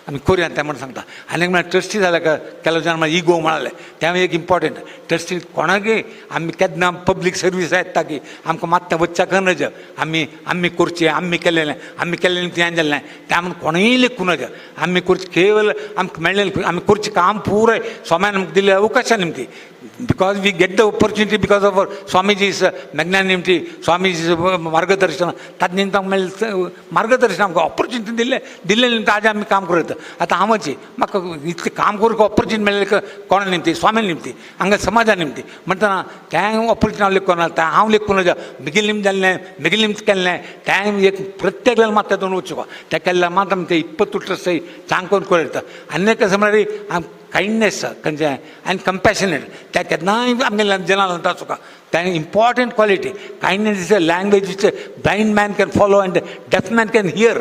आमी करुया तें म्हणून सांगता आनी म्हळ्यार ट्रस्टी जाल्या केलो जाण म्हळ्यार इगो म्हणाले तें एक इम्पॉर्टंट ट्रस्टी कोणाकय आमी केन्ना पब्लीक सर्वीस येता की आमकां मात्ता वच्चाक नज आमी करचें आमी केलेलें तें जालें तें आमी कोणूय लेखूं नज आमी करचें केवल आमकां मेळ्ळेलें आमी करचें काम पुराय स्वाम्यान आमकां दिल्लें अवकाशा निमती because we get the opportunity because of our Swamiji's magnanimity, Swamiji's मार्गदर्शन ताजे निमतान मार्गदर्शन आमकां ऑपॉर्च्युनिटी दिल्ले निमतान आज आमी काम करता आतां हांवची म्हाका इतलें काम करूंक ऑपॉर्च्युनिटी मेळ्ळें कोणा निमती स्वामी निमती हांगा समाजा निमती म्हणटना तें ऑपॉर्च्युनिटी हांव लेखून तें हांव लेखून बेगीन निमत जाल्लें बेगीन निमत केल्लें तें एक प्रत्येक मात दोन वचूं तें केल्लें मात आमी तें 20 ट्रस्ट चांग करून करता आनी कशें म्हळ्यार कायंडनेस खंयचें आनी कंपॅशनेट तें केन्नाय आमगेल्या जनांक जाता तुका तें important quality kindness is a language which blind man can follow and deaf man can hear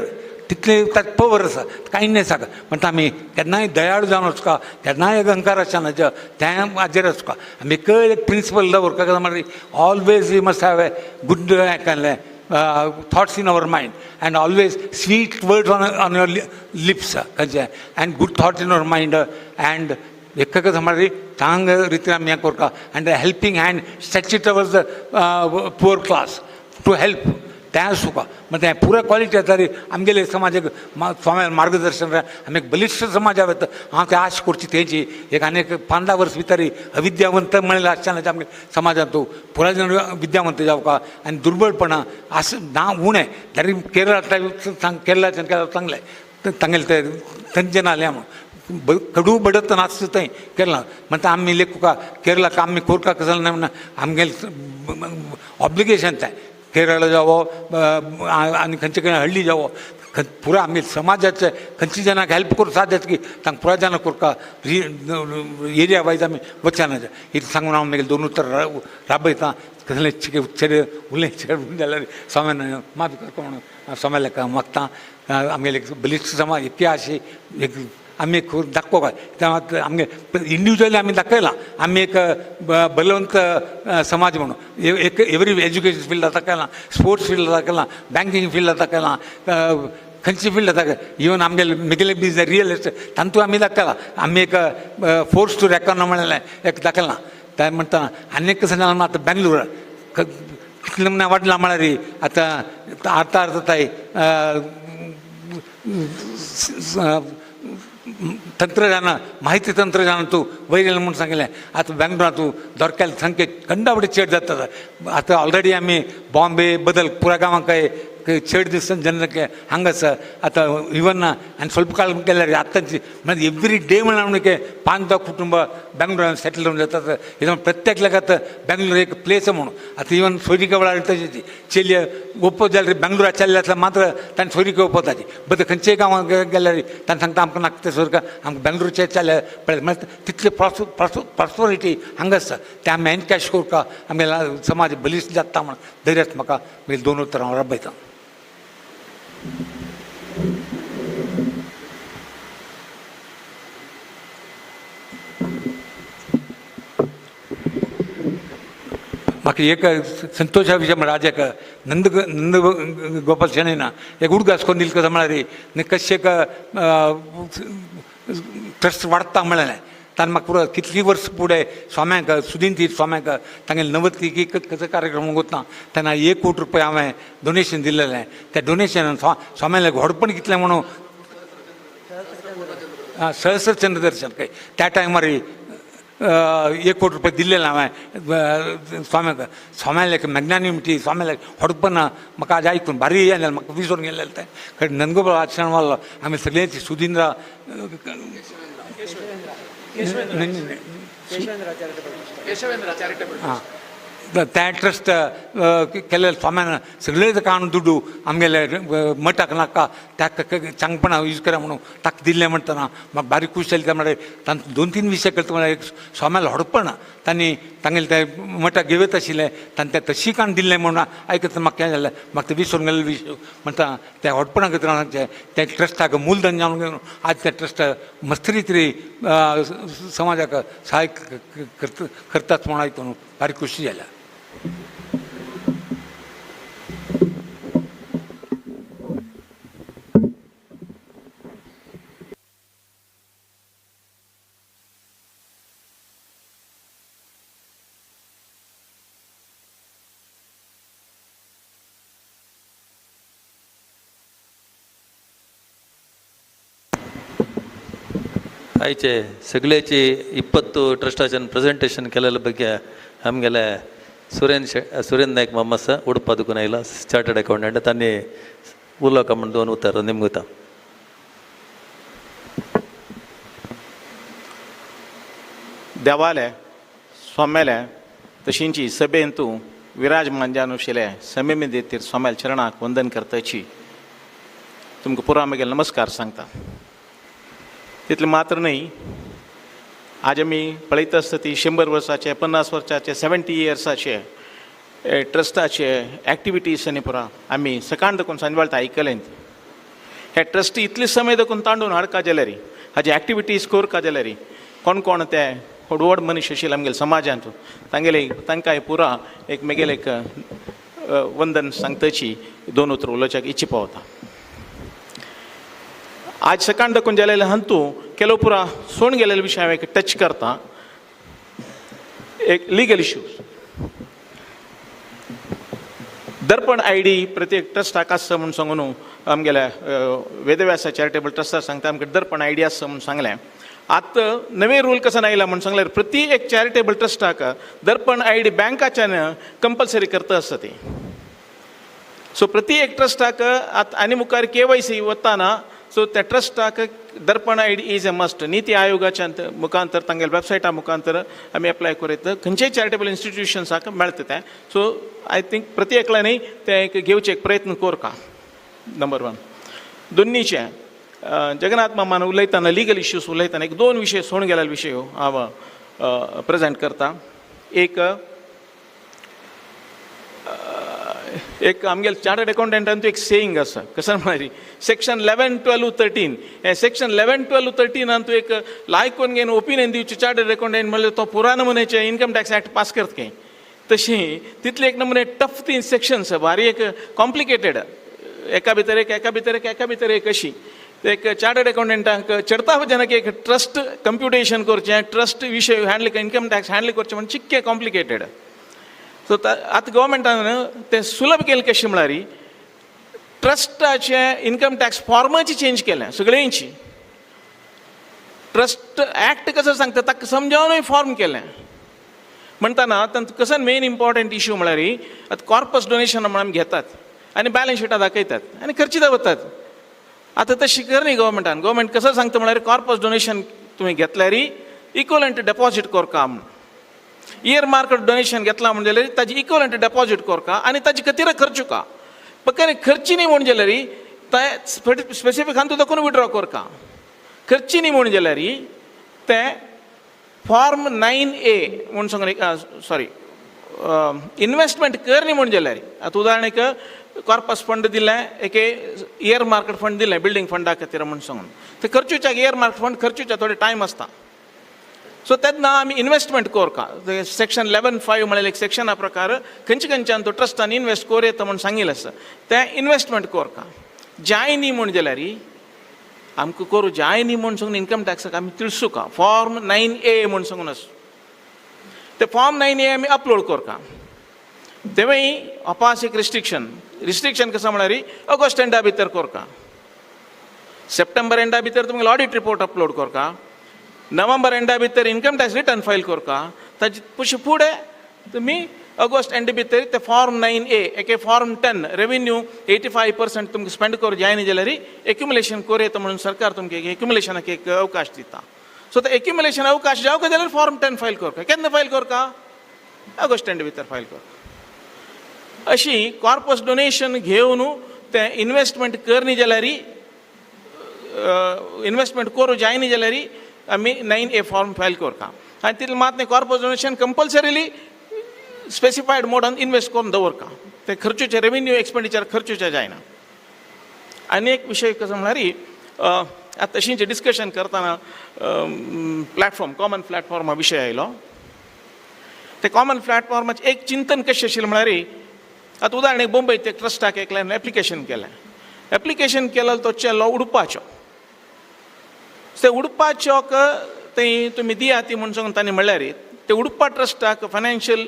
तितलें ताका पवर आसा कायंडनेसाक म्हणटा आमी केन्नाय दयाळू जावन वचका केन्नाय अहंकार आसना तें हाजेर वचका आमी एक प्रिंसिपल दवरका काय म्हळ्यार always we must have a good केल्लें thoughts in our mind and always sweet words on your lips and good thoughts in our mind and ekka samari chang riti am korka and a helping hand stretch it towards the poor class to help त्या सुका मग त्या पुऱ्या quality येतात आमगेले समाजाक स्वामी मार्गदर्शन आमी एक बलिश्ठ समाज हवे हांव ते आश करची तेची एक आनीक 15 वर्स भितर अविद्यावंत म्हणलें आसतना आमगे समाजात तूं पुराय जण विद्यावंत जावका आनी दुर्बळपणा असं ना उणें तरी केरळाच्यान केल्यार चांगलें तांगेले ते थंयच्यान आल्या म्हणून कडू बडत नाचता थंय केरळा म्हणटा आमी लेखुका केरळाक आमी कोरका कसं ना म्हणून आमगेलें ऑब्लिगेशन तें केरळ जावो आनी खंयचे खंय हळ्ळी जावो पुरा आमी समाजाचे खंयची जनाक हेल्प करूं साध्यात की तांकां पुराय जाणां कोरका एरिया वायज आमी वचना इतलें सांगून हांव म्हगेलें 2 उतर राबयतां कसलें चेडे उलय चेड जाल्यार स्वाम्यान माफी करता म्हणून स्वाम्याक मागता आमगेले बलिश्ठ समाज इतिहास एक आमी एक दाखोवपाक आमगे इंडिविज्युअली आमी दाखयलां आमी एक बलवंत समाज म्हणून एक एवरी एज्युकेशन फिल्डात दाखयलां स्पोर्ट्स फिल्डात दाखयलां बँकींग फिल्डात दाखयलां खंयची फिल्ड दाखय इवन आमगेले म्हगेले बिजनेस रियल एस्टेट तातूंत आमी दाखयलां आमी एक फोर्स टू रेकॉर्ड म्हणलें एक दाखयलां त्या म्हणटा आनीक कसं जालें आतां बेंगलोर कितलें म्हणून वाडलां म्हळ्यार आतां जाताय तंत्रज्ञान माहिती तंत्रज्ञान तूं वयर म्हणून सांगलें आतां बेंगलोरांत तूं दొరकेले संख्ये खंडावडी चड जातात आतां ऑलरेडी आमी बॉम्बे बदल पुऱ्या गांवांक चड दिसता जनसंख्या हांगासर आतां इवन आनी स्वल्प काळ गेल्यार आतांची म्हणजे एवरी डे म्हणून 5-10 कुटुंब बेंगलोरान सेटल जावन जातात इवन प्रत्येक लेगात बेंगलोर एक प्लेस म्हणून आतां इवन सोयरीका वेळार तशी चेली ओपो जाल्यार बेंगलोरा चल्ले जाल्यार मात्र ताणें सोयरीका ओपोवपाची बट खंयच्याय गांवांत गेल्यार ताणें सांगता आमकां नाका ते सोयरीका आमकां बेंगलोरचे चल्ले पळय म्हणजे तितले प्रॉस्परिटी हांगा आसा ते आमी एनकॅश करता आमगे समाज बलिश्ट जाता म्हणून धैर्यात म्हाका म्हगेलीं 2 उतरां हांव राबयतां. म्हाका एक संतोशा विशय म्हळ्यार आज एक नंद गोपाल शेणेना एक उडको आसकोन दिल कसं म्हळ्यार कशें एक ट्रस्ट वाडटा म्हणलें ताणें म्हाका पुरो कितलीं वर्स फुडें स्वाम्याक सुदीन स्वाम्याक तांगेले 90 की कसो कार्यक्रम वता तेन्ना 1 कोटी रुपया हांवें डोनेशन दिल्लें त्या डोनेशनान स्वाम्याक व्हडपण कितलें म्हणून सहस्र चंद्रदर्शन काय त्या टायमार 1 कोटी रुपया दिल्लें हांवें स्वाम्याक एक मॅग्नानिमिटी स्वाम्याक व्हडपण म्हाका आज आयकून भारी हें जालें म्हाका विसरून गेलें तें खंय नंदगोपाल आश्रम वालो आमी सगळ्यांची सुदिंद्रा त्या ट्रस्ट केले स्वाम्यान सगळे काण दुडू आमगेले मठाक नाका त्या चांगपणा यूज करा म्हणून ताका दिल्लें म्हणटना म्हाका बारी खूश जाली त्या म्हळ्यार तांणे 2-3 विशय करता म्हळ्यार एक स्वाम्याला व्हडपण तांणी तांगेले ते मठाक घेवत आशिल्ले तांणी तें तशी काण दिल्लें म्हणून आयकता म्हाका हें जालें म्हाका ते विसरून गेल्ले विशय म्हणटा त्या व्हडपणा खातीर सांगचें त्या ट्रस्टाक मूलधन जावन घेवन आज त्या ट्रस्ट मस्त तरी समाजाक सहाय करतात म्हणून आयकून बारी खुशी जाल्या. आयचे सगळ्याची 20 ट्रस्टाच्यान प्रेझेंटेशन केलेल्या ಬಗ್ಗೆ आमगेले सुरेंद्र नायक मामसा उडपा दुखून आयला चार्टर्ड अकाउंटंट तांणी उलोवका म्हण 2 उतर निमगता. देवाले स्वाम्याले तशींची सभेन तूं विराजमान जावन आशिल्ले समेमी देतीर स्वाम्याल चरणाक वंदन करताची तुमकां पुरो म्हगेले नमस्कार सांगता. तितलें मात्र न्हय आज आमी पळयता आसता ती 100 वर्साचे 50 वर्साचे 70 इयर्साचे ट्रस्टाचे एक्टिविटीज आनी पुरो आमी सकाळ देखून सांजवाळटा आयकलें. हे ट्रस्ट इतले समय देखून तांडून हाडका जाल्यार हाजे एक्टिविटीज करका जाल्यार कोण कोण ते व्हड मनीस आशिल्ले आमगेले समाजांत तांकां पुरा एक म्हगेले एक वंदन सांगताची 2 उतर उलोवच्याक इच्छा पावता. आज सकाळ देखून जालेले हंतू केलो पुरा सोडून गेलेले विशय हांवें टच करता. एक लिगल इश्यूज दर्पण ID प्रत्येक ट्रस्टाक आसा म्हूण सांगून आमगेल्या वेदव्यासा चॅरिटेबल ट्रस्टाक सांगता आमकां दर्पण ID आसा म्हूण सांगलें. आतां नवे रूल कसो आयला म्हूण सांगल्यार प्रति एक चॅरिटेबल ट्रस्टाक दर्पण ID बँकाच्यान कंपल्सरी करता आसता ती. सो प्रति एक ट्रस्टाक आनी मुखार KYC वताना सो त्या ट्रस्टाक दर्पण ID इज ए मस्ट. नीती आयोगाच्या मुखांतर तांगेल्या वेबसायटा मुखांतर आमी एप्लाय करीत खंयचेय चॅरिटेबल इन्स्टिट्यूशन्साक मेळटा तें. सो आय थिंक प्रति एकल्यानय ते एक घेवचे एक प्रयत्न करता. नंबर 1. दोनीचे जगन्नाथ मामान उलयतना लिगल इश्यूज उलयतना एक 2 विशय सोडून गेलेले विशय हांव प्रेजेंट करता. एक आमगेल चार्टर्ड अकाउंटंटान एक सेईंग आसा कसं म्हणारी सेक्शन 11, 12, 13 हे सेक्शन 11, 12, 13 तूं एक लायक करून घेवन ओपिनियन दिवचे चार्टर्ड अकाउंटंट म्हणल्यार तो पुरा नमुन्याचे इन्कम टॅक्स ऍक्ट पास करता काय तशी तितले एक नमुने टफ 3 सेक्शन्स भारी एक कॉम्प्लिकेटेड एका भितर एक अशी एक चार्टर्ड अकाउंटंटांक चडता जेन्ना एक ट्रस्ट कंप्युटेशन करचें ट्रस्ट विशय हँडल इन्कम टॅक्स हँडल करचें म्हणजे चिक्के कॉम्प्लिकेटेड. सो आतां गव्हर्मेंटान ते सुलभ केलें कशें म्हळ्यार ट्रस्टाचे इन्कम टॅक्स फॉर्माची चेंज केल्या सगळ्यांची. ट्रस्ट ऍक्ट कसो सांगता ताका समजावनूय फॉर्म केलें म्हणटाना तातूंत कसो मेन इम्पॉर्टंट इश्यू म्हळ्यार आतां कॉर्पस डोनेशन म्हणून आमी घेतात आनी बॅलन्स शीटां दाखयतात आनी खर्ची दावतात. आतां तशें कर न्ही गव्हर्मेंटान. गव्हर्मेंट कसो सांगता म्हळ्यार कॉर्पस डोनेशन तुवें घेतल्यार इक्वलंट डेपॉझीट करका म्हूण. इयर मार्केट डोनेशन घेतला म्हणजे जाल्यार ताजी इक्वलंट डेपॉझीट करका आनी ताजी खातीर खर्च का पक्का खर्ची न्ही म्हण जाल्यार ते स्पेसिफीक हातूंत दाखोवन विड्रॉ करका. खर्ची न्ही म्हण जाल्यार ते फॉर्म 9A म्हूण सांगून सॉरी इन्वेस्टमेंट कर न्ही म्हण जाल्यार आतां उदाहरणाक कॉर्पस फंड दिलें एक इयर मार्केट फंड दिलें बिल्डींग फंडा खातीर म्हूण सांगून ते खर्चुच्या इयर मार्केट फंड खर्चुच्या थोडे टायम आसता. सो तेन्ना आमी इन्वेस्टमेंट करका. सेक्शन 11(5) म्हळ्यार एक सेक्शना प्रकार खंयच्यान तो ट्रस्टान इन्वेस्ट कर येता म्हूण सांगिल्लें आसा तें इन्वेस्टमेंट करका. जाय न्ही म्हण जाल्यार आमकां करूं जाय न्ही म्हूण सांगून इन्कम टॅक्साक आमी तिळसुका फॉर्म 9A म्हूण सांगून आसा ते फॉर्म 9A आमी अपलोड करका. तेवूय अपास एक रिस्ट्रिक्शन कसो म्हळ्यार ऑगस्ट एंडा भितर करका. सप्टेंबर एंडा भितर तुमकां ऑडिट रिपोर्ट अपलोड करका. नोव्हेंबर एंडा भितर इन्कम टॅक्स रिटर्न फायल करका. ताजे फुडें तुमी ऑगस्ट एंड भितर ते फॉर्म 9A एक फॉर्म 10 रेव्हेन्यू 85% तुमकां स्पेंड करूं जाय न्ही जाल्यार एक्युमुलेशन कर येता म्हणून सरकार तुमकां एक्युमुलेशनाक एक अवकाश दिता. सो ते एक्युमुलेशन अवकाश जावं जाल्यार फॉर्म 10 फायल करका. केन्ना फायल करका ऑगस्ट एंड भितर फायल करका. अशी कॉर्पस डोनेशन घेवन ते इन्वेस्टमेंट कर न्ही जाल्यार इन्वेस्टमेंट करूं जाय न्ही जाल्यार आमी 9A फॉर्म फायल करता आनी तितले मात न्ही कॉर्पस डोनेशन कंपल्सरिली स्पेसिफायड मोडान इन्वेस्ट करून दवरका. ते खर्चुचे रेव्हेन्यू एक्सपेंडिचर खर्चुचे जायना. आनी एक विशय कसो म्हळ्यार आतां तशींचे डिस्कशन करतना प्लॅटफॉर्म कॉमन प्लॅटफॉर्मा विशय आयलो. ते कॉमन प्लॅटफॉर्माचें एक चिंतन कशें आशिल्लें म्हळ्यार आतां उदाहरणाक मुंबयत एक ट्रस्टाक एकल्यान एप्लिकेशन केलें तो चेल्लो उडपाचो. ते उडपाचोक ते तुमी दिया ती म्हूण सांगून तांणी म्हणल्यार ते उडपा ट्रस्टाक फायनान्शियल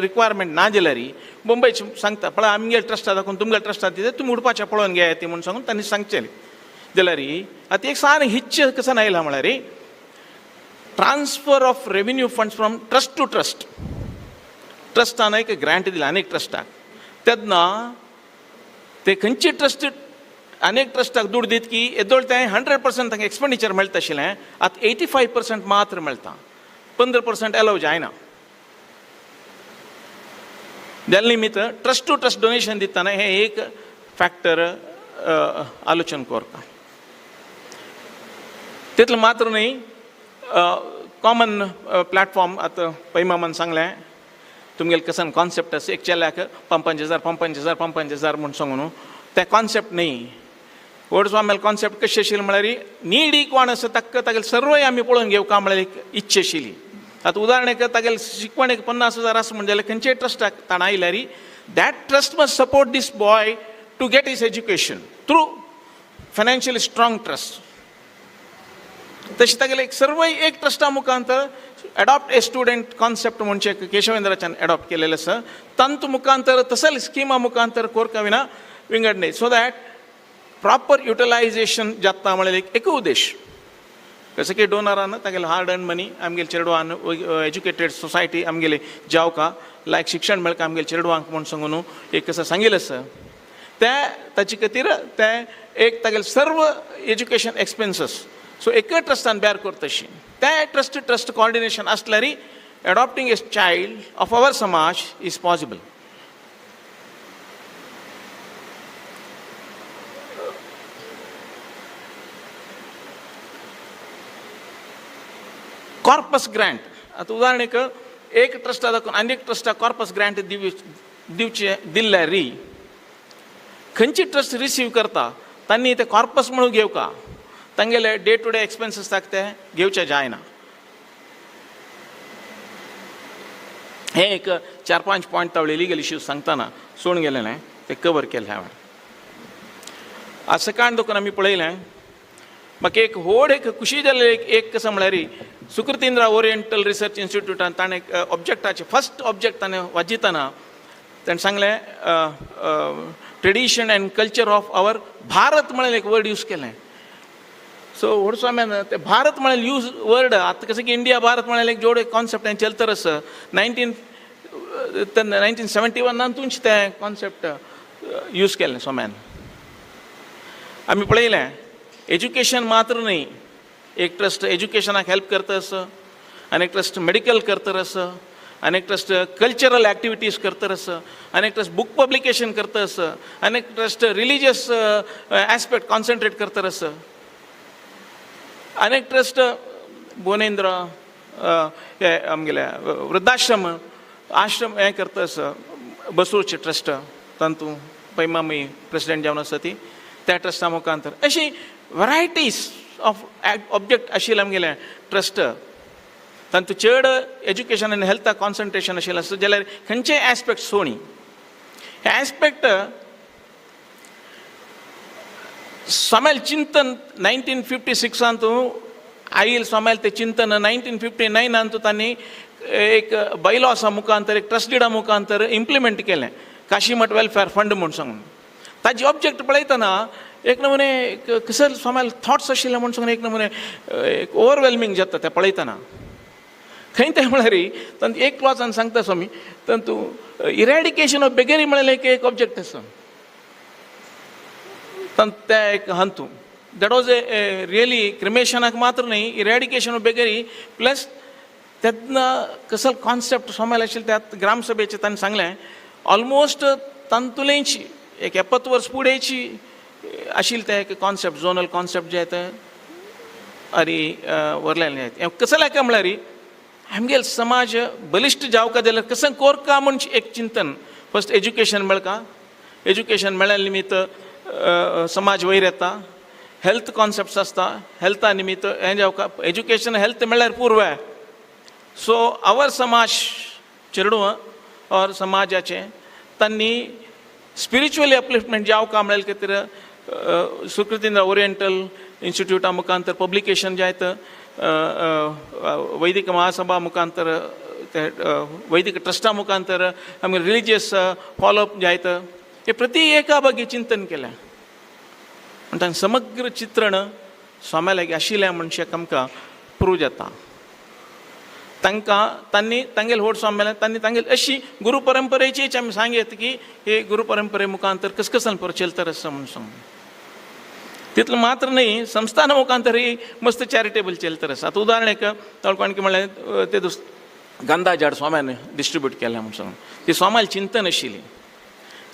रिक्वायरमेंट ना जाल्यार मुंबय सांगता पळय आमगे ट्रस्टा दाखोवन तुमगे ट्रस्टाक दिता तुमी उडपाचें पळोवन घेया ती म्हूण सांगून तांणी सांगचें जाल्यार आतां एक सान हिच्च कसो आयला म्हळ्यार transfer of revenue funds from trust to trust. ट्रस्टान एक ग्रांट दिला आनीक ट्रस्टाक तेन्ना ते खंयचे ट्रस्ट अनेक ट्रस्टाक दूड दीत की येदोळ तें 100% तांकां एक्सपेंडिचर मेळटा आशिल्लें आतां 85% मात्र मेळटा 15% एलाव जायना. जाल्या निमित्त ट्रस्ट टू ट्रस्ट डोनेशन दितना हें एक फॅक्टर आलोचन करता. तितलें मात्र न्ही कॉमन प्लॅटफॉर्म आतां पै मामान सांगलें तुमगेले कसन कॉन्सेप्ट आसा एक चेल्याक 55,000 म्हूण सांगून ते कॉन्सेप्ट न्ही. व्हड स्वाम्याल कॉन्सेप्ट कशें आशिल्लें म्हळ्यार नीडी कोण आसा ताका तागेले सर्वय आमी पळोवन घेवका म्हळ्यार एक इच्छा आशिल्ली. आतां उदाहरणाक तागेले शिकवण एक 50,000 आसा म्हणजे जाल्यार खंयचेय ट्रस्टाक ताण आयल्यार that trust must support this boy to get his education through financially strong trust. तशी तागेले एक सर्व एक ट्रस्टा मुखांतर अडॉप्ट ए स्टुडंट कॉन्सेप्ट म्हणजे केशवेंद्राच्यान अडॉप्ट केलेलं आसा तंतु मुखांतर तसल स्किमा मुखांतर कोरका विना विंगडणे सो दॅट प्रॉपर युटिलायझेशन जाता म्हळ्यार एक उद्देश जसं की डोनरान तागेले हार्ड अर्न मनी आमगेले चेडवान एज्युकेटेड सोसायटी आमगेले जावका लायक शिक्षण मेळका आमगेले चेडवांक म्हूण सांगून एक कसं सांगिल्लें आसा ताचे खातीर ते एक तागेले सर्व एज्युकेशन एक्सपेन्सीस सो एक ट्रस्टान बेर करता तशी त्या ट्रस्ट कोऑर्डिनेशन आसल्यार adopting A child of our समाज इज पॉसिबल. कॉर्पस ग्रांट आता उदाहरणेक एक ट्रस्टा दाखोवन आनी एक ट्रस्टा कॉर्पस ग्रांट दिवचे दिल्यार खंयची ट्रस्ट रिसीव करता तांणी ते कॉर्पस म्हणून घेवका तांगेले डे टू डे एक्सपेन्सीस ते घेवचे जायना. हे एक 4-5 पॉयंट तावळे लिगल इश्यूज सांगतना सोडून गेलेले ते कवर केले हांवें. आज सकाळ देखून आमी पळयलें म्हाका एक व्हड एक खुशी जाल्ली एक कसं म्हळ्यार सुकृतींद्र ओरिएंटल रिसर्च इन्स्टिट्यूटान ताणें ऑब्जेक्टाचे फर्स्ट ऑब्जेक्ट ताणें वाजितना ताणें सांगलें ट्रेडिशन एंड कल्चर ऑफ आवर भारत म्हळें एक वर्ड यूज केलें. सो व्हडस्वाम्यान ते भारत म्हळें यूज वर्ड आतां कसं की इंडिया भारत म्हळें एक जोड कॉन्सेप्ट हांवें चलतर आसा 1971 ते कॉन्सेप्ट यूज केलें सोम्यान. आमी पळयलें एज्युकेशन मात्र न्ही एक ट्रस्ट एज्युकेशनाक हेल्प करता आसा आनी एक ट्रस्ट मेडिकल करता आसा आनी एक ट्रस्ट कल्चरल एक्टिविटीज करता आसा आनी एक ट्रस्ट बुक पब्लिकेशन करता आसा आनी एक ट्रस्ट रिलिजियस एस्पेक्ट कॉन्सन्ट्रेट करता आसा आनी एक ट्रस्ट बोनेंद्र हे आमगेले वृद्धाश्रम आश्रम हें करता आसा बसूरचे ट्रस्ट तातूंत पैमामी प्रेसिडेंट जावन आसा ती त्या ट्रस्टा मुखांतर अशी वरायटीज ऑफ ऑब्जेक्ट आशिल्ले आमगेले ट्रस्ट तातूंत चड एज्युकेशन आनी हेल्था कॉन्सन्ट्रेशन आशिल्लें आसा जाल्यार खंयचेय एस्पेक्ट सोणी हे एस्पेक्ट सोमेल चिंतन 1956 आयल सोमेल ते चिंतन 1959 तांणी एक बायलॉसा मुखांतर एक ट्रस्ट डिडा मुखांतर इम्प्लिमेंट केलें काशी मठ वेलफेअर फंड म्हणून सांगून ताजी ऑब्जेक्ट पळयतना एक नमुने कसं सोमेल थॉट्स आशिल्ले म्हणून सांगून एक नमुने एक ओवरवेल्मिंग जाता तें पळयतना खंय तें म्हळ्यार तातूंत एक क्लॉजान सांगता स्वामी तातूंत इरेडिकेशन ऑफ बेगरी म्हळ्यार एक ऑब्जेक्ट आसा ते एक हंतू दॅट वॉज ए रियली क्रिमेशनाक मात्र न्ही इरेडिकेशन ऑफ बेगरी प्लस तेन्ना कसं कॉन्सेप्ट सोमेल आशिल्ले त्यात ग्रामसभेचे ताणें सांगलें ऑलमोस्ट तांतुलेंची एक 70 वर्स फुडेंची आशिल्ले ते एक कॉन्सेप्ट झोनल कॉन्सेप्ट जे ते आनी व्हरलेले आहेत कसं लायक म्हळ्यार आमगेलो समाज बलिश्ट जावका जाल्यार कसं कोरका म्हूण एक चिंतन फस्ट एज्युकेशन मेळका एज्युकेशन मेळ्ळे निमित्त समाज वयर येता हेल्थ कॉन्सेप्ट्स आसता हेल्था निमित्त हें जावका एज्युकेशन हेल्थ मेळ्ळ्यार पुर्व सो आवर समाज चेडूं और समाजाचे तांणी स्पिरिच्युअली अपलिफ्टमेंट जावका म्हळ्यार खातीर सुकृतींद्र ओरिएंटल इन्स्टिट्यूटा मुखांतर पब्लिकेशन जायत वैदिक महासभा मुखांतर ते वैदिक ट्रस्टा मुखांतर आमगे रिलिजियस फॉलोअप जायत हे प्रति एका बागी चिंतन केलें म्हणटा समग्र चित्रण सोमेलागी आशिल्लें मनशाक आमकां प्रूव जाता. तांणी तांगेले व्हड सोमेल तांणी तांगेली अशी गुरू परंपरेचीच आमी सांगेत की हे गुरू परंपरे मुखांतर कसकसान चलतर आसा म्हणून सांगून तितलें मात्र न्ही संस्थाना मुखांतरय मस्त चॅरिटेबल चलतर आसा. आतां उदाहरण कोणकी म्हणलें ते गंदा झाड सोम्यान डिस्ट्रिब्यूट केलें म्हणून सांगून ती सोमाल चिंतन आशिल्ली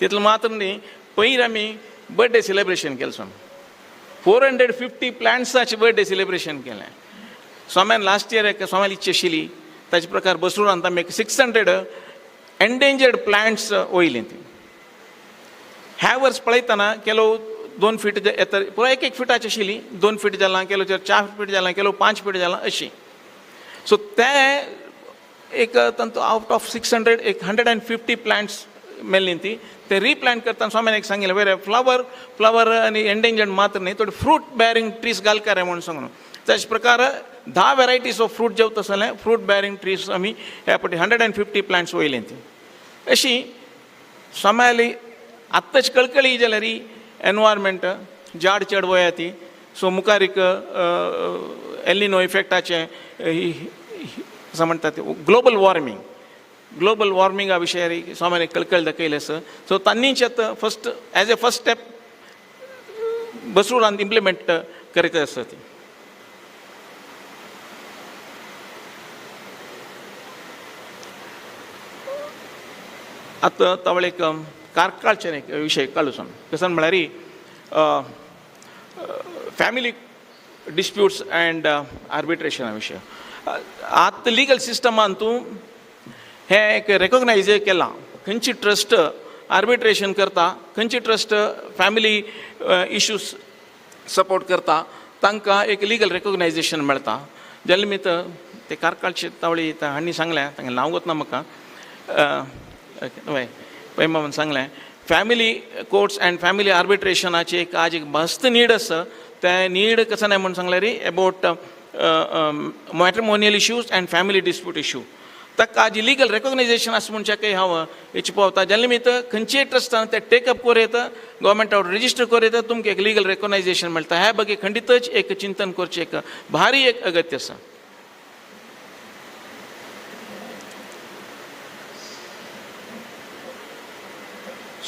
तितलें मात्र न्ही पयर आमी बर्थडे सेलिब्रेशन केलें स्वामी 450 प्लांट्साचें बर्थडे सेलिब्रेशन केलें सोम्यान लास्ट इयर एक सोमाल इच्छा आशिल्ली ताचे प्रकार बसरूरांत आमी 600 एंडेंजर्ड प्लांट्स वयलीं ती ह्या वर्स पळयतना केलो 2 फीट येता पुरो एक फिटाची आशिल्ली 2 फीट जालां केलो 4 फीट जालां केलो 5 फीट जालां अशी सो ते एक तांतू आउट ऑफ 600 एक 150 प्लांट्स मेल्लीं ती ते रिप्लांट करतना स्वामीन एक सांगिल्लें वेरे फ्लावर आनी एंडेंजर्ड मात्र न्ही थोडी फ्रूट बेरिंग ट्रीज घालकार म्हणून सांगून त्याच प्रकार 10 व्हरायटीज ऑफ फ्रूट जेवता जाल्यार फ्रूट बेरिंग ट्रीज आमी ह्या फावटी 150 प्लांट्स वयले ती अशी सोम्याली आत्ताच कळकळी जाल्यार ही एनवायरमेंट झाड चड वया ती सो मुखार एक एलिनो इफेक्टाचे असं म्हणतात ग्लोबल वॉर्मिंगा विशयी सोम्याने कळकळ दाखयली आसा सो तांनीच आतां first as a first step बसून इम्प्लिमेंट करीत आसा ती आतां तावळे एक कारकाळचे एक विशय काडून कसं म्हळ्यार फॅमिली डिस्प्यूट्स अँड आर्बिट्रेशना विशय आतां लिगल सिस्टमान तूं हे एक रेकॉग्नायज केलां खंयची ट्रस्ट आर्बिट्रेशन करता खंयची ट्रस्ट फॅमिली इश्यूज सपोर्ट करता तांकां एक लिगल रेकॉग्नायजेशन मेळटा जे निमित्त ते कारकाळचे तावळी हांणी सांगलें तांगें नांव वतना म्हाका हय पैमान सांगलें फॅमिली कोर्ट्स अँड फॅमिली आर्बिट्रेशनाची एक आज एक मस्त नीड आसा ते नीड कसं नाही म्हणून सांगल्यार about matrimonial issues and family dispute issue ताका आज लिगल रेकॉग्नायजेशन आसा म्हणचे काही हांव हेची पावता जे निमित्त खंयचेय ट्रस्टान ते टेकअप करूं येता गव्हर्मेंटावर रजिस्टर करूं येता तुमकां एक लिगल रेकॉग्नायजेशन मेळटा ह्या बगे खंडीतच एक चिंतन करचें एक भारी एक अगत्य आसा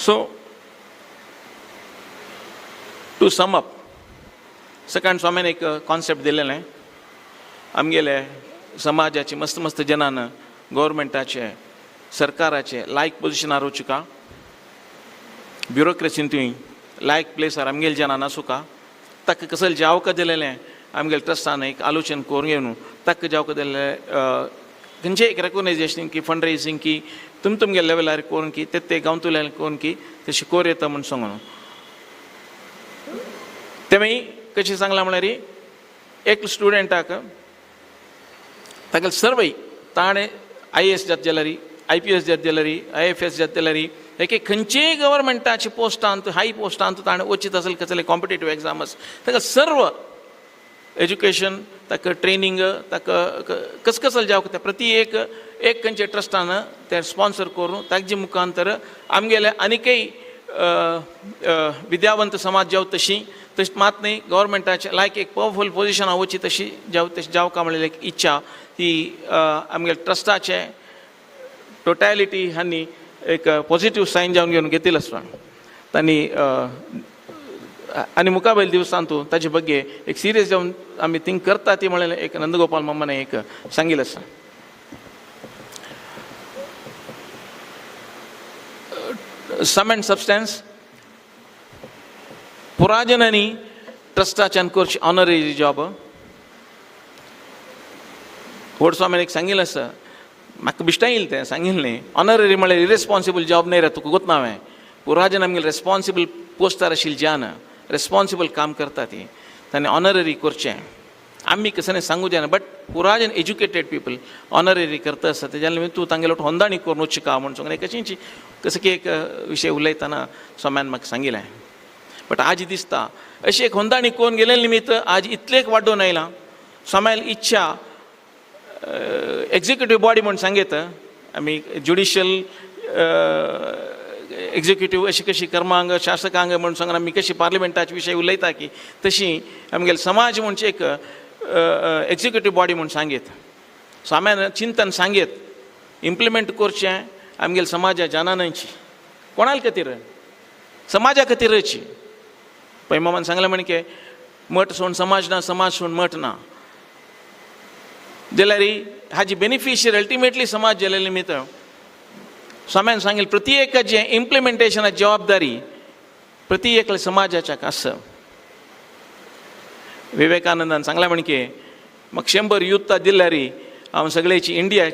so to sum up second स्वामीन एक कॉन्सेप्ट दिलेलें आमगेले समाजाचे मस्त मस्त जनान गव्हर्मेंटाचे सरकाराचे लायक पोजिशनार वचुका ब्युरोक्रेसीन तुवें लायक प्लेसार आमगेले जनान आसूं ताका कसले जावकां दिलेलें आमगेले ट्रस्टान एक आलोचन करून घेवन ताका जावकां दिलेलें खंयचें एक रेकॉग्नायजेशन की फंड रेजिंग की तुमगे लेवलार करून की ते गांवतुल्यान करून की तशें कोर येता म्हूण सांगून तेमी कशें सांगलां म्हळ्यार एक स्टुडंटाक तागेले सर्वय ताणें IAS जाता जाल्यार IPS जाता जाल्यार IFS जाता जाल्यार एक खंयचेय गव्हर्मेंटाच्या पोस्टांत हाय पोस्टांत ताणें वचीत आसले कसले कॉम्पिटेटीव एग्जाम्स ताका सर्व एज्युकेशन ताका ट्रेनींग ताका कसले जावं ते प्रति एक खंयचे ट्रस्टान ते स्पॉन्सर करून ताजे मुखांतर आमगेले आनीकय विद्यावंत समाज जावं तशी मात न्ही गव्हर्मेंटाचे लायक एक पावरफूल पोजिशनां वची तशी जावं म्हणलेली एक इच्छा ती आमगे ट्रस्टाचे टोटॅलिटी हांणी एक पॉझिटिव्ह सायन जावन घेवन घेतिल्लो आसता तांणी आनी मुखावेल दिवसांतू ताचे बग्गे एक सिरियस जावन आमी थिंक करता ती म्हळें एक नंदगोपाल मामाने एक सांगिल्लें आसा सम एंड सबस्टन्स पुराजनांनी ट्रस्टाच्यान करची ऑनररी जॉब व्हड स्वामीन एक सांगिल्लें आसा म्हाका बिश्टां येयलें तें सांगिल्लें ऑनररी म्हळ्यार इरेस्पॉन्सिबल जॉब न्ही रे तुका गोत ना हांवें पुराजन आमगेलें रेस्पॉन्सिबल पोस्टार आशिल्ली जान रेस्पॉन्सिबल काम करता ती ताणें ऑनररी करचें आमी कसं सांगू जायना बट पुराजन एज्युकेटेड पीपल ऑनररी करता आसता तेज्या निमित्त तूं तांगेलो होंदाणी करून वचका म्हूण सांगलें कशींची कसं की एक विशय उलयतना सोम्यान म्हाका सांगिल्लें बट आज दिसता अशी एक होंदाणी करून गेले निमित्त आज इतलेक वाडून आयलां सोम्याल इच्छा एक्झिक्युटीव बॉडी म्हणून सांगीत आमी ज्युडिशियल एक्झिक्युटीव अशी कशी कर्मांग शासकांग म्हणून सांगून आमी कशी पार्लिमेंटाचे विशय उलयता की तशी आमगेले समाज म्हणचे एक एक्झिक्युटीव बॉडी म्हणून सांगीत साम्यान चिंतन सांगीत इम्प्लिमेंट करचें आमगेले समाजा जानांची कोणाल खातीर समाजा खातीरची पळय मामान सांगलें म्हणके मठ सोडून समाज ना समाज सोडून मठ ना जाल्यार हाजी बेनिफिशियर अल्टिमेटली समाज जाले निमित्त स्वाम्यान सांगेल प्रति एकाचे इम्प्लिमेंटेशनाची जबाबदारी प्रति एकल्या समाजाच्या आसा विवेकानंदान सांगला म्हणके म्हाका 100 युथां दिल्यार हांव सगळ्याची इंडिया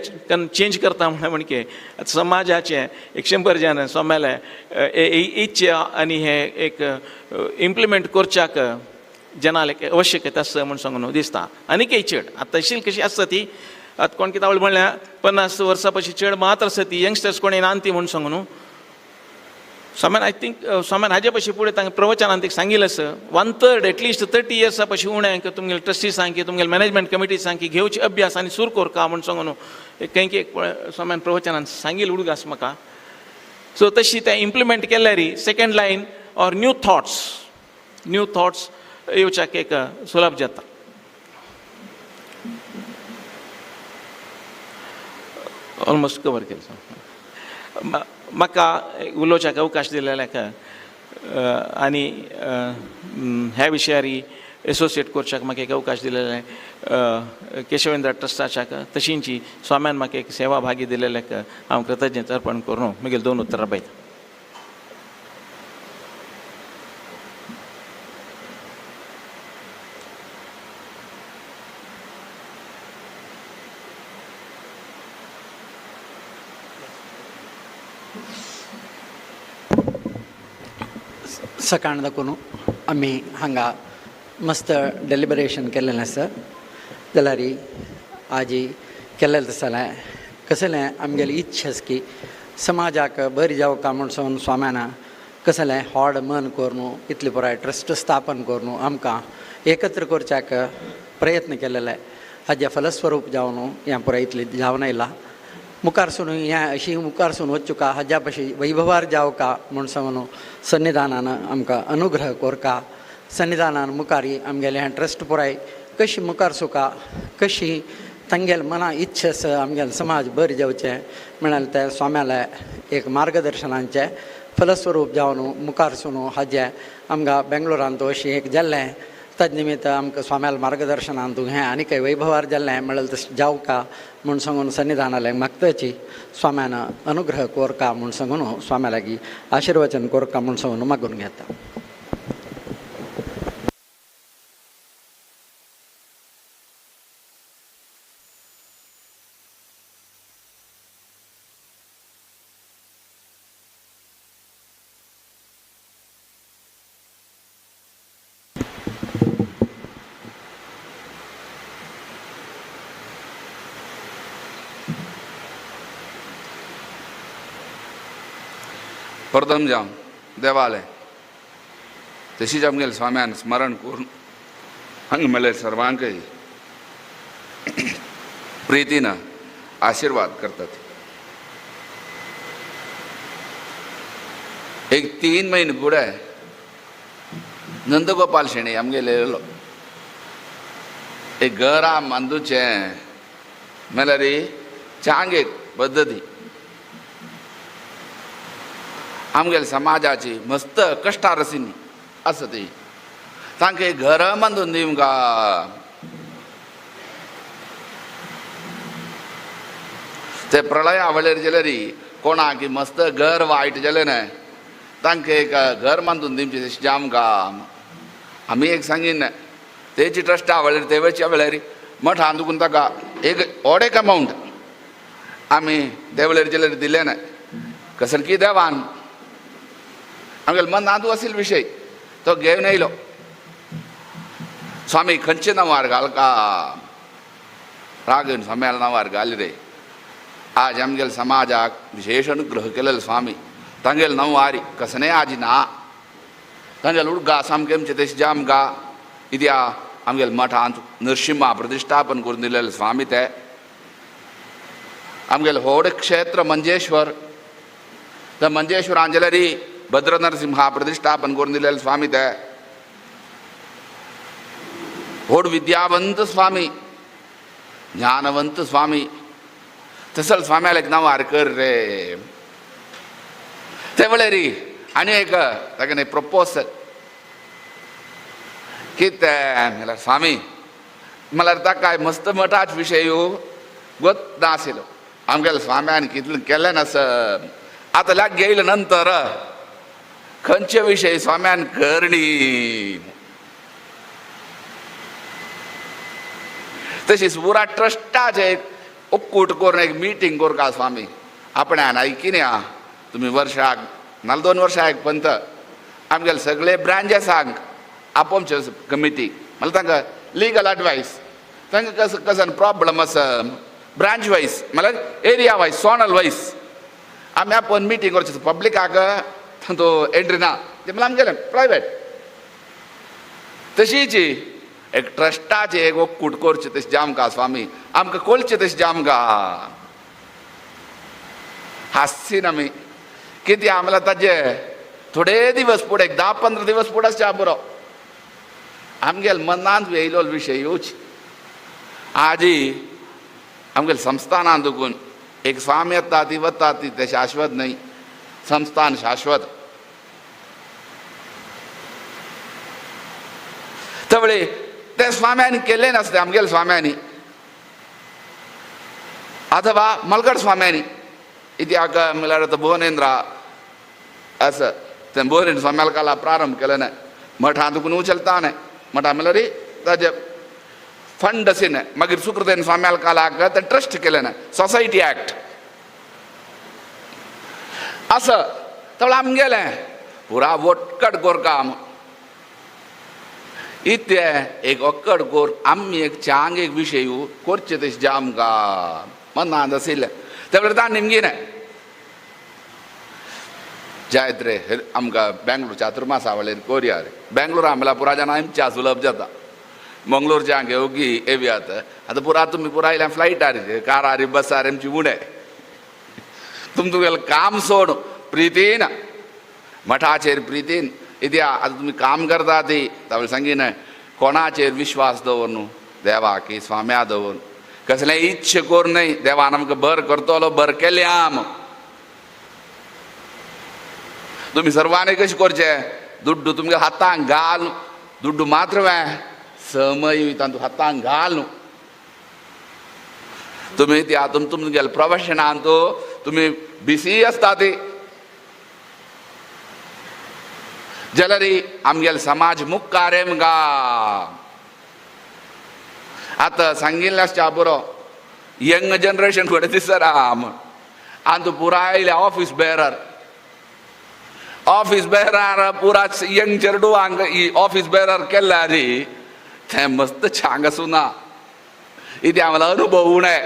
चेंज करता म्हणके समाजाचे 100 जन सोम्याले इच्छा आनी हे एक इम्प्लिमेंट करच्याक जनाक आवश्यकता आसा म्हूण सांगून दिसता आनीकय चड आतां तशी कशी आसता ती आतां कोण कितें म्हणल्यार 50 वर्सां पयलीं चड मात्र आसा ती यंगस्टर्स कोणी नांती म्हूण सांगून स्वाम्यान आय थिंक स्वाम्यान हाजे पशी फुडें तांकां प्रवचनांत एक सांगिल्लें आसा 1/3 एटलिस्ट 30 years पशी उणें तुमगेले ट्रस्टी सांग की तुमगेले मॅनेजमेंट कमिटी सांग की घेवची अभ्यास आनी सुरू कर का म्हूण सांगून एक स्वाम्यान प्रवचनांत सांगिल्लें उडूक आसा म्हाका. सो तशी तें इम्प्लिमेंट केल्यार second line or new thoughts येवच्याक एक सुलभ जाता. ऑलमोस्ट कवर केलें. म्हाका उलोवच्याक अवकाश दिलेल्याक आनी ह्या विशयार एसोसिएट करच्याक म्हाका एक अवकाश दिलेले केशवेंद्र ट्रस्टाच्याक तशींची स्वाम्यान म्हाका एक सेवा भागी दिलेल्याक हांव कृतज्ञता अर्पण करून म्हगेली 2 उतरां पळयता. सकाळ दाखोवन आमी हांगा मस्त डेलिबरेशन केल्लें आसा जाल्यार आजी केल्लें जाल्यार कसलें आमगेली इच्छा आसा की समाजाक बरी जावका म्हूण सोन स्वाम्यान कसलें व्हड मन करून इतले पुराय ट्रस्ट स्थापन करून आमकां एकत्र करच्याक प्रयत्न केलेले हाजे फलस्वरूप जावन हें पुराय इतलें जावन आयलां. मुखार सून हें अशी मुखार सून वचुका हाज्या पशी वैभवार जावका म्हूण सांगून सन्निधानान आमकां अनुग्रह कोरका. सन्निधानान मुखारी आमगेलें हें ट्रस्ट पुराय कशी मुखार सुका कशी तांगेल मना इच्छा आसा आमगेलें समाज बरें जावचें म्हणाल तें स्वाम्याले एक मार्गदर्शनाचें फलस्वरूप जावन मुखार सून हाजें आमकां बेंगलोरांत अशी एक जाल्लें तद निमित्त आमकां स्वाम्याल मार्गदर्शनान हें आनी खंय वैभवार जाल्लें म्हळ्यार तशें जावका म्हूण सांगून सन्निधानालें मागताची स्वाम्यान अनुग्रह कोरका म्हूण सांगून स्वाम्या लागीं आशिर्वचन कोरका म्हूण सांगून मागून घेता. प्रथम जावन देवालय तशीच आमगेले स्वाम्यान स्मरण करून हांगा म्हणल्यार सर्वांकय प्रितीन आशीर्वाद करतात. एक 3 म्हयने फुडें नंदगोपाल शेणी आमगेले येयलो. एक घरा बांदूचें म्हळ्यार चांग एक पद्दती आमगेले समाजाची मस्त कश्टार आशिल्ली आसा ती तांकां एक घर बांदून दिवंका ते प्रलय आवडलेर जाल्यार कोणाक मस्त घर वायट जालें न्हय तांकां एक घर बांदून दिवचें तशें आमकां आमी एक सांगीन तेची ट्रस्ट आवडलेर ते वेळच्या वेळार मठान दुखून ताका एक ओडेक अमावंट आमी ते वेळार जाल्यार दिलें न्हय. कसलकी देवान आमगेले मनांतू आशिल्लो विशय तो घेवन येयलो. स्वामी खंयचे नांवार घालका रागन स्वाम्याल नांवार घाल रे. आज आमगेले समाजाक विशेष अनुग्रह केलेलो स्वामी तांगेले नांवार कसलेंय आज ना. तांगेले उडगा सामकें आमचें तशें जें आमकां कित्या आमगेले मठांत नरशिंहा प्रतिश्ठापन करून दिलेले स्वामी ते. आमगेले व्हड क्षेत्र मंजेश्वर त्या मंजेश्वरान जाल्यार भद्र नरसिंहा प्रतिश्ठापन करून दिलेले स्वामी ते. व्हड विद्यावंत स्वामी ज्ञानवंत स्वामी तसल स्वाम्याला एक नांवार कर रे. ते वेळार आनी एक ताका प्रपोजल कितें म्हळ्यार स्वामी म्हळ्यार ताका मस्त मठाच विशय गोत नाशिल्लो. आमगेले स्वाम्यान कितलें केलें नास आतां लाग गेले नंतर खंयचे विशय स्वाम्यान करणी. तशीच पुरा ट्रस्टाचे एक उक्कूट करून एक मिटींग करता स्वामी आपणान आयकिनी आहा तुमी वर्साक नाल्या 2 वर्सां एक पंत आमगेले सगळे ब्रांचेसांक आपोवचे कमिटी म्हळ्यार तांकां लिगल एडवायस तांकां कसं प्रॉब्लम आसा ब्रांच वायज म्हळ्यार एरिया वायज सोनल वायज आमी आपोवन मिटींग करचे पब्लिकाक तो एंट्री ना ते मला आमगेलें प्रायवेट तशीच एक ट्रस्टाचे एक कूट करचे तशें जामकां स्वामी आमकां कळचें तशें जामकां हास्सीन आमी कितें आमला ताजे थोडे दिवस फुडें 10-15 दिवस फुडें आसच्या बरो आमगेल मनांत येयलो विशय येवची आजी आमगेल संस्थानांत दुखून एक स्वामी येता ती वता ती ते शाश्वत न्हय संस्थान शाश्वत तवळे ते स्वाम्यांनी केल्ले नासले आमगेल स्वाम्यांनी अथवा मलगड स्वाम्यांनी इतिहाक म्हळ्यार भुवनेंद्र असं ते भुवनेंद्र स्वाम्याल काला प्रारंभ केले न्हय मठांत दुखून उचलता न्हय मठा म्हळ्यार ताजे फंड अशें न्हय मागीर सुकृतेन स्वाम्याल कालाक ते ट्रस्ट केले न्हय सोसायटी एक्ट असं तवळें आमगेलें पुरा वटकट गोरकाम इथे एक अक्कड गोर आम्ही एक चांग एक विशय करचे तशें जे आमकां मनांत आशिल्लें त्या वेळार ताणें निमगेलें जायत रे आमकां बेंगलोर चातुर्मास आवडले कोरया रे बेंगलोर आमला पुरा जाणां आमच्या सुलभ जाता मंगलोरच्या हांगा ओगी येवयात आतां पुरा तुमी पुरा आयल्या फ्लायटार कारार बसार आमची उणे तुमगेलें काम सोड प्रितीन मठाचेर प्रितीन इत्या आतां तुमी काम करता ती तावळे सांगीन कोणाचेर विश्वास दवर न्हू देवा की स्वाम्या दवर कसलें इच्छा कोर न्हय देवान आमकां बर करतलो बर केलें आम तुमी सर्वांनी कशें करचें दुड्डू तुमगे हातांक घाल दुड्डू मात्र समय वयता तूं हातांक घाल न्हू तुमी ती आतां तुमगेल्या प्रोफेशनांत तुमी बिसी आसता ती जाल्यार आमगेलो समाज मुखार मुगा आतां सांगिल्लें आसच्या बरो यंग जनरेशन फुडें दिसरा म्हण आनी तूं पुराय आयल्या ऑफिस बेरार पुरा यंग चेडू हांगा ऑफिस बेरार केल्यार तें मस्त छांग सुना इथे आम्हाला अनुभव उणे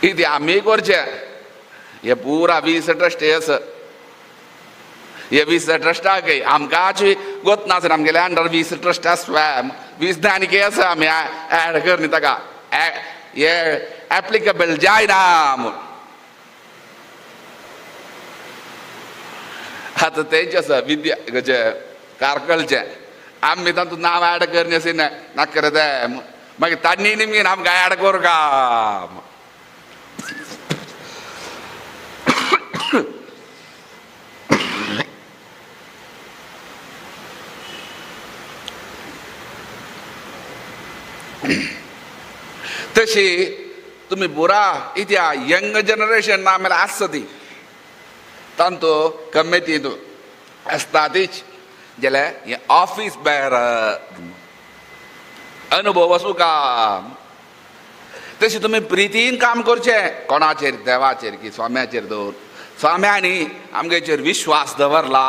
इथे आम्ही करचे हे पुरा 20 ट्रस्ट आसा हे 20 ट्रस्टाक आमकांच गोत नासना आमगेले अंडर 20 ट्रस्ट आसवा 20 आनी आसा आमी एड कर न्ही ताका हे एप्लिकेबल जायना म्हूण आतां तेंचे आसा विद्या कारकळचे आमी तातूंत नांव एड करनी अशें नाका रे ते मागीर तांणी निमगेन आमकां एड कर का तशी तुम्ही बुरा इत्या यंग जनरेशन आम्हाला आसता ती तांतो कमिटी आसता तीच जाल्यार हे ऑफिस भायर अनुभव आसूं काम तशी तुमी प्रितीन काम करचें कोणाचेर देवाचेर की स्वाम्याचेर दवर स्वाम्यांनी आमगेचेर विश्वास दवरला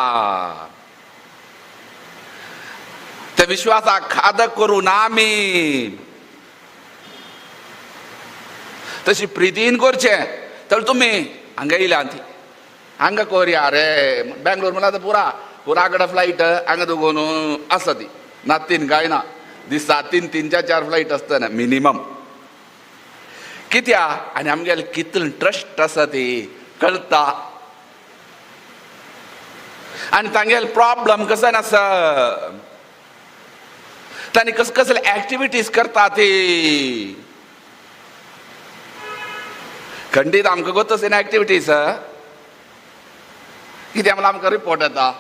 त्या विश्वासाक खादक करून आमी तशी प्रितीन करचें तर तुमी हांगा येयल्या ती हांगा कोरया रे बेंगलोर म्हणल्यार पुरा कडेन फ्लायट हांगा दोगून आसा ती ना तीन काय ना दिसा 3-4 फ्लायट आसतना मिनिमम कित्या आनी आमगेले कितले ट्रस्ट आसा ती कळटा आनी तांगेले प्रॉब्लम कसो आसा तांणी कसले एक्टिविटीज करता ती खंडीत आमकां गोत अशें एक्टिविटीज कित्याक म्हणल्यार आमकां रिपोर्ट येता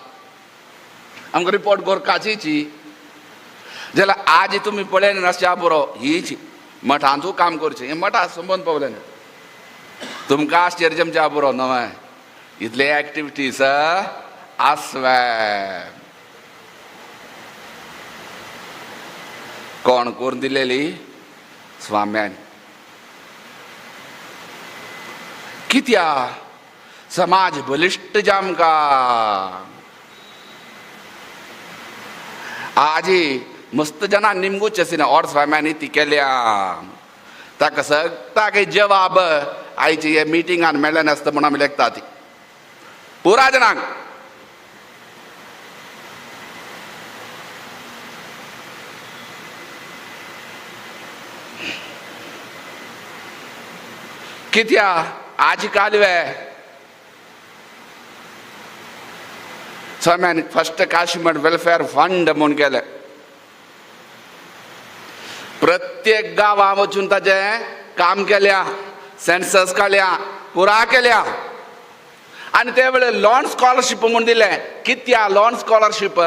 आमकां रिपोर्ट गोरकाची जाल्यार आज तुमी पळयले नासच्या बरो हीच मठांतूय काम करचें हें मठा संबंद पावलें तुमकां आश्चर्य बरो न्हय इतले एक्टिविटीज आसवे कोण करून दिलेली स्वाम्यान कित्या समाज बलिश्ट जामका आजी मस्त जाणां निमगूच अशें ऑर स्वाम्यांनी ती केल्या ताका सगळा काही जवाब आयची हे मिटिंगान मेळ्ळे नासता म्हूण आमी लेखता ती पुरा जनांक कित्या आज कालवे स्वाम्यान फर्स्ट काशी मठ वेलफेअर फंड म्हणून केलं. प्रत्येक गावा वचून ताजे काम केल्या, सेन्सस काढल्या, पुरा केल्या. आणि ते वेळे लॉन स्कॉलरशिप म्हणून दिले. कित्या लॉन स्कॉलरशिप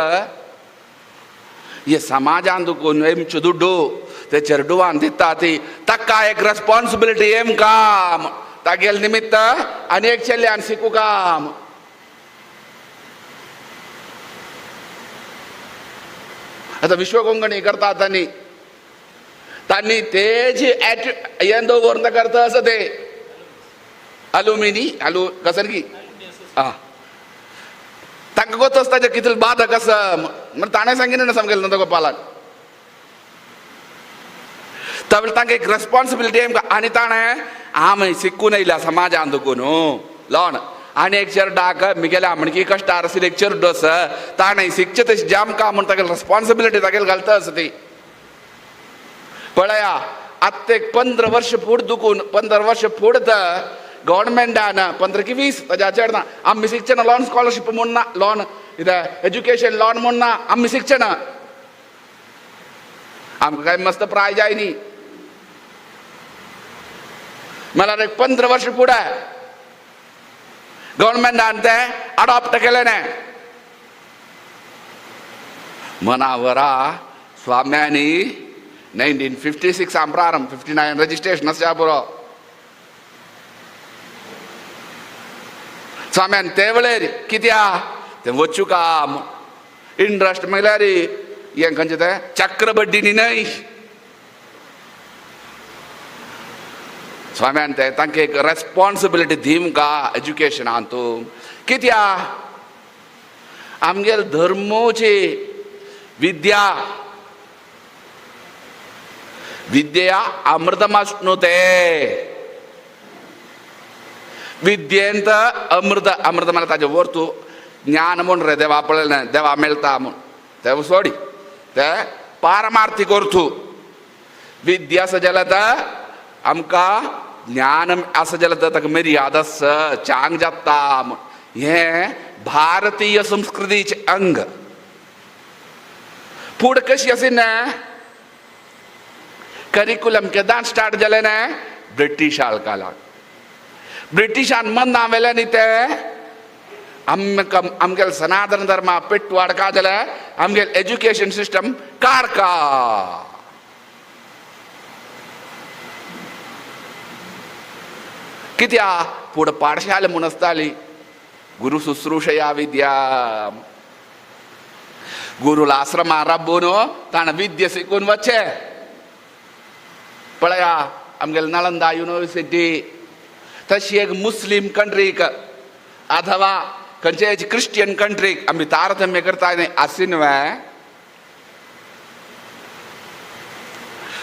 हे समाजान दुखून एमच्यो दुड्डू तेचेर डुवान दिता ती ताका एक रेस्पॉन्सिबिलिटी एम काम तागेल निमित्त आनी एक चेल्ल्यान शिकू काम. आता विश्वकोंकणी करता तांणी तेजी हें दवरून करता असं ते अलुमिनी कसं की तांकां गोत ताजे कितले बाधक आसा म्हण ताणें सांगिल्लें ना समजेल नंदगोपालाक. त्यावेळी तांकां एक रेस्पॉन्सिबिलिटी आनी ताणें आमी शिकून येयल्या समाजान दुखून लॉन आनी एक चेर डाक मिगेल्या म्हणकी कश्टार आशिल्ली एक चेर डोस ताणें शिकचे तशें जाम काम म्हण तागेली रेस्पॉन्सिबिलिटी तागेली घालता आसा ती. पळया आत्ता एक 15 वर्ष फुडें दुखून 15 वर्ष फुडें गव्हर्नमेंटान 15 की 20 ताच्या चेड ना आमी शिकचे ना. लॉन स्कॉलरशिप म्हूण ना, लॉन एज्युकेशन लॉन म्हूण ना, आमी शिकचे ना. आमकां काय मस्त प्राय जाय न्ही. म्हळ्यार एक 15 वर्ष फुडें गव्हर्नमेंटान तें अडॉप्ट केलें. मनावरा स्वाम्यांनी 1956 प्रारंभ 59 रजिस्ट्रेशन आसा पुरो. स्वाम्यान ते वेळेर कित्या तें वचूं काम इंट्रस्ट म्हळ्यार हें खंयचें तें चक्रबड्डीनी न्हय. स्वाम्यान ते तांकां एक रेस्पॉन्सिबिलिटी दिमका एज्युकेशनान तूं. कित्या आमगेल धर्मोची विद्या विद्या अमृतमश्नु ते विद्येंत अमृत अमृत म्हळ्यार ताजे वर्तू ज्ञान म्हूण रे देवा पळयलें देवा मेळटा म्हूण ते सोडी ते पारमार्थीक अर्थू. विद्या आसा जाल्यार आमकां ज्ञान आसा जाल्यार ताका मर्यादा चांग जाता. हें भारतीय संस्कृतीचें अंग. फुडें कशी आशिल्लें करिकुलम केदां स्टार्ट जालें ना ब्रिटिशां काळाक. ब्रिटिशान मन्ना वेलें न्ही तें आमगेल सनातन धर्मा पेट्टू हाडका जाल्यार आमगेल एज्युकेशन सिस्टम काडका. कित्या फुडें पाठशाला म्हूण आसताली गुरू शुश्रूशया विद्या. गुरूला आश्रमा राबून ताणें विद्या शिकून वचचे. पळया आमगेल नालंदा युनिवर्सिटी तशी एक मुस्लीम कंट्रीक अथवा खंयचेय क्रिश्चियन कंट्रीक आमी तारतम्य करता आसी न्हय.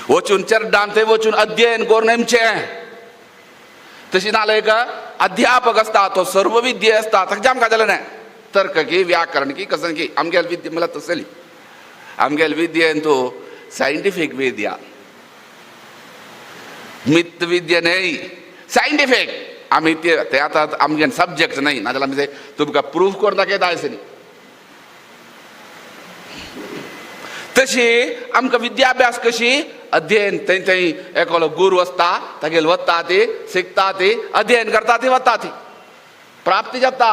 वचून चर्चान थंय वचून अध्ययन करून नेमचें. तशी नाल्यार एक अध्यापक आसता तो सर्व विद्ये आसता ताका जाम जालें न्हय. तर्क की व्याकरण की कसन की आमगेल विद्या म्हळ्यार तसली. आमगेल विद्येन तूं सायंटिफीक विद्या मित विद्या न्हय सायंटिफीक. आमी ते आतां आमगेन सब्जेक्ट न्हय नाजाल्यार आमी तुमकां प्रूफ करून दाखयता आसली. तशी आमकां विद्याभ्यास कशी अध्ययन थंय थंय एकलो गुरू आसता तागेल वता ती शिकता ती अध्ययन करता ती वता ती प्राप्ती जाता.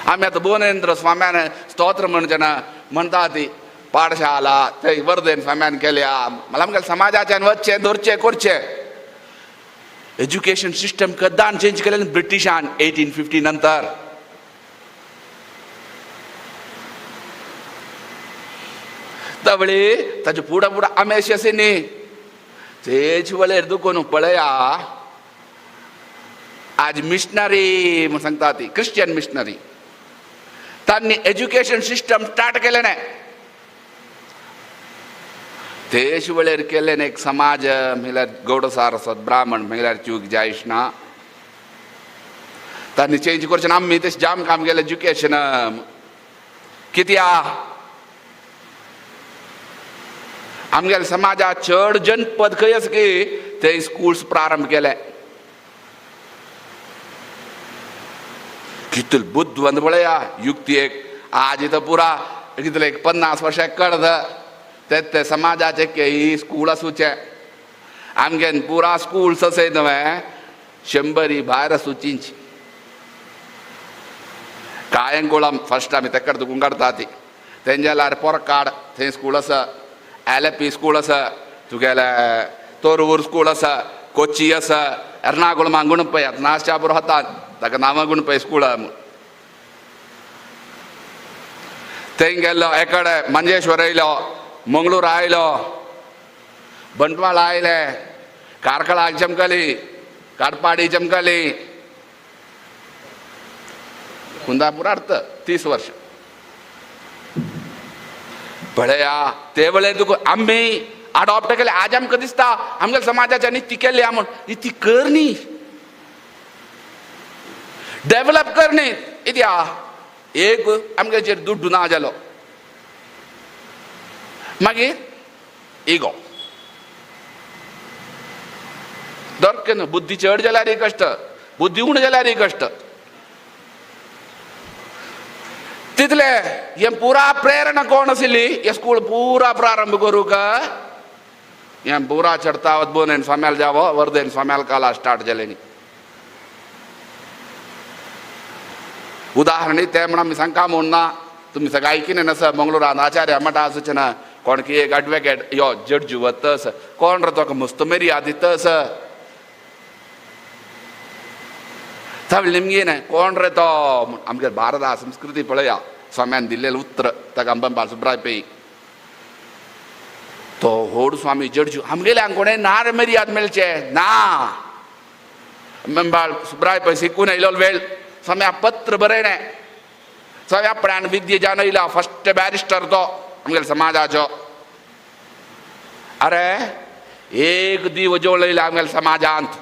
आमी आतां बोनेंद्र स्वाम्यान स्तोत्र म्हण जेन्ना म्हणटा ती पाठशाला थंय वर्देन स्वाम्यान केल्या. म्हळ्यार आमगेल्या समाजाच्यान वचचें धरचें करचें. एज्युकेशन सिस्टम कद्दान चेंज केलें ब्रिटिशान 1850 नंतर. तवळी ताचे फुडें फुडें आमी अशी आसी न्ही तेच वेळेर दुखून पळया आज मिशनरी म्हूण सांगता ती क्रिश्चियन मिशनरी तांणी एज्युकेशन सिस्टम स्टार्ट केलें न्हय. तेच वेळेर केलें एक समाज म्हळ्यार गौडसार आसत ब्राह्मण म्हळ्यार चूक जायच ना. तांणी चेंज करचें ना आमी तशें जाम काम केलें एज्युकेशन कित्याक आमगेल्या समाजात चड जनपद खंय आसा की थंय स्कूल्स प्रारंभ केले कितले बुद्धवंत पळया युक्ती एक आज इथं पुरा कितले 50 वर्षां कळद ते समाजाचे ही स्कूल आसूचे आमगेन पुरा स्कूल्स असे न्हय 100 भायर आसूचींच कायंकुळम फर्स्ट आमी तेकडे दुखून काडटा ती तेंच्या पोरकाड थंय स्कूल आसा LP स्कूल आसा तुगेले तोरवूर स्कूल आसा कोची आसा एर्नाकुळमा गुणपय नाशा पुरो होता ताका नांवां गुणपय स्कूल थंय गेल्लो एकडे मंजेश्वर आयलो मंगळूर आयलो बंटवाळ आयले कारकळा चमकली काडपाडी चमकली कुंदापूर अर्थ 30 वर्ष पळया ते वेळेर तुका आमी अडॉप्ट केले आज आमकां दिसता आमच्या समाजाच्या ती केली म्हूण ती करनी डेव्हलप करनी कित्याक एक आमगेचेर दुड्डू ना जालो मागीर इगो दरकेन बुद्धी चड जाल्यार कश्ट बुद्धी उण जाल्यार कश्ट तितले हे पुरा प्रेरणा कोण आशिल्ली हे स्कूल पुरा प्रारंभ करूंक हे पुरा चढतावत बोनेन स्वाम्याल जावो वर्देन स्वाम्याल काला स्टार्ट जाले न्ही उदाहरण ते म्हणून आमी सांगता म्हूण ना तुमी सगळे आयकिना आसा मंगळुरांत आचार्य मठा आसूचे ना कोणकी एक एडवोकेट यो जड्ज वतस कोण रे तो मुस्तमेरी आदितस थंय निमगेन कोण रे तो आमगे भारता संस्कृती पळया स्वाम्यान दिल्लेलें उत्तर ताका अंबंबाळ सुब्राय पै तो व्हड स्वामी जड्ज आमगेल्यांक कोणें ना रे मर्याद मेळचे ना अंबंबाळ सुब्राय पै शिकून आयलो वेळ स्वाम्या पत्र बरयणें स्वाम्या प्राण विद्य जावन आयला फर्स्ट बॅरिस्टर तो आमगेल्या समाजाचो अरे एक दीव जोड आयला आमगेल्या समाजांत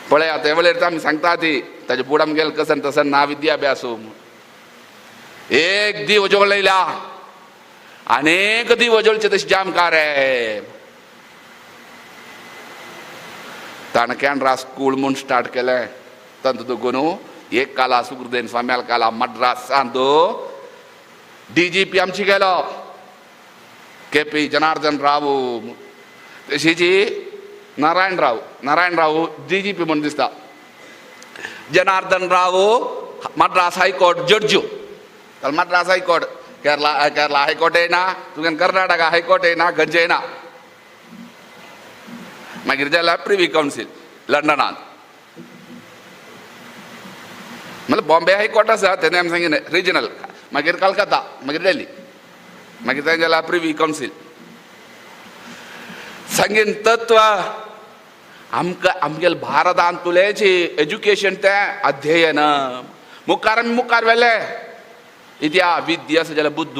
पळया ते वेळेर आमी सांगता ती ताजे फुडें आमगेलें कसन तसन ना विद्याभ्यास एक दीव जोड लायला अनेक दीव जोडचे तशें जामकार ताणें कॅनरा स्कूल म्हूण स्टार्ट केलें तातूंत देखून एक काला सुखदेव स्वाम्याल काला मद्रासांत DGP आमची गेलो KP जनार्दन राव तशीची नारायण राव DGP म्हणून दिसता Janardhan Rao Madras high court judge Madras high court Kerala high court येना तुगेन कर्नाटका हायकोर्ट येना खंयचे येना मागीर जाल्यार प्रिवी कावन्सील लंडनांत म्हणल्यार बॉम्बे हायकोर्ट आसा तेणे आमी सांगिल्लें रिजनल मागीर कलकत्ता मागीर दिल्ली मागीर थंय जाल्यार प्रिवी कावन्सील सांगीन तत्व आमकां आमगेल्या भारतांत तुलेची एज्युकेशन तें अध्ययन मुखार व्हेले इतिहास विद्या आसा जाल्यार बुद्ध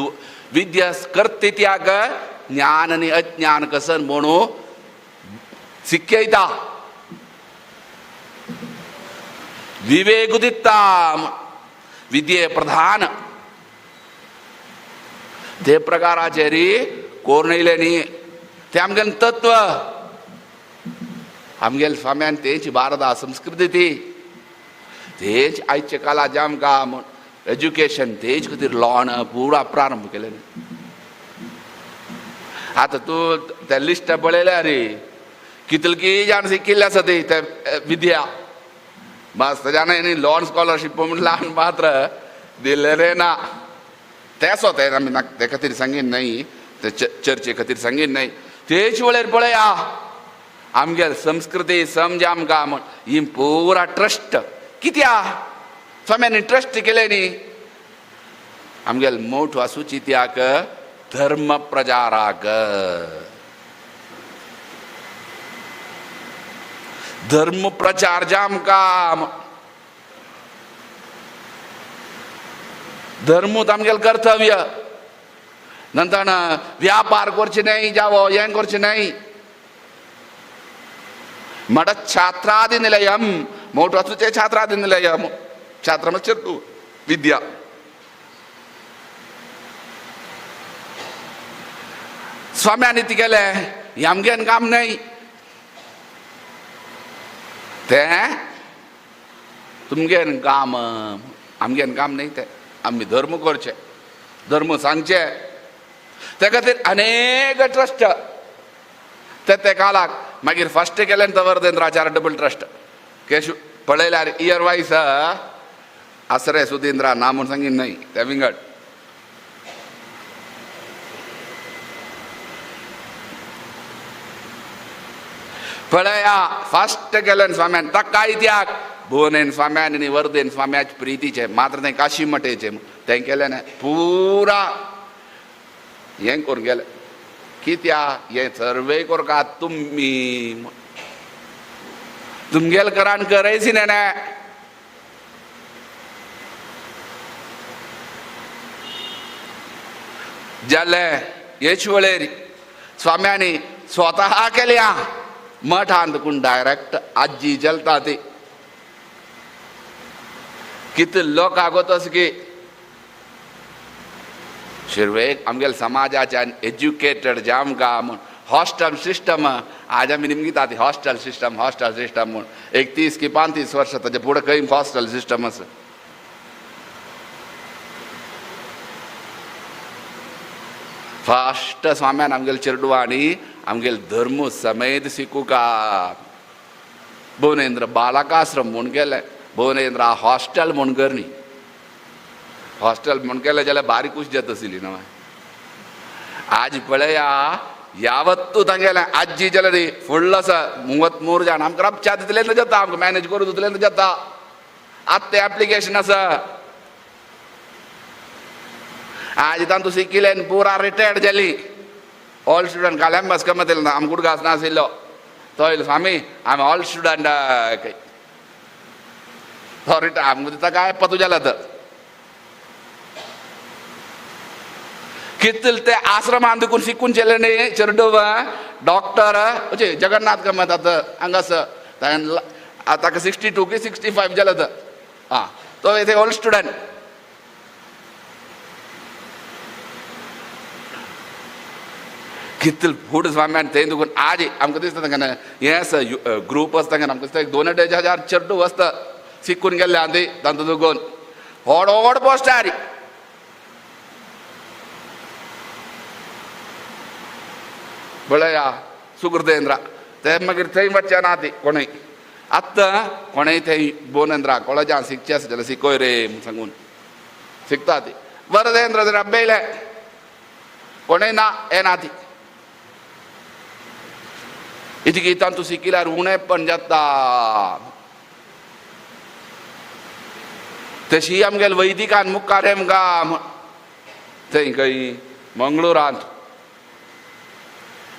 विद्या करता इतिहाक ज्ञान आनी अज्ञान कसन म्हणून शिकयता विवेक दिता विद्ये प्रधान ते प्रकाराचेर कोरून येयले न्ही ते आमगेलें तत्व आमगेल्या स्वाम्यान तेच भारता संस्कृती ती तेच आयचे काला जामकां एज्युकेशन तेच खातीर लॉन पुरा प्रारंभ केले आतां तूं तें लिस्ट पळयल्या रे कितली जाण शिकिल्ले आसा ती ते विद्या बस तेज्यान लॉन स्कॉलरशीप म्हूण ल्हान मात्र दिल्लें ना तेसो ते आमी ते खातीर सांगीन न्हय ते चर्चे खातीर सांगीन न्हय तेच वेळेर पळया आमगेल संस्कृती समज आमकां म्हण ही पुरा ट्रस्ट कित्याक स्वाम्यानी ट्रस्ट केले न्ही आमगेल मोठ आसूची त्याक धर्म प्रचाराक धर्म प्रचार जामकां धर्मूच आमगेलें कर्तव्य नंतर व्यापार करचे न्हय जावो हें करचें न्हय मठ छात्रादिनिलयम मोठो असुचे छात्रादिनलय छात्रमस चिरतू विद्या स्वाम्यानी ती गेले आमगेन काम नाही ते तुमगेन काम आमगेन काम नाही ते आम्ही धर्म करचे धर्म सांगचे त्या खातीर अनेक ट्रस्ट ते कालाक मागीर फर्स्ट केलें वर्देंद्रा चॅरिटेबल ट्रस्ट केशव पळयल्यार इयर वायज आसरे सुधींद्रा ना म्हूण सांगीन न्हय ते विंगड पळया फर्स्ट केलें स्वाम्यान ताका इत्याक भुवनेन स्वाम्यान आनी वर्देन स्वाम्याचे प्रितीचे मात्र तें काशी मठेचे तें केलें न्हय पुरा हें करून गेलें कित्या हे सर्वे करतात तुम्ही तुमगेल करान करायची ने जाले हेच वेळेर स्वाम्यांनी स्वतः केल्या मठांत कोण डायरेक्ट आजी चलता ती कितले लोक आगोतस की शिरवेक आमगेल समाजाच्यान एज्युकेटेड जाम का म्हूण हॉस्टेल सिस्टम आज आमी निमगिता ती हॉस्टेल सिस्टम म्हूण एक 30 की 35 वर्सां ताचे फुडें खंय हॉस्टेल सिस्टम आसा फर्स्ट स्वाम्यान आमगेल चेडवांनी आमगेल धर्म समेत शिकू का भुवनेंद्र बालकाश्रम म्हूण केलें भुवनेंद्र हॉस्टेल म्हूण कर न्ही हॉस्टेल म्हूण केलें जाल्यार बारीकूच जेत आशिल्ली न्हय आज पळया यावत्तू तांगेलें आजी जाल्यार फुडलो आसा 33 जाण आमकां राबच्या दितले जाता आमकां मॅनेज करूं दितले जाता आतां तें एप्लिकेशन आसा आज तांतूं शिकिल्ले पुरा रिटायर्ड जाली ऑल स्टुडंट काल एम्बस कमत आमकां गुडघास नाशिल्लो तो येयलो स्वामी आमी ऑल स्टुडंट तो रिटायर आमकां दिता काय पतू जाला तर कितले ते आश्रमान देखून शिकून चेले न्ही चेडव डॉक्टर जगन्नाथ कमत आतां हांगास ताका 62 की 65 जाला तर तो येथे ओल्ड स्टुडंट कितले फूड स्वाम्यान थंय देखून आज आमकां दिसता तांकां हें आसा ग्रूप आसता तांकां आमकां दिसता 2-2,000 चेडव आसता शिकून गेल्ले आदी तांतूं देखून व्हड पोस्टार पळया सुकृतेंद्रा ते मागीर थंय वचचे ना ती कोणूय आत्तां कोणूय थंय भुवनेंद्रा कॉलेजांत शिकचे आसा जाल्यार शिकोय रे म्हूण सांगून शिकता ती वरदेंद्र जर अभ्ययले कोणूय ना येना ती इतकी तांतूं शिकिल्यार उणेपण जाता तशी आमगेल वैदिकान मुखार आमकां थंय खंय मंगळुरांत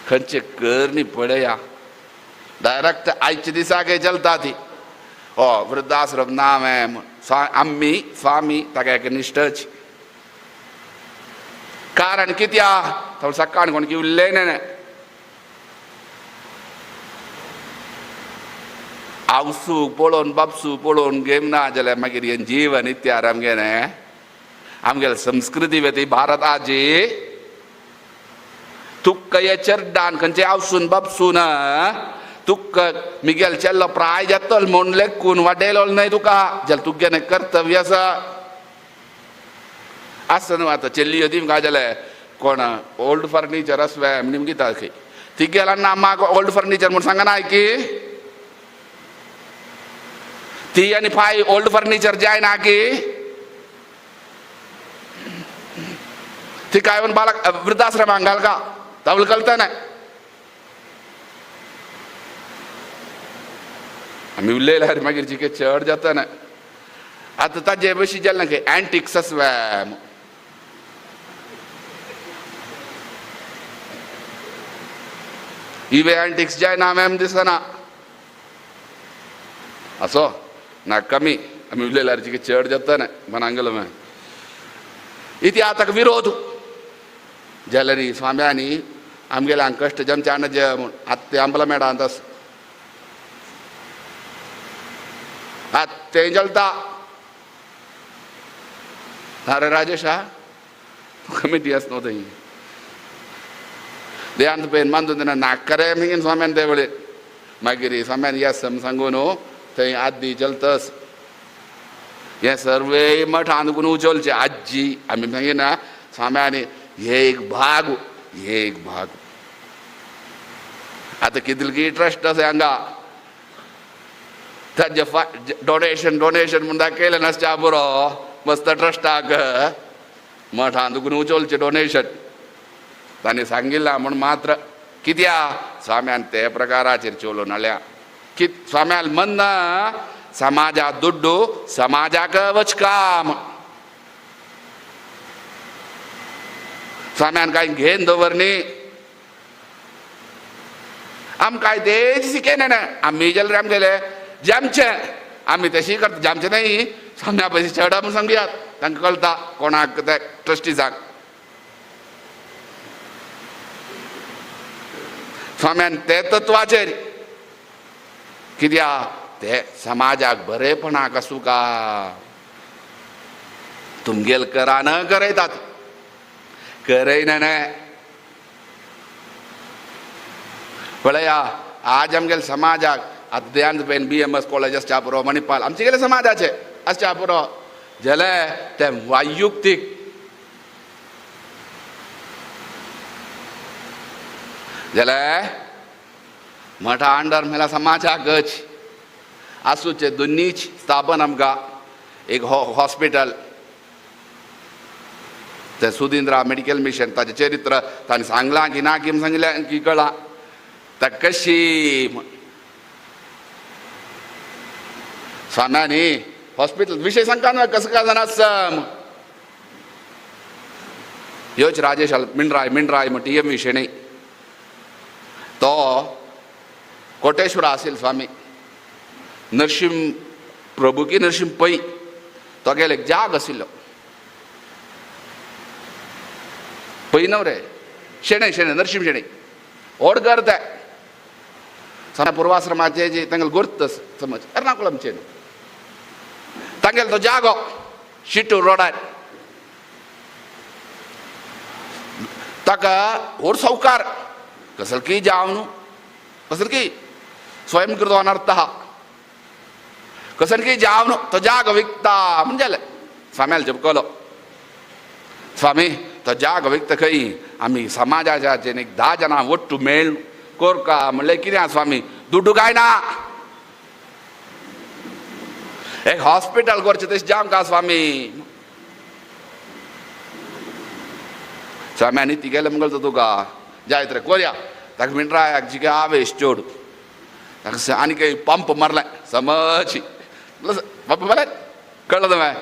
खंयचे कर न्ही पळया डायरेक्ट आयचे दिसाक चलता ती वृद्धाश्रम नाम आम्ही स्वामी ताका एक निश्ठच कारण कित्या थोडं सकाळ कोण की उरले न्हय आवसू पळोवन बापसू पळोवन गेम ना जाल्यार मागीर हें जीवन इत्यार आमगेलें आमगेली संस्कृती वेती भारताची तुक्क हे चेड्डान खंयचे आवसून बापसून तुक्क मिगेल चेल्लो प्राय जातलो म्हूण लेखून वाडयलो न्हय तुका जाल्यार तुगेलें कर्तव्य आसा न्हू आतां चेल्ली दी काय जाल्यार कोण ओल्ड फर्निचर आसवे निमगिता खंय ती गेला ना म्हाका ओल्ड फर्निचर म्हूण सांगना की ती आनी फाय ओल्ड फर्निचर जायना की ती काय येवन बालक वृद्धाश्रमांक घाल का तवल कळता ना आमी उलयल्यार मागीर जिके चड जाता ना आतां ताजे बशी जालें खंय एंटिक्स आसवे इवे एंटिक्स जायना मेम दिसना असो ना कमी आमी उलयल्यार जिके चड जाता ना मनांगलो मे इति आतां विरोध जाल्यार स्वाम्यांनी आमगेले हांगा कश्ट जमच्यान जे म्हूण आतां ते आंबला मेळांत आसा ते चलता अरे राजेश कमिटी असतो थंय देयांत पेन मानतो तेन्ना नाकरे मिगीन स्वाम्यान ते वेळेर मागीर स्वाम्यान येस सांगून थंय आदी चलतस हे सर्वे मठ आंदकून उचलचे आजी आमी मागीर ना स्वाम्यानी हे एक भाग आता कितली ट्रस्ट असे हांगा ताजे डोनेशन म्हूण दाखयलें नासच्या बरो मस्त ट्रस्टाक मठ आंदकून उचलचे डोनेशन तांणी सांगिल्ला म्हूण मात्र कित्या स्वाम्यान ते प्रकाराचेर चोलोवन हाडल्या स्वाम्याल म्हणना समाजा दुड्डू समाजाक वचकाम स्वाम्यान कांय घेन दवरनी आमकां तेच शिकयना ना आमी जाल्यार आमगेले जामचे आमी तशी करता जामचे न्हय स्वाम्या पयलीं चड म्हूण सांगयात तांकां कळटा कोणाक ते ट्रस्टीजांक स्वाम्यान ते तत्वाचेर कित्या ते समाजाक बरेपणाक आसूं का तुमगेल करान करयतात करयना पळया आज आमगेल समाजाक आतां देयांत पेन BMS कॉलेज आसच्या पुरो मणिपाल आमचे गेले समाजाचे आसच्या पुरो जाल्यार ते वायुक्तीक जाल्यार मठा अंडर मेला समाजाकच आसूचे दोनीच स्थापन आमकां एक हॉस्पिटल ते सुदिंद्रा मेडिकल मिशन ताचें चरित्र ताणें सांगलां की ना की सांगलें की कळ्ळां ता कशी स्वाम्यांनी हॉस्पिटल विशय सांगता ना कसं काय जाणा सम ह्योच राजेश मिंडराय म्हण TM विशय न्ही तो कोटेश्वर आशिल्लो स्वामी नरसिंह प्रभू की नरसिंह पै तो गेले एक जाग आशिल्लो पै न्हू रे शेणे नरसिंह शेणे ओड करता सना पूर्वाश्रमाचे जे तांगेल गुर्त समज एर्नाकुलमचे तांगेल तो जागो शिटूर रोडार ताका और सौकार कसलकी जावन कसलकी स्वयंकृत अनर्थ कसलकी जावन तो जागो विकता म्हणजे स्वाम्याल जपकलो स्वामी तो जागो विकता खंय आमी समाजाच्या 10 जाणां ಒಟ್ಟು मेळ कोरका म्हणलें कितें स्वामी दुड्डू काय ना एक हॉस्पिटल करचें तशें जावं का स्वामी स्वाम्यांनी ती गेले म्हणटा तुका जायत रे कोरया ताका मिनरायाक जिके आवेश चड ताका आनी पंप मारलें समज पंप मारलें कळ्ळें तुवें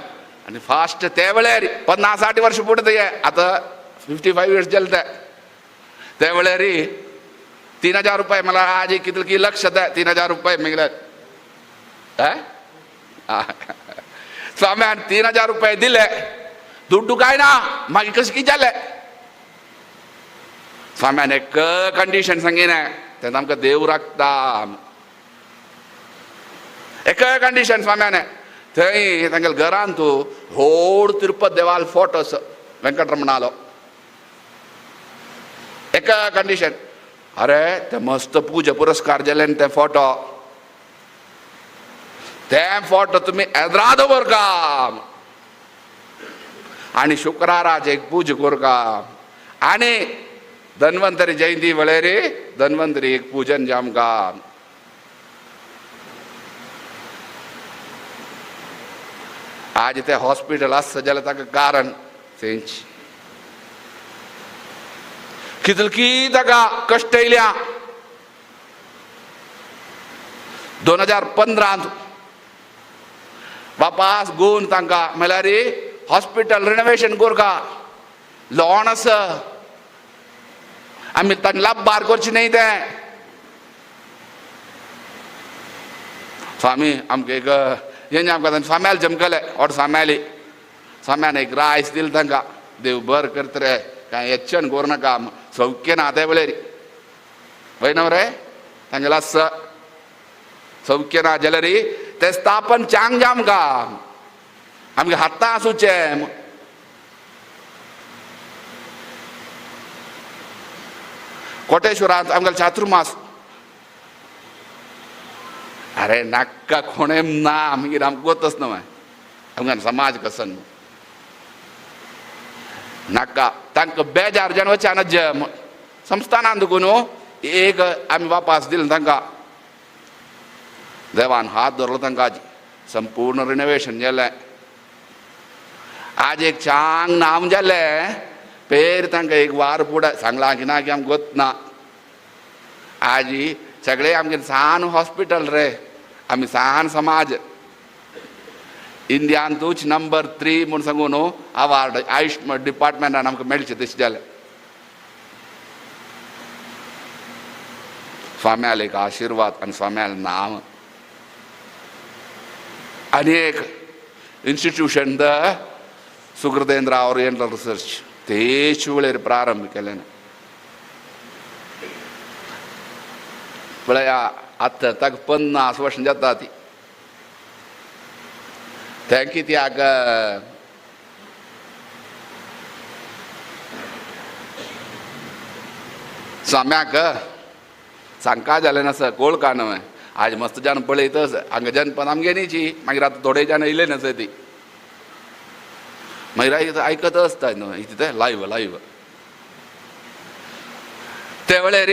आनी फास्ट ते वेळार 50-60 वर्ष पुढे ते आतां 55 इयर्स जाले ते वेळार 3000 रुपये मला आज कितले लक्ष दे 3000 रुपये मेळ्ळ्यात स्वाम्यान 3000 रुपये दिले दुड्डू काय ना मागीर कशें कितें जालें स्वाम्यान एक कंडिशन सांगिना तें आमकां देव राखता एक कंडिशन स्वाम्यान थंय तांगेल्या घरांत तूं व्हड तिरुपत देवाल फोटो वेंकटरमणालो एक कंडिशन अरे ते मस्त पूजा पुरस्कार जाले ते फोटो तुमी येद्रा दवरका आनी शुक्राराचे एक पूजा करका आनी धन्वंतरी जयंती वेळार धन्वंतरी एक पूजन जे आमकां आज ते हॉस्पिटल आसता जाल्यार ताका कारण तेंची कितलकी ताका कश्ट येयल्या 2015 वापस गोवन तांकां म्हळ्यार हॉस्पिटल रिनोवेशन करका लॉन आसा आमी तांकां लाभबार करची न्हय ते स्वामी आमकां एक हें आमकां स्वाम्याल जमकले ओड स्वाम्यान एक रायस दिलें तांकां देव बर करता रे कांय येच्चन कोरनाका सौख्य ना ते वेळार वय न्हू रे तांगेलो आसा सौख्य ना जाल्यार ते स्थापन चांग जाम का आमगे हाता आसूचे कोटेश्वरांत आमगे चातुर्मास अरे नाक्का कोणेम ना मागीर आमकां गोतच न्हू आमकां समाज कसन नाका तांकां बेजार जावन वचाना जे संस्थानान देखून एक आमी वापास दिलें तांकां देवान हात धरलो तांकां आज संपूर्ण रिनोवेशन जालें आज एक चांग नाम जालें पेर तांकां एक वार फुडें सांगलां की ना की आमकां गोत ना आज सगळे आमगे सान हॉस्पिटल रे आमी सान समाज इंडियांतूच नंबर 3 म्हूण सांगून अवॉर्ड आयुष डिपार्टमेंटान आमकां मेळचें तशें जालें स्वाम्याल एक आशिर्वाद आनी स्वाम्याल नाम आनी एक इन्स्टिट्यूशन द सुकृतेंद्र ओरिएंटल रिसर्च तेच वेळेर प्रारंभ केलें पळया आतां ताका 50 वर्सां जाता ती तें कित्याक स्वाम्याक सांगका जालें नासा कोळका न्हय आज मस्त जाण पळयतच हांगा जनपद आमगेनीची मागीर आतां थोडे जाण येयले नासा ती मागीर आयकत आसता न्हय तें लायव्ह ते वेळेर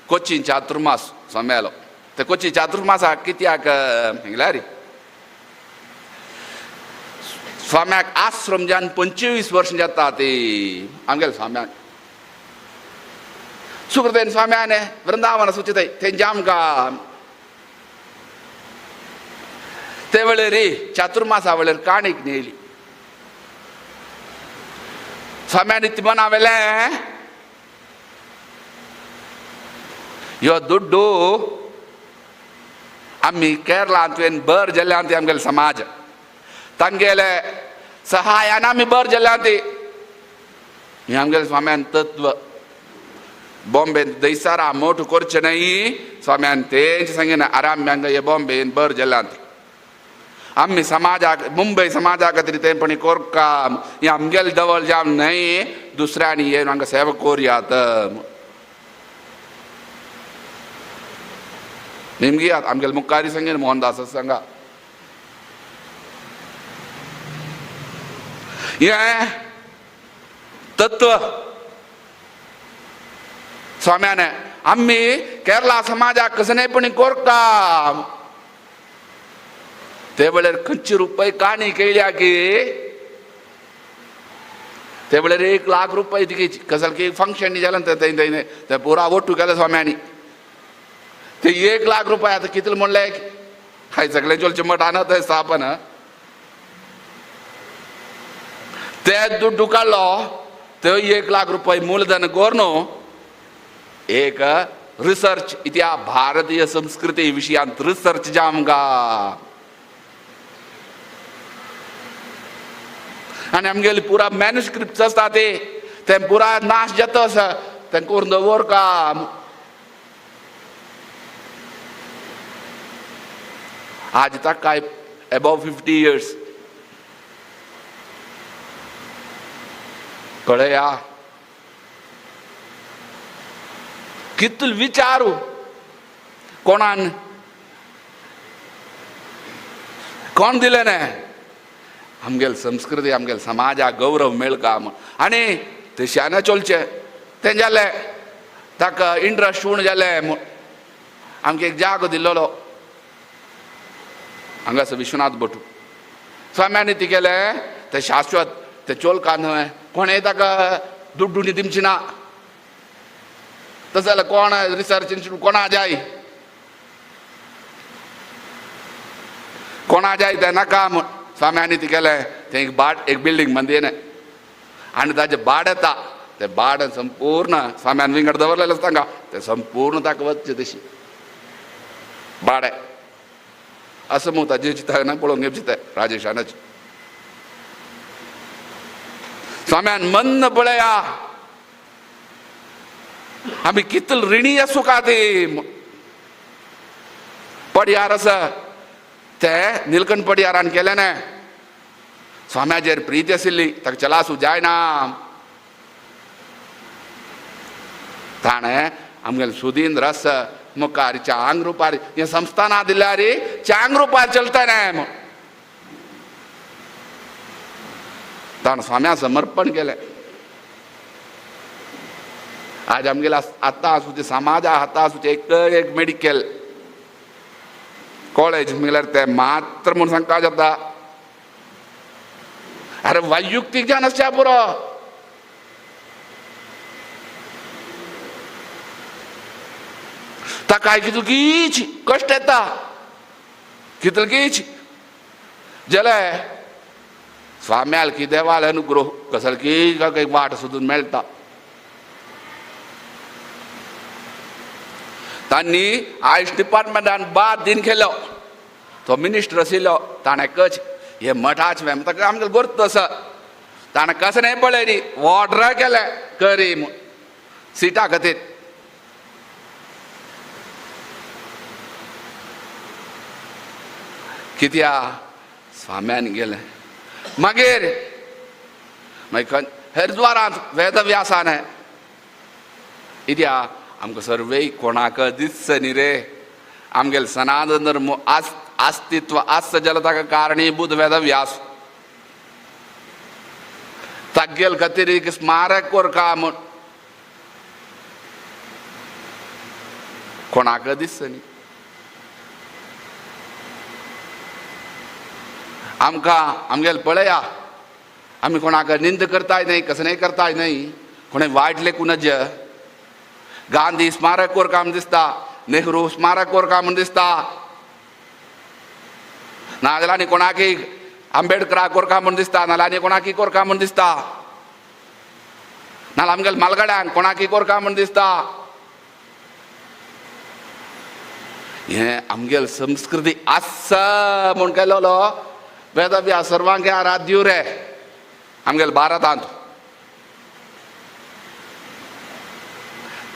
कोची चातुर्मास स्वाम्यालो ते कोची चातुर्मासाक कित्याक म्हळ्यार स्वाम्याक आश्रम जावन 25 वर्सां जाता ती आमगेल्या स्वाम्याक सुकृतेन स्वाम्यान वृंदावन सुचिताय तेंचे आमकां ते वेळेर चातुर्मासा वेळेर काणीक न्हेली स्वाम्यान इतलें मनावेलें ह्यो दुड्डू आमी केरळांत तुवें बर जाल्ल्यान ती आमगेलो समाज तांगेले सहायान आमी बर जाल्ल्यान ती हें आमगेले स्वाम्यान तत्व बॉम्बेन दैसारा मोठ करचें न्हय स्वाम्यान तेंचे सांगीन आराम हांगा हे बॉम्बेन बर जाल्ल्यान ती आमी समाजाक मुंबय समाजा खातीर तेंपणी कोरका हें आमगेले दवल जावन न्हय दुसऱ्यांनी येवन हांगा सेवा कोरयात निमगी आमगेले मुखारी सांगीन मोहनदास सांगा हें तत्व स्वाम्यान आमी केरळा समाजाक कसलेपणी कोरका ते वेळेर खंयची रुपये काणी केल्या की ते वेळेर 1 लाख रुपये तिकेची कसले की फंक्शन जालें ते पुरा ओट्टू केलें स्वाम्यांनी ते 1 लाख रुपये आतां कितले म्हणलें हाय सगळे चलचे मठान थंय स्थापन ते दुड्डू काडलो ते 1 लाख रुपये मूलधन करून एक रिसर्च इतिहास भारतीय संस्कृती विशयांत रिसर्च जे आमकां आनी आमगेली पुरा मॅन्युस्क्रिप्ट्स आसता ते पुरा नाश जाता आसा ते करून दवरका आज ताका अबाव 50 years कळया कितले विचारू कोणान कोण दिले न्हय आमगेल संस्कृती आमगेल समाजाक गौरव मेळका आनी ते शाने चलचे तें जालें ताका इंट्रस्ट उण जालें आमकां एक जागो दिल्लो हांगासर विश्वनाथ भट स्वाम्यांनी ती केलें ते शाश्वत ते चोलका न्हय कोणें ताका दुड्डूनी दिवची ना तशें जाल्यार कोण रिसर्च इन्स्टिट्यूट कोणा जाय तें नाका स्वाम्यांनी ती केलें तें एक बिल्डींग बांदिलें आनी ताजें भाड येता ते भाड संपूर्ण स्वाम्यान विंगड दवरलेलें आसता तांकां तें संपूर्ण ताका वचचें तशी भाडें असं मग ताजें चिंतना पळोवंक घेवचें तें राजेशानाचें स्वाम्यान मन्न पळया आमी कितले रिणी आसूं का ती पडयार आसा ते निलकंठ पडियारान केलें न्ही स्वाम्याचेर प्रीती आशिल्ली ताका चलासूं जायना ताणें आमगेले सुधींद्र आस मुखार चांग रुपार हें संस्थाना दिल्यार चांग रुपार चलतलें ताणें स्वाम्या समर्पण केलें आज आमगेले आतां आसूं समाजा आतां आसूं एक मेडिकल कॉलेज म्हळ्यार ते मात्र म्हूण सांगता जाता अरे वैयक्तीक ज्ञान आसच्या पुरो ताका कितलीच कश्ट येता कितलीच जाल्यार स्वाम्याल की देवाल अनुग्रह कसलकी एक वाट सोदून मेळटा तांणी आयुष डिपार्टमेंटान बाद दिन केलो तो मिनिस्टर आशिल्लो ताणें कच हे मठाच वेम ताका आमगेले गोरत आसा ताणें कशें नाही पळयली ऑर्डर केलें करी म्हूण सिटा खातीर कित्या स्वाम्यान गेलें मागीर हरिद्वारांत वेदव्यासान कित्या आमकां सर्वेय कोणाक दिसचो न्ही रे आमगेले सनातन धर्म अस्तित्व आस्त जाल्यार ताका कारणीभूत वेदव्यास तागेले खातीर एक स्मारक कोरता म्हूण कोणाक दिसचो न्ही आमकां आमगेले पळया आमी कोणाक निंद करताय न्ही कसं नाही करताय न्ही कोणें वायट लेखून नज गांधी स्मारक कोरता म्हूण दिसता नेहरू स्मारक कोरता म्हूण दिसता नाजाल्यार आनी कोणाकी आंबेडकराक कोरता म्हूण दिसता नाजाल्यार आनी कोणाकी कोरता म्हूण दिसता नाजाल्यार आमगेले मालगड्यांक कोणाकी कोरता म्हूण दिसता हें आमगेली संस्कृती आसा म्हूण केलेलो वेदव्यास सर्वांक आराध्य रे आमगेले भारतांत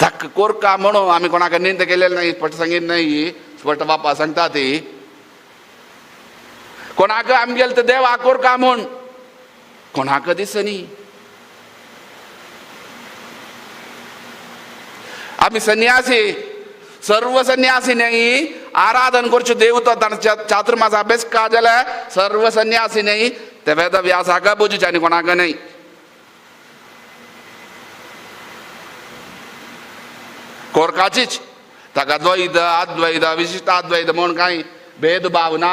ताका कोरता म्हणून आमी कोणाक निंद केलेली नाही स्पश्ट सांगीत नाही स्पश्ट बापा सांगता ती कोणाक आमगेले ते देवा कोरता म्हूण कोणाक दिसनी आमी संन्यासी सर्व संन्यासी नाही आराधन करच्यो देव तो चातुर्मास अभ्यास का जाल्यार सर्व संन्यासी नाही ते वेदव्यासाक बुजचे आनी कोणाक नाही कोरकाचीच ताका द्वैत अद्वैत विशिष्ट अद्वैत म्हूण कांय भेदभाव ना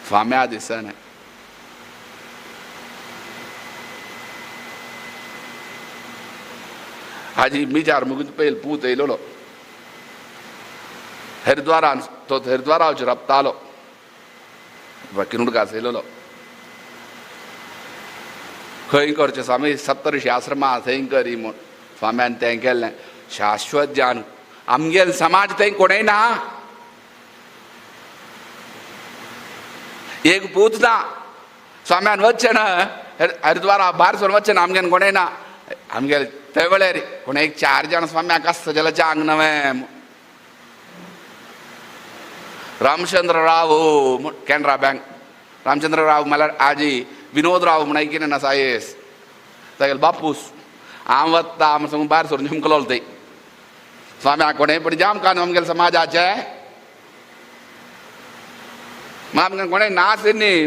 स्वाम्या दिसना हाजी मिजार मुगून पयलीं पूत येयलो हरिद्वारान तो हरिद्वाराचेर रपतालो किनुडकास येयलो खंय करचें स्वामी सप्तऋषी आश्रमा थंय करी म्हूण स्वाम्यान तें केलें शाश्वत ज्ञान आमगेले समाज थंय कोणेय ना एक पूत ना स्वाम्यान वचचें ना हरिद्वारा भायर सरून वचचें ना आमगेन कोणेय ना आमगेले ते वेळार कोण एक 4 जाण स्वाम्याक आसता जाल्यार चांग नवें रामचंद्र राव कॅनरा बँक रामचंद्र राव म्हळ्यार आजी विनोद राव म्हण ऐकिना ना सायेस तागेले बापूस हांव वता म्हण सांगून भायर सरून जिमकलो थंय स्वाम्याक कोणेय पण जाम कान आमगेले समाजाचे मग आमकां कोणेय नाच न्ही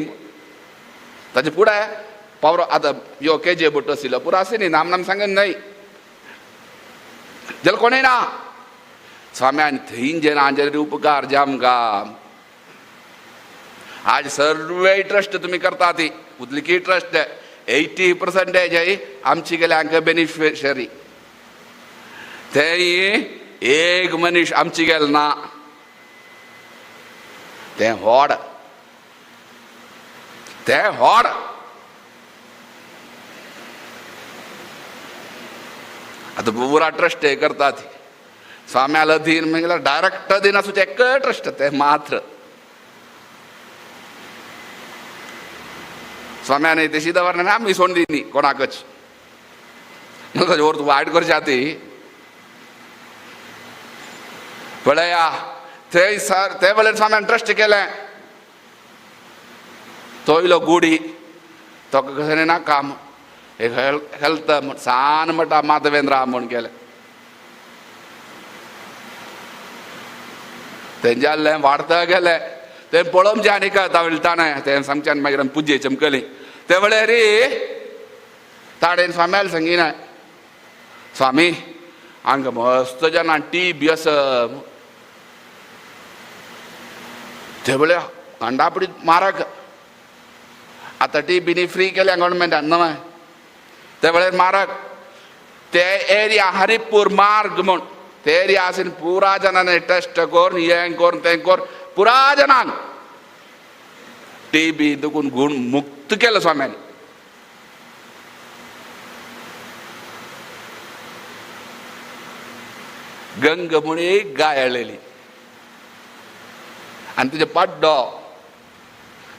ताचे फुडें पावरो आतां यो केजे भट्ट आशिल्लो पुरो आसा न्ही नाम नाम सांगन न्हय जाल्यार कोणेय ना स्वाम्यान थंय जे नांजेर उपकार जे आमकां आज सर्व ट्रस्ट तुमी करता ती उदलिकी ट्रस्ट 80% आमची गेल्यांक बेनिफिशरी थंय एक मनीस आमची गेल ना तें व्हड आतां पुरा ट्रस्ट हे करता ती स्वाम्याला दिन म्हळ्यार डायरेक्ट दिन आसूं एक ट्रस्ट ते मात्र स्वाम्यान तेशी दवरना आमी सोडून दिनी कोणाकच ताजे व्हर तूं वायट करच्या ती पळया ते वेळेर स्वाम्यान ट्रस्ट केलें तो इलो गुडी तो कसं ना काम एक हेल्थ सान म्हणटा माधवेंद्र म्हूण केलें तें जाल्लें वाडता गेलें तें पळोवप जें आनीक ताणें तें सांगच्यान मागीर आमी पुजे चमकली ते वेळार ताणें स्वाम्याल सांगिना स्वामी हांगा मस्त जाणां टीबी आसा ते वेळार अंडापडी मारक आतां टीबीनी फ्री केल्या गव्हर्मेंटान न्हय ते वेळार मारक ते एरिया हरिपूर मार्ग म्हूण ते एरिया आसून पुरा जनांनी टेस्ट करून हें करून तें करून पुरा जनांक टीबी दुखून गुण मुक्त केलो स्वाम्यानी गंग म्हूण एक गाय हाडलेली आनी तुजे पाड्डो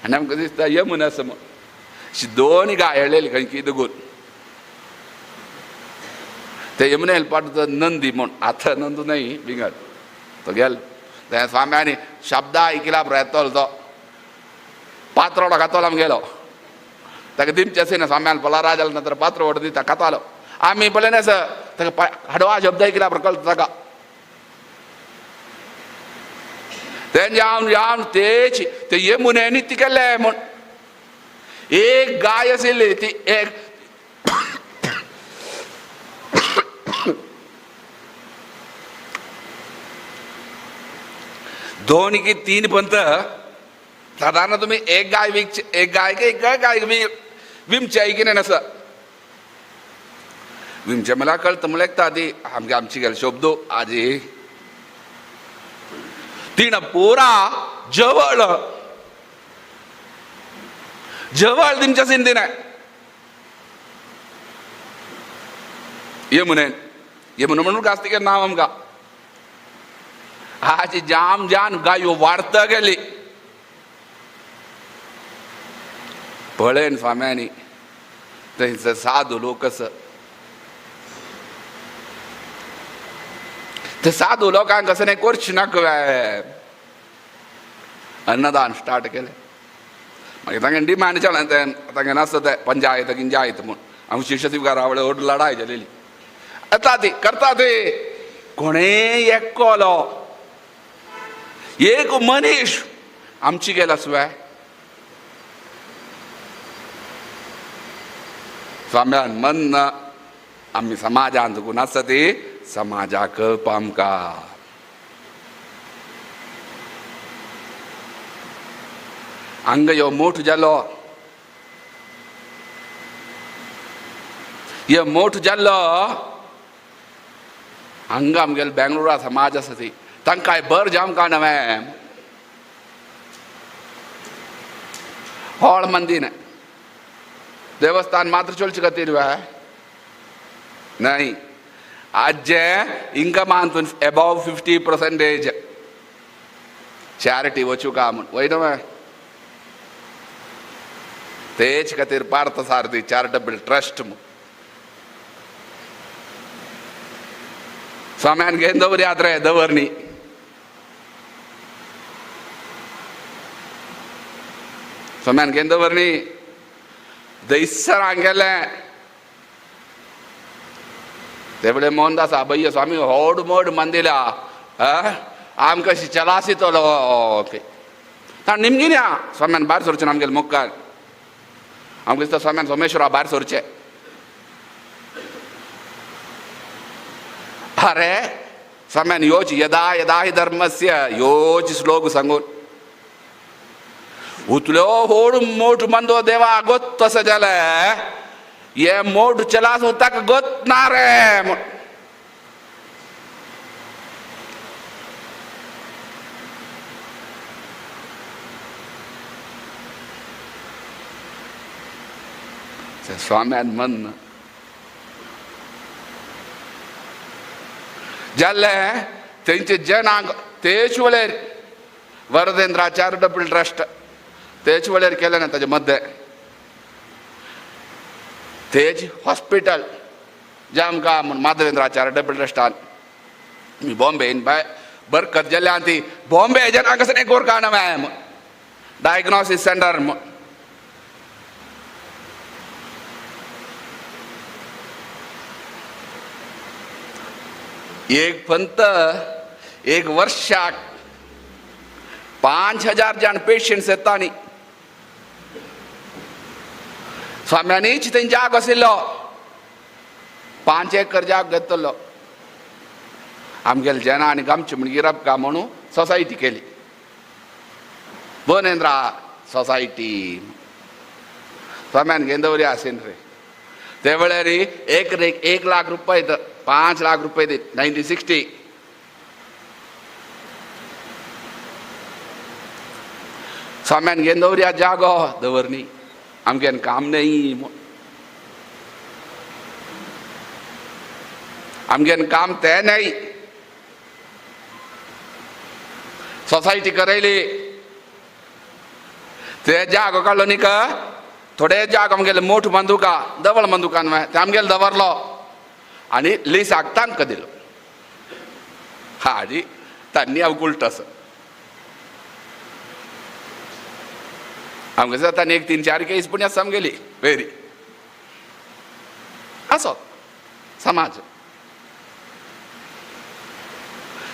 आनी आमकां दिसता यमुना आसा म्हूण अशी दोन गाय हाडलेली खंय कितें देखून ते यमुनेल पाड्डो नंदी म्हूण आतां नंदू न्हय बिंगड तो गेलो ते स्वाम्यांनी शब्द आयकला पुरो येतलो तो पात्रोडो खातलो आमी गेलो ताका दिमचें ना स्वाम्यान पलारा जालो नंतर पात्रोड दिता खातालो आमी पळयना सर ताका हाडवा शब्द आयकला पुरो कळटा ताका ते जावन तेची ते यमुनेनी ती केलें म्हूण एक गाय आशिल्ली ती एक दोन की तीन पंत साधारण तुम्ही एक गाय विमचे की नाही नसं विमचे मला कळतं मला एक आधी आमची गेल शोभदो आजी तिनं पुरा जवळ जवळ तुमच्या सिंधीन यमुनेन यमुना म्हणून कास्ती के नाव आमकां आज जाम जान गायो वाडता गेली पळयन स्वाम्यांनी थंयसर साधू लोक आसा ते साधू लोकांक कसं नाही करची नाका अन्नदान स्टार्ट केलें मागीर तांगे डिमांड जालें तें तांगे नासता तें पंचायत गिंचायत म्हूण आमची शिश्य शिवकारा व्हड लढाय जालेली येता ती करता ती कोणेय एकलो एक मनीस आमची गेला सुवाय स्वाम्यान मन आमी समाजान दुखून आसता ती समाजाक कळप आमकां हांगा ह्यो मोठ जालो ह्यो मोठ जाल्लो हांगा आमगेलो बेंगळुरा समाज आसा ती तांकांय बर जावंक नवें व्हड मंदीन देवस्थान मात्र चलचे खातीर न्हय आज जे इन्कमांतून अबाव 50% चॅरिटी वचूंका म्हूण वय न्हय तेच खातीर पार्थ सारथी चॅरिटेबल ट्रस्ट म्हूण स्वाम्यान घेवन दवरयात रे दवरनी स्वाम्यान घेवन दवरनी दयसर हांवें गेलें ते वेळेर मोहनदास आबय्य स्वामी व्हड मोड मंदिरा आमकां अशी चलासी तो ओके निमगीन या स्वाम्यान भायर सरचें ना आमगेले मुखार आमकां दिसता स्वाम्यान सोमेश्वरा भायर सरचें अरे स्वाम्यान योच यदा यदा हि धर्मस्य योच श्लोक सांगून उतल्यो व्हड मोठ मंदो देवा गोत तसो जालें ये मोठ चलास ताका गोत ना रे म्हूण स्वाम्यान मन जाल्लें तेंचे जनांक तेच वेळेर वरदेंद्रा चॅरिटेबल ट्रस्ट तेच वेळेर केलें ना ताचे मध्य तेज हॉस्पिटल जे आमकां माधवेंद्रा चॅरिटेबल ट्रस्टान बॉम्बेन बरकत जाल्या ती बॉम्बे जना कसं एक गोरकान मॅम डायग्नोसिस सेंटर एक पंत एक वर्षाक 5,000 जण पेशंट्स येतानी स्वाम्यांनीच थंय जाग आशिल्लो 5 एकर जाग घेतलो आमगेले जना आनी आमची म्हण गिरप का म्हणून सोसायटी केली बोनेंद्रा सोसायटी स्वाम्यान घेवन दवरया आसीन रे ते वेळार 1 लाख रुपये 5 लाख रुपये दीत 1960 स्वाम्यान घेवन दवरया जागो दवरनी आमगेन काम नाही आमगेन काम ते नाही सोसायटी करयली ते जागो काडलो न्ही का थोडे जाग आमगेले मोठ मंदुका दवळ मंदुकान ते आमगेले दवरलो आनी लिसाक तांकां दिलो हाजी तांणी अवकुल्टस आमगे जाता 1-3-4 केस पुण्या समगेली वेरी असो समाज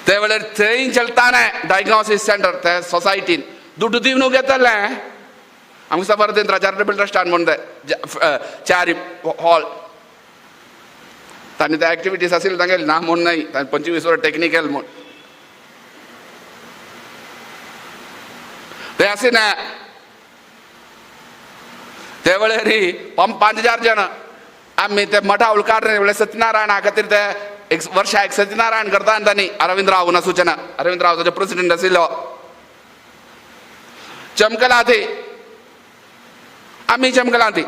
ते वेळार थंय चलताना डायग्नोसिस सेंटर ते सोसायटीन दुड्ड दिवन घेतले आमगे सबरतेंद्र चॅरिटेबल ट्रस्टान म्हण ते चारी हॉल तांणी ते एक्टिविटीज आशिल्ले तांगेले ना म्हूण न्हय तांणी 25 वर्स टेक्निकल म्हूण ते आसिना ते वेळार 5,000 जण आमी ते मठा उलकाडले वेळार सत्यनारायणा खातीर ते एक वर्साक सत्यनारायण करता आनी तांणी अरविंदराव ना सूचना अरविंदराव ताजो प्रेसिडेंट आशिल्लो चमकला ती आमी चमकला ती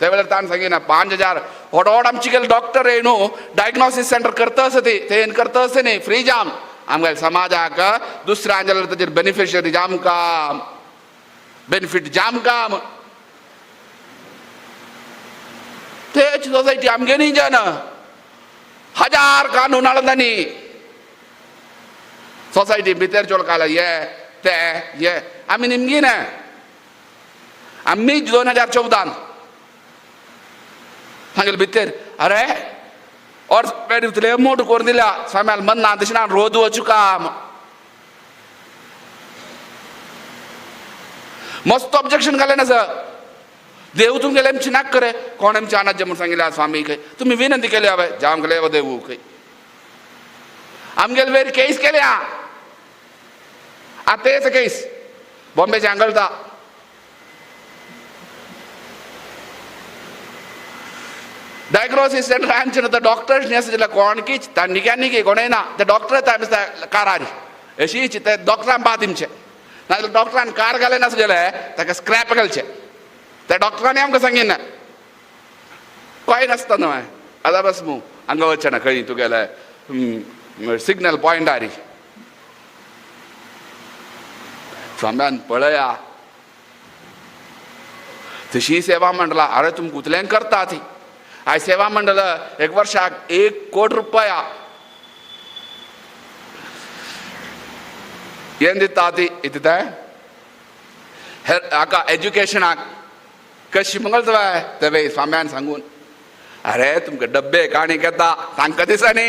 ते वेळार ताणें सांगिना 5,000 व्हड आमचे गेले डॉक्टर हे न्हू डायग्नोसिस सेंटर करता आसा ती ते करता आसा न्ही फ्री जाम आमगे समाजाक दुसऱ्या जाल्यार ताजेर बेनिफिशरी जाम काम बेनिफीट जाम काम तेच सोसायटी आमगे न्ही जन 1000 कानून हाडतानी सोसायटी भितर चोळकाला ये आमी निमगी ना आमी 2014 सांगले भितर अरे और पेडितले मोठ करून दिल्या स्वाम्याल मन्ना दिसना रोज वचू काम मस्त ऑब्जेक्शन घाले ना सर देव तुमगेले आमची नाक करे कोण आमचे अनाज्य म्हणून सांगितले स्वामी खंय तुम्ही विनंती केली हवे जाम गेले देव खंय आमगेले वेर केस केल्या आता तेच केस बॉम्बेचे हांगलता डायग्नोसिस सेंटर आमचे ना डॉक्टर्स न्ही आसा कोण कीच तांणी कोणय ना ते डॉक्टर कारारी अशीच ते डॉक्टरान पा तेमचे नाजाल्यार डॉक्टरान कार घाले नासले ताका स्क्रॅप घालचे त्या डॉक्टरांनी आमकां सांगिना काय नासता न्हय आतां बस मू हांगा वचना खंय तुगेले सिग्नल पॉयंटारी स्वाम्यान पळया तशी सेवा मंडळा अरे तुमी कुतल्यांक करता ती आय सेवा मंडळ एक वर्षाक 1 कोटी रुपया ಏನ್ दिता ती इतते हाका एज्युकेशनाक कशी मंगळतवाय तेवे स्वाम्यान सांगून अरे तुमकां डब्बे काणी घेता तांकां दिसनी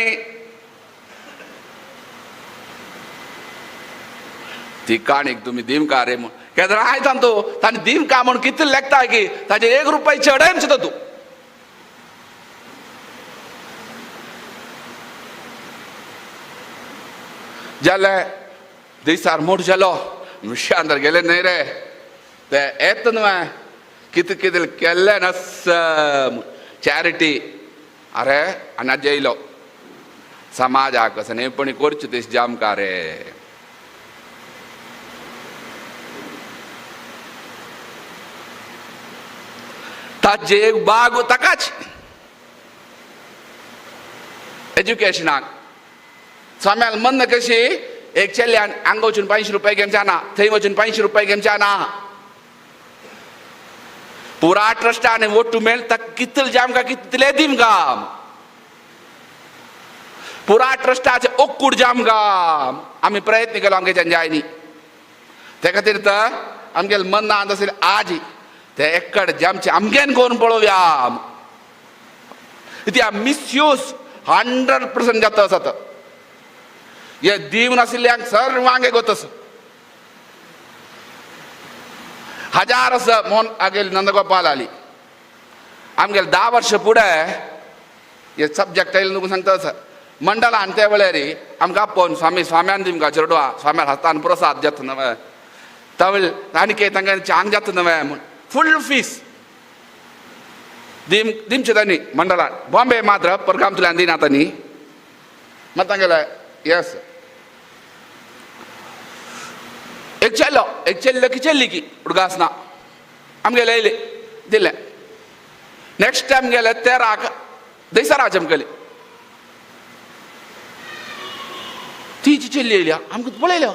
ती काणीक तुमी दिवका रे म्हूण केन्ना आयता तूं ताणें दिवका म्हूण कितले लेखता की ताचे 1 रुपया चडय सुद्दां तूं जाले दिसार मोठ जालो विषयांतर गेले न्हय रे ते येत न्हय कितें कितें केल्लें नस चॅरिटी अरे अनाज येयलो समाजाक असं नेपणी करची तेश जामका रे ताजे एक बाग ताकाच एज्युकेशनाक स्वाम्याल मन कशी एक चेल्यान हांगा वचून 500 रुपया घेवचा ना थंय वचून 500 रुपया घेवचा ना पुरा ट्रस्टान वोट मेळटा कितले जामका कितले दिमका पुरा ट्रस्टाचे ओक्कूड जामगा आम्ही प्रयत्न केलो आमगे जायनी ते खातीर तर आमगेल मन ना आसले आज ते एक्कड जामचे आमगेन करून पळोवया इतिहा मिसयूज 100% जाता आसत हे दिवन आशिल्ल्यांक सर्वांगे गोतस हजार मोहन आगेल नंदगोपाल आली आमगेल 10 वर्ष पुढे हे सब्जेक्ट आयले न्हू सांगता मंडला आनी त्या वेळार आमकां आपोवन स्वाम्यान दिमका चेडवा स्वाम्यार हस्तान प्रसाद जाता नवे तमिळ आनी तांकां चांग जाता नवे म्हूण फूल फीस दिमचे तांणी मंडलान बॉम्बे मात्र परगामतल्यान दिना तांणी मात तांगेले येस एक चेल्लो की चेल्ली की हुडगासना आमगेले येयले दिले नेक्स्ट टायम गेले 13 दैसराज आमगेली तिची चेल्ली येयल्या आमकां पळयल्या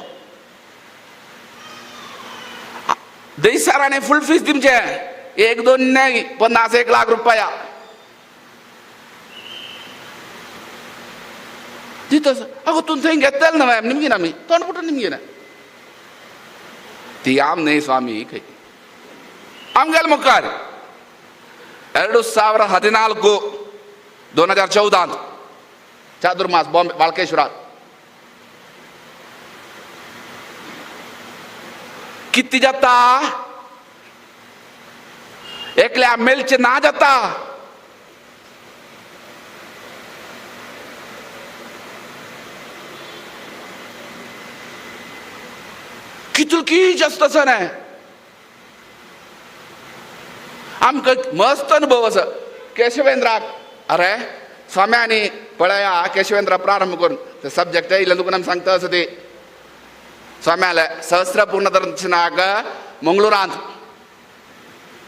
दैसाराने फूल फीस दिमचे 1-2 नाही 50-1 लाख रुपया दितस अगो तूं थंय घेतलें ना मॅम निमगे ना आमी तोंड पुटून निमगे ना ती आम न्ही स्वामी खंय आमगेल मुखार 2014 2014 चातुर्मास बॉम्बे बाळकेश्वरात किती जाता एकल्या मेलचे ना जाता कितूल की जास्त असं नाही आमकां मस्त अनुभव आसा केशवेंद्राक अरे स्वाम्यांनी पळया केशवेंद्र प्रारंभ करून ते सब्जेक्ट येयले तुका आमी सांगता आसा ते स्वाम्याले सहस्रपूर्ण दर्शनाक मंगळुरांत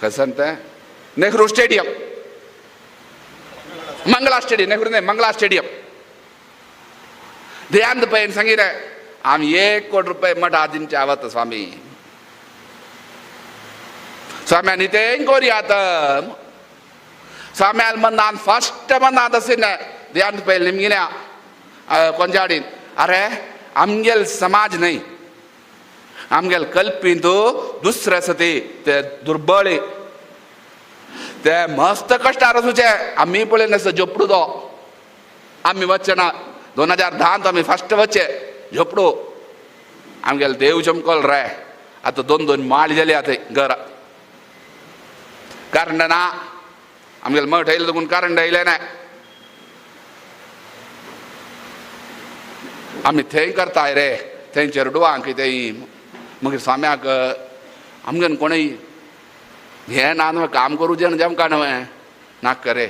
कसं ते नेहरू स्टेडियम मंगला स्टेडियम नेहरू नाही मंगला स्टेडियम ध्यान पळयन सांगितले आम्ही 1 कोटी रुपये मठा दिमचे आवत स्वामी स्वाम्यांनी ते कोरयात स्वाम्याल मनान फस्ट मनात असेल ध्यान पळयन निमगिन्या कोंजाडीन अरे आमगेल समाज नाही आमगेल कल्पिंतू दुसरे आसा ते दुर्बळे ते मस्त कश्टार आसूचे आमी पळयन आसा झोपडू तो आमी वच्चे ना 2010 आमी फस्ट वच्चे झोपडू आमगेल देव चमकल रे आतां 2-2 माळ जाली आतां घरा कारण ना आमगेल मठ येयले देखून कारण येयले ना आमी थंय करताय रे थंय चेडवांक कितें मागीर स्वाम्याक आमगेन कोणय हें ना न्हय काम करूं जें जमका न्हय नाका रे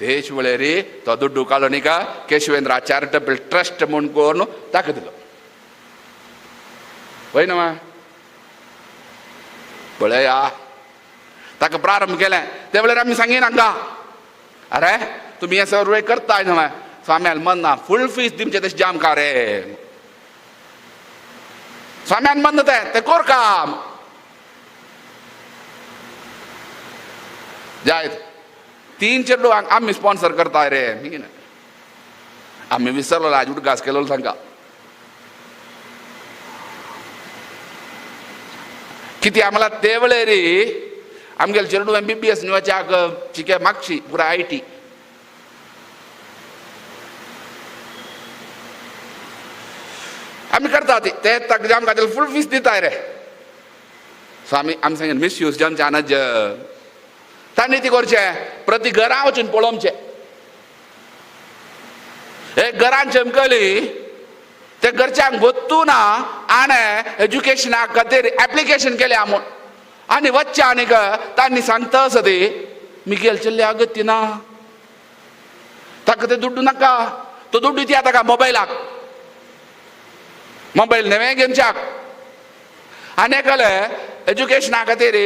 तेच वेळार तो दुड्डू काडलो न्ही का केशवेंद्रा चॅरिटेबल ट्रस्ट म्हूण करून ताका दिलो पळय न्हय पळया ताका प्रारंभ केलें ते वेळार आमी सांगीन हांकां अरे तुमी हें सर्वे करताय न्हय स्वाम्याल म्हणना फूल फीस दिमचे तशें जामका रे स्वाम्यान म्हणना ते कोर काम जायत 3 चेडवांक आमी स्पॉन्सर करताय रे आमी विसरलो आज उडगास केलो सांगा किती आम्हाला ते वेळार आमगेले चेडू MBBS निवचाक चिके मागची पुरा IT आमी करता ते ताका जाम खातीर फूल फीस दिताय रे स्वामी आमी सांगेन मिसयूज जमच्यानच तांणी ती करचे प्रति घरा वचून पळोवचे एक घरान चमकली ते घरच्यांक गोत्तू ना आनी एज्युकेशना खातीर एप्लिकेशन केले म्हूण आनी वच्चे आनीक तांणी सांगता आसा ती मिगेल चल्ले अगत्य ना ताका ते दुड्डू नाका तो दुड्डू दिया ताका मोबायलाक मोबायल नवे घेवच्याक आनी एकाले एज्युकेशना खातीर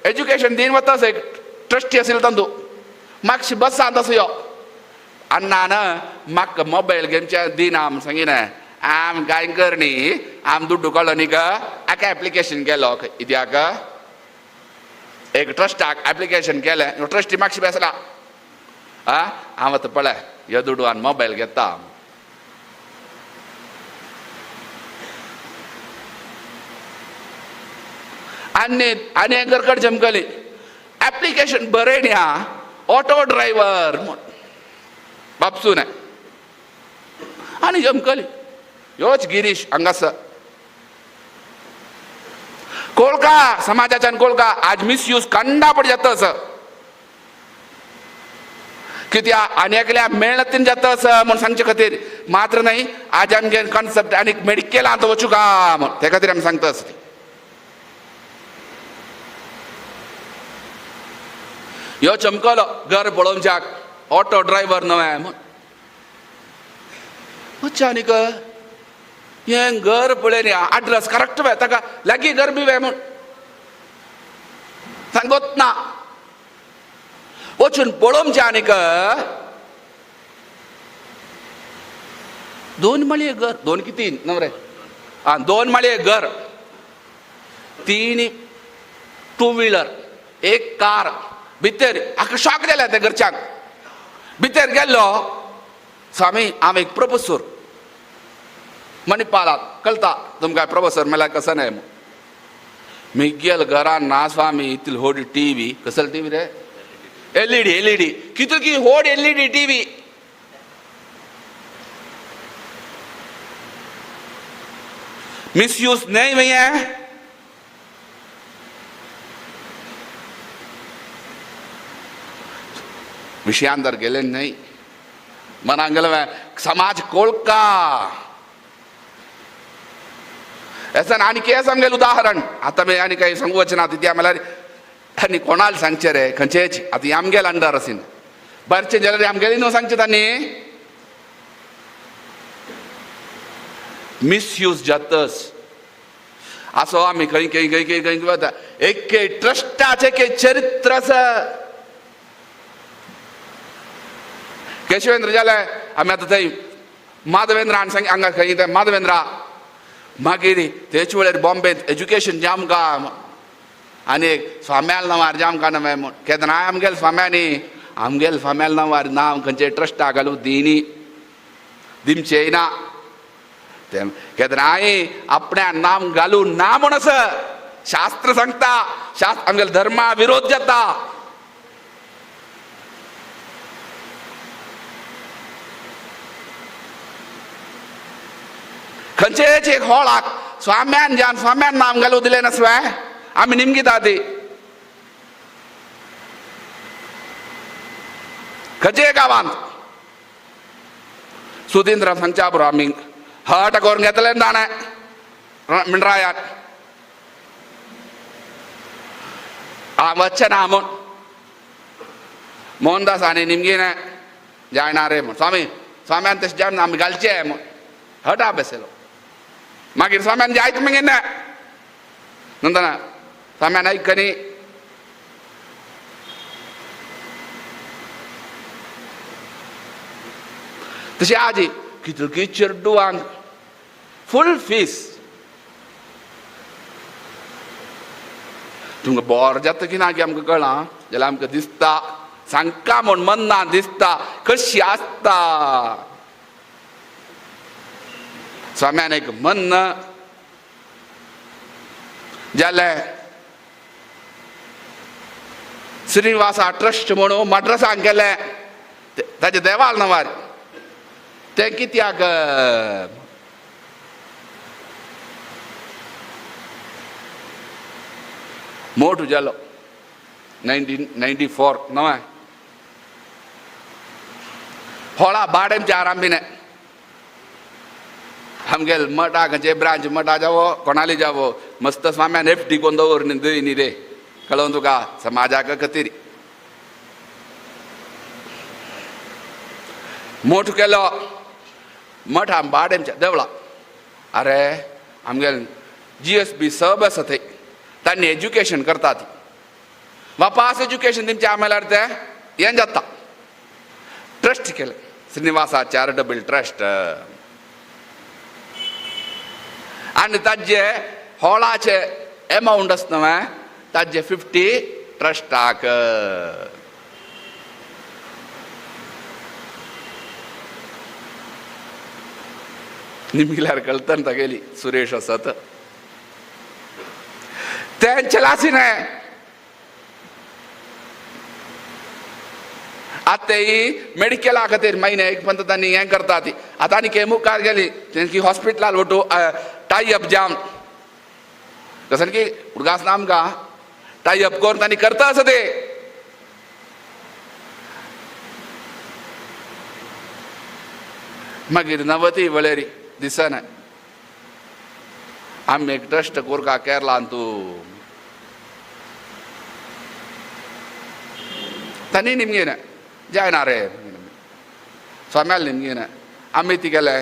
एज्युकेशन दिन वता एक ट्रस्टी आशिल्लो तांदू मातशी बसांत असो यो अन्नान म्हाका मोबायल घेवचे दिना म्हूण सांगिना आम कांय कर न्ही आम दुड्डू काडलो न्ही हाका एप्लिकेशन केलो कित्याक एक ट्रस्टाक एप्लिकेशन केलें ट्रस्टी मातशी बेसला हांव आतां पळय ह्यो दुडवान मोबायल घेता आनी एक घर जमकली ऍप्लिकेशन बरयन या ऑटो ड्रायव्हर म्हूण बापसून आनी जमकली ह्योच गिरीश हांगासर कोळका समाजाच्यान कोळका आज मिसयूज कंडा पड जाता कित्याक आनी एकल्या मेहनतीन जाता म्हूण सांगचे खातीर मात्र न्हय आज आमगे कॉन्सेप्ट आनी मेडिकलांत वचूं का म्हूण ते खातीर आमी सांगता ह्यो चमकलो घर पळोवच्याक ऑटो ड्रायव्हर नवे म्हूण आनीक हें घर पळयन एड्रेस करेक्ट वे ताका लागीं घर बी वे म्हूण सांगत ना वचून पळोवचें आनीक 2 माळये घर 2 की 3 नवरे 2 माळये घर 3 टू व्हिलर 1 कार भितर हाका शॉक जाल्या त्या घरच्यांक भितर गेल्लो स्वामी हांव एक प्रोफेसर मणिपालात कळटा तुमकां प्रोफेसर म्हणल्यार कसं नाही मी गेल घरान ना स्वामी इतली व्हड टीव्ही कसली टीव्ही रे एलईडी कितली की व्हड एलईडी टीव्ही मिसयूज नाही भैया विषयांतर गेले नाही मनाक गेलं समाज कोळका ऐसा आनी कितें सांगलें उदाहरण आतां मी आनी काही सांगू वचना तित्या म्हळ्यार आनी कोणाल सांगचे रे खंयचेच आतां आमगेल अंडर आसीन बरेंचें जाल्यार आमगेली न्हू सांगचे तांणी मिसयूज जातस असो आमी खंय खंय खंय खंय खंय वता एक ट्रस्टाचे चरित्र आसा केशवेंद्र जाल्यार आमी आतां थंय माधवेंद्र हांगा खंय ते माधवेंद्रा मागीर तेच वेळार बॉम्बेंत एज्युकेशन जाम काम आनी स्वाम्याल नांवार जाम का नवे म्हूण केन्नाय आमगेल स्वाम्याल नांवार नांव खंयचे ट्रस्टा घालूं दिमचेय ना केन्नाय आपण्या नांव घालूं ना म्हूण आसा शास्त्र सांगता आमगेल धर्मा विरोध जाता खंयचेच एक हॉळाक स्वाम्यान नांव घालूं दिलें नासवे आमी निमगिता ती खंयचे गांवांत सुधींद्र सांगच्या बरो आमी हट करून घेतले दाणे मिंडरायान वचना म्हूण मोहनदास आनी निमगिने जायना रे म्हूण स्वाम्यान तशें जावन आमी घालचे म्हूण हटा बेसलो मागीर स्वाम्यान जायत मगीर नंतर स्वाम्यान आयकनी तशी आजी कितली चेडूवांक फूल फीस तुमकां बोर जाता की ना की आमकां कळना जाल्यार आमकां दिसता सांगता म्हूण मन्ना दिसता कशी आसता स्वाम्यान एक मन्न जाल्यार श्रीनिवासा ट्रस्ट म्हणून मद्रासाक गेले ताचे देवाल नांवार ते कित्याक मोठो जालो 1994 नवे व्हळा बाडेमचे आरांभिने आमगेल मठा खंयचे ब्रांच मठा जावो कोणाली जावो मस्त स्वाम्यान एफडी कोन्न दवरून दय न्ही रे कळोवन तुका समाजाक खातीर मोठ केलो मठ बाडेमच्या देवळा अरे आमगेल GSB सब आसा थंय तांणी एज्युकेशन करता ती वापास एज्युकेशन तेंचे आमल्यार ते हें जाता ट्रस्ट केले श्रीनिवासा चॅरिटेबल ट्रस्ट आनी ताजे हॉलाचे एमावंट आसता न्हय ताजे 50 ट्रस्टाक निमगिल्यार कळतना तागेली सुरेश आसत त्यांच्या लासीने आता ही मेडिकल खातीर महिने एक पंत तांणी हें करता ती आतां आनी के मुखार गेली तेंची हॉस्पिटलाल वटू टाय अप जाम कसं की उडगास ना आमकां टाय अप करून तांणी करता असं ते मागीर नवती वळेरी दिसना आमी एक ट्रस्ट कोरका केरळान तूं तांणी निमगेना जायना रे स्वाम्याल निमगेना आमी ती गेले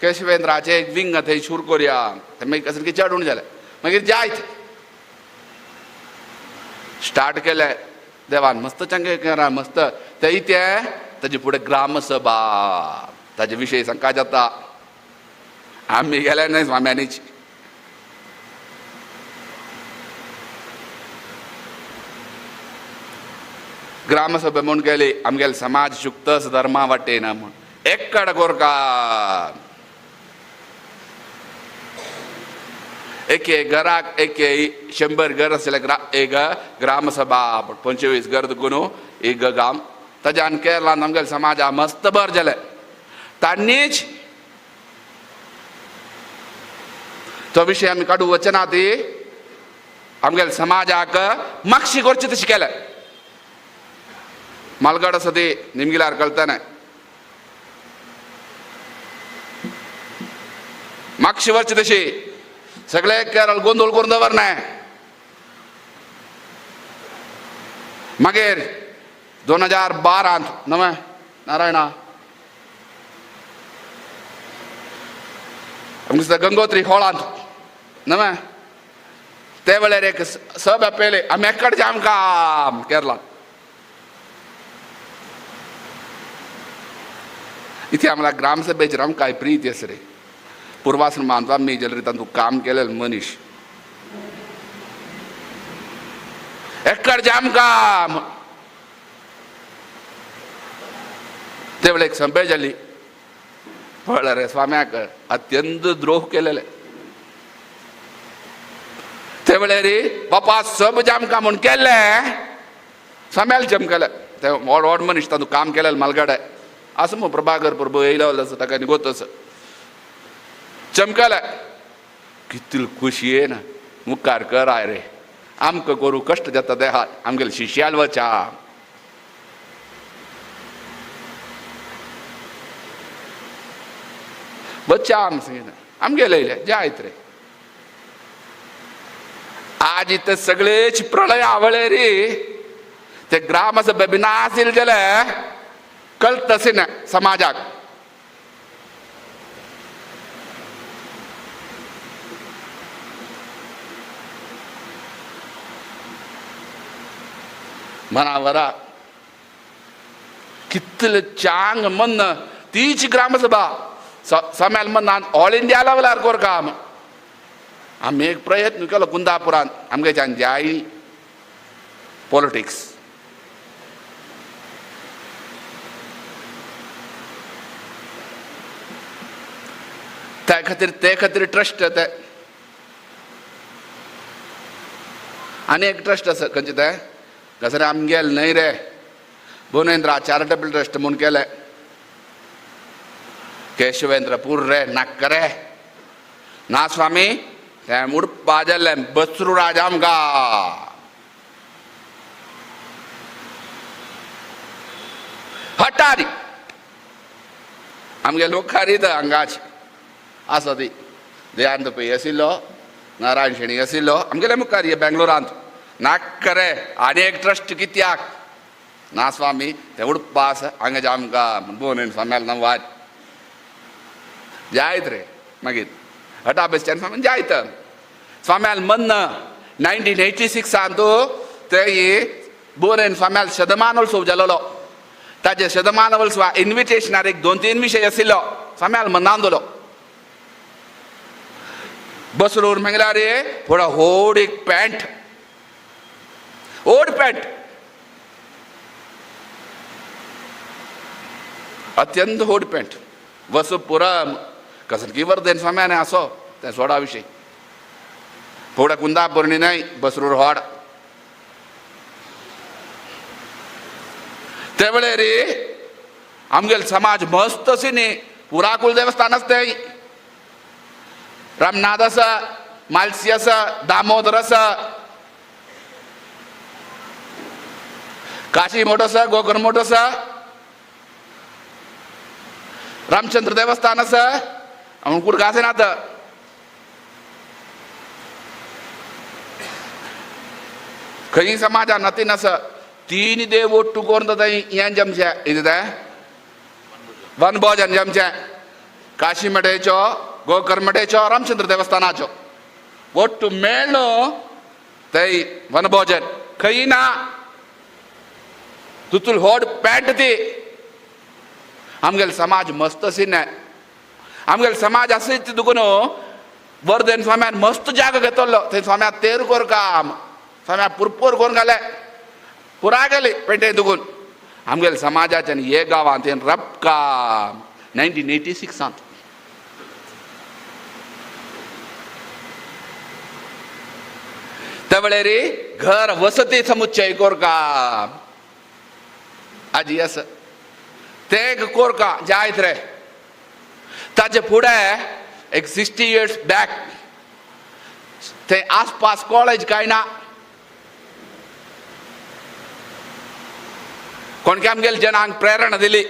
केशवेंद्राचे एक विंग थंय शूर कोरया मागीर कसं की चडून जालें मागीर जायत स्टार्ट केलें देवान मस्त चंगे केला मस्त ते ताजे फुडें ग्रामसभा ताजे विशयी सांगता जाता आमी गेले न्हय स्वाम्यांनीच ग्रामसभा म्हूण गेली आमगेले समाज शुक्तस धर्मा वाटेना म्हूण एक्कड कोरका एके घराक एके 100 घर आसले एक ग्रामसभा 25 घर देखून एक गाम ताज्यान केरळान आमगेले समाजा मस्त बर जाले तांणीच तो विशय आमी काडूं वचना ती आमगेले समाजाक मागशी करची तशें केलें मालगड आसा ती निमगिल्यार कळटलें मागशी वरची तशी सगळे केरळ गोंदळ करून दवरना मागीर 2012 नवे नारायणा गंगोत्री हॉळांत नवे ते वेळार एक सभा पेले आमी एक्कडचे आमकां केरळान इथे आम्हाला ग्रामसभेचेर आमकां प्रीत आसा रे पूर्वासन मानतो आमी जाल्यार तातूंत काम केलेलें मनीस एक्कडचे आमकां ते वेळार एक सभा जाली पळय रे स्वाम्याक अत्यंत द्रोह केलेले ते वेळार बापा सब आमकां म्हूण केलें स्वाम्याल चमकले ते व्हड व्हड मनीस तातूंत काम केलेलें मालगडे असं मग प्रभाकर प्रभू येयलो असं ताका निगोत असं चमकले कितली खुशी आहे ना मुखार कराय रे आमकां करूं कश्ट जाता देहात आमगेले शिश्याल वचा बच्चा आम सांगितलं आमगे लयले जायत रे आज इथं सगळेच प्रलय आवळे रे ते ग्रामसभा बी नासील जाल्यार कळत असे ना समाजाक म्हणा वरा कितले चांग मन तीच ग्रामसभा सम्याल मनान ऑल इंडिया लेवलार कोर काम आमी एक प्रयत्न केलो कुंदापुरान आमगेच्यान जाय पॉलिटिक्स ते खातीर ट्रस्ट ते आनी एक ट्रस्ट आसा खंयचे ते कसरे आमगेल न्हय रे भुवनेंद्रा चॅरिटेबल ट्रस्ट म्हूण केले केशवेंद्र पूर रे नाक रे ना स्वामी ते मुडपा जाल्ले बसरू राज आमकां हटारी आमगे लोकांनी हांगाच आसा ती दयानंद पै आशिल्लो नारायण शेणी आशिल्लो आमगेले मुखार हे बेंगलोरांत नाक रे आनी एक ट्रस्ट कित्याक ना स्वामी ते उडपास हांगा जे आमकां भुवनेन स्वाम्याल नवार जायत रे मागीर हटा बेस्च्यान स्वामी जायत स्वाम्याल मन 1986 ते भुवनेन स्वाम्याल शतमानोत्सव जालोलो ताजे शतमानोत्सवा इन्विटेशनार एक 2-3 विशय आशिल्लो स्वाम्याल मनांदलो बसरूर मंगला रे थोड़ा होड एक पैंट ओड पैंट अत्यंत होड पैंट वसुपुरम कसर की वर्धन स्वाम्याने असो ते सोडा विषय थोडं कुंदापुरणी नाही बसरूर होड त्यावेळे रे आमगेल समाज मस्त असे न्ही पुराकुल देवस्थान असते रामनाथ अस मालसी अस दामोदर अस काशी मोठं अस गोकर्ण मोठं अस रामचंद्र देवस्थान अस कुठं गासे नात खंय समाजा नतीन अस तीन देव ಒಟ್ಟು ಕೋರ್ದ ಏನ್ ಜಂಶ ಇದಿದೆ वन भोजन जमचे काशी मठेचो गोकर्ण मठेचो रामचंद्र देवस्थानाचो ಒಟ್ಟು ಮೇಳ್ನು तै वन भोजन खंय ना तुतुल होड पॅन्ट ती आमगेल समाज मस्त सिने आमगेल समाज असे दुखून वर्धन स्वाम्यान मस्त जाग घेतलो थंय स्वाम्या तेर कोर काम स्वाम्या पुरपोर कोण घाले पुरा गेली पेटे दुखून आमगेल समाजाच्या हे गावांत रपका 1986 त्या वेळेर घर वसती समुच्चय कोरका आजी अस ते कोरका जायत रे ताचे फुडे एक 60 years बॅक ते आसपास कॉलेज काय ना कोणके आमगेल जनांक प्रेरणा दिली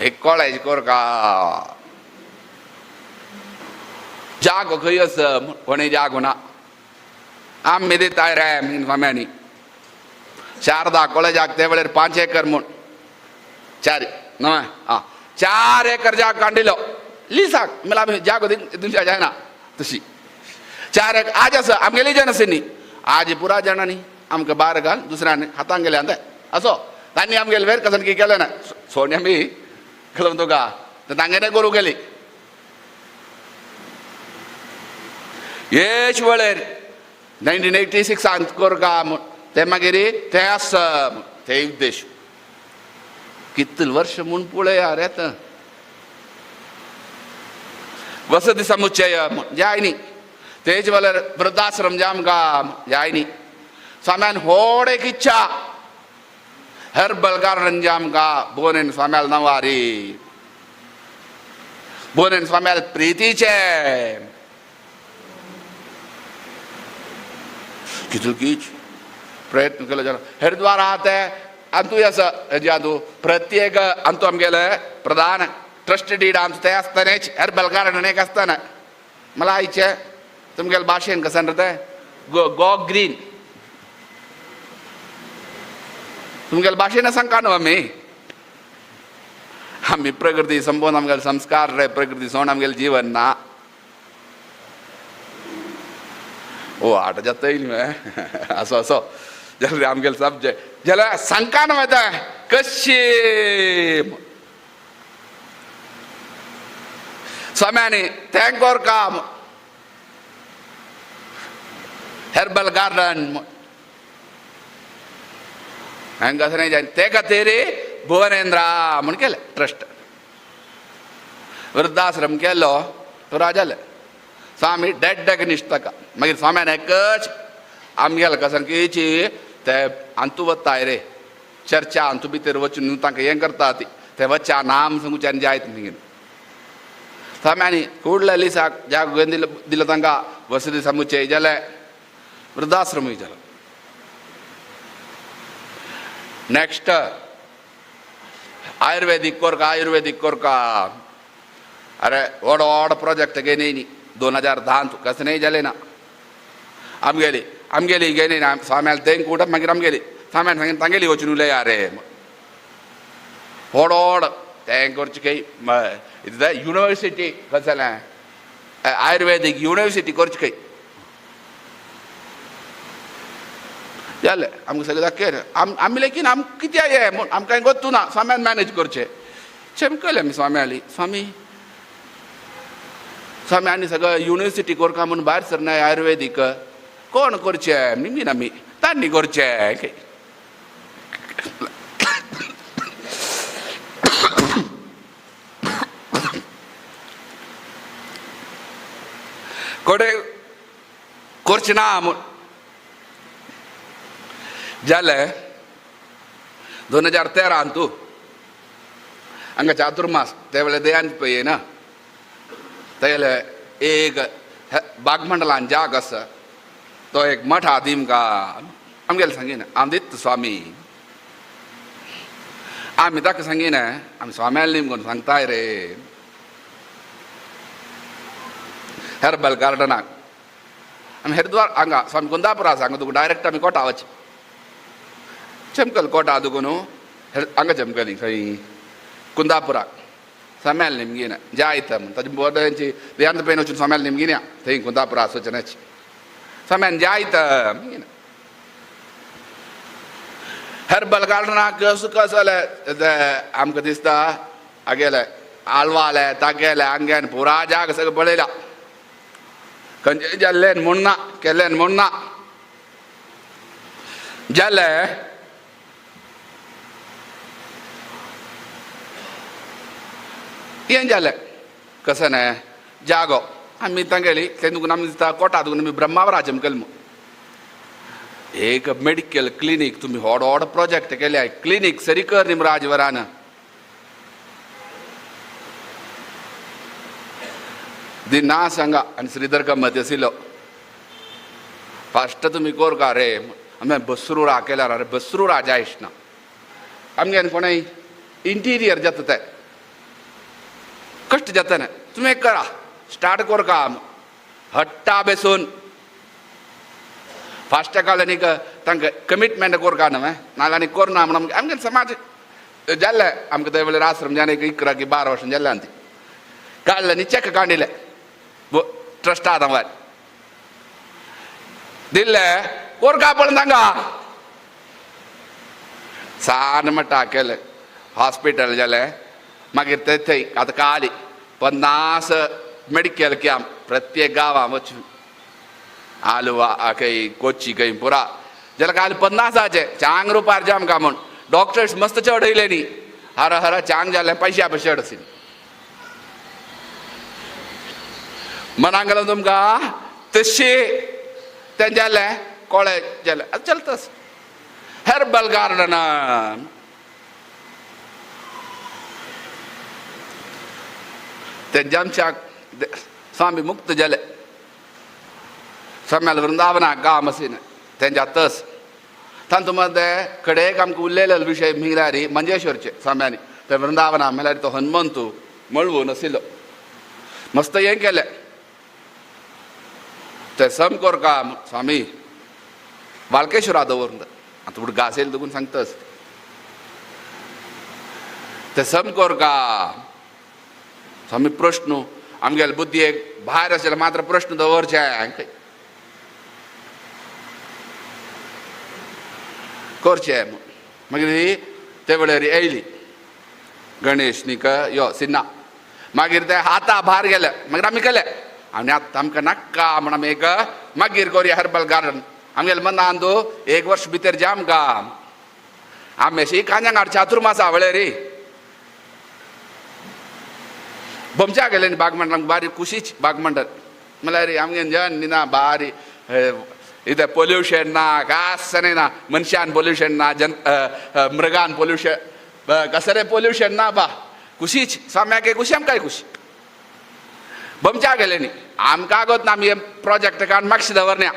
एक कॉलेज कोरका जागो खंय आस कोणी जागो ना आमी दिताय रे बीन स्वाम्यांनी शारदा कॉलेजाक ते वेळेर 5 एकर म्हूण 4 एकर जाग काडिल्लो लिसाक मला आमी जागो दिवच्या जायना तशी 4 एकर आज आसा आमगेली जन आसा न्ही आज पुरा जाणांनी आमकां भार घाल दुसऱ्यान हातांक गेले आंते असो तांणी आमगेले वेर कसन की केलें ना सोन्या बी कळम तुका तर तांगेले करूं गेली येच वेळेर 1986 कोरका ते मागीर ते आस ते उद्देश कितले वर्ष म्हूण पळया रे वसती समुच्चय जाय न्ही तेच वेळेर वृद्धाश्रम जे आमकां जाय न्ही स्वाम्यान व्हड एक इच्छा हर्बल गार्डन जे आमकां बोनेन स्वाम्याल नवारी बोनेन स्वाम्याल प्रितीचे कितकीच प्रयत्न केलो जाल्यार हरिद्वार आहा ते अंतूय आसा हेजे अंतू प्रत्येक अंतू आमगेले प्रधान ट्रस्ट डीड आमचो ते आसतनेच हर्बल गार्डन एक आसतना मला आयचे तुमगेले भाशेन कसन रे ते गो ग्रीन तुमगेले भाशेन सांगता न्हू आमी प्रकृती संपोवन आमगेले संस्कार रे प्रकृती सोडून आमगेले जीवन ना ओ आठ जाता येईल असो असो जाल्यार आमगेले सब्जेक्ट जाल्यार सांगता न्हू वता कशी स्वाम्यांनी तें काम हर्बल गार्डन हांगा कसं नाही जाय ते खातीर भुवनेंद्रा म्हूण केलें ट्रस्ट वृद्धाश्रम केलो तो जालें स्वामी डेड एग्निस्ट ताका मागीर स्वाम्यान एकच आमगेले कसनकीची ते अंतू वताय रे चर्चा अंतू भितर वचून तांकां हें करता ती ते वच्चा नाम संगुच्यान जायत मागीर स्वाम्यांनी कुडल्या लिसाक जाग दिलो तांकां वसती समुच्चय जालें वृद्धाश्रमूय जालो नेक्स्ट आयुर्वेदिक कोरका अरे व्हड व्हड प्रोजेक्ट घेयनी न्ही 2010 कसं नाही जालें ना आमगेली घेयनी ना स्वाम्याल तेंक उठप मागीर आमगेली स्वाम्यान सांगीन तांगेली वचून उलया रे व्हड व्हड तें करचें खंय युनिवर्सिटी कसं जालें आयुर्वेदीक युनिवर्सिटी करचें खंय जालें आमकां सगळें दाखय आमी लेकीन आम कित्या हे म्हूण आमकां गोत्तू ना स्वाम्यान मॅनेज करचें चमकले आमी स्वाम्याली स्वाम्यांनी सगळं युनिवर्सिटी कोरका म्हणून भायर सरनाय आयुर्वेदीक कोण करचें निमीन आमी तांणी करचें कोडे करचें ना म्हूण जालें 2013 तूं हांगा चातुर्मास ते वेळेर देयान पळय ना तेले एक बागमंडलान जाग आसा तो एक मठ आहा दिमकां आमगेले सांगिना हांव दिता स्वामी आमी ताका सांगिना आमी स्वाम्याल नीम करून सांगताय रे हर्बल गार्डनाक आमी हरिद्वार हांगा स्वामी कुंदापुरा सांगा तुका डायरेक्ट आमी कोटा वच चमकल कोटा तुका न्हू हांगा चमकली खंय कुंदापुराक स्वाम्याल निमगिना जायत म्हण ताजे बोर्डांची देयांत पेन वचून स्वाम्याल निमगिन्या थंय कुंदापुरा वचनाची स्वाम्यान जायत म्हण हर्बल गार्डनाक कसो जालें आमकां दिसता हागेले आलवाले तागेले हांगेन पुरा जाग सगळें पळयला खंयचें जाल्लें म्हूण ना केल्लें म्हूण ना जालें हें जालें कशें न्हय जागो आमी तांगेली तें दुखून आमी दिसता कोटा दुखून आमी ब्रह्मावरा चमकल म्हूण एक मेडिकल क्लिनीक तुम्ही व्हड व्हड प्रोजेक्ट केले क्लिनीक सरी कर न्ही राजवरान ना सांगा आनी श्रीधर गम्मत आशिल्लो फास्ट तुमी कोर का रे आमी बसरूरा केल्यार अरे बसरूरा जायच ना आमगेन कोणाय इंटिरियर जाता ते कश्ट जाता न्हय तुमी एक करा स्टार्ट कोर का हट्टा बेसून फास्ट काळांनी तांकां कमिटमेंट कोरका न्हय नाल्यार आनी कोरना म्हण आमगे समाज जाल्ले आमकां ते वेळार आश्रम जावन 11 की 12 वर्सां जाल्ले ती काडले न्ही चॅक काडिल्ले ट्रस्टा वयर दिल्ले कोरका पळोवन तांकां सान म्हणटा केलें हॉस्पिटल जालें मागीर ते थंय आतां काली 50 मेडिकल कॅम्प प्रत्येक गांवां वचून आलवा खंय कोची खंय पुरा जाल्यार काल 50 चांग रुपार जाम का म्हूण डॉक्टर्स मस्त चडयले न्ही हर हर चांग जालें पैशा बशेड आशिल्लें मनाक गेलो तुमकां तशें तें जालें कॉलेज जालें चलतास हर्बल गार्डनान ते जमशाक स्वामी मुक्त जाले स्वाम्याल वृंदावनाक गांव आशिना तेंच्या तस तांतू मध्ये कडेक आमकां उरलेलो विशय म्हळ्यार मंजेश्वरचे स्वाम्यांनी ते वृंदावना म्हळ्यार तो हनुमंतू मळवून आशिल्लो मस्त हें केलें ते सम कोरका स्वामी बालकेश्वरा दवरून आतां फुडें घास येयले देखून सांगतास ते सम कोरका स्वामी प्रश्न आमगेले बुद्दीक भायर आशिल्ले मात्र प्रश्न दवरचे खंय करचे मागीर ते वेळार येयली गणेश न्ही यो सिन्ना मागीर ते हाता भायर गेले मागीर आमी केले आनी आतां आमकां नाका म्हण आमी एक मागीर करुया हर्बल गार्डन आमगेले मनान 1 वर्स भितर जे आमकां आमी अशी कांजांगार चातुर्मासा वळेर बोमच्या गेले न्ही बागमंडलाक बारी कुशीच बागमंडल म्हळ्यार आमगेन जन न्ही ना बारी इथे पोल्युशन ना कांय ना मनशान पोल्युशन ना मृगान पोल्युशन कसं रे पोल्युशन ना बा खुशीच स्वाम्याक खुशी आमकांय खुशी बोमच्या गेले न्ही आमकां आगोत ना आमी प्रोजेक्ट काडून मातशें दवरल्या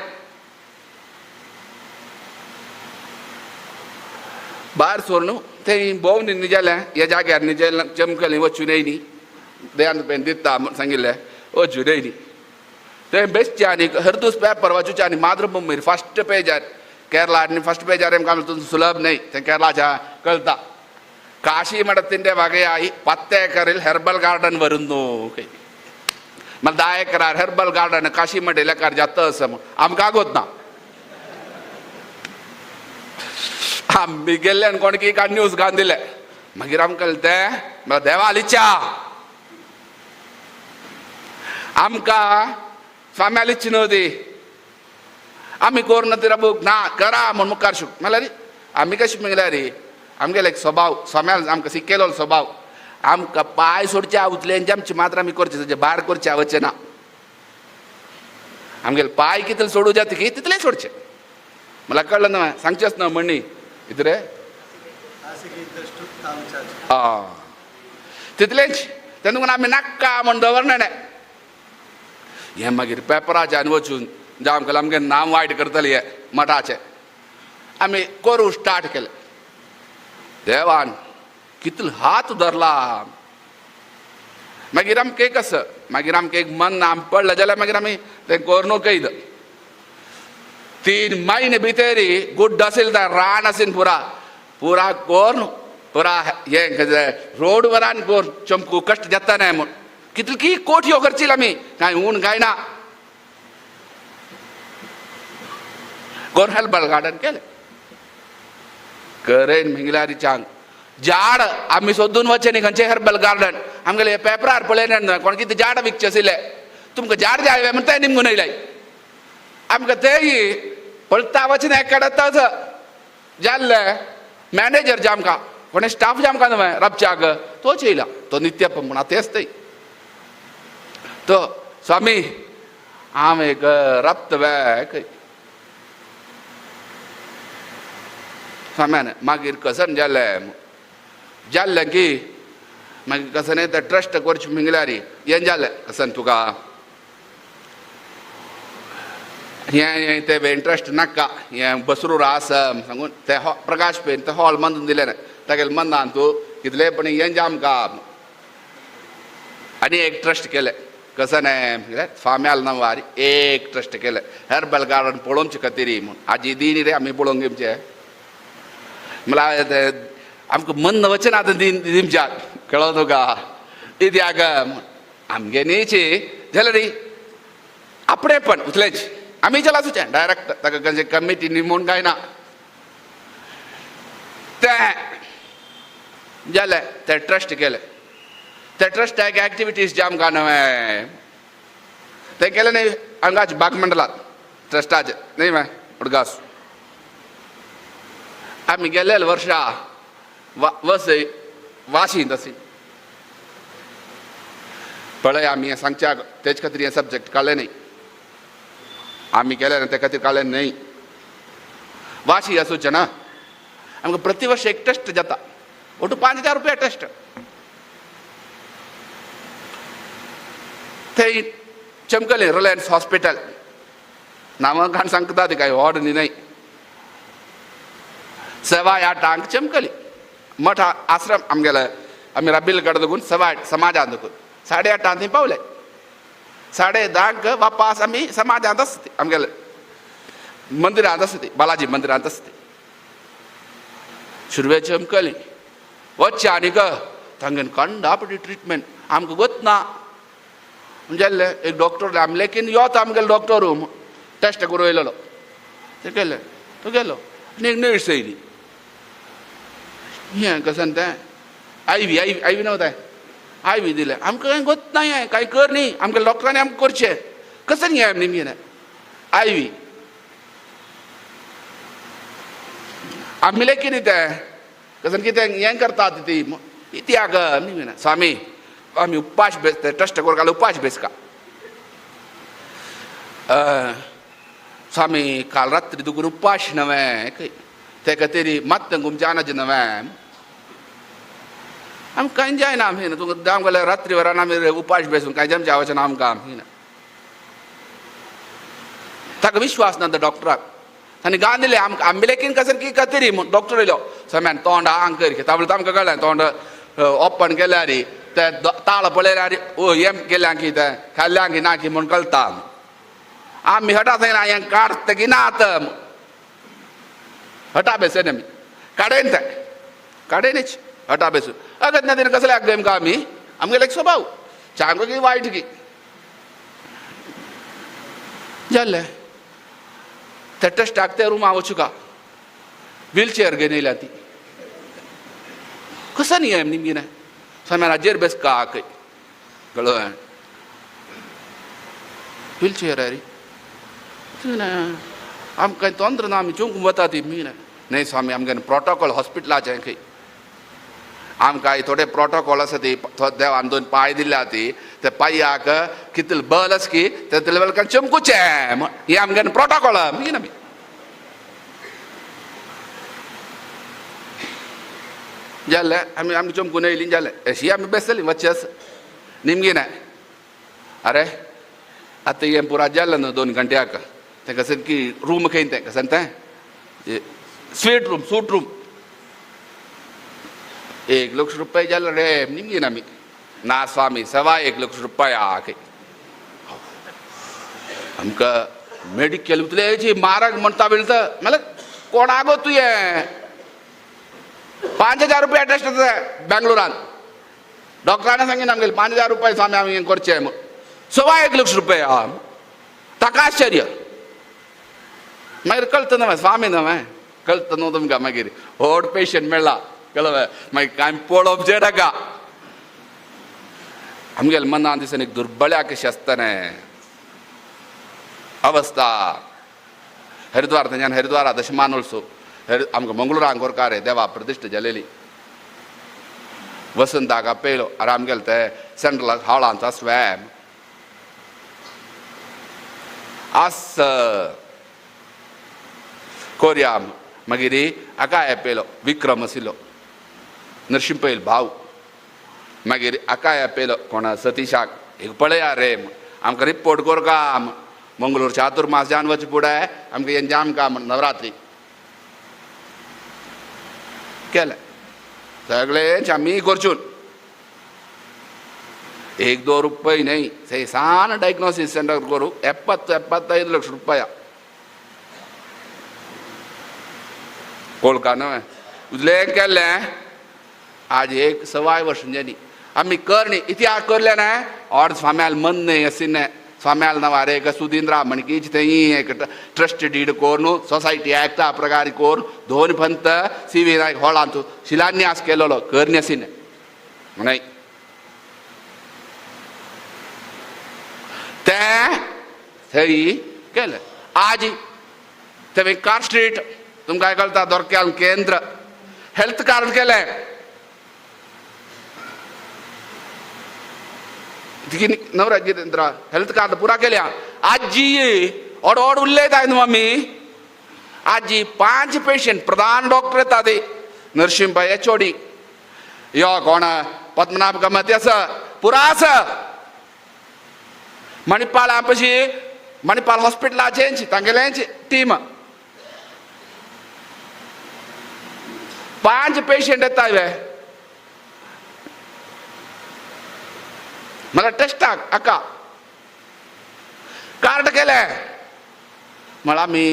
भायर सोर न्हू थंय भोंवनी न्ही जालें ह्या जाग्यार न्ही जे चमकली वचून येयली देयान पेन दिता म्हूण सांगिल्लें वचून येयली ते बेश्टचे आनी हरदूस पेपर वाचूचे आनी मातृभूमीर फस्ट पेजार केरला आनी फस्ट पेजार आमकां सुलभ न्हय तें केरलाच्या कळटा काशी म्हणटा तिंडे वागे 10 एकरील हर्बल गार्डन वरून न्हू मागीर 10 एकरार हर्बल गार्डन काशी म्हणटा लेकार जाता असं आमकां आगोत ना आमी गेल्ले आनी कोण की न्यूज घालून दिले मागीर आमकां तें देवाल इच्छा आमकां स्वाम्याल इच्छा न्हू आमी कोरना ती राबूक ना करा म्हूण मुखार शूक म्हळ्यार आमी कशें म्हळ्यार आमगेलो एक स्वभाव स्वाम्याल आमकां शिकयलो स्वभाव आमकां पांय सोडचे उतलें जमचे मात्र आमी करचे ताचे भायर करचे वचचे ना आमगेले पाय कितले सोडू जाता की तितले सोडचे मला कळलं ना सांगचेच ना म्हणणी इतरे तितलेच तेन्ना आमी नाका म्हण दवरना हें मागीर पेपराच्यान वचून जावं आमकां आमगे नांव वायट करतले हे मठाचें आमी करूं स्टार्ट केलें देवान कितलो हात धरला मागीर आमकां एक आसा मागीर आमकां एक मन आमी पडलें जाल्यार मागीर आमी तें करूं कैद 3 म्हयने भितर गुड्ड आशिल्लें तें रान आशिल्लें पुरा कोर पुरा हें रोड वरान कोर चमकू कश्ट जाता न्हय म्हूण कितली कोठयो करची आमी कांय उण कांय ना कोर हेल्बल गार्डन केलें करेन मिंगलारीच्यान झाड आमी सोदून वचचे न्ही खंयचें हर्बल गार्डन आमगेले पेपरार पळयले कोण कितें झाड विकचे आशिल्ले तुमकां झाड जाय म्हण तें निमून येयलाय आमकां तेय पळता वचून एकडे तज जाल्ले मॅनेजर जे आमकां कोणें स्टाफ जे आमकां न्हय रबच्याक तोच येयला तो नित्यप म्हूण तेच थंय तो स्वामी हांव एक रब्त वेक स्वाम्यान मागीर कसन जाल्लें की मागीर कसन ते ट्रस्ट करचे मिंगल्यारी हें जालें कसन तुका हें ते इंट्रस्ट नाका हें बसरूर आसा सांगून ते प्रकाश पेन ते हॉल बांदून दिलें तागेले मनान तूं कितले पण हें जे आमकां आनी एक ट्रस्ट केलें कसन फाम्याल नवारी एक ट्रस्ट केलें हर्बल गार्डन पळोवचे खातीर म्हूण आजी दीन रे आमी पळोवंक येवचे म्हळ्यार आमकां मन वचन आतां दिमच्यात कळ्ळो तुका कित्याक आमगे न्हीची जाल्यार आपणें पण उतलेंच आमी चला सुचें डायरेक्ट ताका खंयचे कमिटी निमून कांय ना तें जालें तें ट्रस्ट केलें त्या ट्रस्टाक एक्टिविटीज जे आमकां न्हय तें केलें न्ही हांगाच बाग मंडलांत ट्रस्टाचे न्ही मा उडगास आमी गेल्ले वर्सा वसय वाशींत अशी पळय आमी हें सांगच्याक तेजे खातीर हें सब्जेक्ट काडलें न्ही आमी केलें ना ते खातीर काडलें न्हय वाशी आसूचें ना आमकां प्रति वर्ष एक टेस्ट जाता ओटू 5,000 रुपया टेस्ट थंय चमकलें रिलायन्स हॉस्पिटल नांवां सांगता ती कांय व्हड न्ही न्हय 8:15 चमकली मठ आश्रम आमगेले आमी राबिल कडेन देखून 8:15 समाजांत देखून 8:30 थंय पावले 10:30 वापास आमी समाजांत आसता आमगेले मंदिरांत आसता बालाजी मंदिरांत आसता सुरवे चमकली वच्चे आनीक तांगेन कंडापटी ट्रिटमेंट आमकां गोत ना जाल्लें एक डॉक्टर आमी लेकीन योत आमगेलो डॉक्टर टेस्ट करूं येयलो ते केलें तो गेलो आनी एक नर्स येयली हें कसन तें आय वी नव्हता आय वी दिलें आमकां कांय गोत ना हें कांय कर न्ही आमगे डॉक्टरांनी आमकां करचें कसन हें न्ही मगे आय वी आमी लेकीन तें कसन कितें हें करतात ती इत्याग न्ही स्वामी आमी उपाश बेस ते ट्रस्ट करूं घाल उपाश बेस का स्वामी काल रात्री तुका उपाश नवें ते खातीर मात गुमजानाचें नवें आमकां कांय जायना आमी तुका जावं गेल्यार रात्री वरान आमी उपाश बेसून कांय जमचें आवश्यक आमकां ताका विश्वास ना त्या डॉक्टराक ताणें गान दिलें आमकां आमी लेकीन कसन की खातीर म्हूण डॉक्टर येयलो स्वाम्यान तोंड आंग कर ताबलें आमकां कळ्ळें तोंड ओपन केल्यार ते ताळ पळयल्यार हें केल्या की तें खाल्ल्या की ना की म्हूण कळटा आमी हटा थंय हें काडटा की नात हटा बेसन आमी काडयन तें काडयनच हटा बेसून अगत ना तेणें कसले आग आमकां आमी आमगेलो एक स्वभाव चांगो की वायट की जाल्लें ते टेस्टाक ते रुमा वचूं का व्हीलचेअर घेवन येयल्या ती कसं न्ही न्ही मगे स्वाम्यान हाजेर बेस का खंय कळ्ळें व्हीलचेअर रे आमकां कांय तोंदर ना आमी चोंक वता ती मी न्हय स्वामी आमगेलें प्रोटोकॉल हॉस्पिटलाचें खंय आमकां थोडे प्रोटोकॉल आसा ती देवान 2 पांय दिल्या ती ते पांयाक कितले बल आस की तितले वेळार चमकुचे ही आमगेन प्रोटोकॉल आमी जालें आमी आमी चमकून येयलीं जालें अशी आमी बेसलीं वचस निमगेन अरे आतां हें पुराय जालें न्हू 2 घंट्याक ताका सारकी रूम खंय तें सांगता स्वीट रूम सूट रूम 1 लाख रुपये जाले रे निमगेन आमी ना स्वामी 1.25 लाख रुपया आमकां मेडिकल उतलेची म्हारग म्हणटा बिळटा म्हळ्यार कोणागो तुवें 5,000 रुपया टेस्ट बेंगलोरान डॉक्टरान सांगीन आमगेले 5,000 रुपया स्वामी आमी करचे म्हूण 1.25 लाख रुपया ताका आश्चर्य मागीर कळटा न्हय स्वामी न्हय कळटा न्हू तुमकां मागीर व्हड पेशंट मेळ्ळा कळ्ळें मागीर कांय पळोवप जे नाका आमगेल्या मनान दिसान एक दुर्बळ्या कशी आसता न्हय अवस्था हरिद्वार थंयच्यान हरिद्वारा तशें मानोळसो आमकां मंगळुराक कोरकार रे देवा प्रतिश्ठा जालेली वसंताक पयलो अरे आमगेले ते सेंट्रल हॉलांचो स्वॅम आस कोरया मागीर आकाय पयलो विक्रम आशिल्लो नरसिंह पयल भाव मागीर आकाय पयलो कोणा सतीशाक एक पळया रे आमकां रिपोर्ट कोरका मंगळूर चातुर्मास जावन वचे फुडें आमकां हें जाम काम नवरात्री केलें सगळेंच आमी करचून 1-2 रुपये न्हय थंय सान डायग्नोसीस सेंटर करूं 75 लाख रुपया कोलका न्हय उजलें केल्लें आज 1.25 वर्सां जालीं आमी करणी इतिहास करले न्हय और स्वाम्याल मन न्हय असिन्ने स्वाम्याल नांवार एक सुधींद्रा म्हणकीच थंय एक ट्रस्ट डीड कोरून सोसायटी एक्टा प्रकार कोरून 2 पंत सी.व्ही. नायक हॉलांत शिलान्यास केलेलो करणी असिन्ने न्हय तें थंय केलें आज थंय कार स्ट्रीट तुमकां कळटा दोरक्याल केंद्र हेल्थ कार्ड केलें नवरा जितेंद्र हेल्थ कार्ड पुरा केल्या आजी ओड उरलेता न्हू आमी आजी 5 पेशंट प्रधान डॉक्टर येता ते नरसिंह HOD यो कोण पद्मनाभ कामत आसा पुरा आसा मणिपाल आपशी मणिपाल हॉस्पिटलाचेंच तांगेलेंच टीम 5 पेशंट येता वे मला टेस्टाक आका कार्ड केलें म्हळ्यार आमी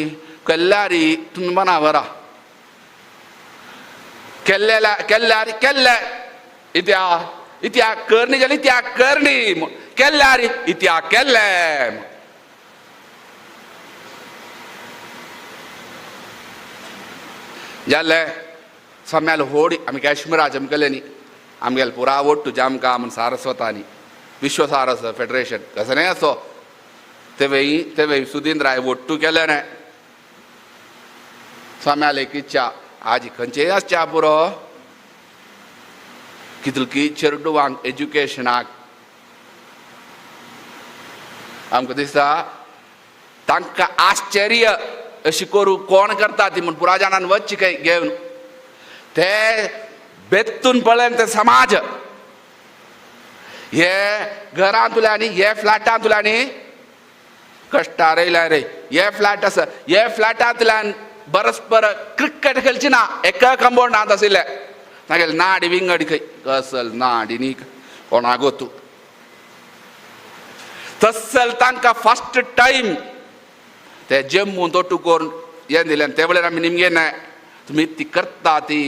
केल्ल्यारी तुमी मना वरा केल्ल्यारी केल्ले इत्याक करणी जाली इत्याक करणी केल्ल्यारी इत्याक केल्ले जालें सम्याल होडी आमी काश्मीरा जमकेले न्ही आमगेले पुरा ओट्टू जामकां म्हूण सारस्वतानी विश्व सारस फेडरेशन कसं नाही असो तेवेळी सुधींद्राय ओट्टू केले न्हय स्वाम्याल एक इच्छा आज खंयचेय आसच्या पुरो कितली चेडवांक एज्युकेशनाक आमकां दिसता तांकां आश्चर्य अशी करूं कोण करता ती म्हूण पुरा जाणान वच्ची खंय घेवन ते बेत्तून पळयन ते समाज हे घरांत उरल्यानी हे फ्लॅटांत उरल्यानी कश्टार येयल्या रे हे फ्लॅट आसा हे फ्लॅटांतल्यान परस्पर क्रिकेट खेळची ना एका कंपाउंडांत आशिल्ले तागेले नाडी विंगडी खंय कसल नाडी न्ही कोणागो तूं तसल तांकां फस्ट टायम ते जम्मू तोट्टू करून हें दिलें ते वेळार आमी निमगेन तुमी ती करता ती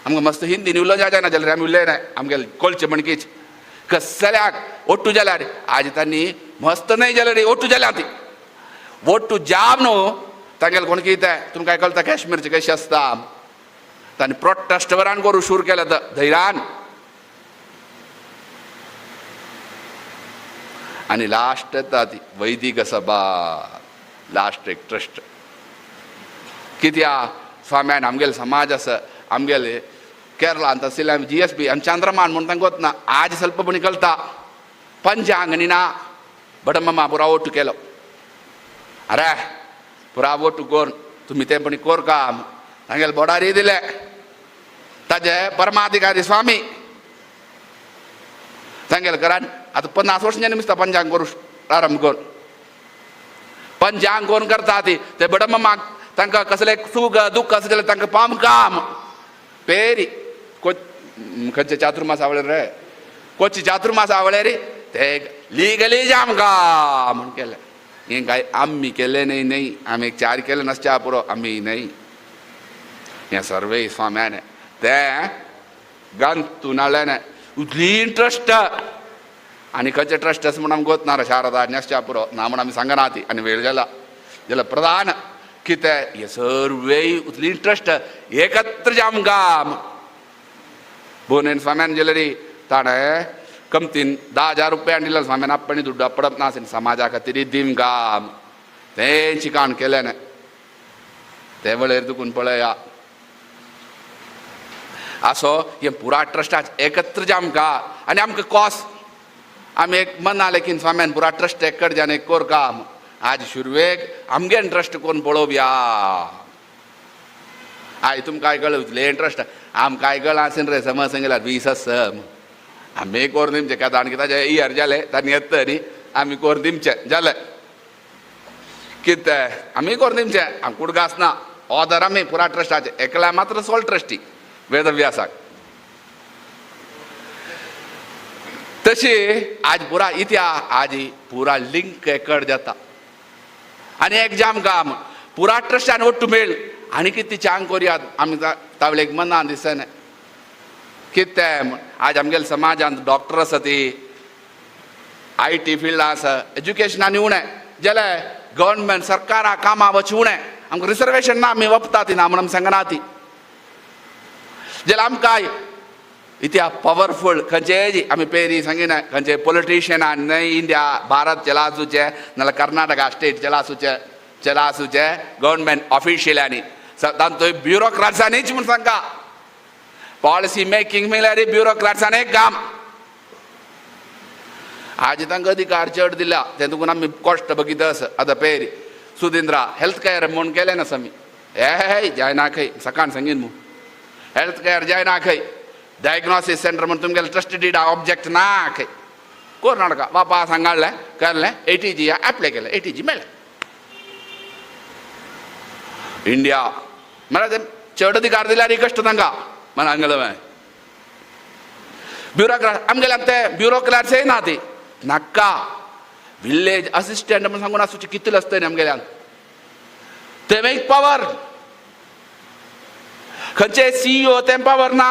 आमकां मस्त हिंदीन उलोवंक जायना जाल्यार आमी उलयनाय आमगेले कोळचे म्हणकीच कसल्याक ओट्टू जाल्यार आज तांणी मस्त न्हय जाल्यार ओट्टू जाल्या ती ओट्टू जाम न्हू तांगेले कोण कितें तुमकां कळटा काश्मीरचे कशें आसता तांणी प्रोटेस्ट वरान करूं शूर केलें धैर्यान आनी लास्ट येता ती वैदीक सभा लास्ट एक ट्रस्ट कित्याक स्वाम्यान आमगेले समाज आसा आमगेले ಕೇರಳ ಅಂತ ಸಿಲ್ಲ GSB ಆమె ಚಂದ್ರಮಾನ್ म्हणून ಗೊತ್ತನ आज ಸ್ವಲ್ಪ ಬಣಿ ಕಲ್ತಾ पंचांगनीना बडमम्मा पुरा ओट्टू केलो अरे पुरा ओट्टू कोर तुम्ही ते पण कोर काम तांगेल बोडारी दिले ताजे परमाधिकारी स्वामी तांगेल करान आता 50 वर्ष निमित्त पंचांग करू आरंभ कोण पंचांग कोण करता ती ते बडमम्मा तांका कसले सुख दुःख असले तांका पाम काम पेरी खंयचे चातुर्मास आवळे रे कोची चातुर्मास आवळे रे ते लिगली जाम का म्हण केलं हे काय आम्ही केले नाही आम्ही 4 केले नसच्या पुरो आम्ही नाही या सर्वे स्वाम्याने ते गंतुनाल्याने उतली इंटरेस्ट आणि खंयचे ट्रस्ट असं म्हणून गोतणार शारदा नसच्या पुरो ना म्हणून आम्ही सांगना ती आणि वेळ गेला जाल्यार प्रधान कितें हे सर्वे उतली इंटरेस्ट एकत्र जाम काम बोनेन स्वाम्यान ज्वेलरी ताणें कमतीन 10,000 रुपया दिला स्वाम्यान आपण दुड्डा पडप ना समाजा खातीर दिम काम तें चिकाण केलें न्ही ते वेळेर दुखून पळया असो हे पुरा ट्रस्टाच एकत्र जाम का आनी आमकां कॉस आमी एक मना लेकीन स्वाम्यान पुरा ट्रस्ट एक कडच्यान एक कोर काम आज शुरवेक आमगेन ट्रस्ट कोण पळोवया आय तुमकां काय कळले इंट्रस्ट आम काय कळ आसन रे समज सांगल्यार 20 आसम आमी कोर दिमचे का ताण कित्याचे इयर जाले ताणी येता न्ही आमी कोर दिमचे जाले कितें आमी कोर दिमचे आम कुडको आसना ऑदर आमी पुरा ट्रस्टाचे एकल्या मात्र सोल ट्रस्टी वेदव्यासाक तशी आज पुरा इतिहास आज पुरा लिंक एकड जाता आनी एक जाम काम पुरा ट्रस्टान ओट्टू मेळ आनी कितें चांग कोरयात आमी तावलेक मना दिसना कितें आज आमगेल समाजांत डॉक्टर आसा ती IT फिल्डां आसा एज्युकेशनान उणें जाल्यार गव्हर्नमेंट सरकारा कामां वचूं उणें आमकां रिजर्वेशन ना आमी वपता ती ना म्हणून सांगना ती जाल्यार आमकां इतिहास पॉवरफूल खंयचेय आमी पेरी सांगिना खंयचे पॉलिटिशियनान न्हय इंडिया भारत चला आसूचे नाल्यार कर्नाटका स्टेट चला आसूचे गव्हर्नमेंट ऑफिशियलांनी तांचो ब्युरोक्राट्सांनीच म्हूण सांगा पॉलिसी मेकिंग म्हळ्यार ब्युरोक्राट्सान एक काम आज तांकां अधिकार चड दिला ते देखून आमी कश्ट बघीत आसा आतां पेरी सुदिंद्रा हेल्थ केअर म्हूण केलें ना समी हे जायना खंय सकाळ सांगीन मू हेल्थ केअर जायना खंय डायग्नोसीस सेंटर म्हूण तुमगेले ट्रस्ट डिडा ऑब्जेक्ट ना खंय कर्नाटका बापा सांगाडलें केलें ATG एप्लाय केलें ATG मेळ्ळें इंडिया म्हळ्यार चड अधिकार दिल्यार कश्ट तांकां मन हांगेलो ब्युरोक्राट आमगेल्या ते ब्युरोक्राट्स ना ती नाका विलेज असिस्टंट म्हूण सांगून आसूचे कितले आसता न्ही आमगेल्यान ते मेक पावर खंयचे CEO ते पावर ना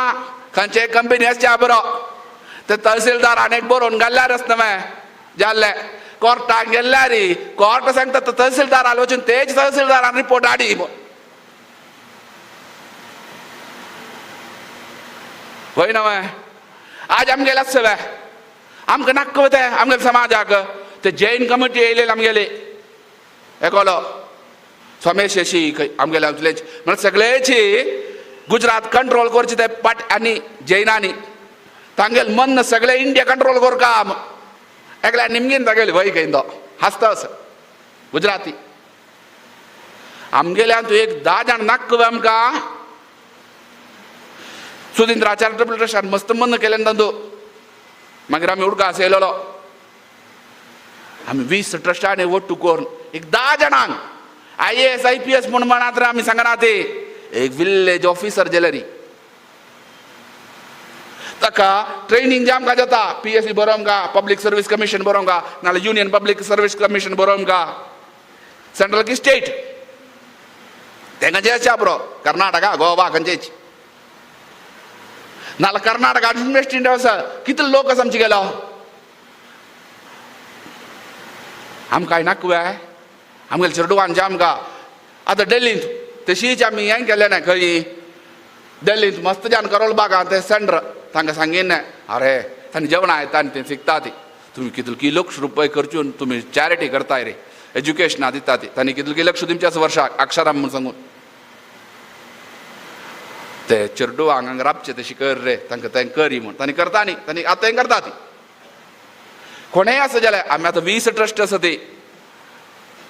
खंयचे कंपनी आसच्या बरो ते तहसीलदारान एक बरोवन घाल्ल्यार आसता जाल्ले कोर्टाक गेल्ल्यार कोर्ट सांगता तहसीलदाराक वचून तेच तहसीलदारान रिपोर्ट हाडी होय ना आज आमगेले आसवे आमकां नाका वते आमगेले समाजाक ते जैन कमिटी येयलेले आमगेले एकोलो सोमेशेशी खंय आमगेले आमचेच म्हळ्यार सगळेची गुजरात कंट्रोल करचे ते पाट आनी जैनांनी तांगेल मन सगळे इंडिया कंट्रोल कोर काम एकल्या निमगेन तागेले वय खंय तो हासता गुजराती आमगेल्यान तूं एक 10 जाण नाका आमकां सुदिंद्रा चॅरिटेबल ट्रस्टान मस्त मन केलें तांदू मागीर आमी उडकास येयलेलो आमी 20 ट्रस्टांनी ओट्टू करून एक 10 जाणांक IAS IPS म्हूण म्हणत आमी सांगना ती एक विलेज ऑफिसर ज्वेलरी ताका ट्रेनिंग जाम का जाता PSC बरोवंका पब्लीक सर्वीस कमिशन बरोवंका नाल्यार युनियन पब्लीक सर्वीस कमिशन बरोवंका सेंट्रल की स्टेट तेंका जे आसा बरो कर्नाटका गोवा खंयचेच नाल्यार कर्नाटका इन्वेस्टिंग आसा कितले लोक आसा आमचे गेलो आमकां नाका आमगेले चेडवान जाम का आतां दिल्लींत तशीच आमी हें केलें ना खंय दिल्लींत मस्त जाण करोल बागां ते सेंटर तांकां सांगीन अरे तांणी जेवणां येता आनी तें शिकता ती तुमी कितले लक्ष रुपये खर्चून तुमी चॅरिटी करताय रे एज्युकेशना दिता ती तांणी कितले लक्ष दिवचे वर्साक अक्षरां म्हूण सांगून ते चेडू हांगा राबचे तशी कर रे तांकां तें करी म्हूण तांणी करता न्ही तांणी आतां हें करता ती कोणेय आसा जाल्यार आमी आतां 20 ट्रस्ट आसा ती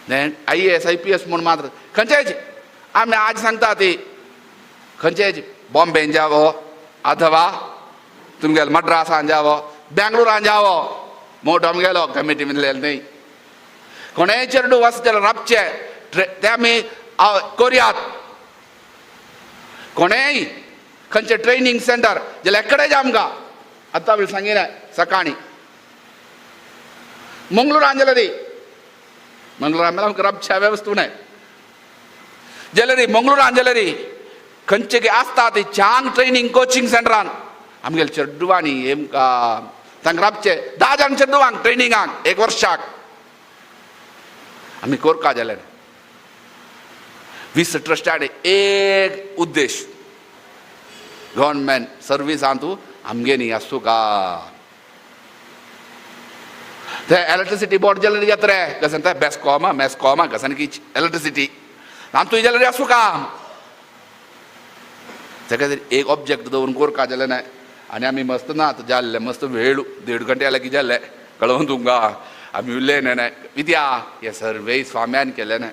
IAS IPS म्हूण मात्र खंयचेच आमी आज सांगता ती खंयचेच बॉम्बेन जावो अथवा तुमगेलो मद्रासान जावो बेंगळुरान जावो मोठो आमगेलो कमिटी मिळेल न्ही कोणेय चेडू आसा जाल्यार राबचे ते आमी करयात कोणेय खंयचे ट्रेनिंग सेंटर जाल्यार एकडेच आमकां आतां हांवें सांगिल्लें सकाळीं मंगळुरान जाल्यार मंगळुरान आमकां राबच्या वेवस्था उणाय जाल्यार मंगळुरान जाल्यार खंयचे आसता ती चांग ट्रेनिंग कोचिंग सेंटरान आमगेले चेडवांनी हेमकां तांकां राबचे 10 जाण चेडवांक ट्रेनिंगाक 1 वर्साक आमी कोरका जाल्यार 20 ट्रस्टांनी एक उद्देश गव्हर्नमेंट सर्वीस तूं आमगेनी आसूं का ते इलेक्ट्रिसिटी बोर्ड जाल्यार येता रे कसन ते मेस्कॉमा कसन की इलेक्ट्रिसिटी तूं जाल्यार आसूं का ताका एक ऑब्जेक्ट दवरून कोरका जाल्यार न्हय आनी आमी मस्त ना जाल्ले मस्त वेळ 1.5 घंटे जाल्यार कितें जाल्लें कळोवन तुमकां आमी उरले न्हय कित्याक हे सर्वे स्वाम्यान केले न्हय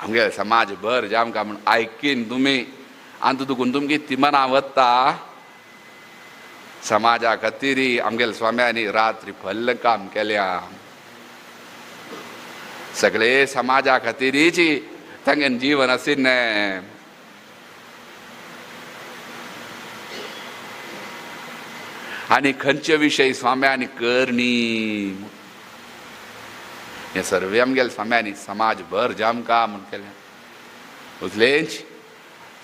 आमगे समाज भर जाम का म्हण आयकीन तुमी आनी तुकून तुमगे तिमना वता समाजा खातीर आमगेले स्वाम्यांनी रात्री फल्ल काम केल्या सगळे समाजा खातीरच तांगेन जीवन आशिल्लें आनी खंयचे विशय स्वाम्यांनी करनी हे सर्वे आमगेले स्वाम्यांनी समाज भर जाम काम म्हूण केलें उजलेंच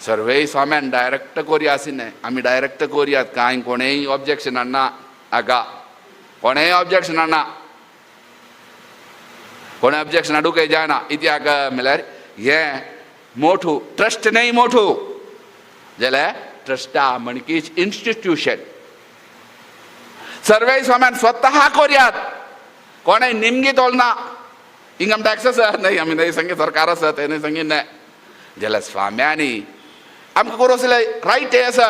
सर्वे स्वाम्यान डायरेक्ट कोरया आशिल्लें आमी डायरेक्ट कोरयात कांय कोणेय ऑब्जेक्शन हाडना हाका कोणेय ऑब्जेक्शन हाडना कोणें ऑब्जेक्शन हाडूंकय जायना कित्याक म्हळ्यार हें मोठू ट्रस्ट न्हय मोठू जाल्यार ट्रस्टा म्हणकीच इन्स्टिट्यूशन सर्वे स्वाम्यान स्वता कोरयात कोणेय निमगी तोलना इनकम टॅक्स आसा न्हय आमी न्हय सांगे सरकार आसा ते न्हय सांगीन न्हय जाल्यार स्वाम्यांनी आमकां करूं आसलें रायट हे आसा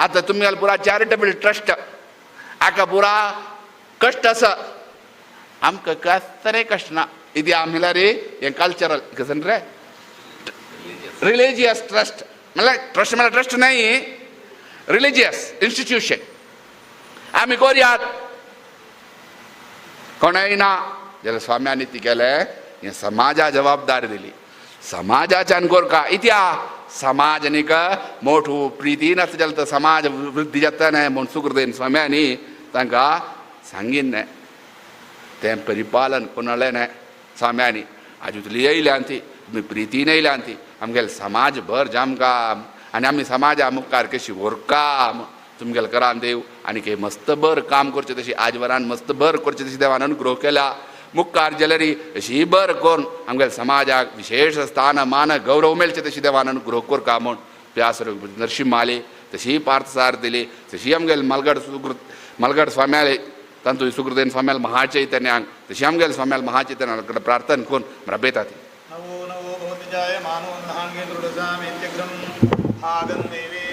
आतां तुमगेलो पुरा चॅरिटेबल ट्रस्ट हाका पुरा कश्ट आसा आमकां कसले कश्ट ना इदी म्हळ्यार हें कल्चरल कसन रे रिलिजियस ट्रस्ट म्हळ्यार ट्रस्ट न्हय रिलिजियस इन्स्टिट्यूशन आमी कोरयात कोणय ना जाल्यार स्वाम्यांनी ती केलें हें समाजा जबाबदारी दिली समाजाच्यान कोरका इत्या समाज न्हीक मोठू प्रितीन आसा जाल्यार तो समाज वृद्धी जाता न्हय म्हूण सुकृदेन स्वाम्यांनी तांकां सांगीन न्हय तें परिपालन कोणालें न्हय स्वाम्यांनी आजुतली येयल्यान ती तुमी प्रितीन येयल्यान ती आमगेले समाज भर जामकां आनी आमी समाजा मुखार कशी व्हरका तुमगेले करान देव आनी हे मस्त बर काम करचें तशी आजवरान मस्त बर करचें तशी देवान अनुग्रह केला मुखार जाल्यार अशी बर करून आमगेल्या समाजाक विशेष स्थान मान गौरव मेळचे तशी देवान अनुग्रह कोरका म्हूण प्यास नरशिंह माली तशी पार्थसार दिली तशी आमगेले मलगड स्वाम्याले तांतूय सुकृदेन स्वाम्याल महाचैतन्यांक तशी आमगेले स्वाम्याल महाचैतन्या कडेन प्रार्थना करून राबयता ती नवो नवो भवति जाय मानो नहांगे दृढजाम इत्यग्रम आगम देवे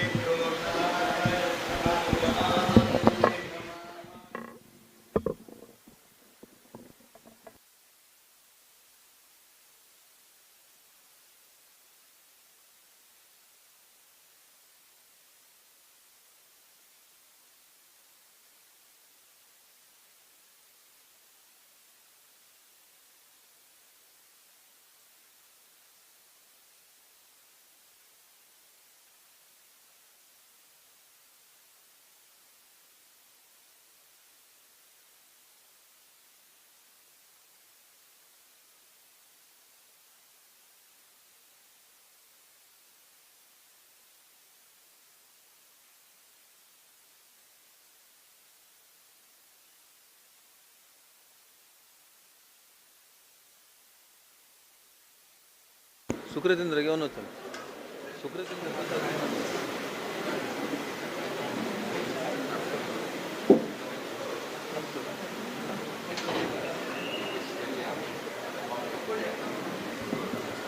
सुकृतेंद्र घेऊन होतो सुकृतेंद्र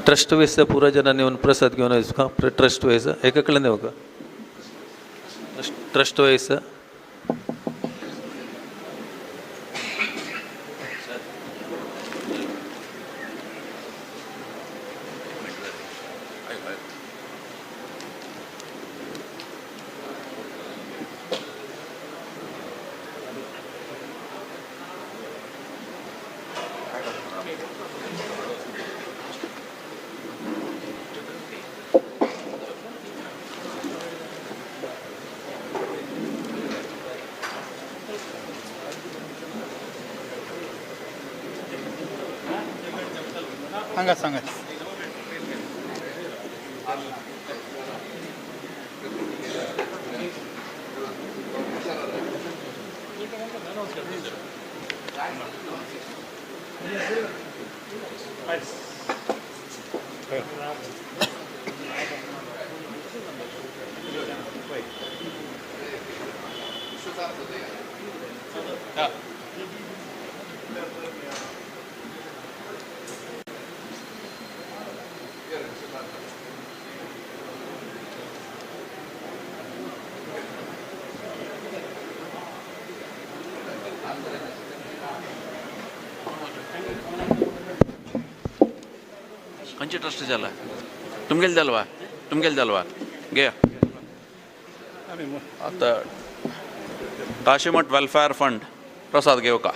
ट्रस्ट वेस पुरा जनांनी येऊन प्रसाद घेऊन यायचो का ट्रस्ट वेस एकाकडे नेऊ का ಟ್ರಸ್ಟ್ ವೈಸ್ सांगा सांगा खंयची ट्रस्ट जाला तुमगेल जालवा घे आता काशीमठ वेलफेअर फंड प्रसाद घेवका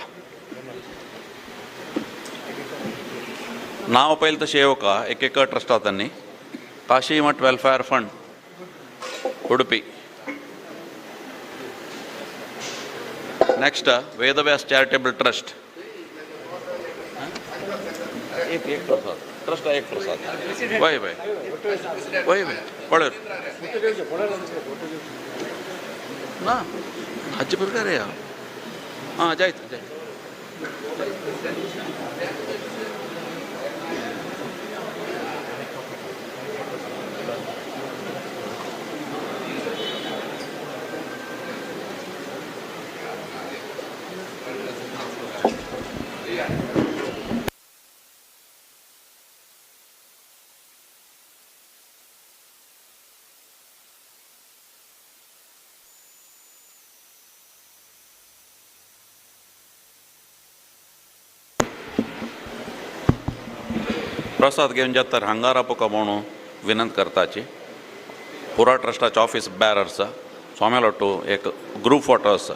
नाव पहिले तशें येवका एक ट्रस्ट आतानी Kashimath welfare fund Udupi next Vedavyas charitable trust एक प्रसाद ट्रस्ट एक प्रसाद वय पळय ना हाचे प्रकार या हां जायत प्रसाद घेवन जाता हांगा रावपा म्हणून विनंती करताची पुरा ट्रस्टाचे ऑफिस भायर आसा स्वाम्यालो टू एक ग्रूप फोटो आसा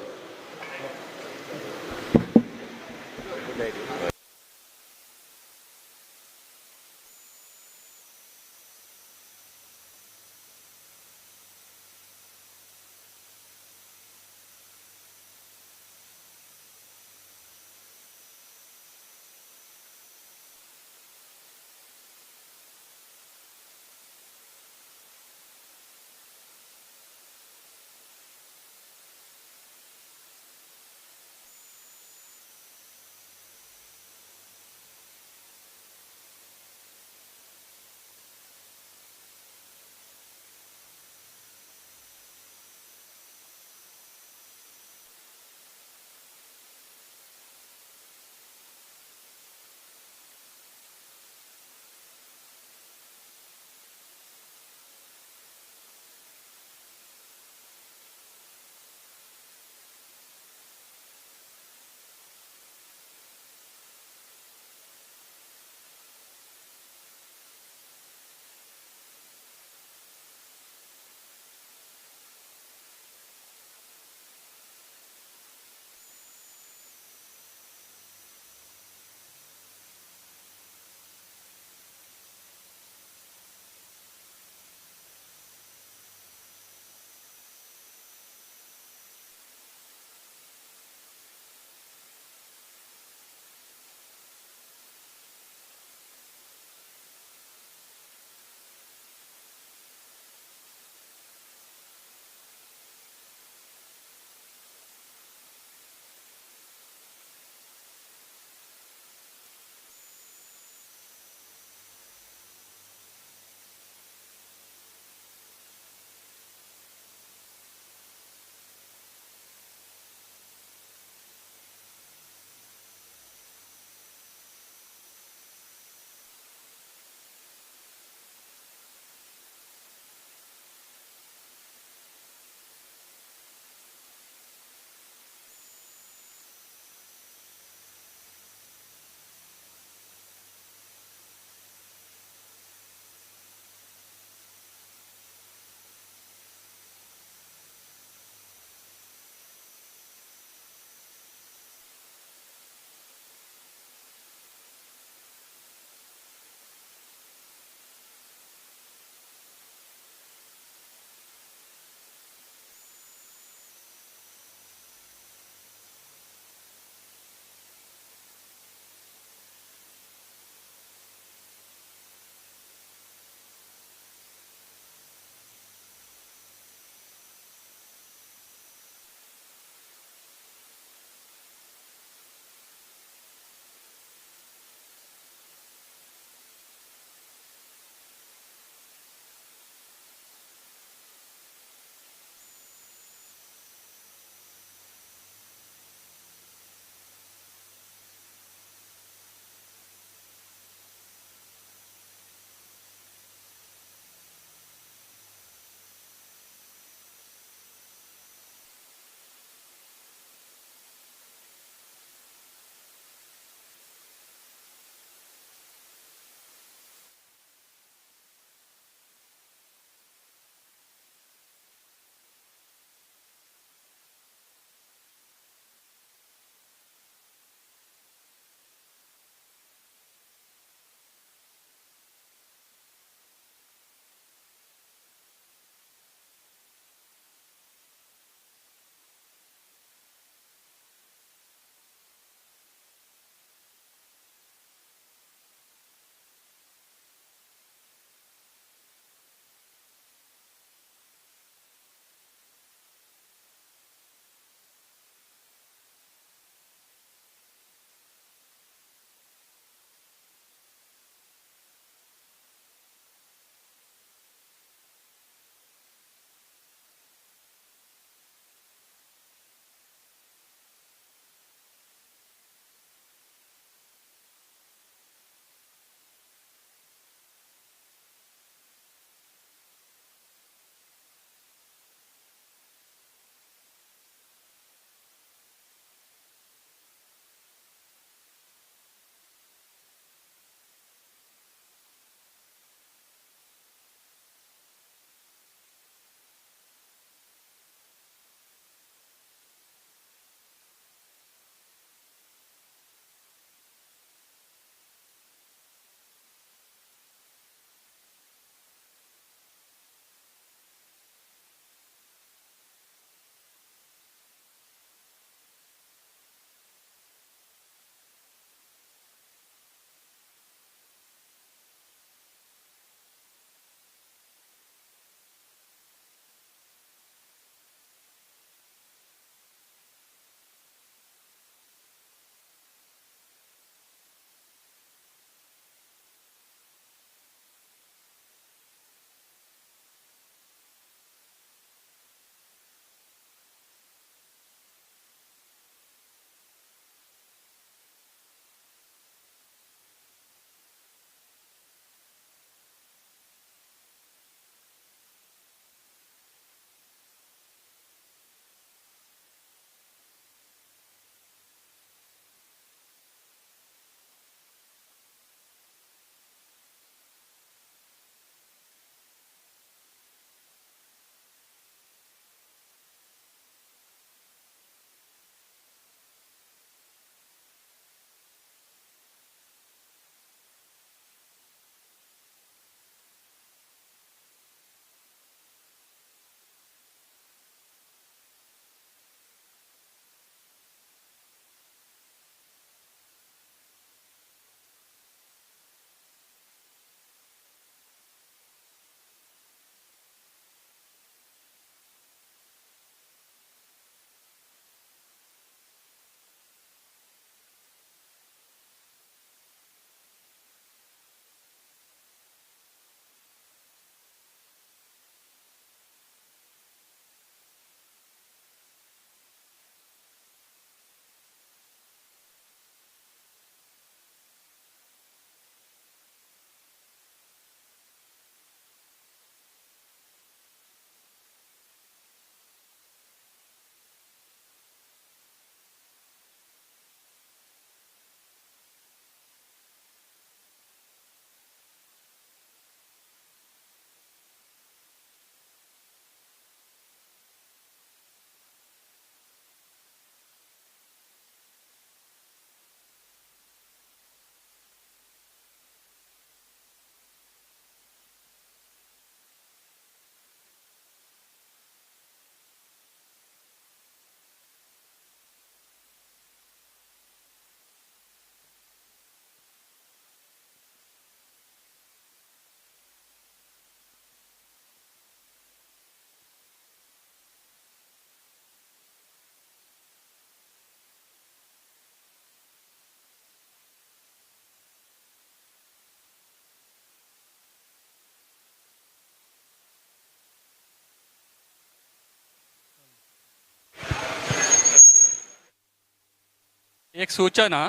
एक सूचना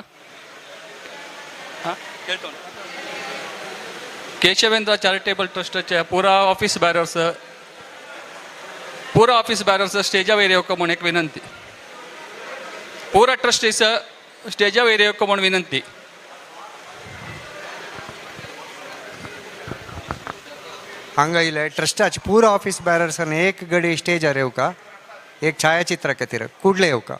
केशवेंद्र चॅरिटेबल ट्रस्टच्या पुरा ऑफिस बॅरर्स स्टेजावर येवक म्हणून एक विनंती. पुरा ट्रस्टीस स्टेजावर येवक म्हणून विनंती. हांगा इले ट्रस्टाचे पुरा ऑफिस बॅरर्सान एक गडी स्टेजार येवका, एक छायाचित्र खातीर कुडले येवका.